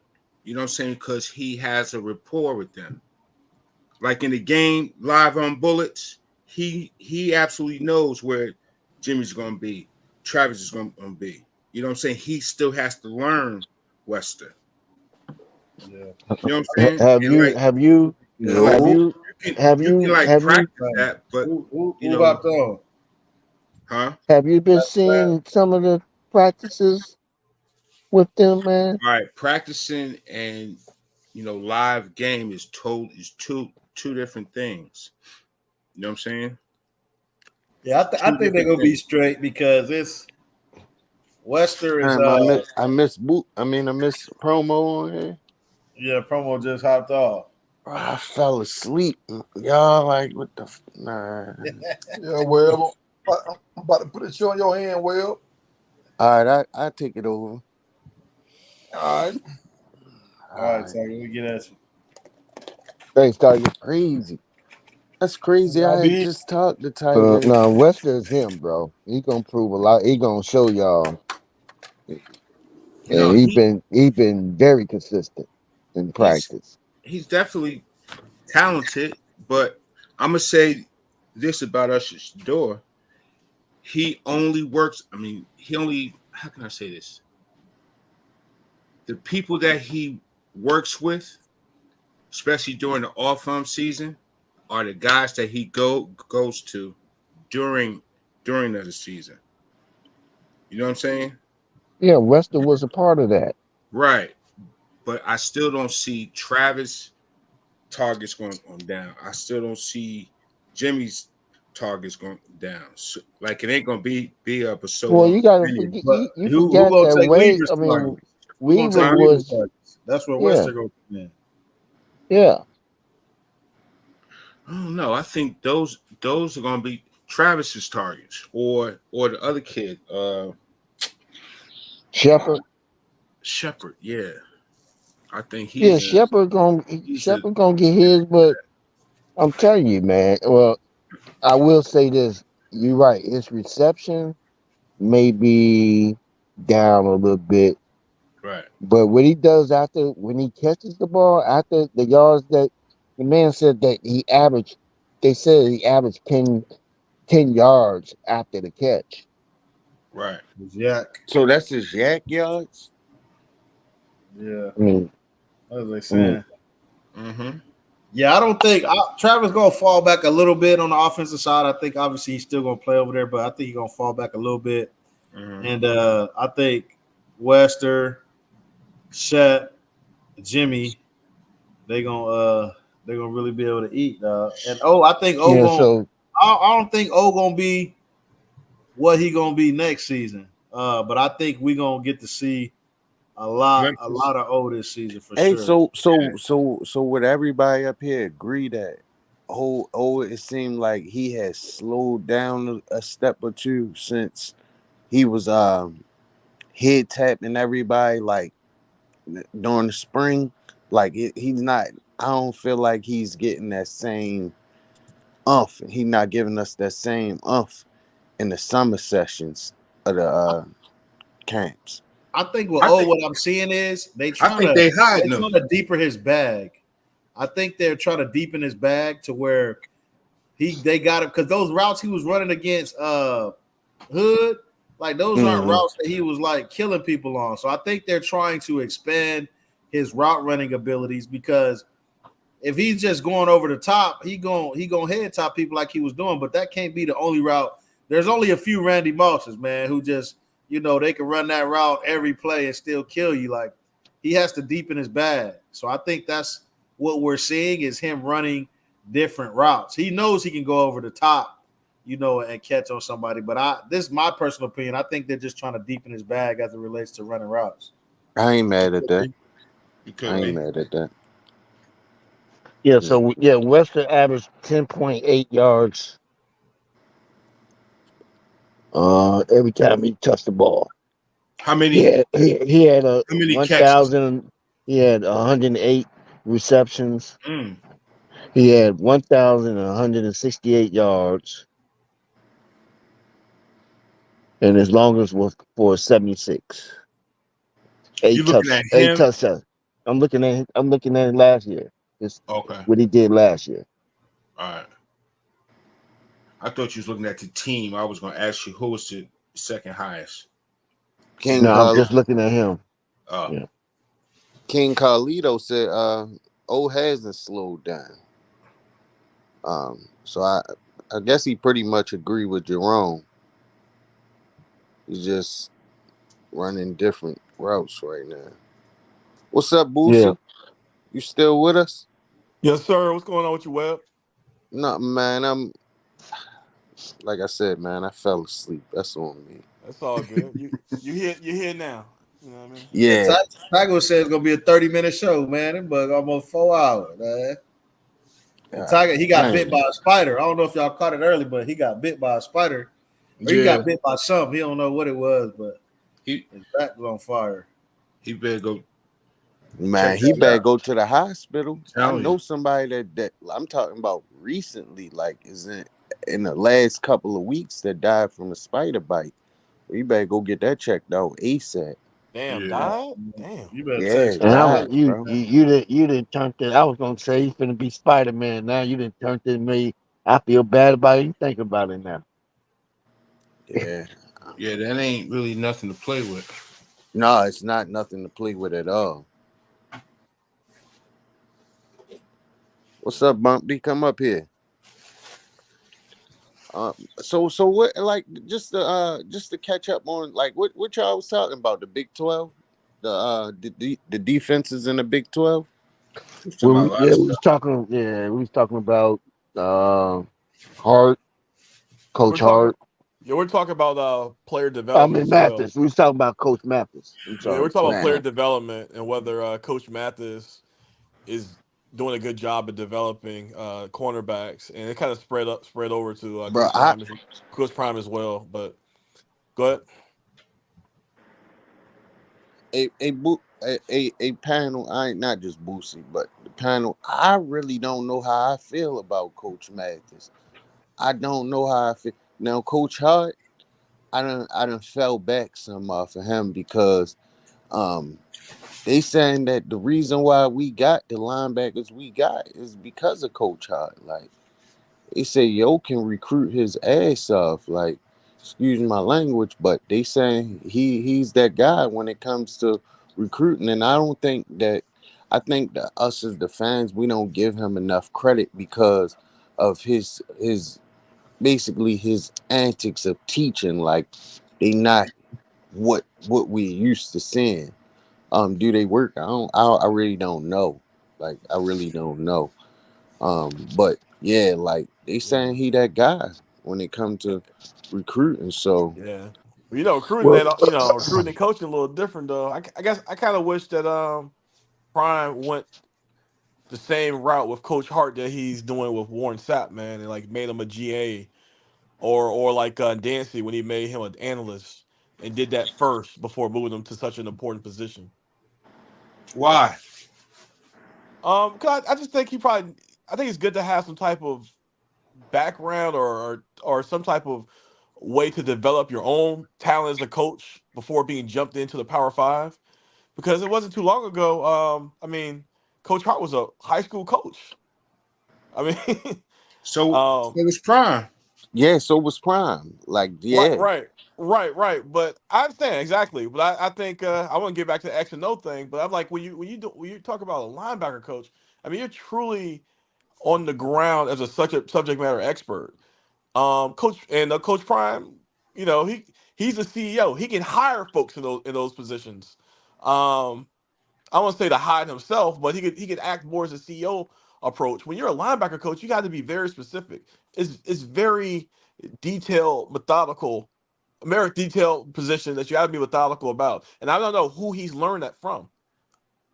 You know what I'm saying? Because he has a rapport with them. Like in the game, live on bullets, he absolutely knows where Jimmy's gonna be, Travis is gonna be. You know what I'm saying? He still has to learn Wester. Yeah. You know what I'm saying? Have And you like, have you like, have you have you can you like have you practice that, but Who you know, about to? huh? have you been seeing some of the practices with them, man? All right, practicing and live game is two different things. You know what I'm saying? Yeah, I Two think they're different gonna be things. straight because it's Wester is I miss promo on here. yeah, promo just hopped off. Bro, I fell asleep. Y'all like what the nah. Yeah, well, I'm about to put a show in your hand, Will. All right, I take it over. All right. All right, so let me get at you. Thanks, Tiger. Crazy. That's crazy. Y'all I had be just talked to Tiger. No, Wester is him, bro. He gonna prove a lot. He gonna show y'all, No, and he been very consistent in practice. he's definitely talented, but I'm gonna say this about Usher Shador. He only works. I mean, how can I say this? The people that he works with, especially during the off season, are the guys that he goes to during the season. You know what I'm saying? Yeah, Wester was a part of that. Right. But I still don't see Travis targets going down. I still don't see Jimmy's targets going down. So, like it ain't gonna be up for so Well, long. you gotta forget. But You who forgot gonna that take Wade. Weaver's I mean, targets? Who gonna Weaver take Weaver's was. targets? That's where Yeah, Wester gonna come in. yeah. I don't know. I think those are gonna be Travis's targets or the other kid, Shepard. Shepard. Yeah, I think Yeah, he's Shepard gonna get his, but I'm telling you, man. Well, I will say this. You're right. His reception may be down a little bit, right. but what he does after when he catches the ball after the yards that the man said that he averaged, they said he averaged 10 yards after the catch. Right. Yak. So that's his yak yards. Yeah, I mean, as they saying. Mm-hmm. Yeah, I don't think Travis gonna fall back a little bit on the offensive side. I think obviously he's still gonna play over there, but I think he's gonna fall back a little bit. Mm-hmm. And I think Wester, Shep, Jimmy, they gonna really be able to eat. And I think yeah. gonna. So I don't think gonna be what he gonna be next season. But I think we gonna get to see a lot of O this season for Hey, sure. so would everybody up here agree that it seemed like he has slowed down a step or two since he was head tapping everybody like during the spring. Like he's not. I don't feel like he's getting that same umph. He's not giving us that same umph in the summer sessions of the camps. I think what I'm seeing is they hiding him. trying to deepen his bag. I think they're trying to deepen his bag to where they got him because those routes he was running against Hood, like those aren't routes that he was like killing people on. So I think they're trying to expand his route running abilities because if he's just going over the top, he gonna head top people like he was doing. But that can't be the only route. There's only a few Randy Mosses, man, who just they can run that route every play and still kill you. Like he has to deepen his bag. So I think that's what we're seeing is him running different routes. He knows he can go over the top, and catch on somebody. But this is my personal opinion. I think they're just trying to deepen his bag as it relates to running routes. I ain't mad at that. Yeah, so Western averaged 10.8 yards every time he touched the ball. How many? He had how many 1,000. He had 108 receptions. Mm. He had 1,168 yards, and his longest was for 76. Eight touchdowns. I'm looking at it last year. Okay. What he did last year. All right. I thought you was looking at the team. I was going to ask you who was the second highest. I'm just looking at him. Yeah. King Carlito said hasn't slowed down. So I guess he pretty much agree with Jerome. He's just running different routes right now. What's up, Boosie? Yeah. You still with us? Yes, sir. What's going on with you, Webb? No, man. I'm like I said, man. I fell asleep. That's on me. That's all good. You here now. You know what I mean? Yeah. Tiger said it's gonna be a 30-minute show, man. But almost 4 hours, man. Tiger, he got bit by a spider. I don't know if y'all caught it early, but he got bit by a spider. Or he got bit by something. He don't know what it was, but his back was on fire. He better go. Man, he better go to the hospital. I know somebody that I'm talking about recently, like is in the last couple of weeks that died from a spider bite. You better go get that checked out ASAP. Damn, died? Damn. You better And you didn't turn to. I was gonna say he's finna be Spider-Man. Now you didn't turn to me. I feel bad about it. You think about it now. Yeah. Yeah, that ain't really nothing to play with. No, it's not nothing to play with at all. What's up, Bumpy? Come up here. So what? Like, just to catch up on, like, what y'all was talking about, the Big 12, the defenses in the Big 12. We was talking about Hart, Coach Hart. We're talking about player development. Mathis. We was talking about Coach Mathis. Yeah, we're talking about player development and whether Coach Mathis is doing a good job of developing cornerbacks, and it kind of spread over to Coach Prime as well. But go ahead. A panel. I ain't not just Boosie, but the panel. I really don't know how I feel about Coach Mathis. I don't know how I feel now. Coach Hart, I done fell back some for him because they saying that the reason why we got the linebackers we got is because of Coach Hart. Like, they say Yo can recruit his ass off. Like, excuse my language, but they saying he's that guy when it comes to recruiting. And I think that us as the fans, we don't give him enough credit because of his basically his antics of teaching. Like, they not what we used to seeing. Do they work? I really don't know. Like, I really don't know. But yeah, like they saying he that guy when it comes to recruiting. So yeah, recruiting and coaching a little different though. I guess I kind of wish that Prime went the same route with Coach Hart that he's doing with Warren Sapp, man, and like made him a GA, or like Dancy when he made him an analyst and did that first before moving him to such an important position. Why? Cause I just think I think it's good to have some type of background or some type of way to develop your own talent as a coach before being jumped into the Power Five. Because it wasn't too long ago. I mean, Coach Hart was a high school coach. I mean, so it was Prime. Yeah, so was Prime. Like, yeah. Right. But I understand exactly. But I think I want to get back to the X and O thing. But I'm like, when you talk about a linebacker coach, I mean, you're truly on the ground as a subject matter expert. Coach Prime, he's a CEO. He can hire folks in those positions. I won't say to hide himself, but he could act more as a CEO approach. When you're a linebacker coach, you got to be very specific. It's very detailed, methodical, very detailed position that you have to be methodical about. And I don't know who he's learned that from.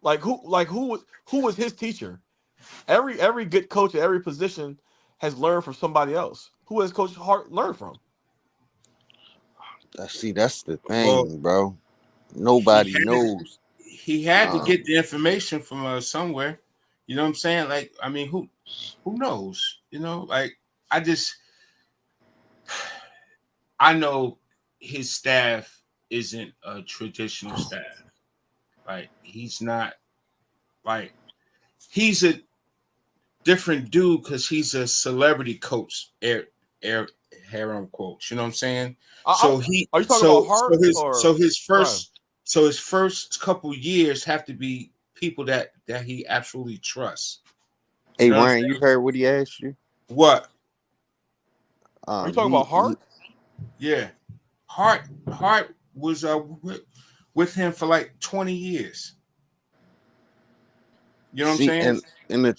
Who was his teacher? Every good coach at every position has learned from somebody else. Who has Coach Hart learned from? See, that's the thing, bro. Nobody knows. He had to get the information from somewhere. You know what I'm saying? Like, I mean, who knows? Like, I know his staff isn't a traditional staff. Like, he's not, like, he's a different dude because he's a celebrity coach, harem coach. You know what I'm saying? Are you talking about Hart? His first couple years have to be people that he absolutely trusts. Hey, Ryan, you heard what he asked you? What? Are you talking about Hart? Yeah, Hart was with him for like 20 years. You know what I'm saying? And the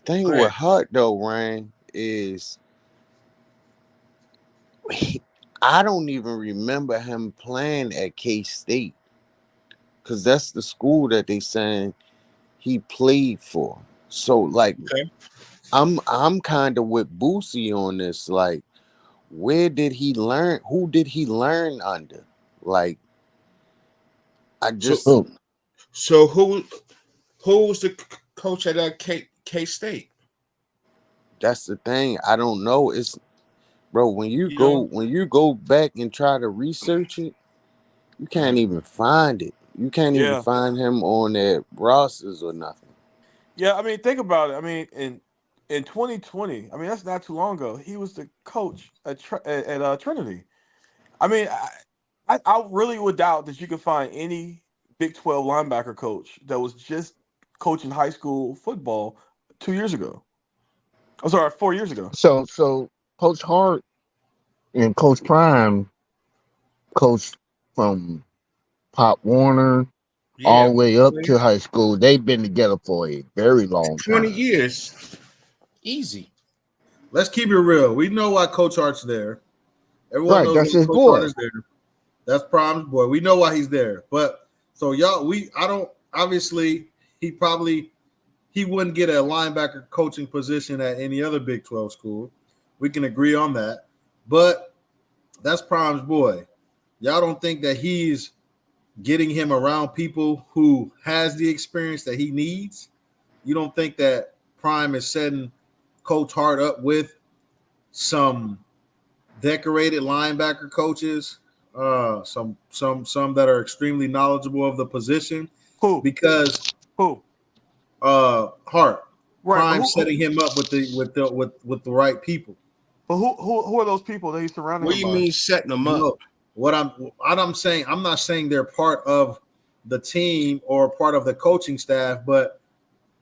thing with Hart though, Ryan, is I don't even remember him playing at K-State, because that's the school that they saying he played for. So like, I'm kind of with Boosie on this. Like, where did he learn? Who did he learn under? Like, I just so who was the coach at K-State? That's the thing. I don't know. It's, bro, when you go back and try to research it, you can't even find it. You can't even find him on their rosters or nothing. Yeah, I mean, think about it. I mean, in 2020, I mean, that's not too long ago. He was the coach at Trinity. I mean, I really would doubt that you could find any Big 12 linebacker coach that was just coaching high school football 2 years ago. I'm sorry, 4 years ago. So Coach Hart and Coach Prime coached from Pop Warner all the way up to high school. They've been together for a very long time. 20 years. Easy. Let's keep it real. We know why Coach Hart's there. Everyone knows that's his Coach boy. Hart is there. That's Prime's boy. We know why he's there. But so obviously he wouldn't get a linebacker coaching position at any other Big 12 school. We can agree on that. But that's Prime's boy. Y'all don't think that he's getting him around people who has the experience that he needs? You don't think that Prime is setting Coach Hart up with some decorated linebacker coaches, some that are extremely knowledgeable of the position? Who? Because Hart. Right, Prime setting him up with the right people. But who are those people that he's surrounding? What do you mean setting them up? No, what I'm saying, I'm not saying they're part of the team or part of the coaching staff, but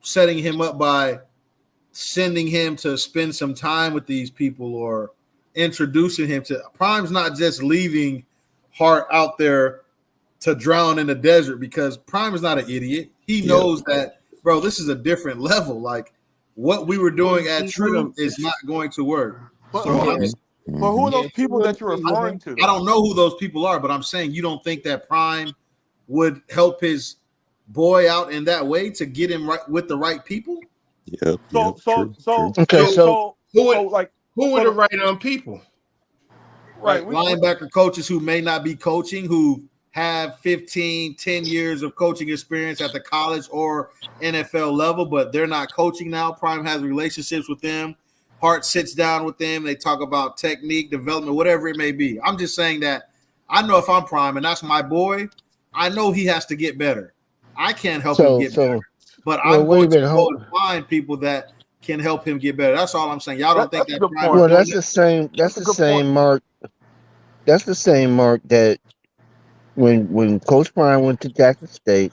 setting him up by sending him to spend some time with these people or introducing him to. Prime's not just leaving Hart out there to drown in the desert, because Prime is not an idiot. He knows that, bro, this is a different level. Like, what we were doing at True is not going to work. But who are those people that you're referring to? I don't know who those people are, but I'm saying, you don't think that Prime would help his boy out in that way to get him right with the right people? Yep. Okay, who are the right people? Right, linebacker coaches who may not be coaching, who have 15, 10 years of coaching experience at the college or NFL level, but they're not coaching now. Prime has relationships with them. Hart sits down with them. They talk about technique, development, whatever it may be. I'm just saying that I know if I'm Prime and that's my boy, I know he has to get better. I can't help him get better, but I'm going to go and find people that can help him get better. That's all I'm saying. Y'all don't think that Prime? Well, that's the same. That's the same mark. That's the same mark that when Coach Prime went to Jackson State,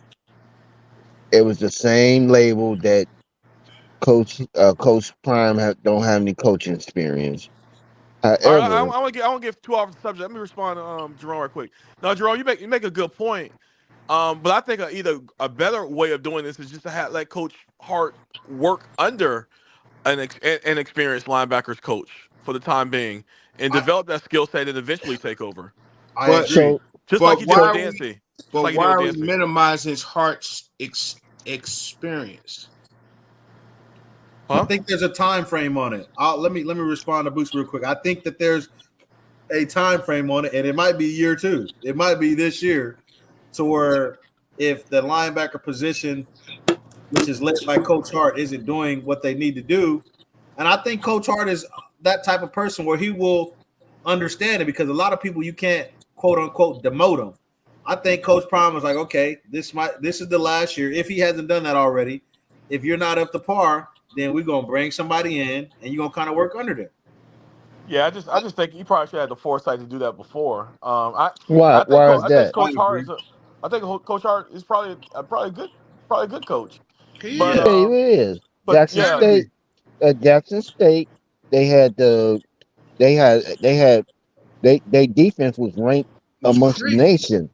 it was the same label that Coach Prime don't have any coaching experience. However, I want to give 2 off the subject. Let me respond to Jerome real quick. Now, Jerome, you make a good point. But I think either a better way of doing this is just to let Coach Hart work under an experienced linebackers coach for the time being and develop that skill set and eventually take over. I agree. Just like he did with Dancy. But why are we minimizing Hart's experience? I think there's a time frame on it. Let me respond to Boots real quick. I think that there's a time frame on it, and it might be year 2. It might be this year, to where if the linebacker position, which is led by Coach Hart, isn't doing what they need to do, and I think Coach Hart is that type of person where he will understand it, because a lot of people you can't quote unquote demote them. I think Coach Prime was like, okay, this is the last year. If he hasn't done that already, if you're not up to par, then we're gonna bring somebody in and you're gonna kind of work under them. Yeah, I just think he probably should have the foresight to do that before. Why is that? Coach Hart I think Coach Hart is probably a good coach. He is. Jackson State, their defense was ranked amongst the nation.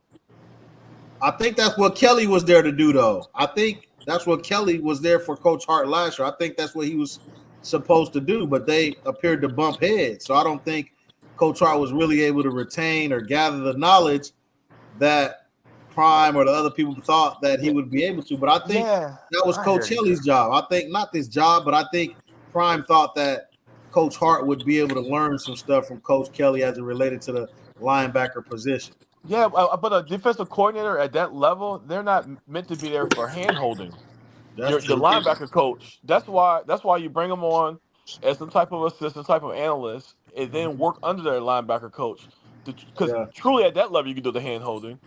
I think that's what Kelly was there to do, though. I think that's what Kelly was there for Coach Hart last year. I think that's what he was supposed to do, but they appeared to bump heads. So I don't think Coach Hart was really able to retain or gather the knowledge that Prime or the other people thought that he would be able to. But I think that was Coach Kelly's job. I think not this job, but I think Prime thought that Coach Hart would be able to learn some stuff from Coach Kelly as it related to the linebacker position. Yeah, but a defensive coordinator at that level, they're not meant to be there for hand-holding. The linebacker coach. That's why you bring them on as some type of assistant, type of analyst, and then work under their linebacker coach. Because truly at that level, you can do the hand-holding.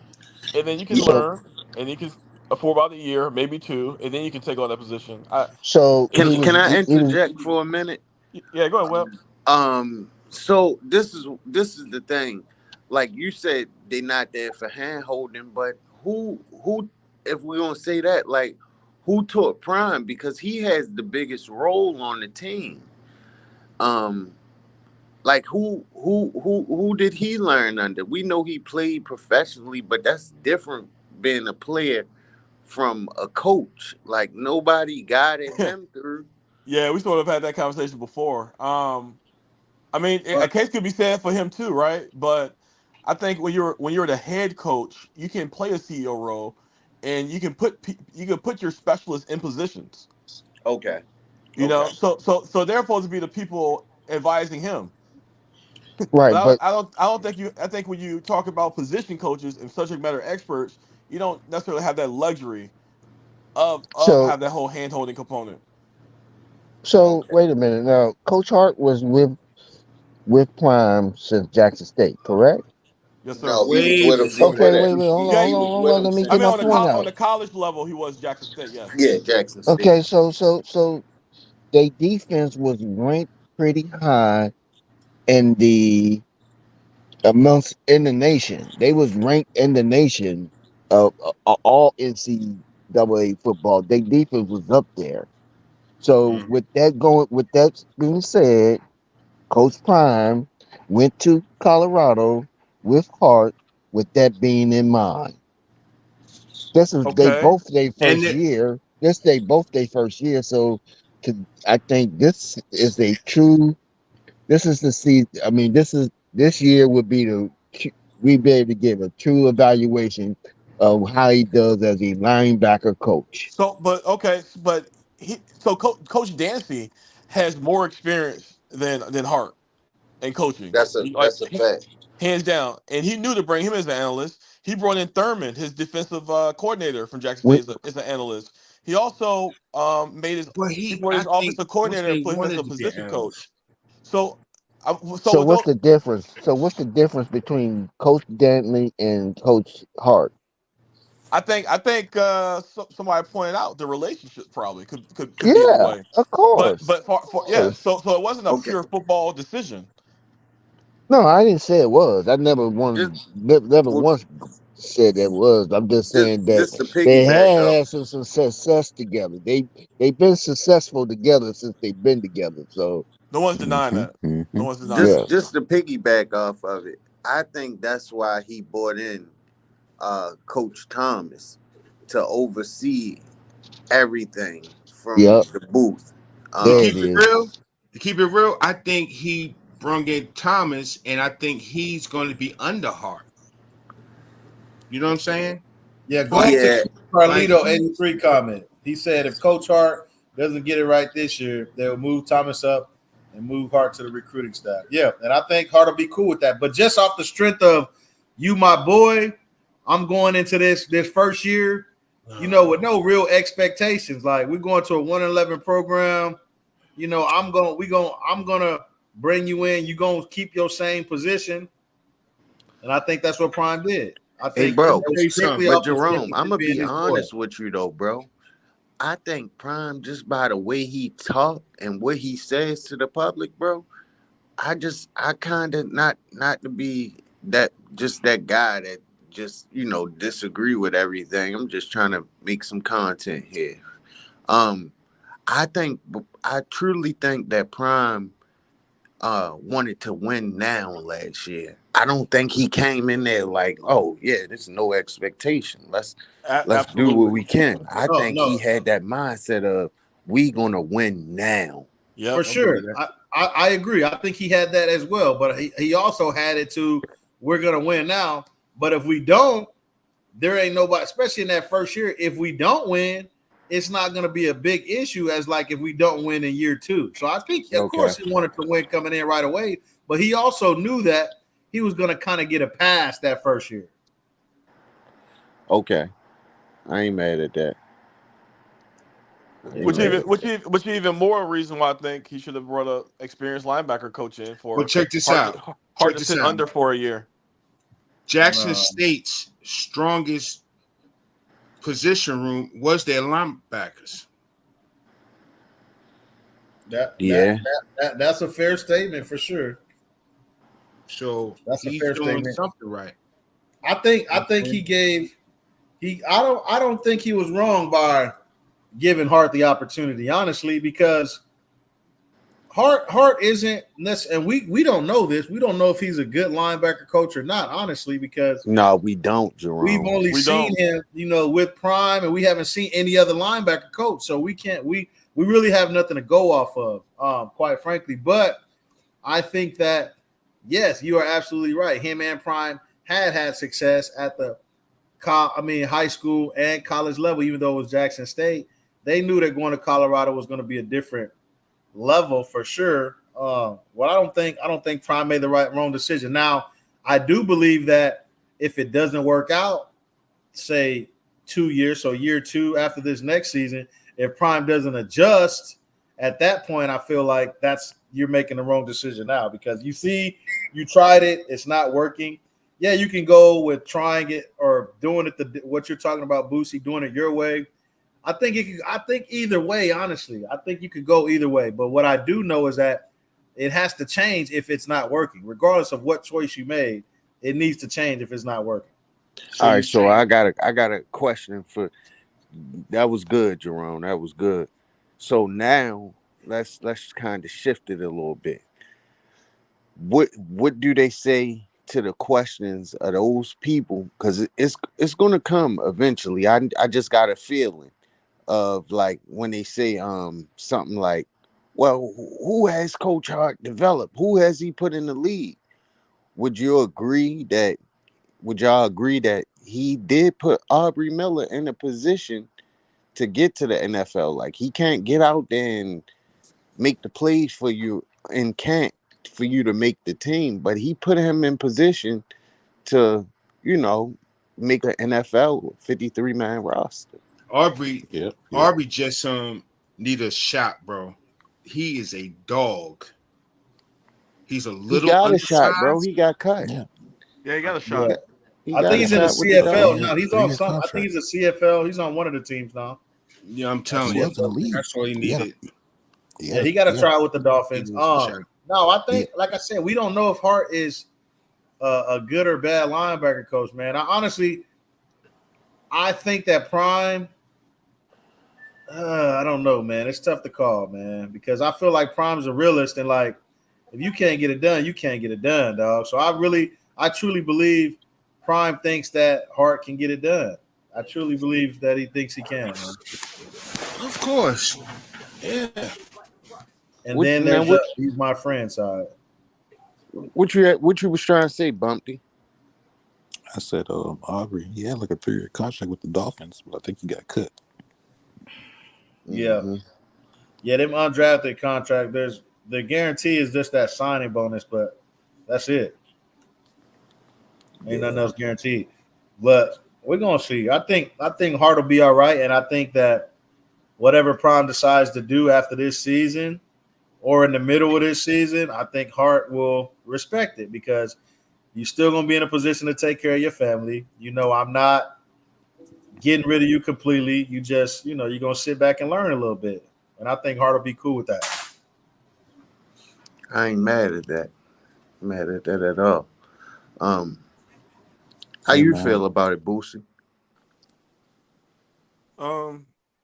And then you can learn, and you can for about a year, maybe 2, and then you can take on that position. Can I interject for a minute? Yeah, go ahead, Webb. So this is the thing. Like you said, they're not there for hand holding, but who if we're gonna say that, like who taught Prime? Because he has the biggest role on the team. Like who did he learn under? We know he played professionally, but that's different being a player from a coach. Like nobody guided him through. Yeah, we sort of had that conversation before. I mean, a case could be said for him too, right? But I think when you're the head coach, you can play a CEO role, and you can put your specialists in positions. Okay. You know, so they're supposed to be the people advising him. Right, but I think when you talk about position coaches and subject matter experts, you don't necessarily have that luxury of have that whole hand holding component. So wait a minute now. Coach Hart was with Prime since Jackson State, correct? Yes, sir. No, he was with him. Okay, wait, hold on. Let me get my point out. On the college level, he was Jackson State, yes. Yeah, Jackson State. Okay, so their defense was ranked pretty high in the nation. They was ranked in the nation of all NCAA football. Their defense was up there. So with that being said, Coach Prime went to Colorado with Hart with that being in mind. This is they both their first year. So I think this is a true. This is the season. I mean, this year would be we'd be able to give a true evaluation of how he does as a linebacker coach. So, but okay, but Coach Dancy has more experience than Hart in coaching, like That's a fact. hands down. And he knew to bring him as an analyst. He brought in Thurman, his defensive coordinator from Jackson When, State, as an analyst. He also Well, he brought his I think offensive once coordinator they and put him as a wanted to get position coach. analysts. So, so so with what's those, the difference? So what's the difference between Coach Dantley and Coach Hart? I think somebody pointed out the relationship probably could be in the Yeah, way. of But course. yeah, Of course. so it wasn't a Okay, pure football decision. No, I didn't say it was. I just never well, once said it was. I'm just saying that just to they piggyback had off. had some success together. They've been successful together since they've been together. So No one's denying that. No yeah, one's denying that. Just to piggyback off of it, I think that's why he brought in Coach Thomas to oversee everything from yep, the booth. To there Um, it is. keep it real, I think he brung in Thomas, and I think he's going to be under Hart. You know what I'm saying? Yeah, go Like, back to yeah, Carlito 83 comment. He said if Coach Hart doesn't get it right this year, they'll move Thomas up and move Hart to the recruiting staff. Yeah, and I think Hart will be cool with that. But just off the strength of you, my boy, I'm going into this first year, with no real expectations. Like we're going to a 1-11 program. I'm gonna bring you in. You're gonna keep your same position. And I think that's what Prime did. I hey, think bro. it was strictly But off the strength Jerome, of I'm him gonna being be his boy. honest with you though, bro. I think Prime, just by the way he talk and what he says to the public, bro. I kind of not to be that guy that just disagree with everything. I'm just trying to make some content here. Um, I truly think that Prime wanted to win now last year. I don't think he came in there like, oh yeah, there's no expectation. Let's do what Absolutely. we can. I No, think he no, had that mindset of we gonna win now. Yep, for I sure. believe that. I agree. I think he had that as well. But he also had it to we're gonna win now. But if we don't, there ain't nobody, especially in that first year. If we don't win, it's not gonna be a big issue as like if we don't win in year 2. So I think of Okay. course he wanted to win coming in right away, but he also knew that he was gonna kind of get a pass that first year. Okay. I ain't mad at that. Which even more reason why I think he should have brought a experienced linebacker coach in well, for check this Hart out. to Check this sit out. under for a year. Jackson State's strongest position room was their linebackers. That's a fair statement for sure. So That's a he's fair doing statement. something right. I think I don't think he was wrong by giving Hart the opportunity, honestly, because Hart isn't necessarily, and we don't know this. We don't know if he's a good linebacker coach or not, honestly, because No, we don't, Jerome. we've only We seen don't. him, with Prime, and we haven't seen any other linebacker coach. So we really have nothing to go off of, quite frankly. But I think that yes, you are absolutely right. Him and Prime had success at the high school and college level, even though it was Jackson State. They knew that going to Colorado was going to be a different level for sure. I don't think Prime made the wrong decision. Now, I do believe that if it doesn't work out, say 2 years, so year 2 after this next season, if Prime doesn't adjust at that point, I feel like you're making the wrong decision now, because you tried it, it's not working. Yeah, you can go with trying it or doing it what you're talking about, Boosie, doing it your way. I think either way, honestly. I think you could go either way. But what I do know is that it has to change if it's not working. Regardless of what choice you made, it needs to change if it's not working. All right, so I got a question for. That was good, Jerome. That was good. So now let's kind of shift it a little bit. What do they say to the questions of those people? Because it's going to come eventually. I just got a feeling of like when they say something like, well, who has Coach Hart developed? Who has he put in the league? Would y'all agree that he did put Aubrey Miller in a position to get to the NFL. Like, he can't get out there and make the plays for you and can't for you to make the team, but he put him in position to, make an NFL 53-man roster. Aubrey just need a shot, bro. He is a dog. He's a He little got a shot, bro. undersized. He got cut. Yeah, he got a shot. I think he's in the CFL now. He's on some. I think he's a CFL. He's on one of the teams now. Yeah, I'm telling you, that's all he needed. Yeah, he got to try with the Dolphins. No, I think, like I said, we don't know if Hart is a good or bad linebacker coach, man. I think that Prime. I don't know, man. It's tough to call, man, because I feel like Prime's a realist, and like, if you can't get it done, you can't get it done, dog. So I truly believe Prime thinks that Hart can get it done. I truly believe that he thinks he can, man. Of course, yeah. And then there's he's my friend side. What you was trying to say, Bumpy? I said, Aubrey, he had like a 3-year contract with the Dolphins, but I think he got cut. Yeah. Yeah, them undrafted contract, the guarantee is just that signing bonus, but that's it. Ain't nothing else guaranteed. But we're gonna see. I think Hart will be all right, and I think that whatever Prime decides to do after this season or in the middle of this season, I think Hart will respect it, because you're still gonna be in a position to take care of your family. I'm not getting rid of you completely. You just, you're gonna sit back and learn a little bit. And I think Hart will be cool with that. I ain't mad at that. At all. How you feel about it, Boosie? I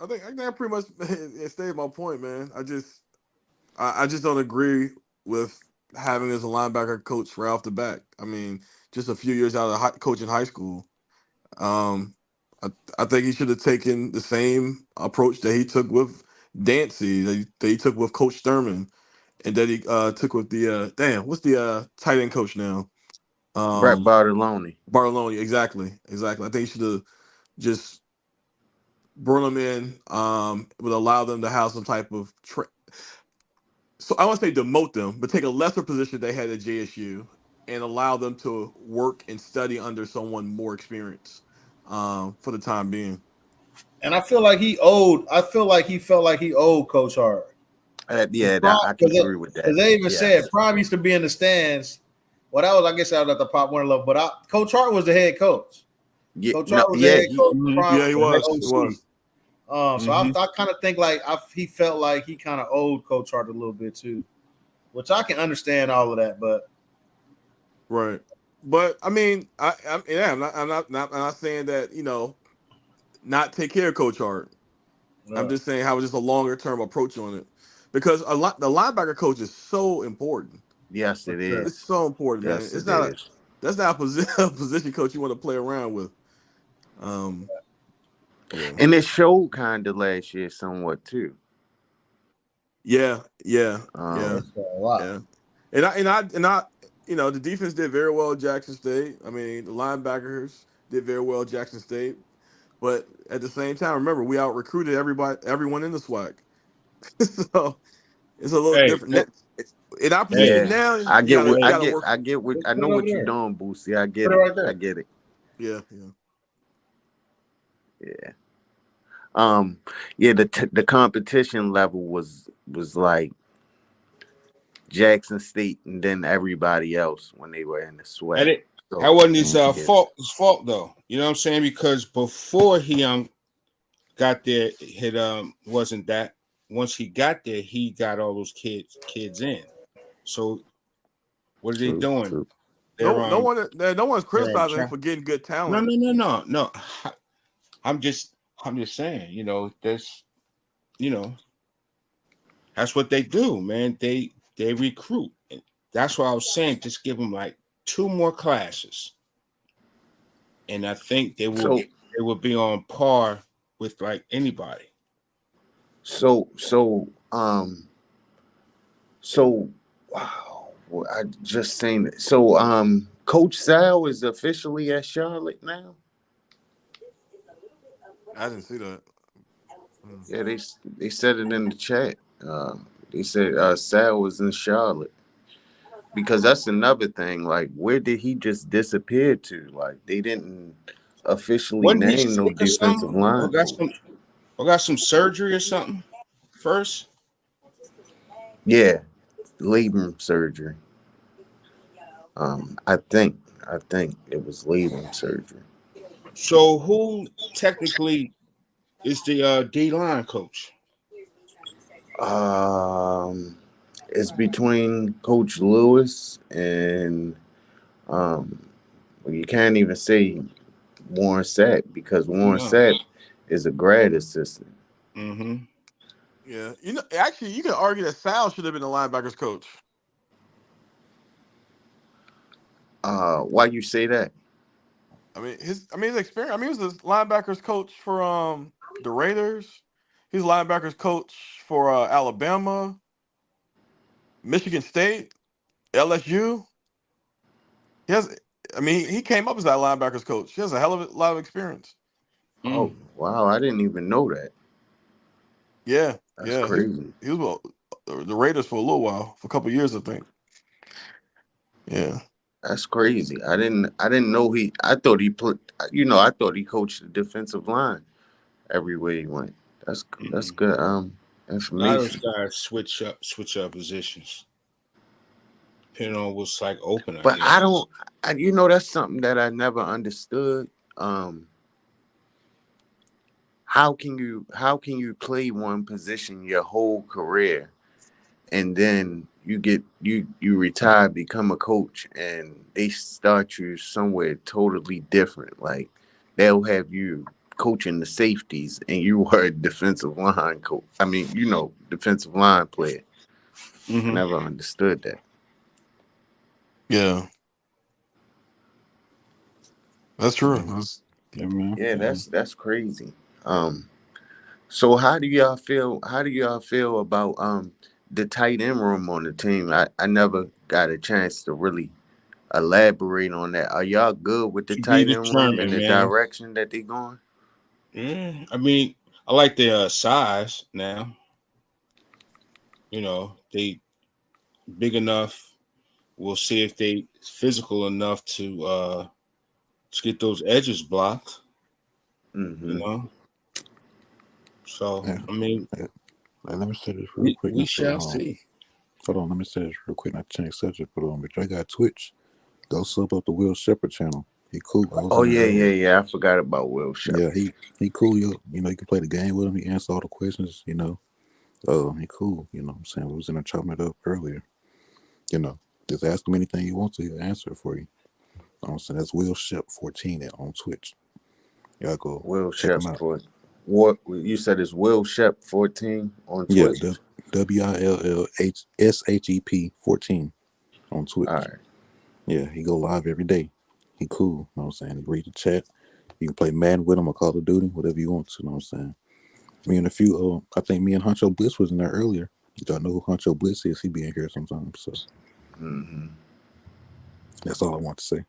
think I pretty much it stated my point, man. I just don't agree with having as a linebacker coach right off the bat. I mean, just a few years out of coaching high school. I think he should have taken the same approach that he took with Dancy, that he took with Coach Sturman, and that he took with the what's the tight end coach now? Brett Bartolone. Bartolone, exactly. I think he should have just brought them in, would allow them to have some type of so I won't say demote them, but take a lesser position they had at JSU and allow them to work and study under someone more experienced for the time being. And I feel like he felt like he owed Coach Hart. I can agree with that. Because they even said Prime used to be in the stands. Well, that was, I guess, I was at the Pop Warner level, but Coach Hart was the head coach. Yeah, Coach Hart was the head coach. He was. So I kind of think like he felt like he kind of owed Coach Hart a little bit too, which I can understand all of that, but right. But I mean, I'm not saying that not take care of Coach Hart. No. I'm just saying how just a longer term approach on it, because the linebacker coach is so important. Yes, it is. It's so important, man. Yes, That's not a position coach you want to play around with. Yeah. And it showed kind of last year somewhat too. Yeah. And I the defense did very well at Jackson State. I mean, the linebackers did very well at Jackson State, but at the same time, remember, we out recruited everyone in the SWAC, so it's a little different. In our position now, I know what you're doing, Boosie. I get it. I get it. Yeah. The competition level was like Jackson State and then everybody else when they were in the SWAC. That wasn't his fault though. You know what I'm saying? Because before he got there, it wasn't that. Once he got there, he got all those kids in. So what are they doing? True. No one's criticizing him for getting good talent. No. I'm just saying, that's what they do, man. They recruit. And that's why I was saying just give them like 2 more classes. And I think they will be on par with like anybody. Wow. Well, I just saying it. So Coach Sal is officially at Charlotte now. I didn't see that. Yeah, they said it in the chat. They said Sal was in Charlotte. Because that's another thing. Like, where did he just disappear to? Like, they didn't officially Wasn't he name no sick or defensive something? line coach. Or got some surgery or something first? Yeah, labrum surgery. I think it was labrum surgery. So who technically is the D line coach? It's between Coach Lewis and well, you can't even say Warren Sapp because Warren Sapp is a grad assistant. Mm-hmm. Yeah, actually, you can argue that Sal should have been the linebackers coach. Why you say that? I mean, his experience. I mean, he was the linebackers coach for the Raiders. He's linebackers coach for Alabama, Michigan State, LSU. He came up as that linebackers coach. He has a hell of a lot of experience. Oh wow, I didn't even know that. Yeah, that's crazy. He was the Raiders for a little while, for a couple of years, I think. Yeah, that's crazy. I didn't know he. I thought he put. I thought he coached the defensive line everywhere he went. That's good. Information. A lot of those guys switch up positions, depending on what's like open. But I don't. That's something that I never understood. How can you play one position your whole career, and then you retire, become a coach, and they start you somewhere totally different? Like they'll have you coaching the safeties, and you were a defensive line coach. I mean, defensive line player. Mm-hmm. Never understood that. Yeah, that's true. That's crazy. So how do y'all feel? How do y'all feel about the tight end room on the team? I never got a chance to really elaborate on that. Are y'all good with the tight end room and the direction that they're going? Yeah, I mean, I like their size now. They big enough. We'll see if they physical enough to get those edges blocked. Mm-hmm. So Yeah. I mean, let me say this real quick. We shall see. Hold on, let me say this real quick. Not to change subject, but I got Twitch. Go sub up the Will Shepherd channel. He cool. Oh yeah. I forgot about Will Shepherd. Yeah, he cool. You can play the game with him. He answer all the questions. He cool. You know what I'm saying? We was in there chopping it up earlier. Just ask him anything you want to. He'll answer it for you. I'm saying that's Will Shep 14 on Twitch. Y'all go Will check Shep him out. What you said is Will Shep 14 on Twitch? Yeah, WILLSHEP 14 on Twitch. All right. Yeah, he go live every day. He cool. You know what I'm saying? He read the chat. You can play Madden with him or Call of Duty, whatever you want to. You know what I'm saying? I think me and Huncho Bliss was in there earlier. Y'all know who Huncho Bliss is? He be in here sometimes. So that's all I want to say.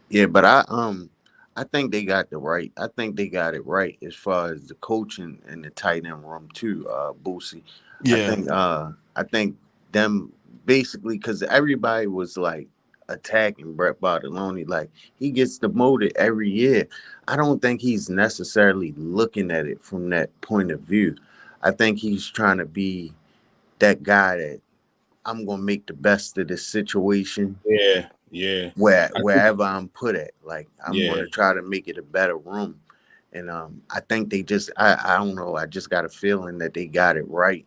Yeah, but I think they got it right as far as the coaching and the tight end room too, Boosie. Yeah. I think them basically, because everybody was like attacking Brett Bartolone, like he gets demoted every year. I don't think he's necessarily looking at it from that point of view. I think he's trying to be that guy that I'm gonna make the best of this situation. Yeah. Wherever I'm put at, like I'm gonna try to make it a better room. And I think they just I don't know, I just got a feeling that they got it right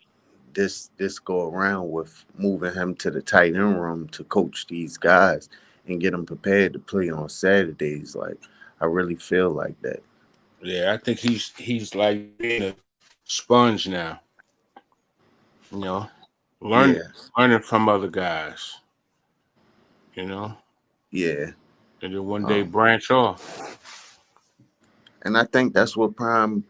this go around with moving him to the tight end room to coach these guys and get them prepared to play on Saturdays. Like I really feel like that. Yeah, I think he's like being a sponge now. Learning from other guys. Yeah. And then one day branch off. And I think that's what Prime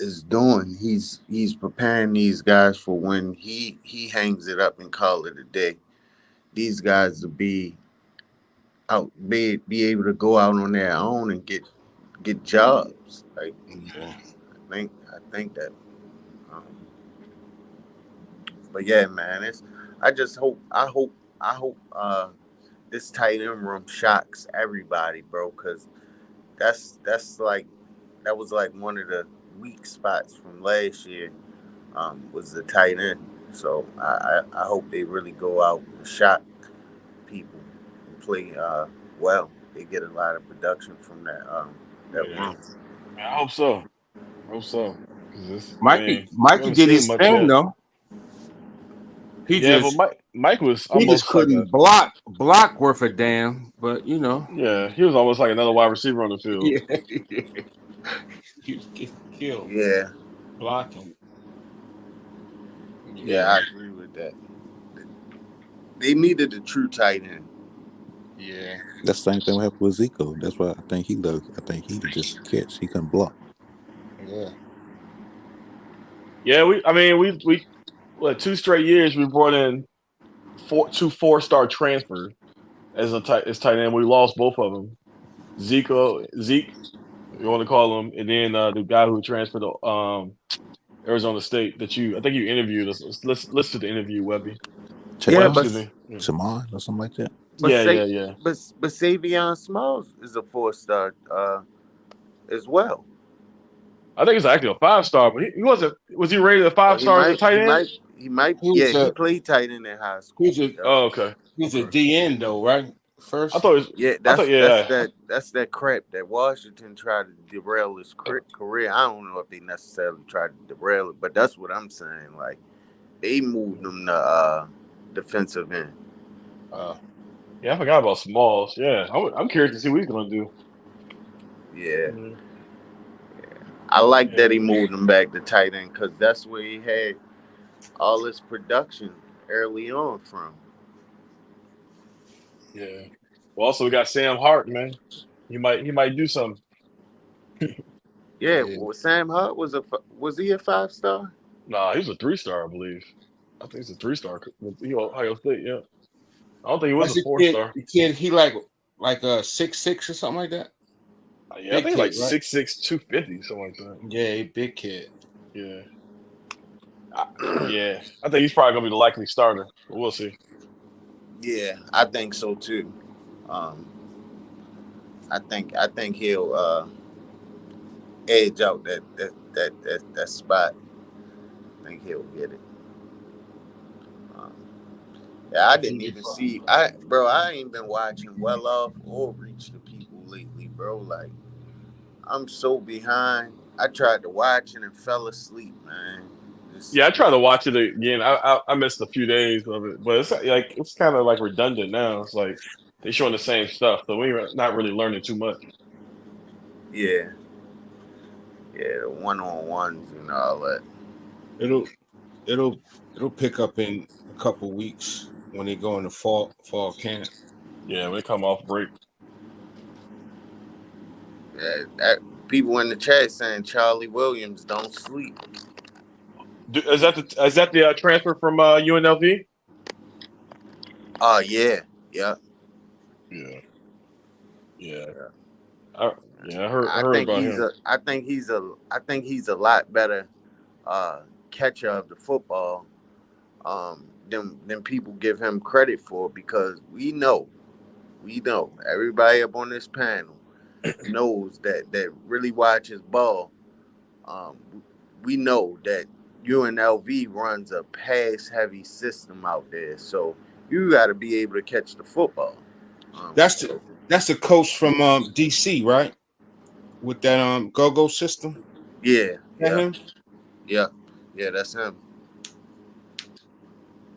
is doing. He's preparing these guys for when he hangs it up and call it a day. These guys will be out be able to go out on their own and get jobs. Like Yeah. I think that. But yeah, man, I hope this tight end room shocks everybody, bro, because that's like that was like one of the weak spots from last year. Was the tight end. So I hope they really go out and shock people and play well. They get a lot of production from that room. I hope so. Mikey haven't did seen his much thing yet. though. But Mike was he almost just couldn't block worth a damn. But you know, yeah, he was almost like another wide receiver on the field. yeah, he was getting killed. Yeah, blocking. Yeah, I agree with that. They needed a true tight end. Yeah, that's the same thing happened with Zico. That's why I think he could just catch. He couldn't block. Yeah. Yeah, we 2 straight years we brought in 2 4-star transfers as tight end. We lost both of them. Zeke, you want to call him, and then the guy who transferred to Arizona State I think you interviewed us. Let's listen to the interview, Webby. Yeah, Chamon or something like that. Yeah. But Savion Smalls is a 4-star as well. I think it's actually a 5-star, but he wasn't. Was he rated a 5-star as a tight end? He might. He played tight end in high school. Okay. He's a DN though, right? First, I thought it was. That's that crap that Washington tried to derail his career. I don't know if they necessarily tried to derail it, but that's what I'm saying. Like they moved him to defensive end. Yeah, I forgot about Smalls. Yeah, I'm curious to see what he's gonna do. Yeah. I like that he moved him back to tight end because that's where he had all his production early on from. Yeah. Well, also we got Sam Hart, man. He might do something. Well, Sam Hart was he a 5-star? Nah, he was a 3-star, I believe. I think he's a 3-star with Ohio State. Yeah. I don't think he was a 4-star. The kid, he like a 6'6" or something like that. Yeah, I think like 6'6", 250, something like that. Yeah, big kid. Yeah. Yeah, I think he's probably gonna be the likely starter. But we'll see. Yeah, I think so too. I think he'll edge out that spot. I think he'll get it. I didn't even see. I ain't been watching Well Off or Reach the People lately, bro. Like, I'm so behind. I tried to watch it and fell asleep, man. I tried to watch it again. I missed a few days of it, but it's kind of like redundant now. It's like they're showing the same stuff, so we're not really learning too much. Yeah, the one-on-ones and all that. It'll pick up in a couple weeks when they go into fall camp. Yeah, when they come off break. Yeah, people in the chat saying Charlie Williams don't sleep. Is that the transfer from UNLV? Yeah. I heard about him. I think he's a lot better catcher of the football than people give him credit for, because we know everybody up on this panel knows that really watches ball. We know that UNLV runs a pass-heavy system out there, so you got to be able to catch the football. That's the coach from DC, right? With that go-go system. Yeah. Him? Yeah, that's him.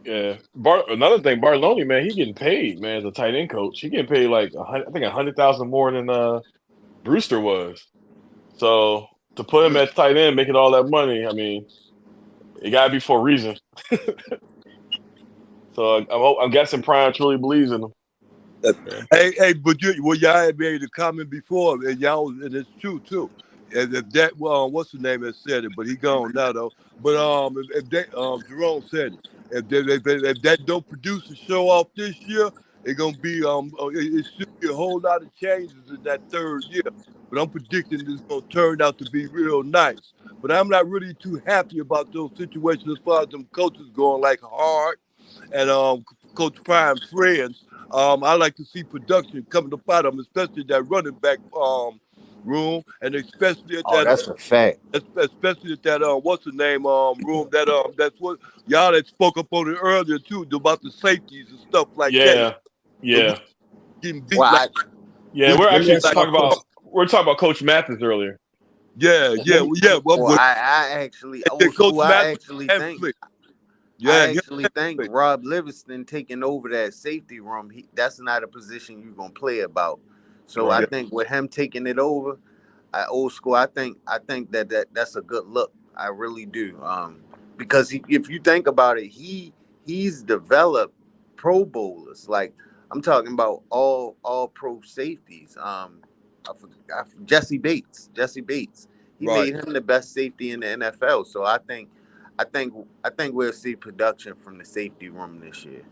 Yeah. Another thing, Bartolone, man, he getting paid, man, as a tight end coach. He getting paid like $100,000 more than Brewster was. So to put him at tight end, making all that money, I mean, it gotta be for a reason. So I'm guessing Prime truly believes in him. Hey, but y'all had made a comment before, and it's true too. And if that, what's the name that said it? But he gone now though. But if that, Jerome said it. If that don't produce a show off this year, it's gonna be it should be a whole lot of changes in that third year. But I'm predicting it's going to turn out to be real nice. But I'm not really too happy about those situations as far as them coaches going like Hart and Coach Prime friends. I like to see production coming up out of them, especially that running back room, and especially at that. That's a fact. Especially at that what's the name room that that's what y'all that spoke up on it earlier too about the safeties and stuff like that. Yeah. Getting beat Well, like, Yeah, we're actually like- talking about Coach Mathis earlier. yeah. Well, I actually, old school, I actually think. I actually think Rob Livingston taking over that safety room, that's not a position you're gonna play about. So Right. I think with him taking it over, old school, I think that's a good look. I really do. Because if you think about it, he's developed Pro Bowlers. Like I'm talking about all pro safeties. Jesse Bates. He Right. made him the best safety in the NFL. So I think we'll see production from the safety room this year.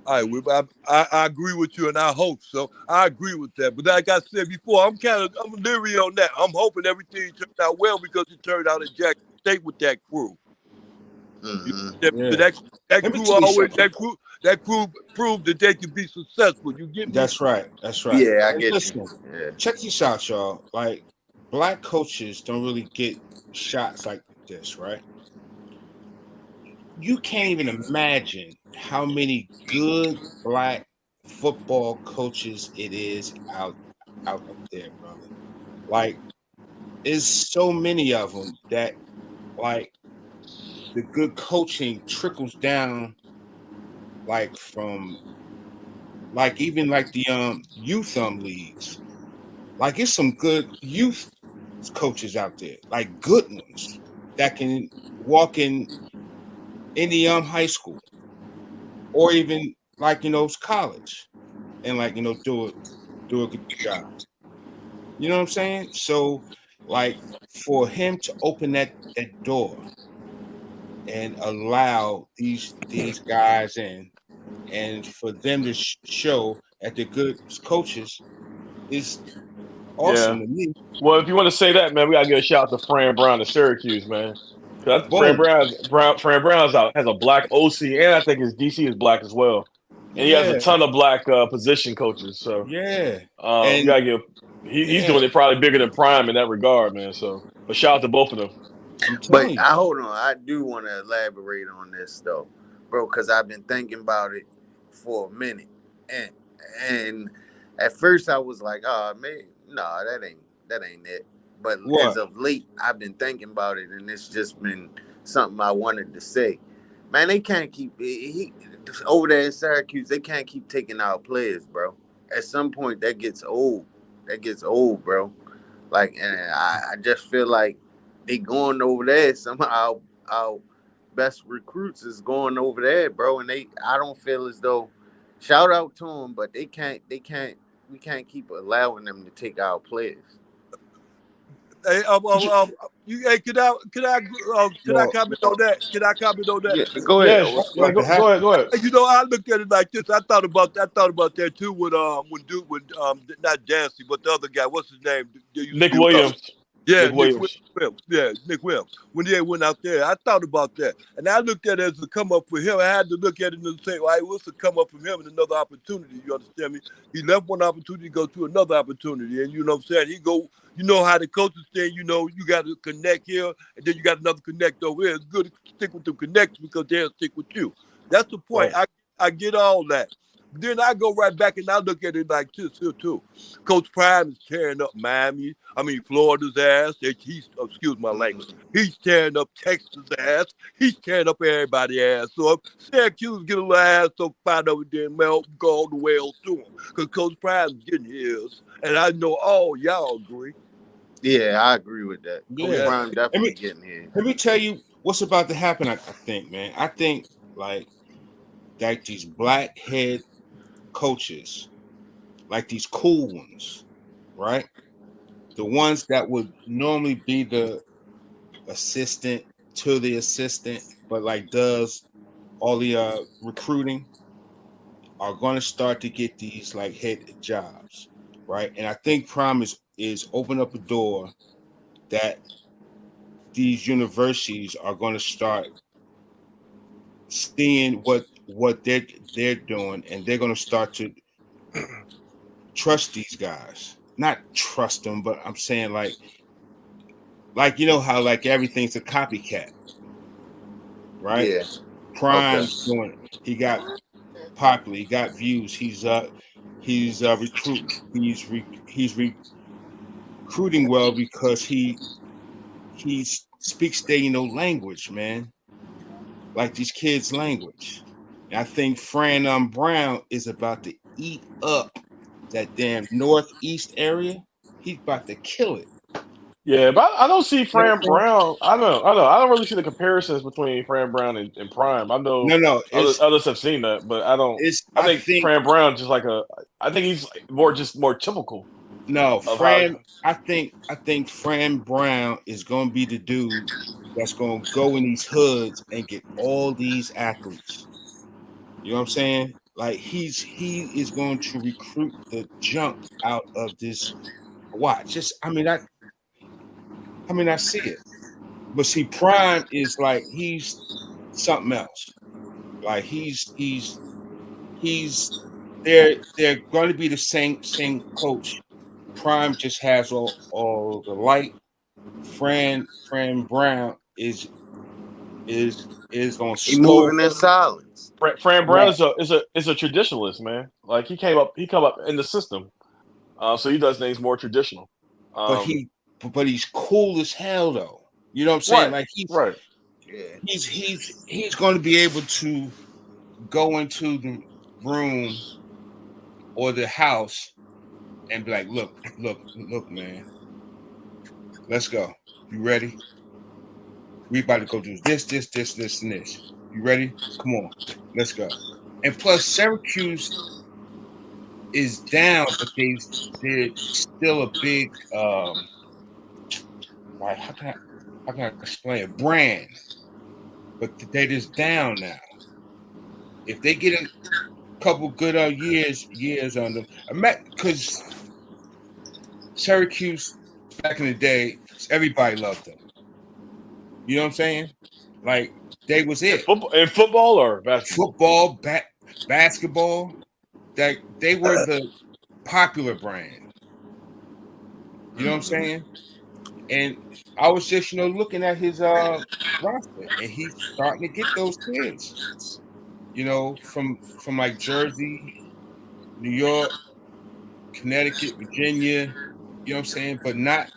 All right, I agree with you, and I hope so. I agree with that. But like I said before, I'm leery on that. I'm hoping everything turned out well because it turned out at Jackson State with that crew. Yeah. That crew proved that they can be successful. You get me? That's right. Yeah, I get Listen, you. Yeah. check this out, y'all. Like, black coaches don't really get shots like this, right? You can't even imagine how many good black football coaches it is out there, brother. Like, there's so many of them that, like, the good coaching trickles down, like from, like even like the youth leagues. Like, it's some good youth coaches out there, like good ones that can walk in the high school or even like college and like do a good job. You know what I'm saying? So like for him to open that door and allow these guys in, and for them to show that they're good coaches is awesome to me. Well, if you want to say that, man, we gotta give a shout out to Fran Brown of Syracuse, man. Fran Brown has a black OC, and I think his DC is black as well. And he has a ton of black position coaches. So yeah, you gotta give. He's doing it probably bigger than Prime in that regard, man. So, but shout out to both of them. But hold on, I do want to elaborate on this though, bro, because I've been thinking about it for a minute, and at first I was like, oh man, no, that ain't it. But as of late, I've been thinking about it, and it's just been something I wanted to say. Man, they can't keep over there in Syracuse. They can't keep taking out players, bro. At some point, that gets old. Bro. Like, and I just feel like they going over there. Somehow our best recruits is going over there, bro. And I don't feel as though. Shout out to them, but we can't keep allowing them to take our players. Hey, could I comment on that? Can I comment on that? Yeah, go ahead. Go ahead. You know, I look at it like this. I thought about that too with not Dancy, but the other guy. What's his name? Nick Williams. Yeah, Nick Williams. Nick Williams. When they went out there, I thought about that, and I looked at it as a come up for him. I had to look at it and say, "Well, what's a come up from him and another opportunity?" You understand me? He left one opportunity to go to another opportunity, and you know what I'm saying. He go. You know how the coaches say, you know, you got to connect here, and then you got another connect over here. It's good to stick with the connects because they'll stick with you. That's the point. Right. I get all that. Then I go right back and I look at it like this here too. Coach Prime is tearing up Florida's ass. He's, excuse my language. He's tearing up Texas' ass. He's tearing up everybody's ass. So if Syracuse get a little ass, so find over there and go all the way else to him. Because Coach Prime's getting his. And I know all y'all agree. Yeah, I agree with that. Yeah. Coach Prime definitely getting here. Let me tell you what's about to happen, I think, man. I think like these black head coaches, like these cool ones, right? The ones that would normally be the assistant to the assistant, but like does all the recruiting, are going to start to get these like head jobs. right? And I think Prime is open up a door that these universities are going to start seeing what they're doing, and they're going to start to trust these guys. Not trust them, but I'm saying like you know how like everything's a copycat, right? Yeah. Prime's doing it. He got popular. He got views. He's recruiting. He's recruiting well because he speaks their language, man. Like these kids' language. And I think Fran Brown is about to eat up that damn northeast area. He's about to kill it. Yeah, but I don't see Fran Brown. I don't really see the comparisons between Fran Brown and Prime. I know others have seen that, but I don't. I think Fran Brown just like I think he's more typical. No, Fran. I think Fran Brown is going to be the dude that's going to go in these hoods and get all these athletes. You know what I'm saying? Like he is going to recruit the junk out of this. Watch, I see it. But see, Prime is like he's something else. Like they're going to be the same coach. Prime just has all the light. Fran Brown is going to slow. Moving in silence. Fran Brown is a traditionalist, man. Like he come up in the system, so he does things more traditional. But he's cool as hell, though. You know what I'm saying? Right, like he's right. He's going to be able to go into the room or the house and be like, look, man. Let's go. You ready? We about to go do this, and this. You ready? Come on. Let's go. And plus, Syracuse is down, but they're still a big how can I explain it? Brand. But they're just down now. If they get a couple good years on them, because Syracuse back in the day, everybody loved them. You know what I'm saying? Like they was it. In football or basketball? Basketball. That they were the popular brand. You know what I'm saying? And I was just, looking at his roster, and he's starting to get those kids. From like Jersey, New York, Connecticut, Virginia. You know what I'm saying? But not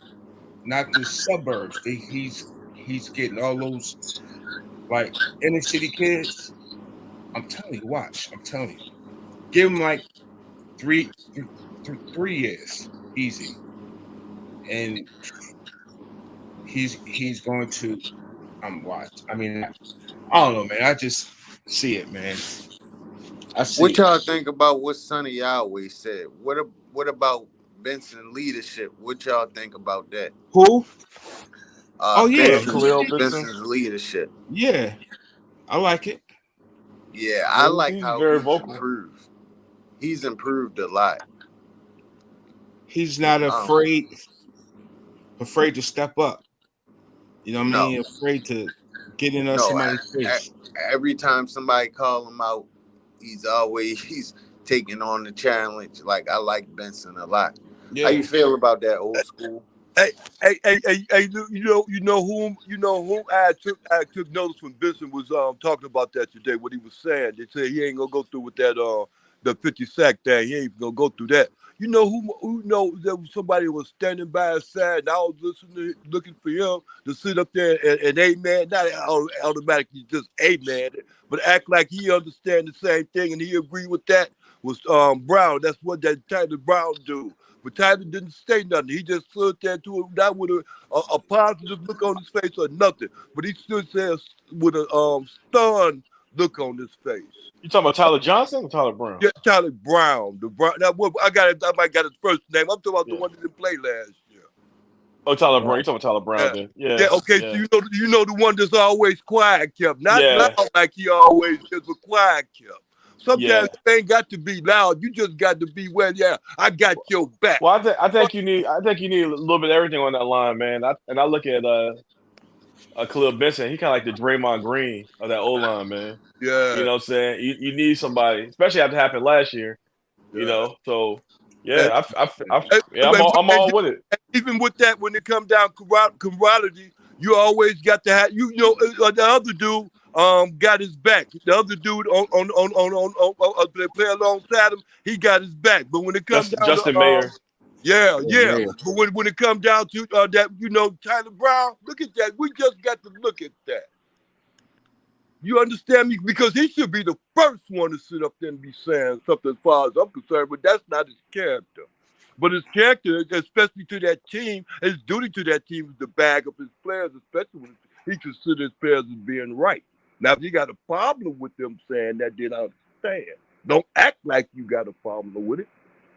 the suburbs. He's getting all those like inner city kids. I'm telling you, watch. I'm telling you, give him like 3 years, easy, and he's going to watch. I mean, I don't know, man. I just see it, man. What y'all think about what Sonny Yahweh said? What about Benson leadership? What y'all think about that? Who? Benson's leadership. Yeah, I like it. Yeah, I like how he's improved. He's improved a lot. He's not afraid to step up. You know what I mean? Afraid to get in somebody's face. Every time somebody call him out, he's taking on the challenge. Like I like Benson a lot. Yeah. How you feel about that, old school? Hey, you know whom I took notice when Benson was talking about that today. What he was saying, they said he ain't gonna go through with that the 50 sack thing. He ain't gonna go through that. You know who there was somebody was standing by his side, and I was looking for him to sit up there and amen, not automatically just amen, but act like he understand the same thing and he agreed with that was Brown. That's what that Tyler Brown do. But Tyler didn't say nothing. He just stood there not with a positive look on his face or nothing. But he stood there with a stunned look on his face. You talking about Tyler Johnson or Tyler Brown? Yeah, Tyler Brown. The Brown. Now, I might got his first name. I'm talking about the one that didn't play last year. Oh, Tyler Brown. You talking about Tyler Brown? Then? Yeah. Yeah. Okay. Yeah. So you know the one that's always quiet kept, not like he always just was quiet kept. Sometimes it ain't got to be loud. You just got to be I got your back. Well, I think you need a little bit of everything on that line, man. I look at Khalil Benson. He kind of like the Draymond Green of that O line, man. Yeah. You know what I'm saying? You need somebody, especially after it happened last year. You know, so yeah, I'm all with it. Even with that, when it comes down camaraderie, you always got to have the other dude got his back. The other dude on they play alongside him, he got his back. But when it comes down Justin to Mayer. Yeah. But when it comes down to that, Tyler Brown, look at that. We just got to look at that. You understand me? Because he should be the first one to sit up there and be saying something as far as I'm concerned, but that's not his character. But his character, especially to that team, his duty to that team is to bag up his players, especially when he considers his players as being right. Now, if you got a problem with them saying that, then I understand. Don't act like you got a problem with it.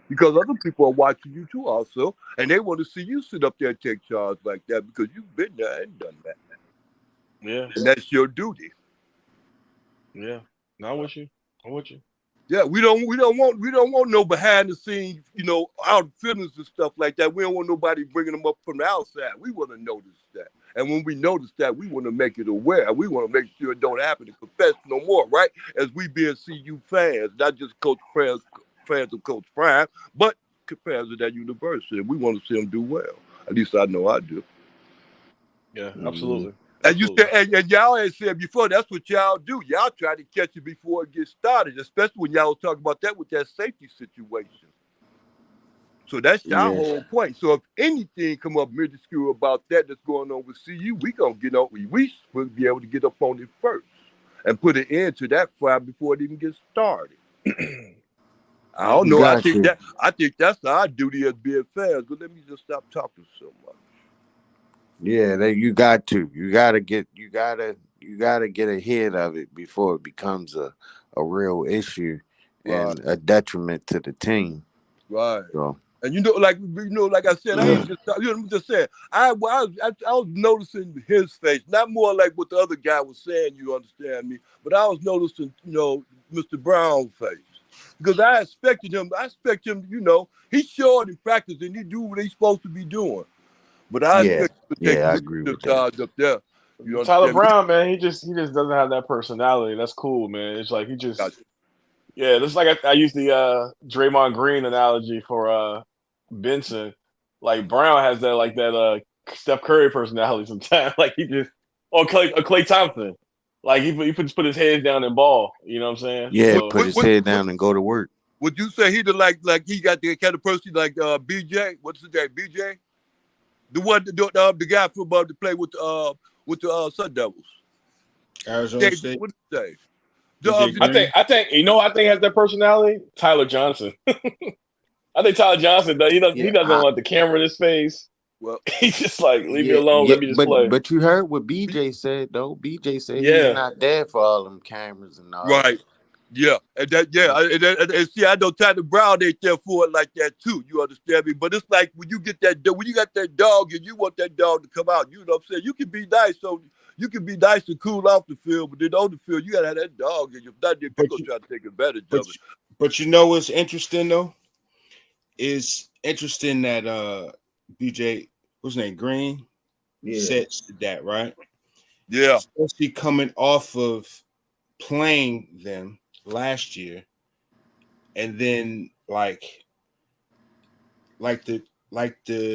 Because other people are watching you too also, and they want to see you sit up there and take charge like that because you've been there and done that. Yeah. And that's your duty. Yeah. No, I'm with you. Yeah, we don't want no behind the scenes, out feelings and stuff like that. We don't want nobody bringing them up from the outside. We want to notice that. And when we notice that, we want to make it aware. We want to make sure it don't happen to confess no more, right? As we being CU fans, not just fans of Coach Prime, but fans of that university. We want to see them do well. At least I know I do. Yeah, absolutely. And you said, and y'all had said before, that's what y'all do. Y'all try to catch it before it gets started, especially when y'all was talking about that with that safety situation. So that's y'all whole point. So if anything come up minuscule about that's going on with CU, we gonna get on. We will be able to get up on it first and put an end to that fire before it even gets started. I don't know. I think that's our duty as being fans. But let me just stop talking so much. Yeah, you got to get ahead of it before it becomes a real issue and a detriment to the team. Right. So. And like I said, I ain't just saying. I was noticing his face, not more like what the other guy was saying. You understand me? But I was noticing, Mr. Brown's face. Because I expect him, he's short in practice and he do what he's supposed to be doing. But I expect him to take I agree with that. up there. Tyler Brown, man, he just doesn't have that personality. That's cool, man. It's like it's like I use the Draymond Green analogy for Benson. Like Brown has that Steph Curry personality sometimes. Like he just Klay Thompson. Like he put his head down and ball. You know what I'm saying? Yeah, put his head down and go to work. Would you say he like he got the kind of person like BJ? What's his name? BJ? The guy from above to play with the Sun Devils. Arizona State. What did you say? I think has that personality. Tyler Johnson. I think Tyler Johnson does. He doesn't want the camera in his face. Well, he's just like, leave me alone. Let me just play. But you heard what BJ said though. BJ said he's not there for all them cameras and all. Right. Yeah, and and see, I know Tyler Brown ain't there for it like that too. You understand me? But it's like when you got that dog and you want that dog to come out. You know what I'm saying? You can be nice, so you can be nice and cool off the field, but then on the field, you gotta have that dog, and if not, then people try to take advantage of it. But you know what's interesting though? Is interesting that BJ, what's his name, Green, said that, right? Yeah, especially coming off of playing them last year, and then like the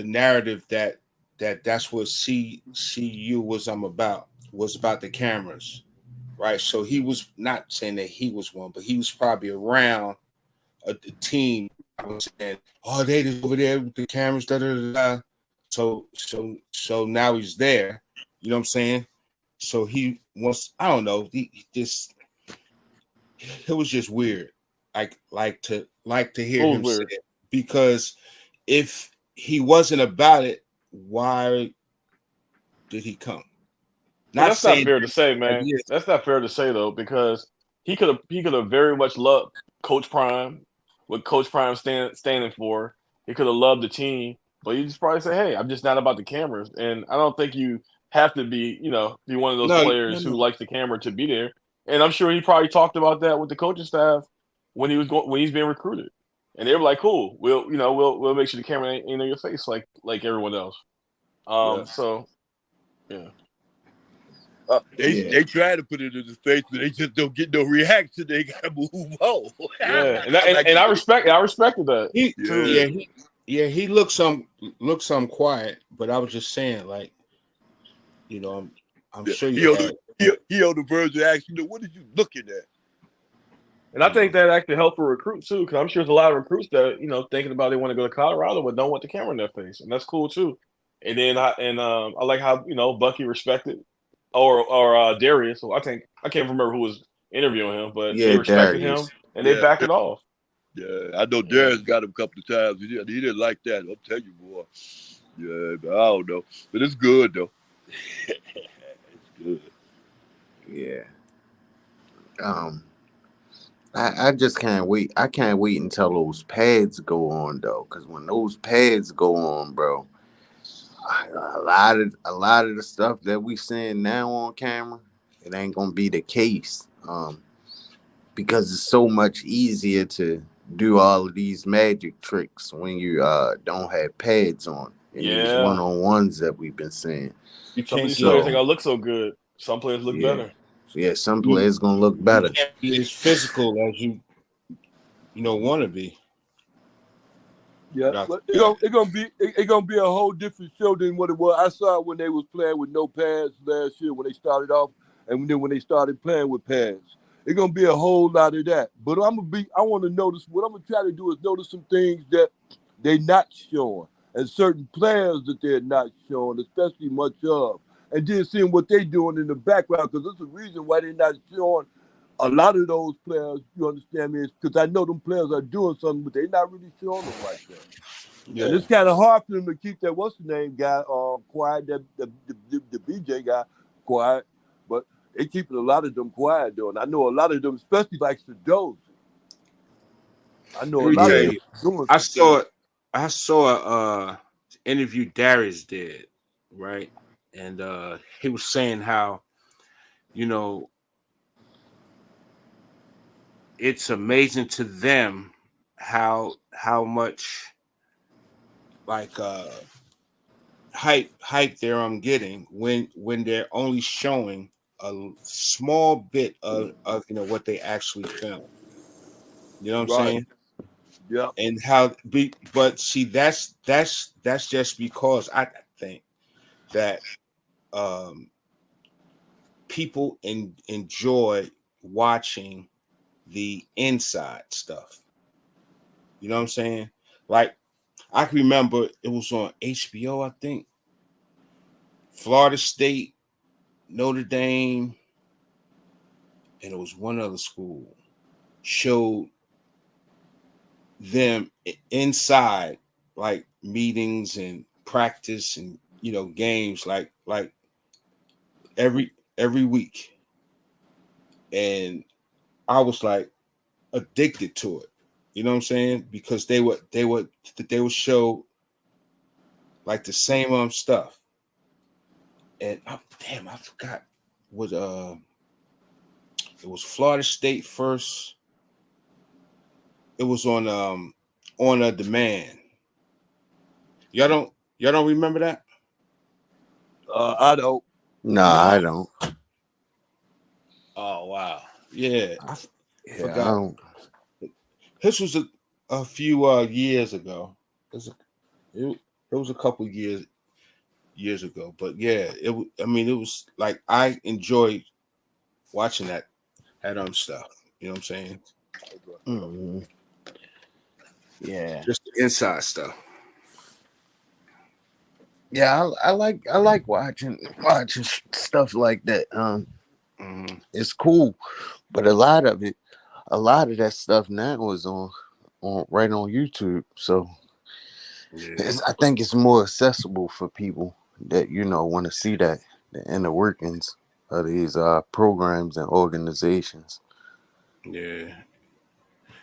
narrative that's what CU was about the cameras, right? So he was not saying that he was one, but he was probably around the team. I was saying, oh, they just over there with the cameras, da da da. So now he's there. You know what I'm saying? So he wants. I don't know. It was just weird, like to hear him say it, because if he wasn't about it, why did he come? That's not fair to say, man. That's not fair to say though, because he could have very much loved Coach Prime, what Coach Prime standing for. He could have loved the team, but he just probably said, "Hey, I'm just not about the cameras," and I don't think you have to be one of those players who likes the camera to be there. And I'm sure he probably talked about that with the coaching staff when he's being recruited, and they were like, "Cool, we'll make sure the camera ain't in your face like everyone else." Yeah. So yeah. They try to put it in his face, but they just don't get no reaction. They gotta move on. Yeah, and I respected that too. He looked some quiet, but I was just saying, like, I'm sure he on the verge of asking, what are you looking at? And I think that actually helped for recruits too, because I'm sure there's a lot of recruits that thinking about they want to go to Colorado but don't want the camera in their face, and that's cool too. And then I like how Bucky respected or Darius. So I can't remember who was interviewing him, but they respected Darius. him and they backed it off. Yeah, I know Darius got him a couple of times. He didn't like that. I'll tell you, boy. Yeah, but I don't know, but it's good though. It's good. Yeah. I just can't wait. I can't wait until those pads go on though, because when those pads go on, bro, a lot of the stuff that we seeing now on camera, it ain't gonna be the case. Because it's so much easier to do all of these magic tricks when you don't have pads on in these one-on-ones that we've been seeing. Some of these players ain't gonna look so good. Some players look better. Yeah, some players gonna look better. You can't be as physical as you want to be. Yeah, but it's gonna be a whole different show than what it was. I saw it when they was playing with no pads last year when they started off, and then when they started playing with pads. It's gonna be a whole lot of that. But I want to notice what I'm gonna try to do is notice some things that they're not showing, and certain players that they're not showing, especially much of, and then seeing what they're doing in the background, because there's a reason why they're not showing a lot of those players. You understand me? Because I know them players are doing something, but they're not really showing them like that. Yeah. And it's kind of hard for them to keep that what's the name guy quiet, that the BJ guy quiet, but they keeping a lot of them quiet though. And I know a lot of them, especially like Sadoz. I know a lot of them doing I saw interview Darius did, right? And he was saying how, it's amazing to them how much like hype they're getting when they're only showing a small bit of what they actually film. You know what I'm saying? Yeah. And but see, that's just because I think that people enjoy watching the inside stuff. You know what I'm saying? Like, I can remember it was on HBO, I think. Florida State, Notre Dame, and it was one other school showed them inside, like meetings and practice and games, like every week, and I was like addicted to it. You know what I'm saying? Because they would show like the same stuff. And I forgot what it was Florida State first. It was on a demand. Y'all don't remember that? I don't. No, I don't. Oh wow. Yeah. I forgot. I don't. This was a few years ago. It was a couple years ago, but yeah, it was like I enjoyed watching that stuff. You know what I'm saying? Mm-hmm. Yeah, just the inside stuff. Yeah, I like watching stuff like that. It's cool, but a lot of that stuff now is on right on YouTube. So I think it's more accessible for people that want to see the inner workings of these programs and organizations. Yeah,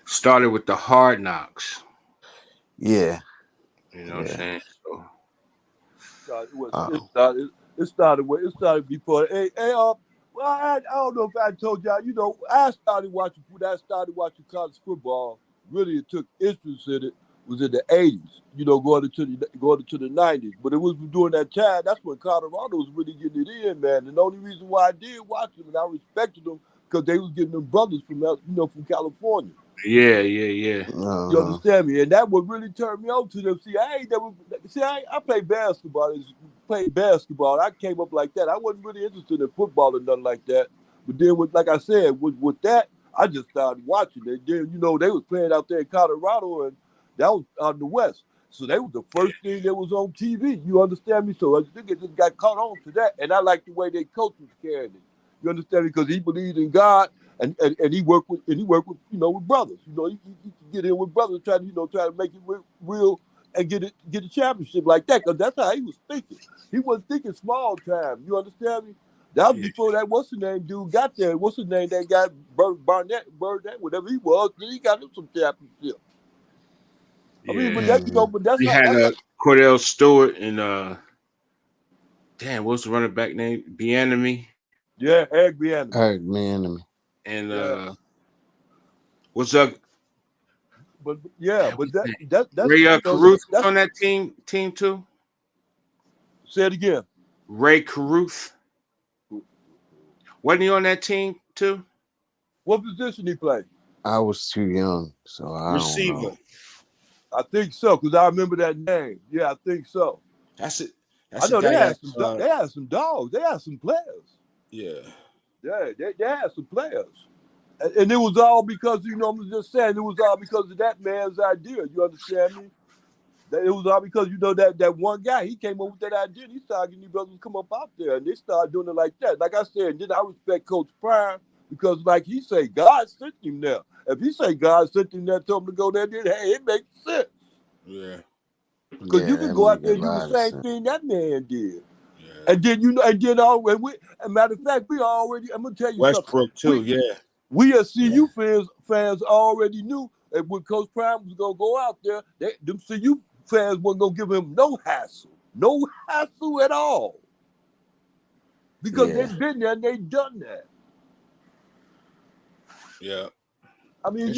started with the Hard Knocks. Yeah, you know what I'm saying. So it started before. Hey, Well, I don't know if I told y'all. You know, I started watching college football. Really, it took interest in it was in the '80s. You know, going into the '90s. But it was during that time. That's when Colorado was really getting it in, man. And the only reason why I did watch them and I respected them because they was getting them brothers from from California. Yeah. You understand me? And that would really turn me on to them. See, I played basketball. I came up like that. I wasn't really interested in football or nothing like that. But then, like I said, with that, I just started watching it. Then, you know, they was playing out there in Colorado, and that was out in the West. So they was the first thing that was on TV. You understand me? So I think it just got caught on to that. And I like the way their coach was carrying it. You understand me? Because he believed in God. And he worked with with brothers. You know, he get in with brothers, try to make it real and get a championship like that. Because that's how he was thinking. He wasn't thinking small time. You understand me? That was before that what's the name dude got there. What's the name that guy Barnett, whatever he was. Then he got him some championships. Yeah. I mean, but that's we how. had Cordell Stewart and what's the running back name? Bieniemy. Yeah, Eric Bieniemy. Eric Bieniemy. And what's up? But that's Ray Caruth on that team too. Say it again. Ray Caruth. Wasn't he on that team too? What position he played? I was too young, so I Receiver. don't know. I think so, because I remember that name. Yeah, I think so. That's it. I know they had some dogs. They had some players. Yeah. Yeah, they had some players. And it was all because, I'm just saying, it was all because of that man's idea. You understand me? It was all because, that one guy, he came up with that idea. And he started getting these brothers to come up out there. And they started doing it like that. Like I said, then I respect Coach Prime because, like he say, God sent him there. If he say God sent him there, told him to go there, then, hey, it makes sense. Yeah. Because you can go out there and do the same thing that man did. And then matter of fact, we already. I'm gonna tell you Westbrook something. too, We as CU fans already knew that when Coach Prime was gonna go out there, them CU fans weren't gonna give him no hassle at all, because they've been there and they've done that. Yeah. I mean,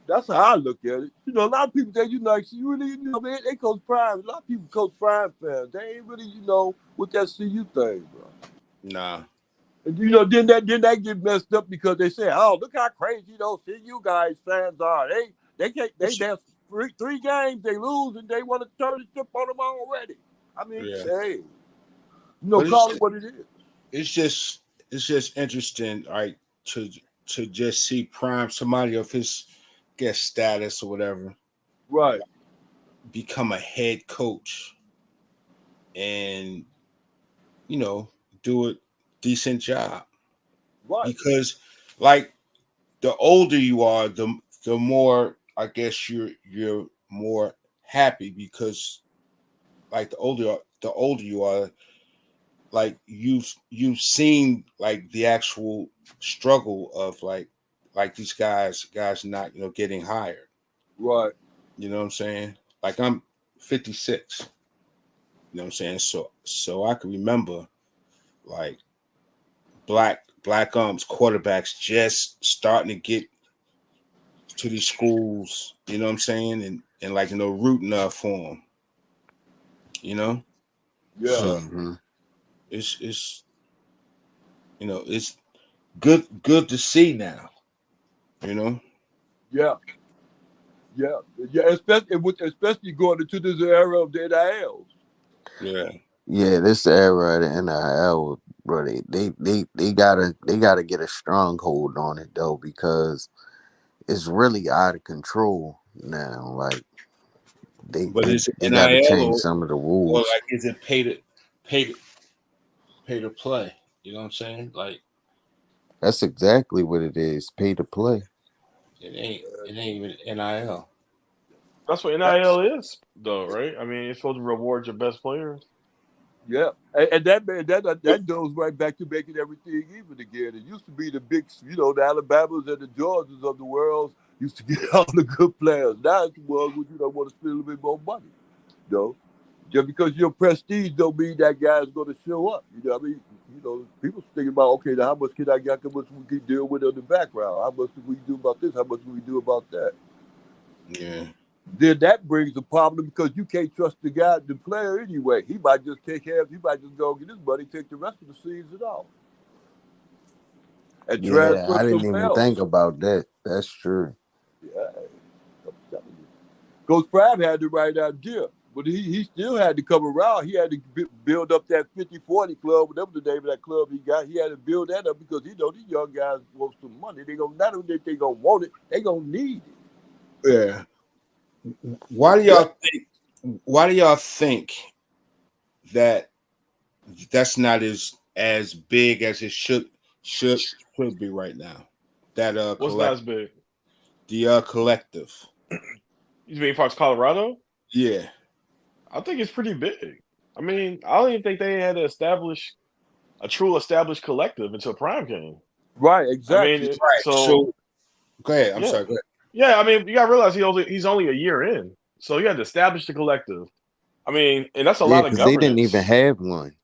that's how I look at it. A lot of people say, they Coach Prime. A lot of people Coach Prime fans. They ain't really, with that CU thing, bro. Nah. And then that get messed up because they say, oh, look how crazy CU guys fans are. They dance 3 games, they lose, and they want to turn the ship on them already. I mean, hey, call it what it is. It's just interesting, right, to just see Prime, somebody of his guest status or whatever, right, become a head coach and do a decent job, right? Because like the older you are, the more I guess you're more happy, because like the older you are, like you've seen like the actual struggle of like these guys not getting hired, right? You know what I'm saying? Like I'm 56, you know what I'm saying? So I can remember like black quarterbacks just starting to get to these schools, you know what I'm saying, and like rooting up for them, Yeah. Mm-hmm. It's it's good to see now, Yeah. Especially going into this era of the NILs. Yeah, this era of the NIL, bro, they gotta get a stronghold on it though, because it's really out of control now. Like they gotta change some of the rules. Or like, is it pay to play? You know what I'm saying? Like that's exactly what it is. Pay to play. It ain't even NIL. That's what NIL is, though, right? I mean, it's supposed to reward your best players. Yeah, and that goes right back to making everything even again. It used to be the big, the Alabamas and the Georgias of the world used to get all the good players. Now it's the ones who want to spend a little bit more money, Just because you're prestige don't mean that guy's going to show up. You know what I mean? You know, people thinking about, okay, now how much can I get? How much we can deal with in the background? How much do we do about this? How much do we do about that? Yeah. Then that brings a problem because you can't trust the guy, the player anyway. He might just take care of, he might just go get his money, take the rest of the season off. And Yeah, transfer I didn't somewhere even else. think about that. That's true. Yeah, I'm telling you. Coach Prime had the right idea, but he still had to come around. He had to build up that 50-40 club, whatever the name of that club he got. He had to build that up because he know these young guys want some money. They gonna not only they gonna want it, they gonna need it. Yeah. Why do y'all think that that's not as big as it should be right now? That What's not as big? The collective. You mean Fox Colorado? Yeah. I think it's pretty big. I mean, I don't even think they had to establish a true established collective until Prime came. Right, exactly. I mean, Right. So go ahead. I'm sorry. Go ahead. Yeah, I mean, you gotta realize he's only a year in, so you had to establish the collective. I mean, and that's a lot of because governance. they didn't even have one.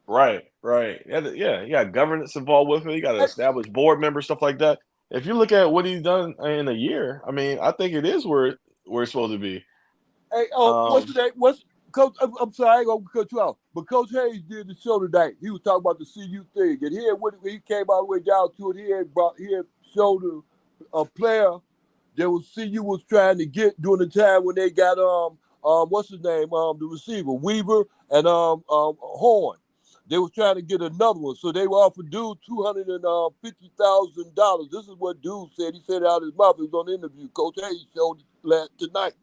Right. You got governance involved with it. You got to establish board members, stuff like that. If you look at what he's done in a year, I mean, I think it is where it's supposed to be. Hey, what's the name? What's Coach? I'm sorry, I ain't gonna cut you off. But Coach Hayes did the show tonight. He was talking about the CU thing, and he came all the way down to it. He had showed a player that was CU was trying to get during the time when they got what's his name, the receiver Weaver and Horn. They was trying to get another one, so they were offered dude $250,000. This is what dude said. He said it out of his mouth. It was on the interview. Coach Hayes showed it tonight.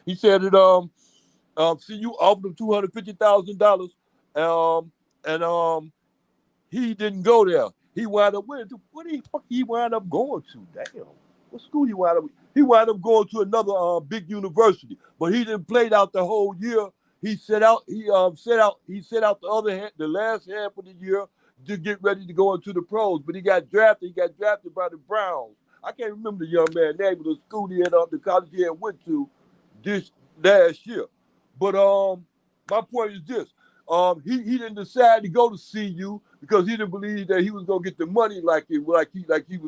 He said that CU offered him $250,000, and he didn't go there. He wound up with what the fuck he wound up going to? Damn, what school he wound up? He wound up going to another big university, but he didn't play out the whole year. He set out the last half of the year to get ready to go into the pros, but he got drafted. He got drafted by the Browns. I can't remember the young man's name, but the school he had the college he had went to this last year. But my point is this: he didn't decide to go to CU because he didn't believe that he was gonna get the money like he was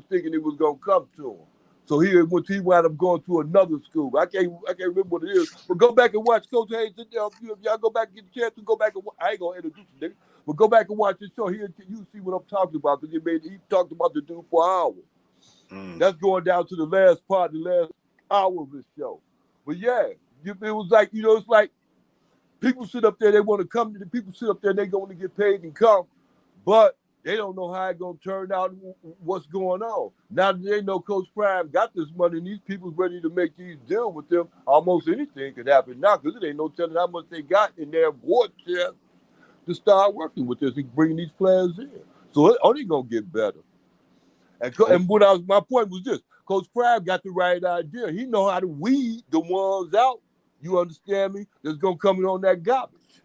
thinking it was gonna come to him. So he wound up going to another school. I can't remember what it is. But go back and watch Coach Hayes. If y'all go back and get a chance to go back and watch, I ain't gonna introduce him, but go back and watch the show. You see what I'm talking about because he talked about the dude for hours. That's going down to the last part, the last hour of his show. But yeah, it was like, it's like people sit up there, they want to come to the people sit up there, they going to get paid and come, but they don't know how it's going to turn out, what's going on. Now that they know Coach Prime got this money and these people's ready to make these deals with them, almost anything could happen now because it ain't no telling how much they got in their war chest to start working with this and bringing these players in. So it's only going to get better. And my point was this: Coach Prime got the right idea. He know how to weed the ones out. You understand me? That's gonna come in on that garbage.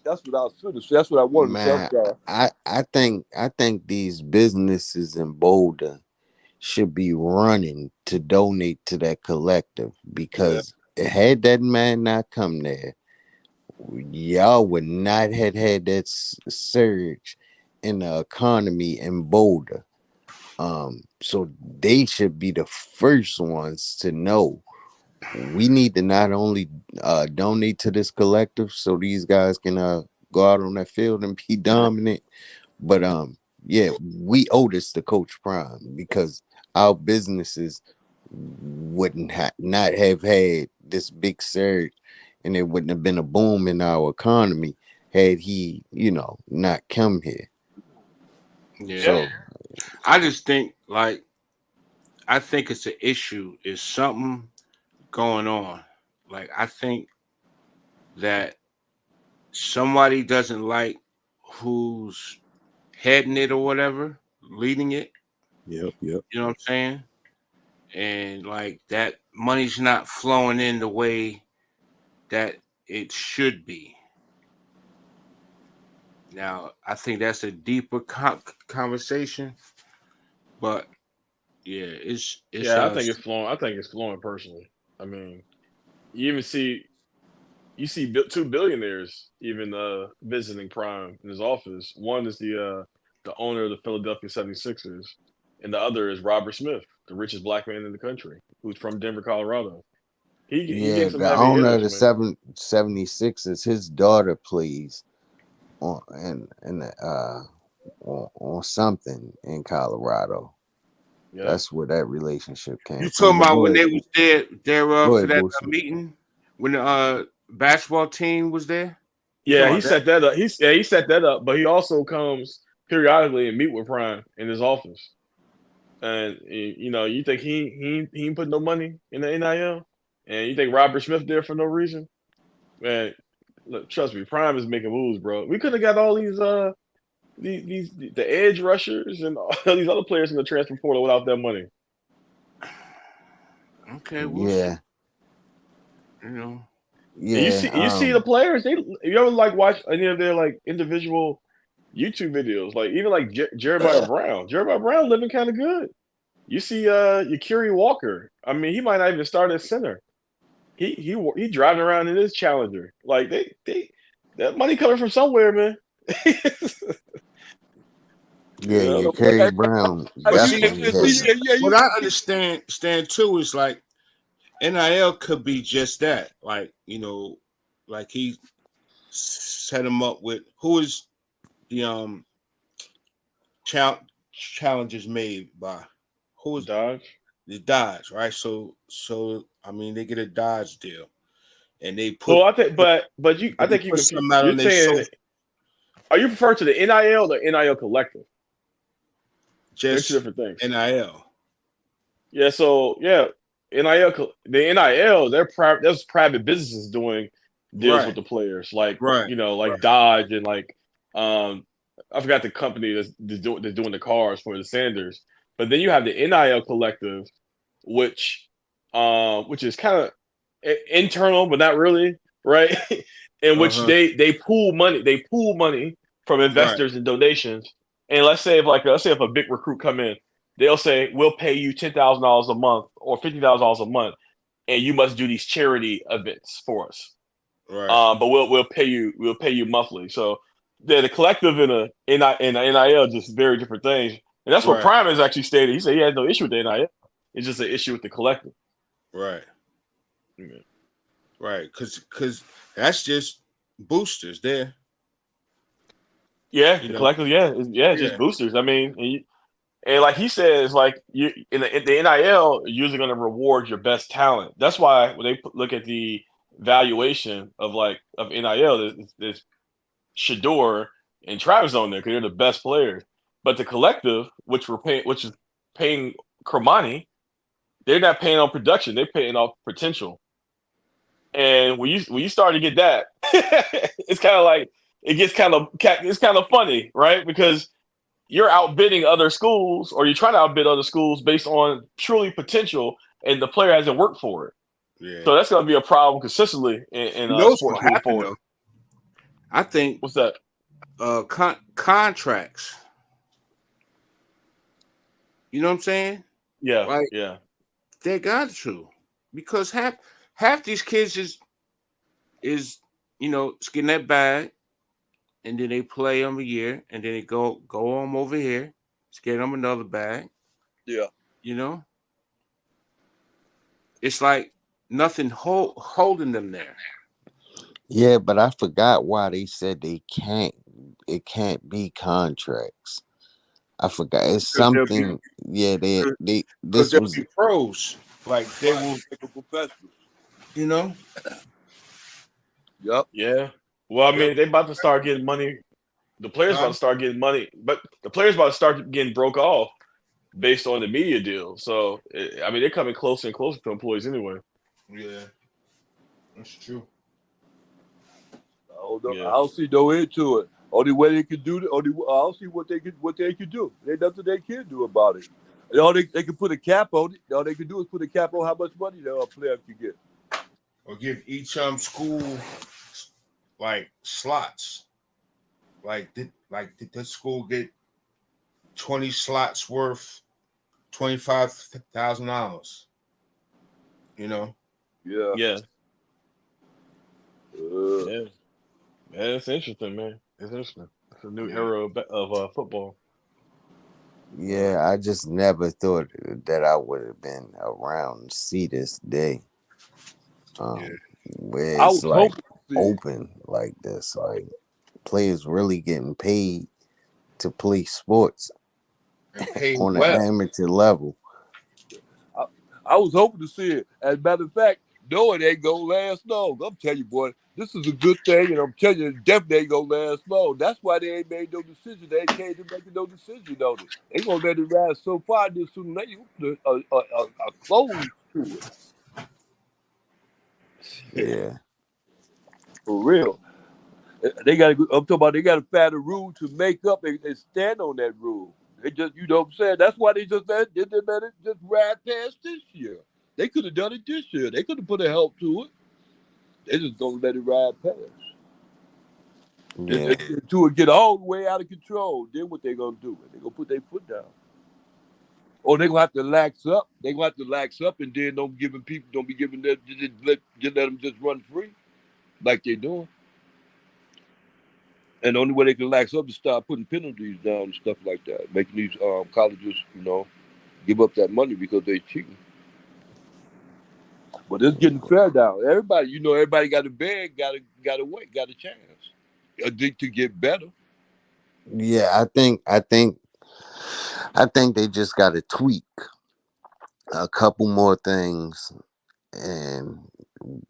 That's what I was finna say. That's what I wanted to say. I think these businesses in Boulder should be running to donate to that collective because had that man not come there, y'all would not have had that surge in the economy in Boulder. So they should be the first ones to know we need to not only donate to this collective so these guys can go out on that field and be dominant, but we owe this to Coach Prime because our businesses wouldn't not have had this big surge and it wouldn't have been a boom in our economy had he, not come here. Yeah. So I just think it's an issue. Is something going on? Like I think that somebody doesn't like who's heading it or whatever, leading it. Yep. You know what I'm saying? And like that money's not flowing in the way that it should be. Now, I think that's a deeper conversation, but it's I think it's flowing. I think it's flowing personally. I mean, you even see you see two billionaires even visiting Prime in his office. One is the owner of the Philadelphia 76ers, and the other is Robert Smith, the richest black man in the country, who's from Denver, Colorado. He Yeah, gets some the heavy owner of hitters, the man. 76ers, his daughter plays on on something in Colorado. Yeah. That's where that relationship came You from. talking about when they was there Go for ahead, that Boosie. meeting when the basketball team was there? Yeah, he set that up. He set that up, but he also comes periodically and meet with Prime in his office. And you think he ain't put no money in the NIL, and you think Robert Smith there for no reason? Man, look, trust me, Prime is making moves, bro. We could have got all these the edge rushers and all these other players in the transfer portal without that money. Okay, we'll Yeah. see. You know. Yeah. And you see the players. You ever watch any of their individual YouTube videos? Even Jeremiah Brown. Jeremiah Brown living kind of good. You see Yakiri Walker. I mean, he might not even start at center. He driving around in his Challenger. That money coming from somewhere, man. Yeah, Kerry Brown. What I understand too is NIL could be just that. He set him up with who is the challenges made by who is Dodge? The Dodge, right? So I mean they get a Dodge deal. And they put Well, I think you can something out on you're their saying are you referring to the NIL or NIL collective? Just two different things. NIL. Yeah, so the NIL, there's private businesses doing deals with the players, Dodge and I forgot the company that's doing the cars for the Sanders. But then you have the NIL collective, which is kind of internal, but not really, right? In which they pool money from investors and donations. And let's say if a big recruit come in, they'll say we'll pay you $10,000 a month or $50,000 a month, and you must do these charity events for us. Right. But we'll pay you monthly. So the collective and NIL just very different things, and that's what Prime has actually stated. He said he had no issue with the NIL. It's just an issue with the collective. Right. Yeah. Right. Because that's just boosters there. Yeah, the collective. It's just boosters. I mean, and like he says, you in the NIL, you're usually going to reward your best talent. That's why when they look at the valuation of NIL, there's Shador and Travis on there because they're the best players. But the collective, which is paying Kermani, they're not paying on production; they're paying off potential. And when you start to get that, it's kind of it's kind of funny, right? Because you're outbidding other schools, or you're trying to outbid other schools based on truly potential, and the player hasn't worked for it. Yeah. So that's going to be a problem consistently in sports moving forward. Though? I think what's that? Contracts. You know what I'm saying? Yeah, yeah. They got to, because half these kids is getting that bag, and then they play them a year, and then they go on over here, get them another bag. Yeah. It's like nothing holding them there. Yeah, but I forgot why they said it can't be contracts. I forgot. It's something. This was be pros. They will professionals. Yep. Yeah. Well, I mean, they about to start getting money. The players about to start getting money, but the players about to start getting broke off based on the media deal. So, I mean, they're coming closer and closer to employees anyway. Yeah, that's true. I don't see no end to it. Only way they can do it. I don't see what they could do. There's nothing they can do about it. And all they can put a cap on it. All they can do is put a cap on how much money a player can get. Or give each school slots. Did the school get 20 slots worth $25,000? Yeah. Yeah, it's interesting, man. It's interesting. It's a new era of football. Yeah, I just never thought that I would have been around to see this day. Where I it's was like hoping to see it. open like this, like players really getting paid to play sports And paid on an well. amateur level. I was hoping to see it. As a matter of fact, no, it ain't gonna last long. I'm telling you, boy, this is a good thing, and I'm telling you, it definitely ain't gonna last long. That's why they ain't made no decision. They ain't came to making no decision on it. They gonna let it ride so far this soon. They put a close to it. Yeah. For real. They got. I'm talking about. They got to find a rule to make up and stand on that rule. They just, you know what I'm saying. That's why they just let it just ride past this year. They could have done it this year. They could have put a help to it. They just gonna let it ride past. Yeah. To it get all the way out of control. Then what they gonna do? They gonna put their foot down. Or they gonna have to lax up. They gonna have to lax up, and then don't be giving them just let them just run free like they're doing. And the only way they can lax up is start putting penalties down and stuff like that, making these colleges, give up that money because they're cheating. But it's getting fair now. Everybody got a bag, got a chance to get better. Yeah, I think they just got to tweak a couple more things, and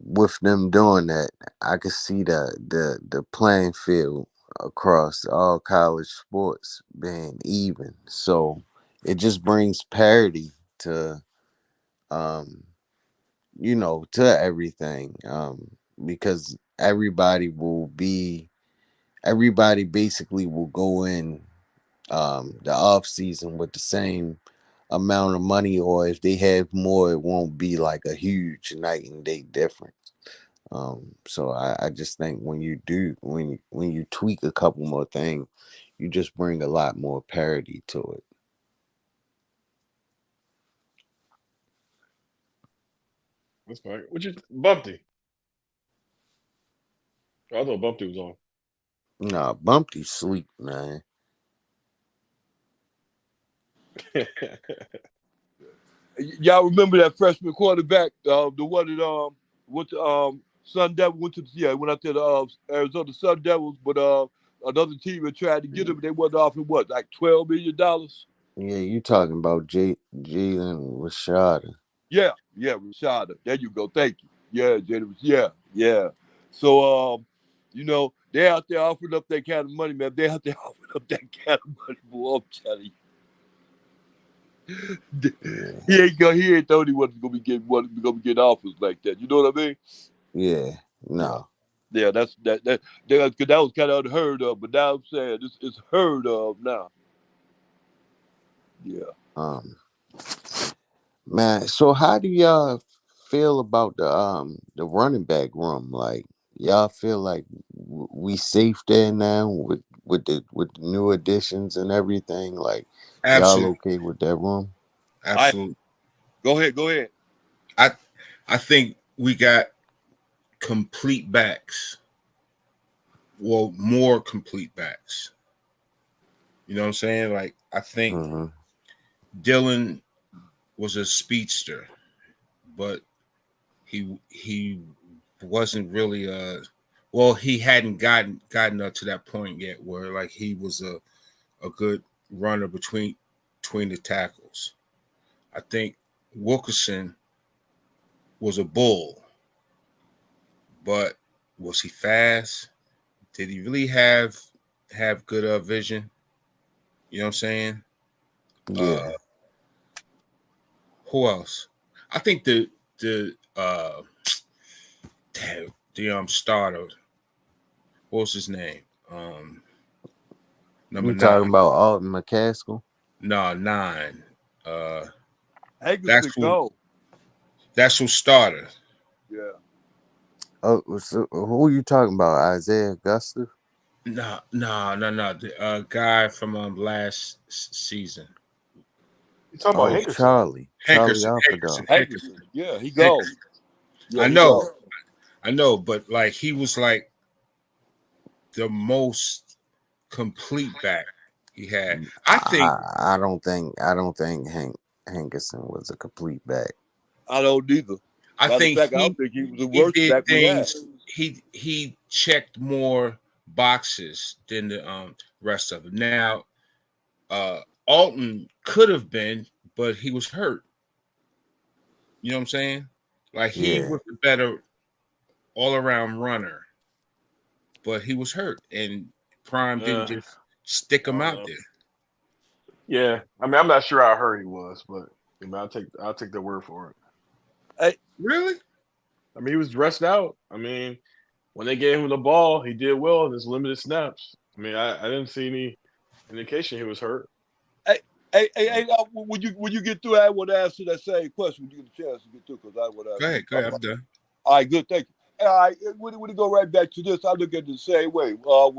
with them doing that, I could see the playing field across all college sports being even. So it just brings parity to to everything, because everybody basically will go in the off season with the same amount of money, or if they have more, it won't be like a huge night and day difference. So I just think when you tweak a couple more things, you just bring a lot more parity to it. That's fine. What you Bumpty? I thought Bumpty was on. Nah, Bumpty sleep, man. Y'all remember that freshman quarterback, the one that went to Sun Devil went to the Arizona Sun Devils, but another team had tried to get him, and they wasn't offering what, like $12 million? Yeah, you talking about Jalen Rashada. Yeah, Rashada. There you go. Thank you. Yeah, Jalen. Yeah. So they out there offering up that kind of money, man. They out there offering up that kind of money, boy. I'm telling you. He ain't thought he wasn't gonna be getting offers like that. You know what I mean? Yeah, no. Yeah, that was kind of unheard of, but now I'm saying it's heard of now. Yeah. Man, so how do y'all feel about the running back room? Like, y'all feel like we safe there now with the new additions and everything? Like, Absolutely. y'all okay with that room? Absolutely. Go ahead. I think we got complete backs. Well, more complete backs. You know what I'm saying? Like, I think Dylan was a speedster, but he wasn't really he hadn't gotten up to that point yet where like he was a good runner between the tackles. I think Wilkerson was a bull, but was he fast? Did he really have good vision? You know what I'm saying? Yeah. Who else? I think the starter. What was his name? Number You 9. talking about Alton McCaskill? No, 9. That's who starter. Yeah. Oh, so who are you talking about? Isaiah Augusta? No. The guy from last season. You talking about Hankerson? Charlie Hankerson. Alfredal. Yeah, he goes. I know. I know, but like he was like the most complete back he had. I think I don't think Hankerson was a complete back. I don't either. I Matter of think fact, I he don't think he was the he worst did back we had. things. He checked more boxes than the rest of them. Now, Alton could have been, but he was hurt. You know what I'm saying? Like he Yeah. was a better all-around runner, but he was hurt, and Prime didn't just stick him out there. Yeah, I mean, I'm not sure how hurt he was, but I mean, I'll take their word for it. Hey, really? I mean, he was dressed out. I mean, when they gave him the ball, he did well in his limited snaps. I mean, I didn't see any indication he was hurt. Hey, when you get through, I want to ask you that same question when you get a chance to get through, because I want to. Go ahead, I'm done. All right, good, thank you. All right, when we go right back to this, I look at it the same way. What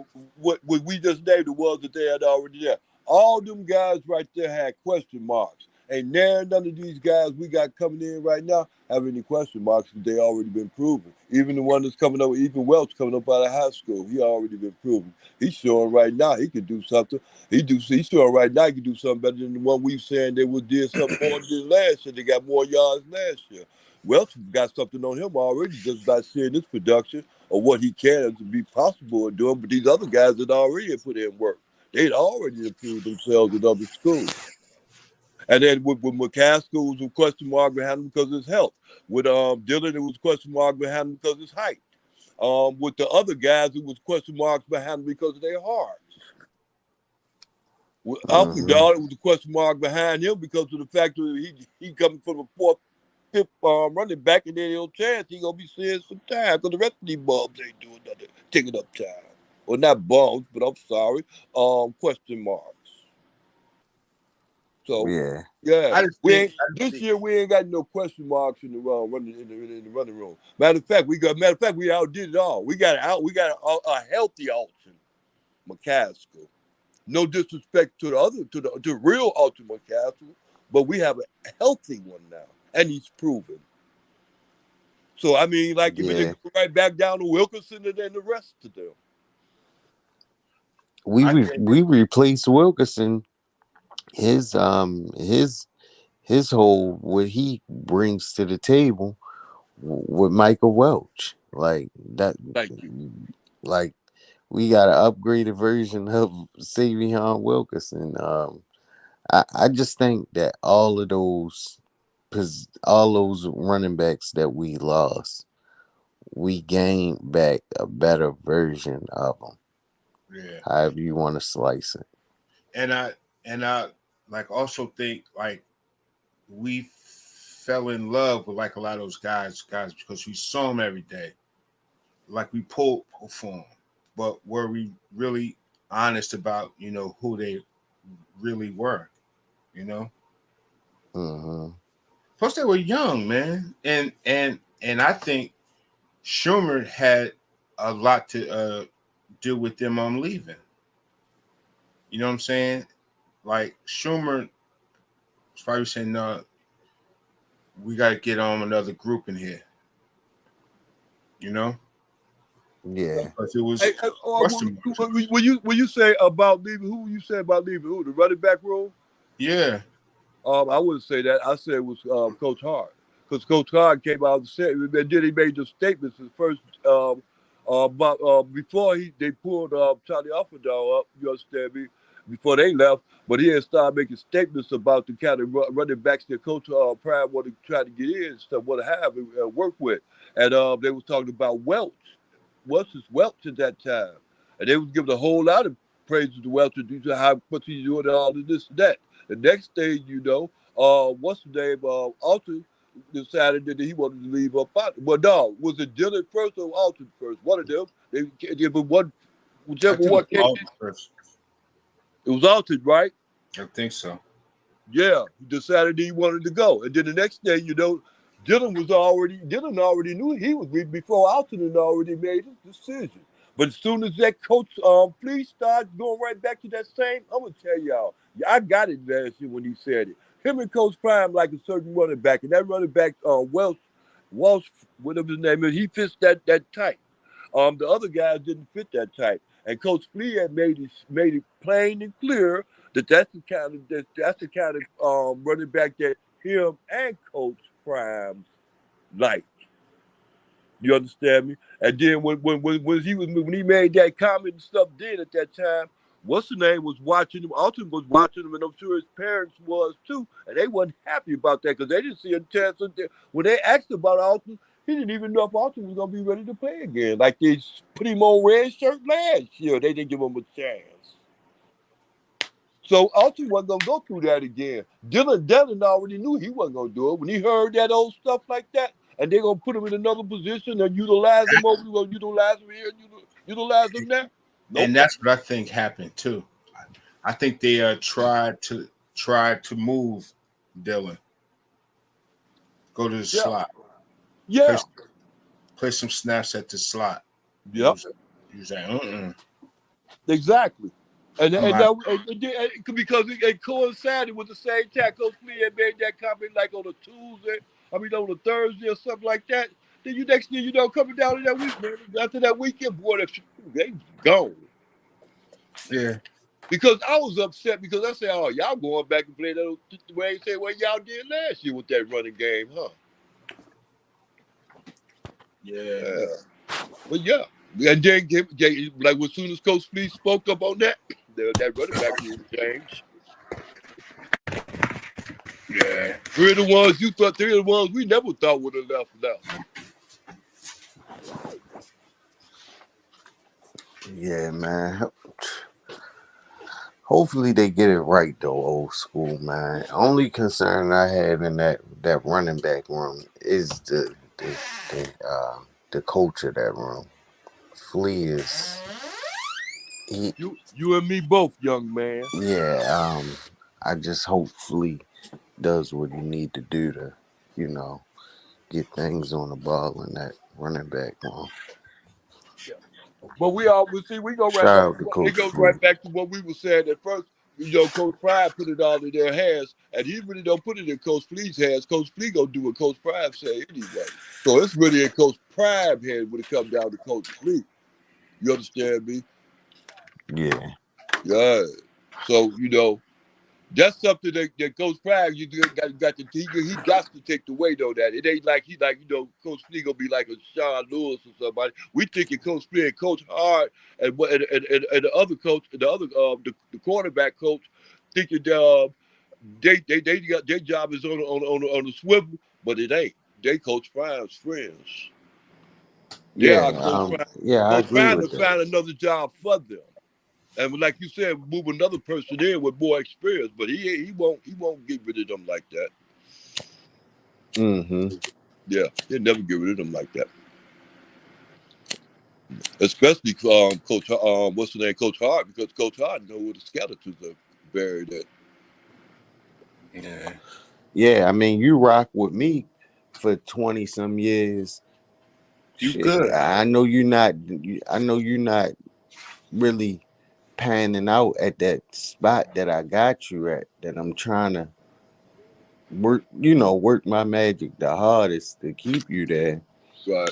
we just named the ones that they had already there. All them guys right there had question marks. And none of these guys we got coming in right now have any question marks because they already been proven. Even the one that's coming up, even Welch coming up out of high school, he already been proven. He's showing right now he can do something. He's showing right now he can do something better than the one we saying they did something more than last year. They got more yards last year. Welch got something on him already just by seeing this production of what he can to be possible of doing. But these other guys that already put in work, they'd already improved themselves in other schools. And then with McCaskill, it was a question mark behind him because of his health. With Dillon, it was a question mark behind him because of his height. With the other guys, it was question marks behind him because of their hearts. With Alfredal, it was a question mark behind him because of the fact that he coming from a fourth, fifth running back, and then he'll chance he gonna be seeing some time because the rest of these bums ain't doing nothing, taking up time. Well, not bums, but I'm sorry, question marks. So yeah, this year we ain't got no question marks in the running room. Matter of fact, we outdid it all. We got a healthy Alton McCaskill. No disrespect to the real Alton McCaskill, but we have a healthy one now, and he's proven. So I mean, like if they go right back down to Wilkerson and then the rest of them. We replaced Wilkerson. His whole what he brings to the table with Michael Welch, like that. Thank you. Like we got an upgraded version of Savion Wilkerson. I just think that all those running backs that we lost, we gained back a better version of them. Yeah. However you want to slice it. And I like also think like we fell in love with like a lot of those guys because we saw them every day. Like we pulled for them. But were we really honest about, who they really were, Mm-hmm. Plus they were young, man. And I think Schumer had a lot to do with them on leaving. You know what I'm saying? Like Schumer was probably saying, no, we got to get on another group in here. Yeah. Because it was When you say about leaving, who you say about leaving? Who, the running back room? Yeah. I wouldn't say that. I said it was Coach Hart. Because Coach Hart came out and said, and then he made the statements his first before they pulled Charlie Alfredal up, you understand me, before they left, but he had started making statements about the kind of running backs that Coach Prime wanted to try to get in and stuff, want to have and work with. And they was talking about Welch. Welch at that time. And they was giving a whole lot of praise to Welch to how much he's doing all of this and that. The next thing what's the name? Alton decided that he wanted to leave up out. Well, no, was it Dillon first or Alton first? One of them. They give him one, whichever one came. It was Alton, right? I think so. Yeah, he decided he wanted to go. And then the next day, Dillon already knew he was before Alton had already made his decision. But as soon as that coach please start going right back to that same, I'm gonna tell y'all, I got it last year when he said it. Him and Coach Prime like a certain running back, and that running back Welch Walsh, whatever his name is, he fits that tight. The other guys didn't fit that tight, and Coach Flea had made it plain and clear that that's the kind of running back that him and Coach Prime like. You understand me? And then when he made that comment and stuff then at that time, what's the name was watching him. Alton was watching him, and I'm sure his parents was too, and they wasn't happy about that because they didn't see a chance. When they asked about Alton, he didn't even know if Alton was gonna be ready to play again. Like they put him on red shirt last year, they didn't give him a chance. So Alton wasn't gonna go through that again. Dylan already knew he wasn't gonna do it. When he heard that old stuff like that, and they're gonna put him in another position and utilize him over, utilize him here, utilize him there. Nope. And that's what I think happened too. I think they tried to move Dylan, go to the slot, play some snaps at the slot. Yep. He was like, Exactly. And because it coincided with the same time Coach Lee had made that comment like on a Tuesday, on a Thursday or something like that. Then next thing coming down to that week, man, after that weekend, boy, they gone. Yeah. Because I was upset because I said, oh, y'all going back and play that way say what y'all did last year with that running game, huh? Yeah. But yeah. And then like as soon as Coach Lee spoke up on that running back rule change. Yeah. Three of the ones we never thought would have left now. Yeah, man. Hopefully they get it right though, old school, man. Only concern I have in that running back room is the coach of that room. Flea is you and me both, young man. Yeah, I just hope Flea does what he need to do to, get things on the ball in that running back room. But we go right back to what we were saying at first. Coach Pride put it all in their hands, and he really don't put it in Coach Flea's hands. Coach Flea gonna do what Coach Pride say anyway. So it's really in Coach Pride's hand when it comes down to Coach Flea. You understand me? Yeah. Yeah. So that's something that Coach Pride he got to take the weight on that. It ain't like Coach Flea gonna be like a Sean Lewis or somebody. We thinking Coach Flea and Coach Hart and the other coach, the quarterback coach, thinking they got their job is on the swivel, but it ain't. They Coach Pride's friends. Yeah, I agree with that. Find another job for them. And like you said, move another person in with more experience, but he won't get rid of them like that. Mm-hmm. Yeah, he'll never get rid of them like that. Especially Coach what's the name, Coach Hart, because Coach Hart knows where the skeletons are buried at. Yeah. Yeah, I mean, you rock with me for 20 some years. You good. I know you're not really panning out at that spot that I got you at, that I'm trying to work my magic the hardest to keep you there. Right.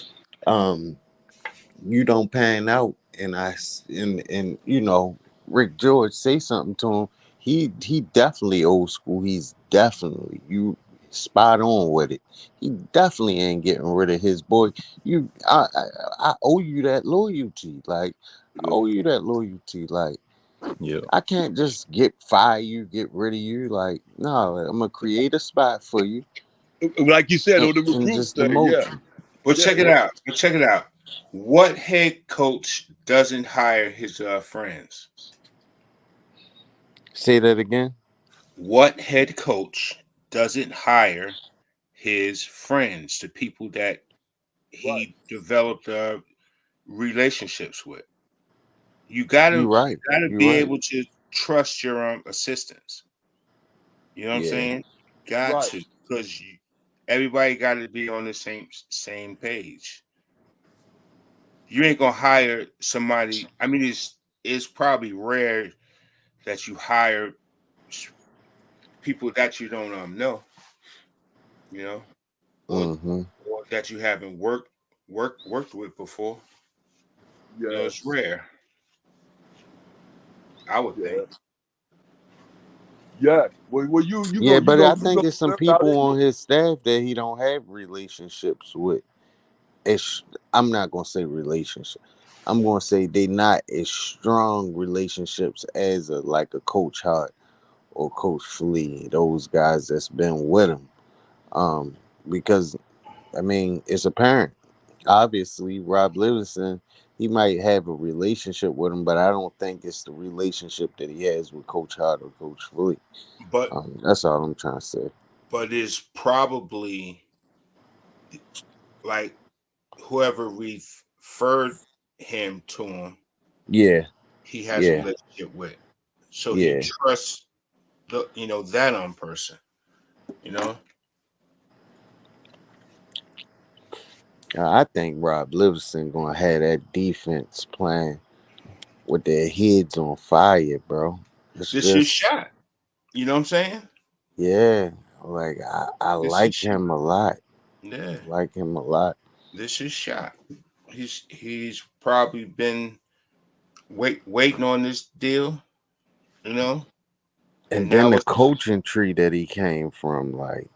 You don't pan out, and Rick George say something to him. He definitely old school. He's definitely you spot on with it. He definitely ain't getting rid of his boy. I owe you that loyalty. Like I owe you that loyalty. Like I can't just fire you, get rid of you. Like no, I'm gonna create a spot for you. Like you said on the recruit thing, yeah. But check it out. What head coach doesn't hire his friends? Say that again. What head coach doesn't hire his friends, the people that he developed relationships with? You gotta be able to trust your assistants. You know what I'm saying? Got to, because everybody got to be on the same page. You ain't gonna hire somebody. I mean, it's probably rare that you hire people that you don't know. You know, or that you haven't worked with before. You know, it's rare. I would think. Yeah. Well, you Yeah, but I you think go it's some learn how people to- on his staff that he don't have relationships with. I'm not gonna say relationship. I'm gonna say they not as strong relationships as like a Coach Hart or Coach Flea. Those guys that's been with him. Because I mean, it's apparent. Obviously, Rob Livingston, he might have a relationship with him, but I don't think it's the relationship that he has with Coach Hart or Coach Flea. But That's all I'm trying to say. But it's probably like whoever referred him to him, Yeah, he has a yeah, relationship with. So he yeah. trusts that on person. You know? I think Rob Livingston gonna have that defense playing with their heads on fire, bro. It's This is just, shot. You know what I'm saying? yeah, like I This is like him a lot. Yeah. Like him a lot. This is shot. He's probably been waiting on this deal, you know? And then now the it's coaching tree that he came from, like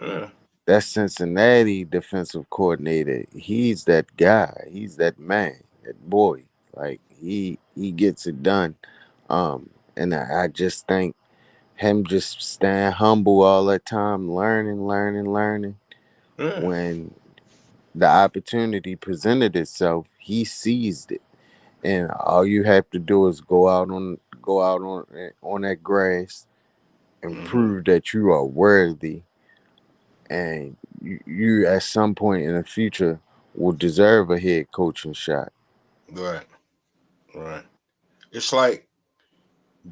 uh, that Cincinnati defensive coordinator, he's that guy. He's that man, that boy. Like he gets it done. And I just think him just staying humble all the time, learning. When the opportunity presented itself, he seized it. And all you have to do is go out on that grass and prove that you are worthy, and you at some point in the future will deserve a head coaching shot. Right. It's like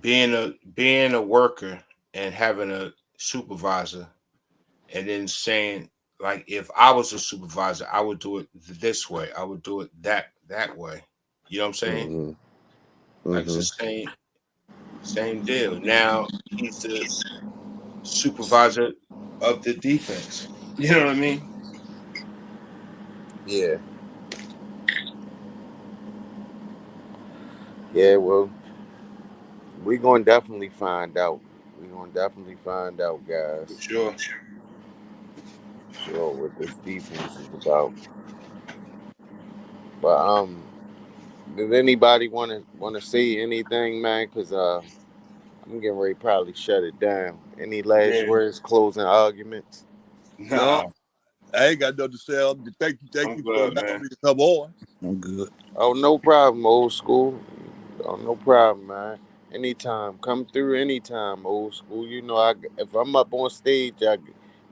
being a worker and having a supervisor, and then saying, like, if I was a supervisor, I would do it this way. I would do it that way. You know what I'm saying? Mm-hmm. Like it's the same deal. Now he's the supervisor of the defense. You know what I mean? Yeah. Yeah, well, we're gonna definitely find out. Guys. Sure. Sure, what this defense is about. But does anybody wanna say anything, man? Cause I'm getting ready to probably shut it down. Any last words, closing arguments? No, I ain't got nothing to say. Thank you for allowing me to come on. I'm good. Oh, no problem, old school. Oh, no problem, man. Anytime, come through. Anytime, old school. You know, if I'm up on stage,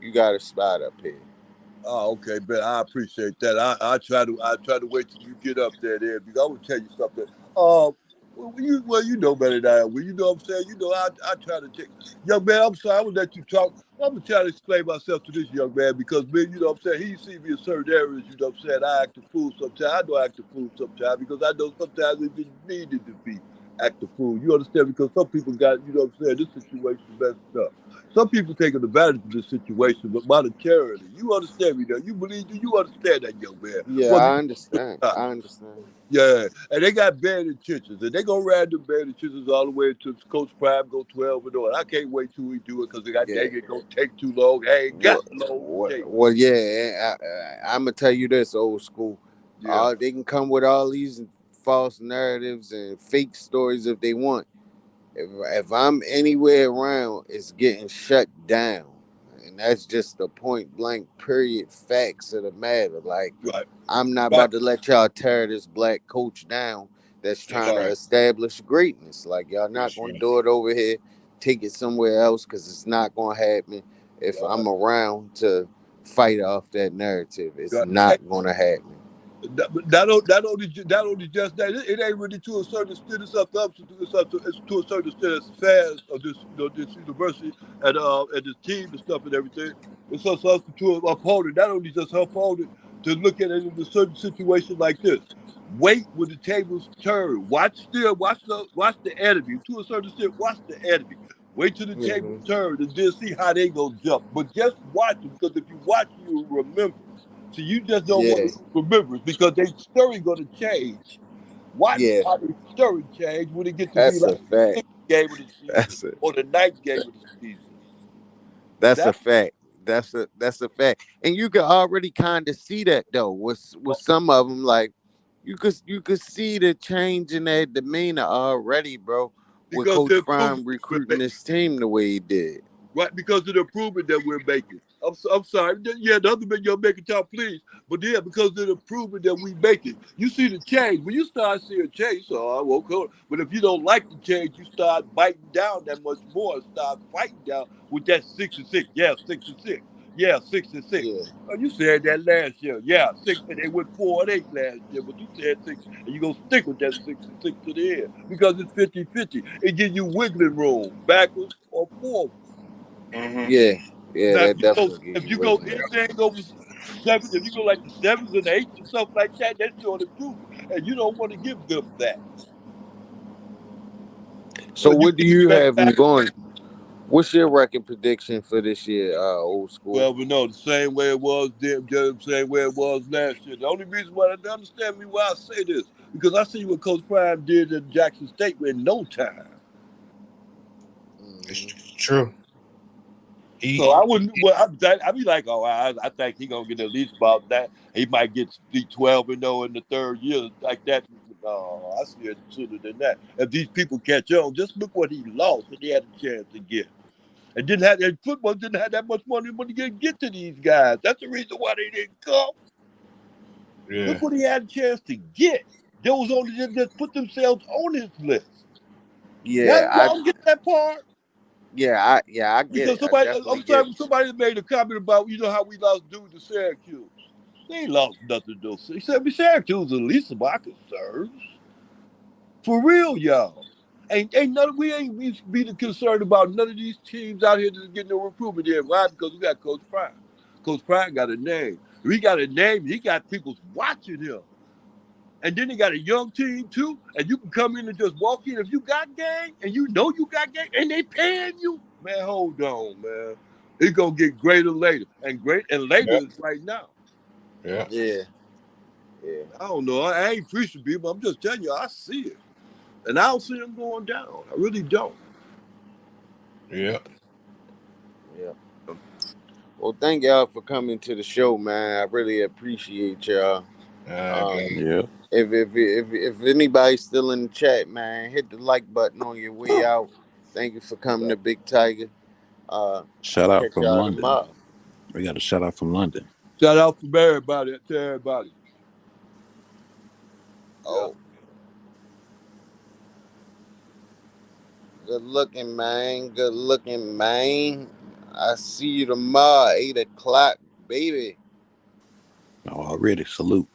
you got a spot up here. Oh, okay, but I appreciate that. I try to wait till you get up there, because I will tell you something. Well, you know better than I will. You know what I'm saying? You know, I try to take. Young man, I'm sorry, I'm gonna let you talk. I'm gonna try to explain myself to this young man because, man, you know what I'm saying? He see me in certain areas, you know what I'm saying? I act a fool sometimes. I know I act a fool sometimes because I know sometimes it just needed to be act a fool. You understand? Because some people got, you know what I'm saying, this situation messed up. Some people taking advantage of this situation, but monetarily, you understand me now. You understand that, young man. Yeah, I understand. Yeah, and they got bad intentions, and they gonna ride the bad intentions all the way to Coach Prime go 12-0. And I can't wait till we do it because they got dang it gonna take too long. I ain't got Well, yeah, I'm gonna tell you this, old school. Yeah. They can come with all these false narratives and fake stories if they want. If I'm anywhere around, it's getting shut down, and that's just the point blank period facts of the matter. Like, I'm not about to let y'all tear this black coach down that's trying to establish greatness. Like, y'all not gonna do it over here. Take it somewhere else because it's not gonna happen. If I'm around to fight off that narrative, it's not gonna happen. Not only just that, it ain't really to a certain extent. It's up to a certain extent as fans of this university and this team and stuff and everything. It's us to an opponent, not only just her opponent, to look at it in a certain situation like this. Wait when the tables turn. Watch the enemy. To a certain extent, watch the enemy. Wait till the tables turn and then see how they gonna jump. But just watch them, because if you watch, you'll remember. So you just don't Yeah, want to remember it because they story going to change. Watch yeah, how the story change when it gets to be that's a like the fact. 10th game of the season That's a or the 9th game of the season. that's a That fact. That's a fact. And you can already kind of see that though with some of them. Like you could see the change in their demeanor already, bro. With because Coach the Prime improvement we're recruiting making, this team the way he did. right? Because of the improvement that we're making. I'm sorry. Yeah, the other men you're making top, please. But yeah, because of the improvement that we making, you see the change. When you start seeing change, so I won't go. But if you don't like the change, you start biting down that much more and start fighting down with that 6-6. Yeah, 6-6. Yeah, 6-6. Yeah, You said that last year. Yeah, 6. And they went 4-8 last year, but you said 6, and you're gonna stick with that 6-6 to the end because it's 50-50. It gives you wiggling room, backwards or forward. yeah, yeah. Now, That definitely give if you you go wiggle room. anything over 7, if you go like the 7s and the 8s and stuff like that, that's showing improvement, and you don't want to give them that. So You what do give you them have that him back. going? What's your record prediction for this year, old school? Well, we know the same way it was then, the same way it was last year. The only reason why I understand me why I say this because I see what Coach Prime did at Jackson State in no time. It's true. So I wouldn't. Well, I'd be like, oh, I think he's gonna get at least about that. He might get 12-0 in the third year like that. No, I see it sooner than that. If these people catch on, just look what he lost and he had a chance to get. And football didn't have that much money to get to these guys. That's the reason why they didn't come. Yeah. Look what he had a chance to get. They was only just put themselves on his list. Yeah, Y'all get that part? I get Because it. I definitely get it. somebody made a comment about how we lost dude to Syracuse. They ain't lost nothing to those. He said Syracuse is the least of my concerns. For real, y'all. We ain't be concerned about none of these teams out here that's getting no recruitment in. Why? Because we got Coach Prime. Coach Prime got a name. He got a name. He got people watching him. And then they got a young team too. And you can come in and just walk in. If you got game and you know you got game and they paying you, man, hold on, man. It's gonna get greater later. And later is right now. Yeah. Yeah. I don't know. I ain't preaching people. I'm just telling you, I see it. And I don't see them going down. I really don't. Yeah. Well, thank y'all for coming to the show, man. I really appreciate y'all. Yeah. If anybody's still in the chat, man, hit the like button on your way out. Thank you for coming to Big Tiger. Shout I'll out catch from y'all London. tomorrow. We got a shout out from London. Shout out from everybody to everybody. Oh. Good looking, man. Good looking, man. I see you tomorrow, 8 o'clock, baby. Already. Salute.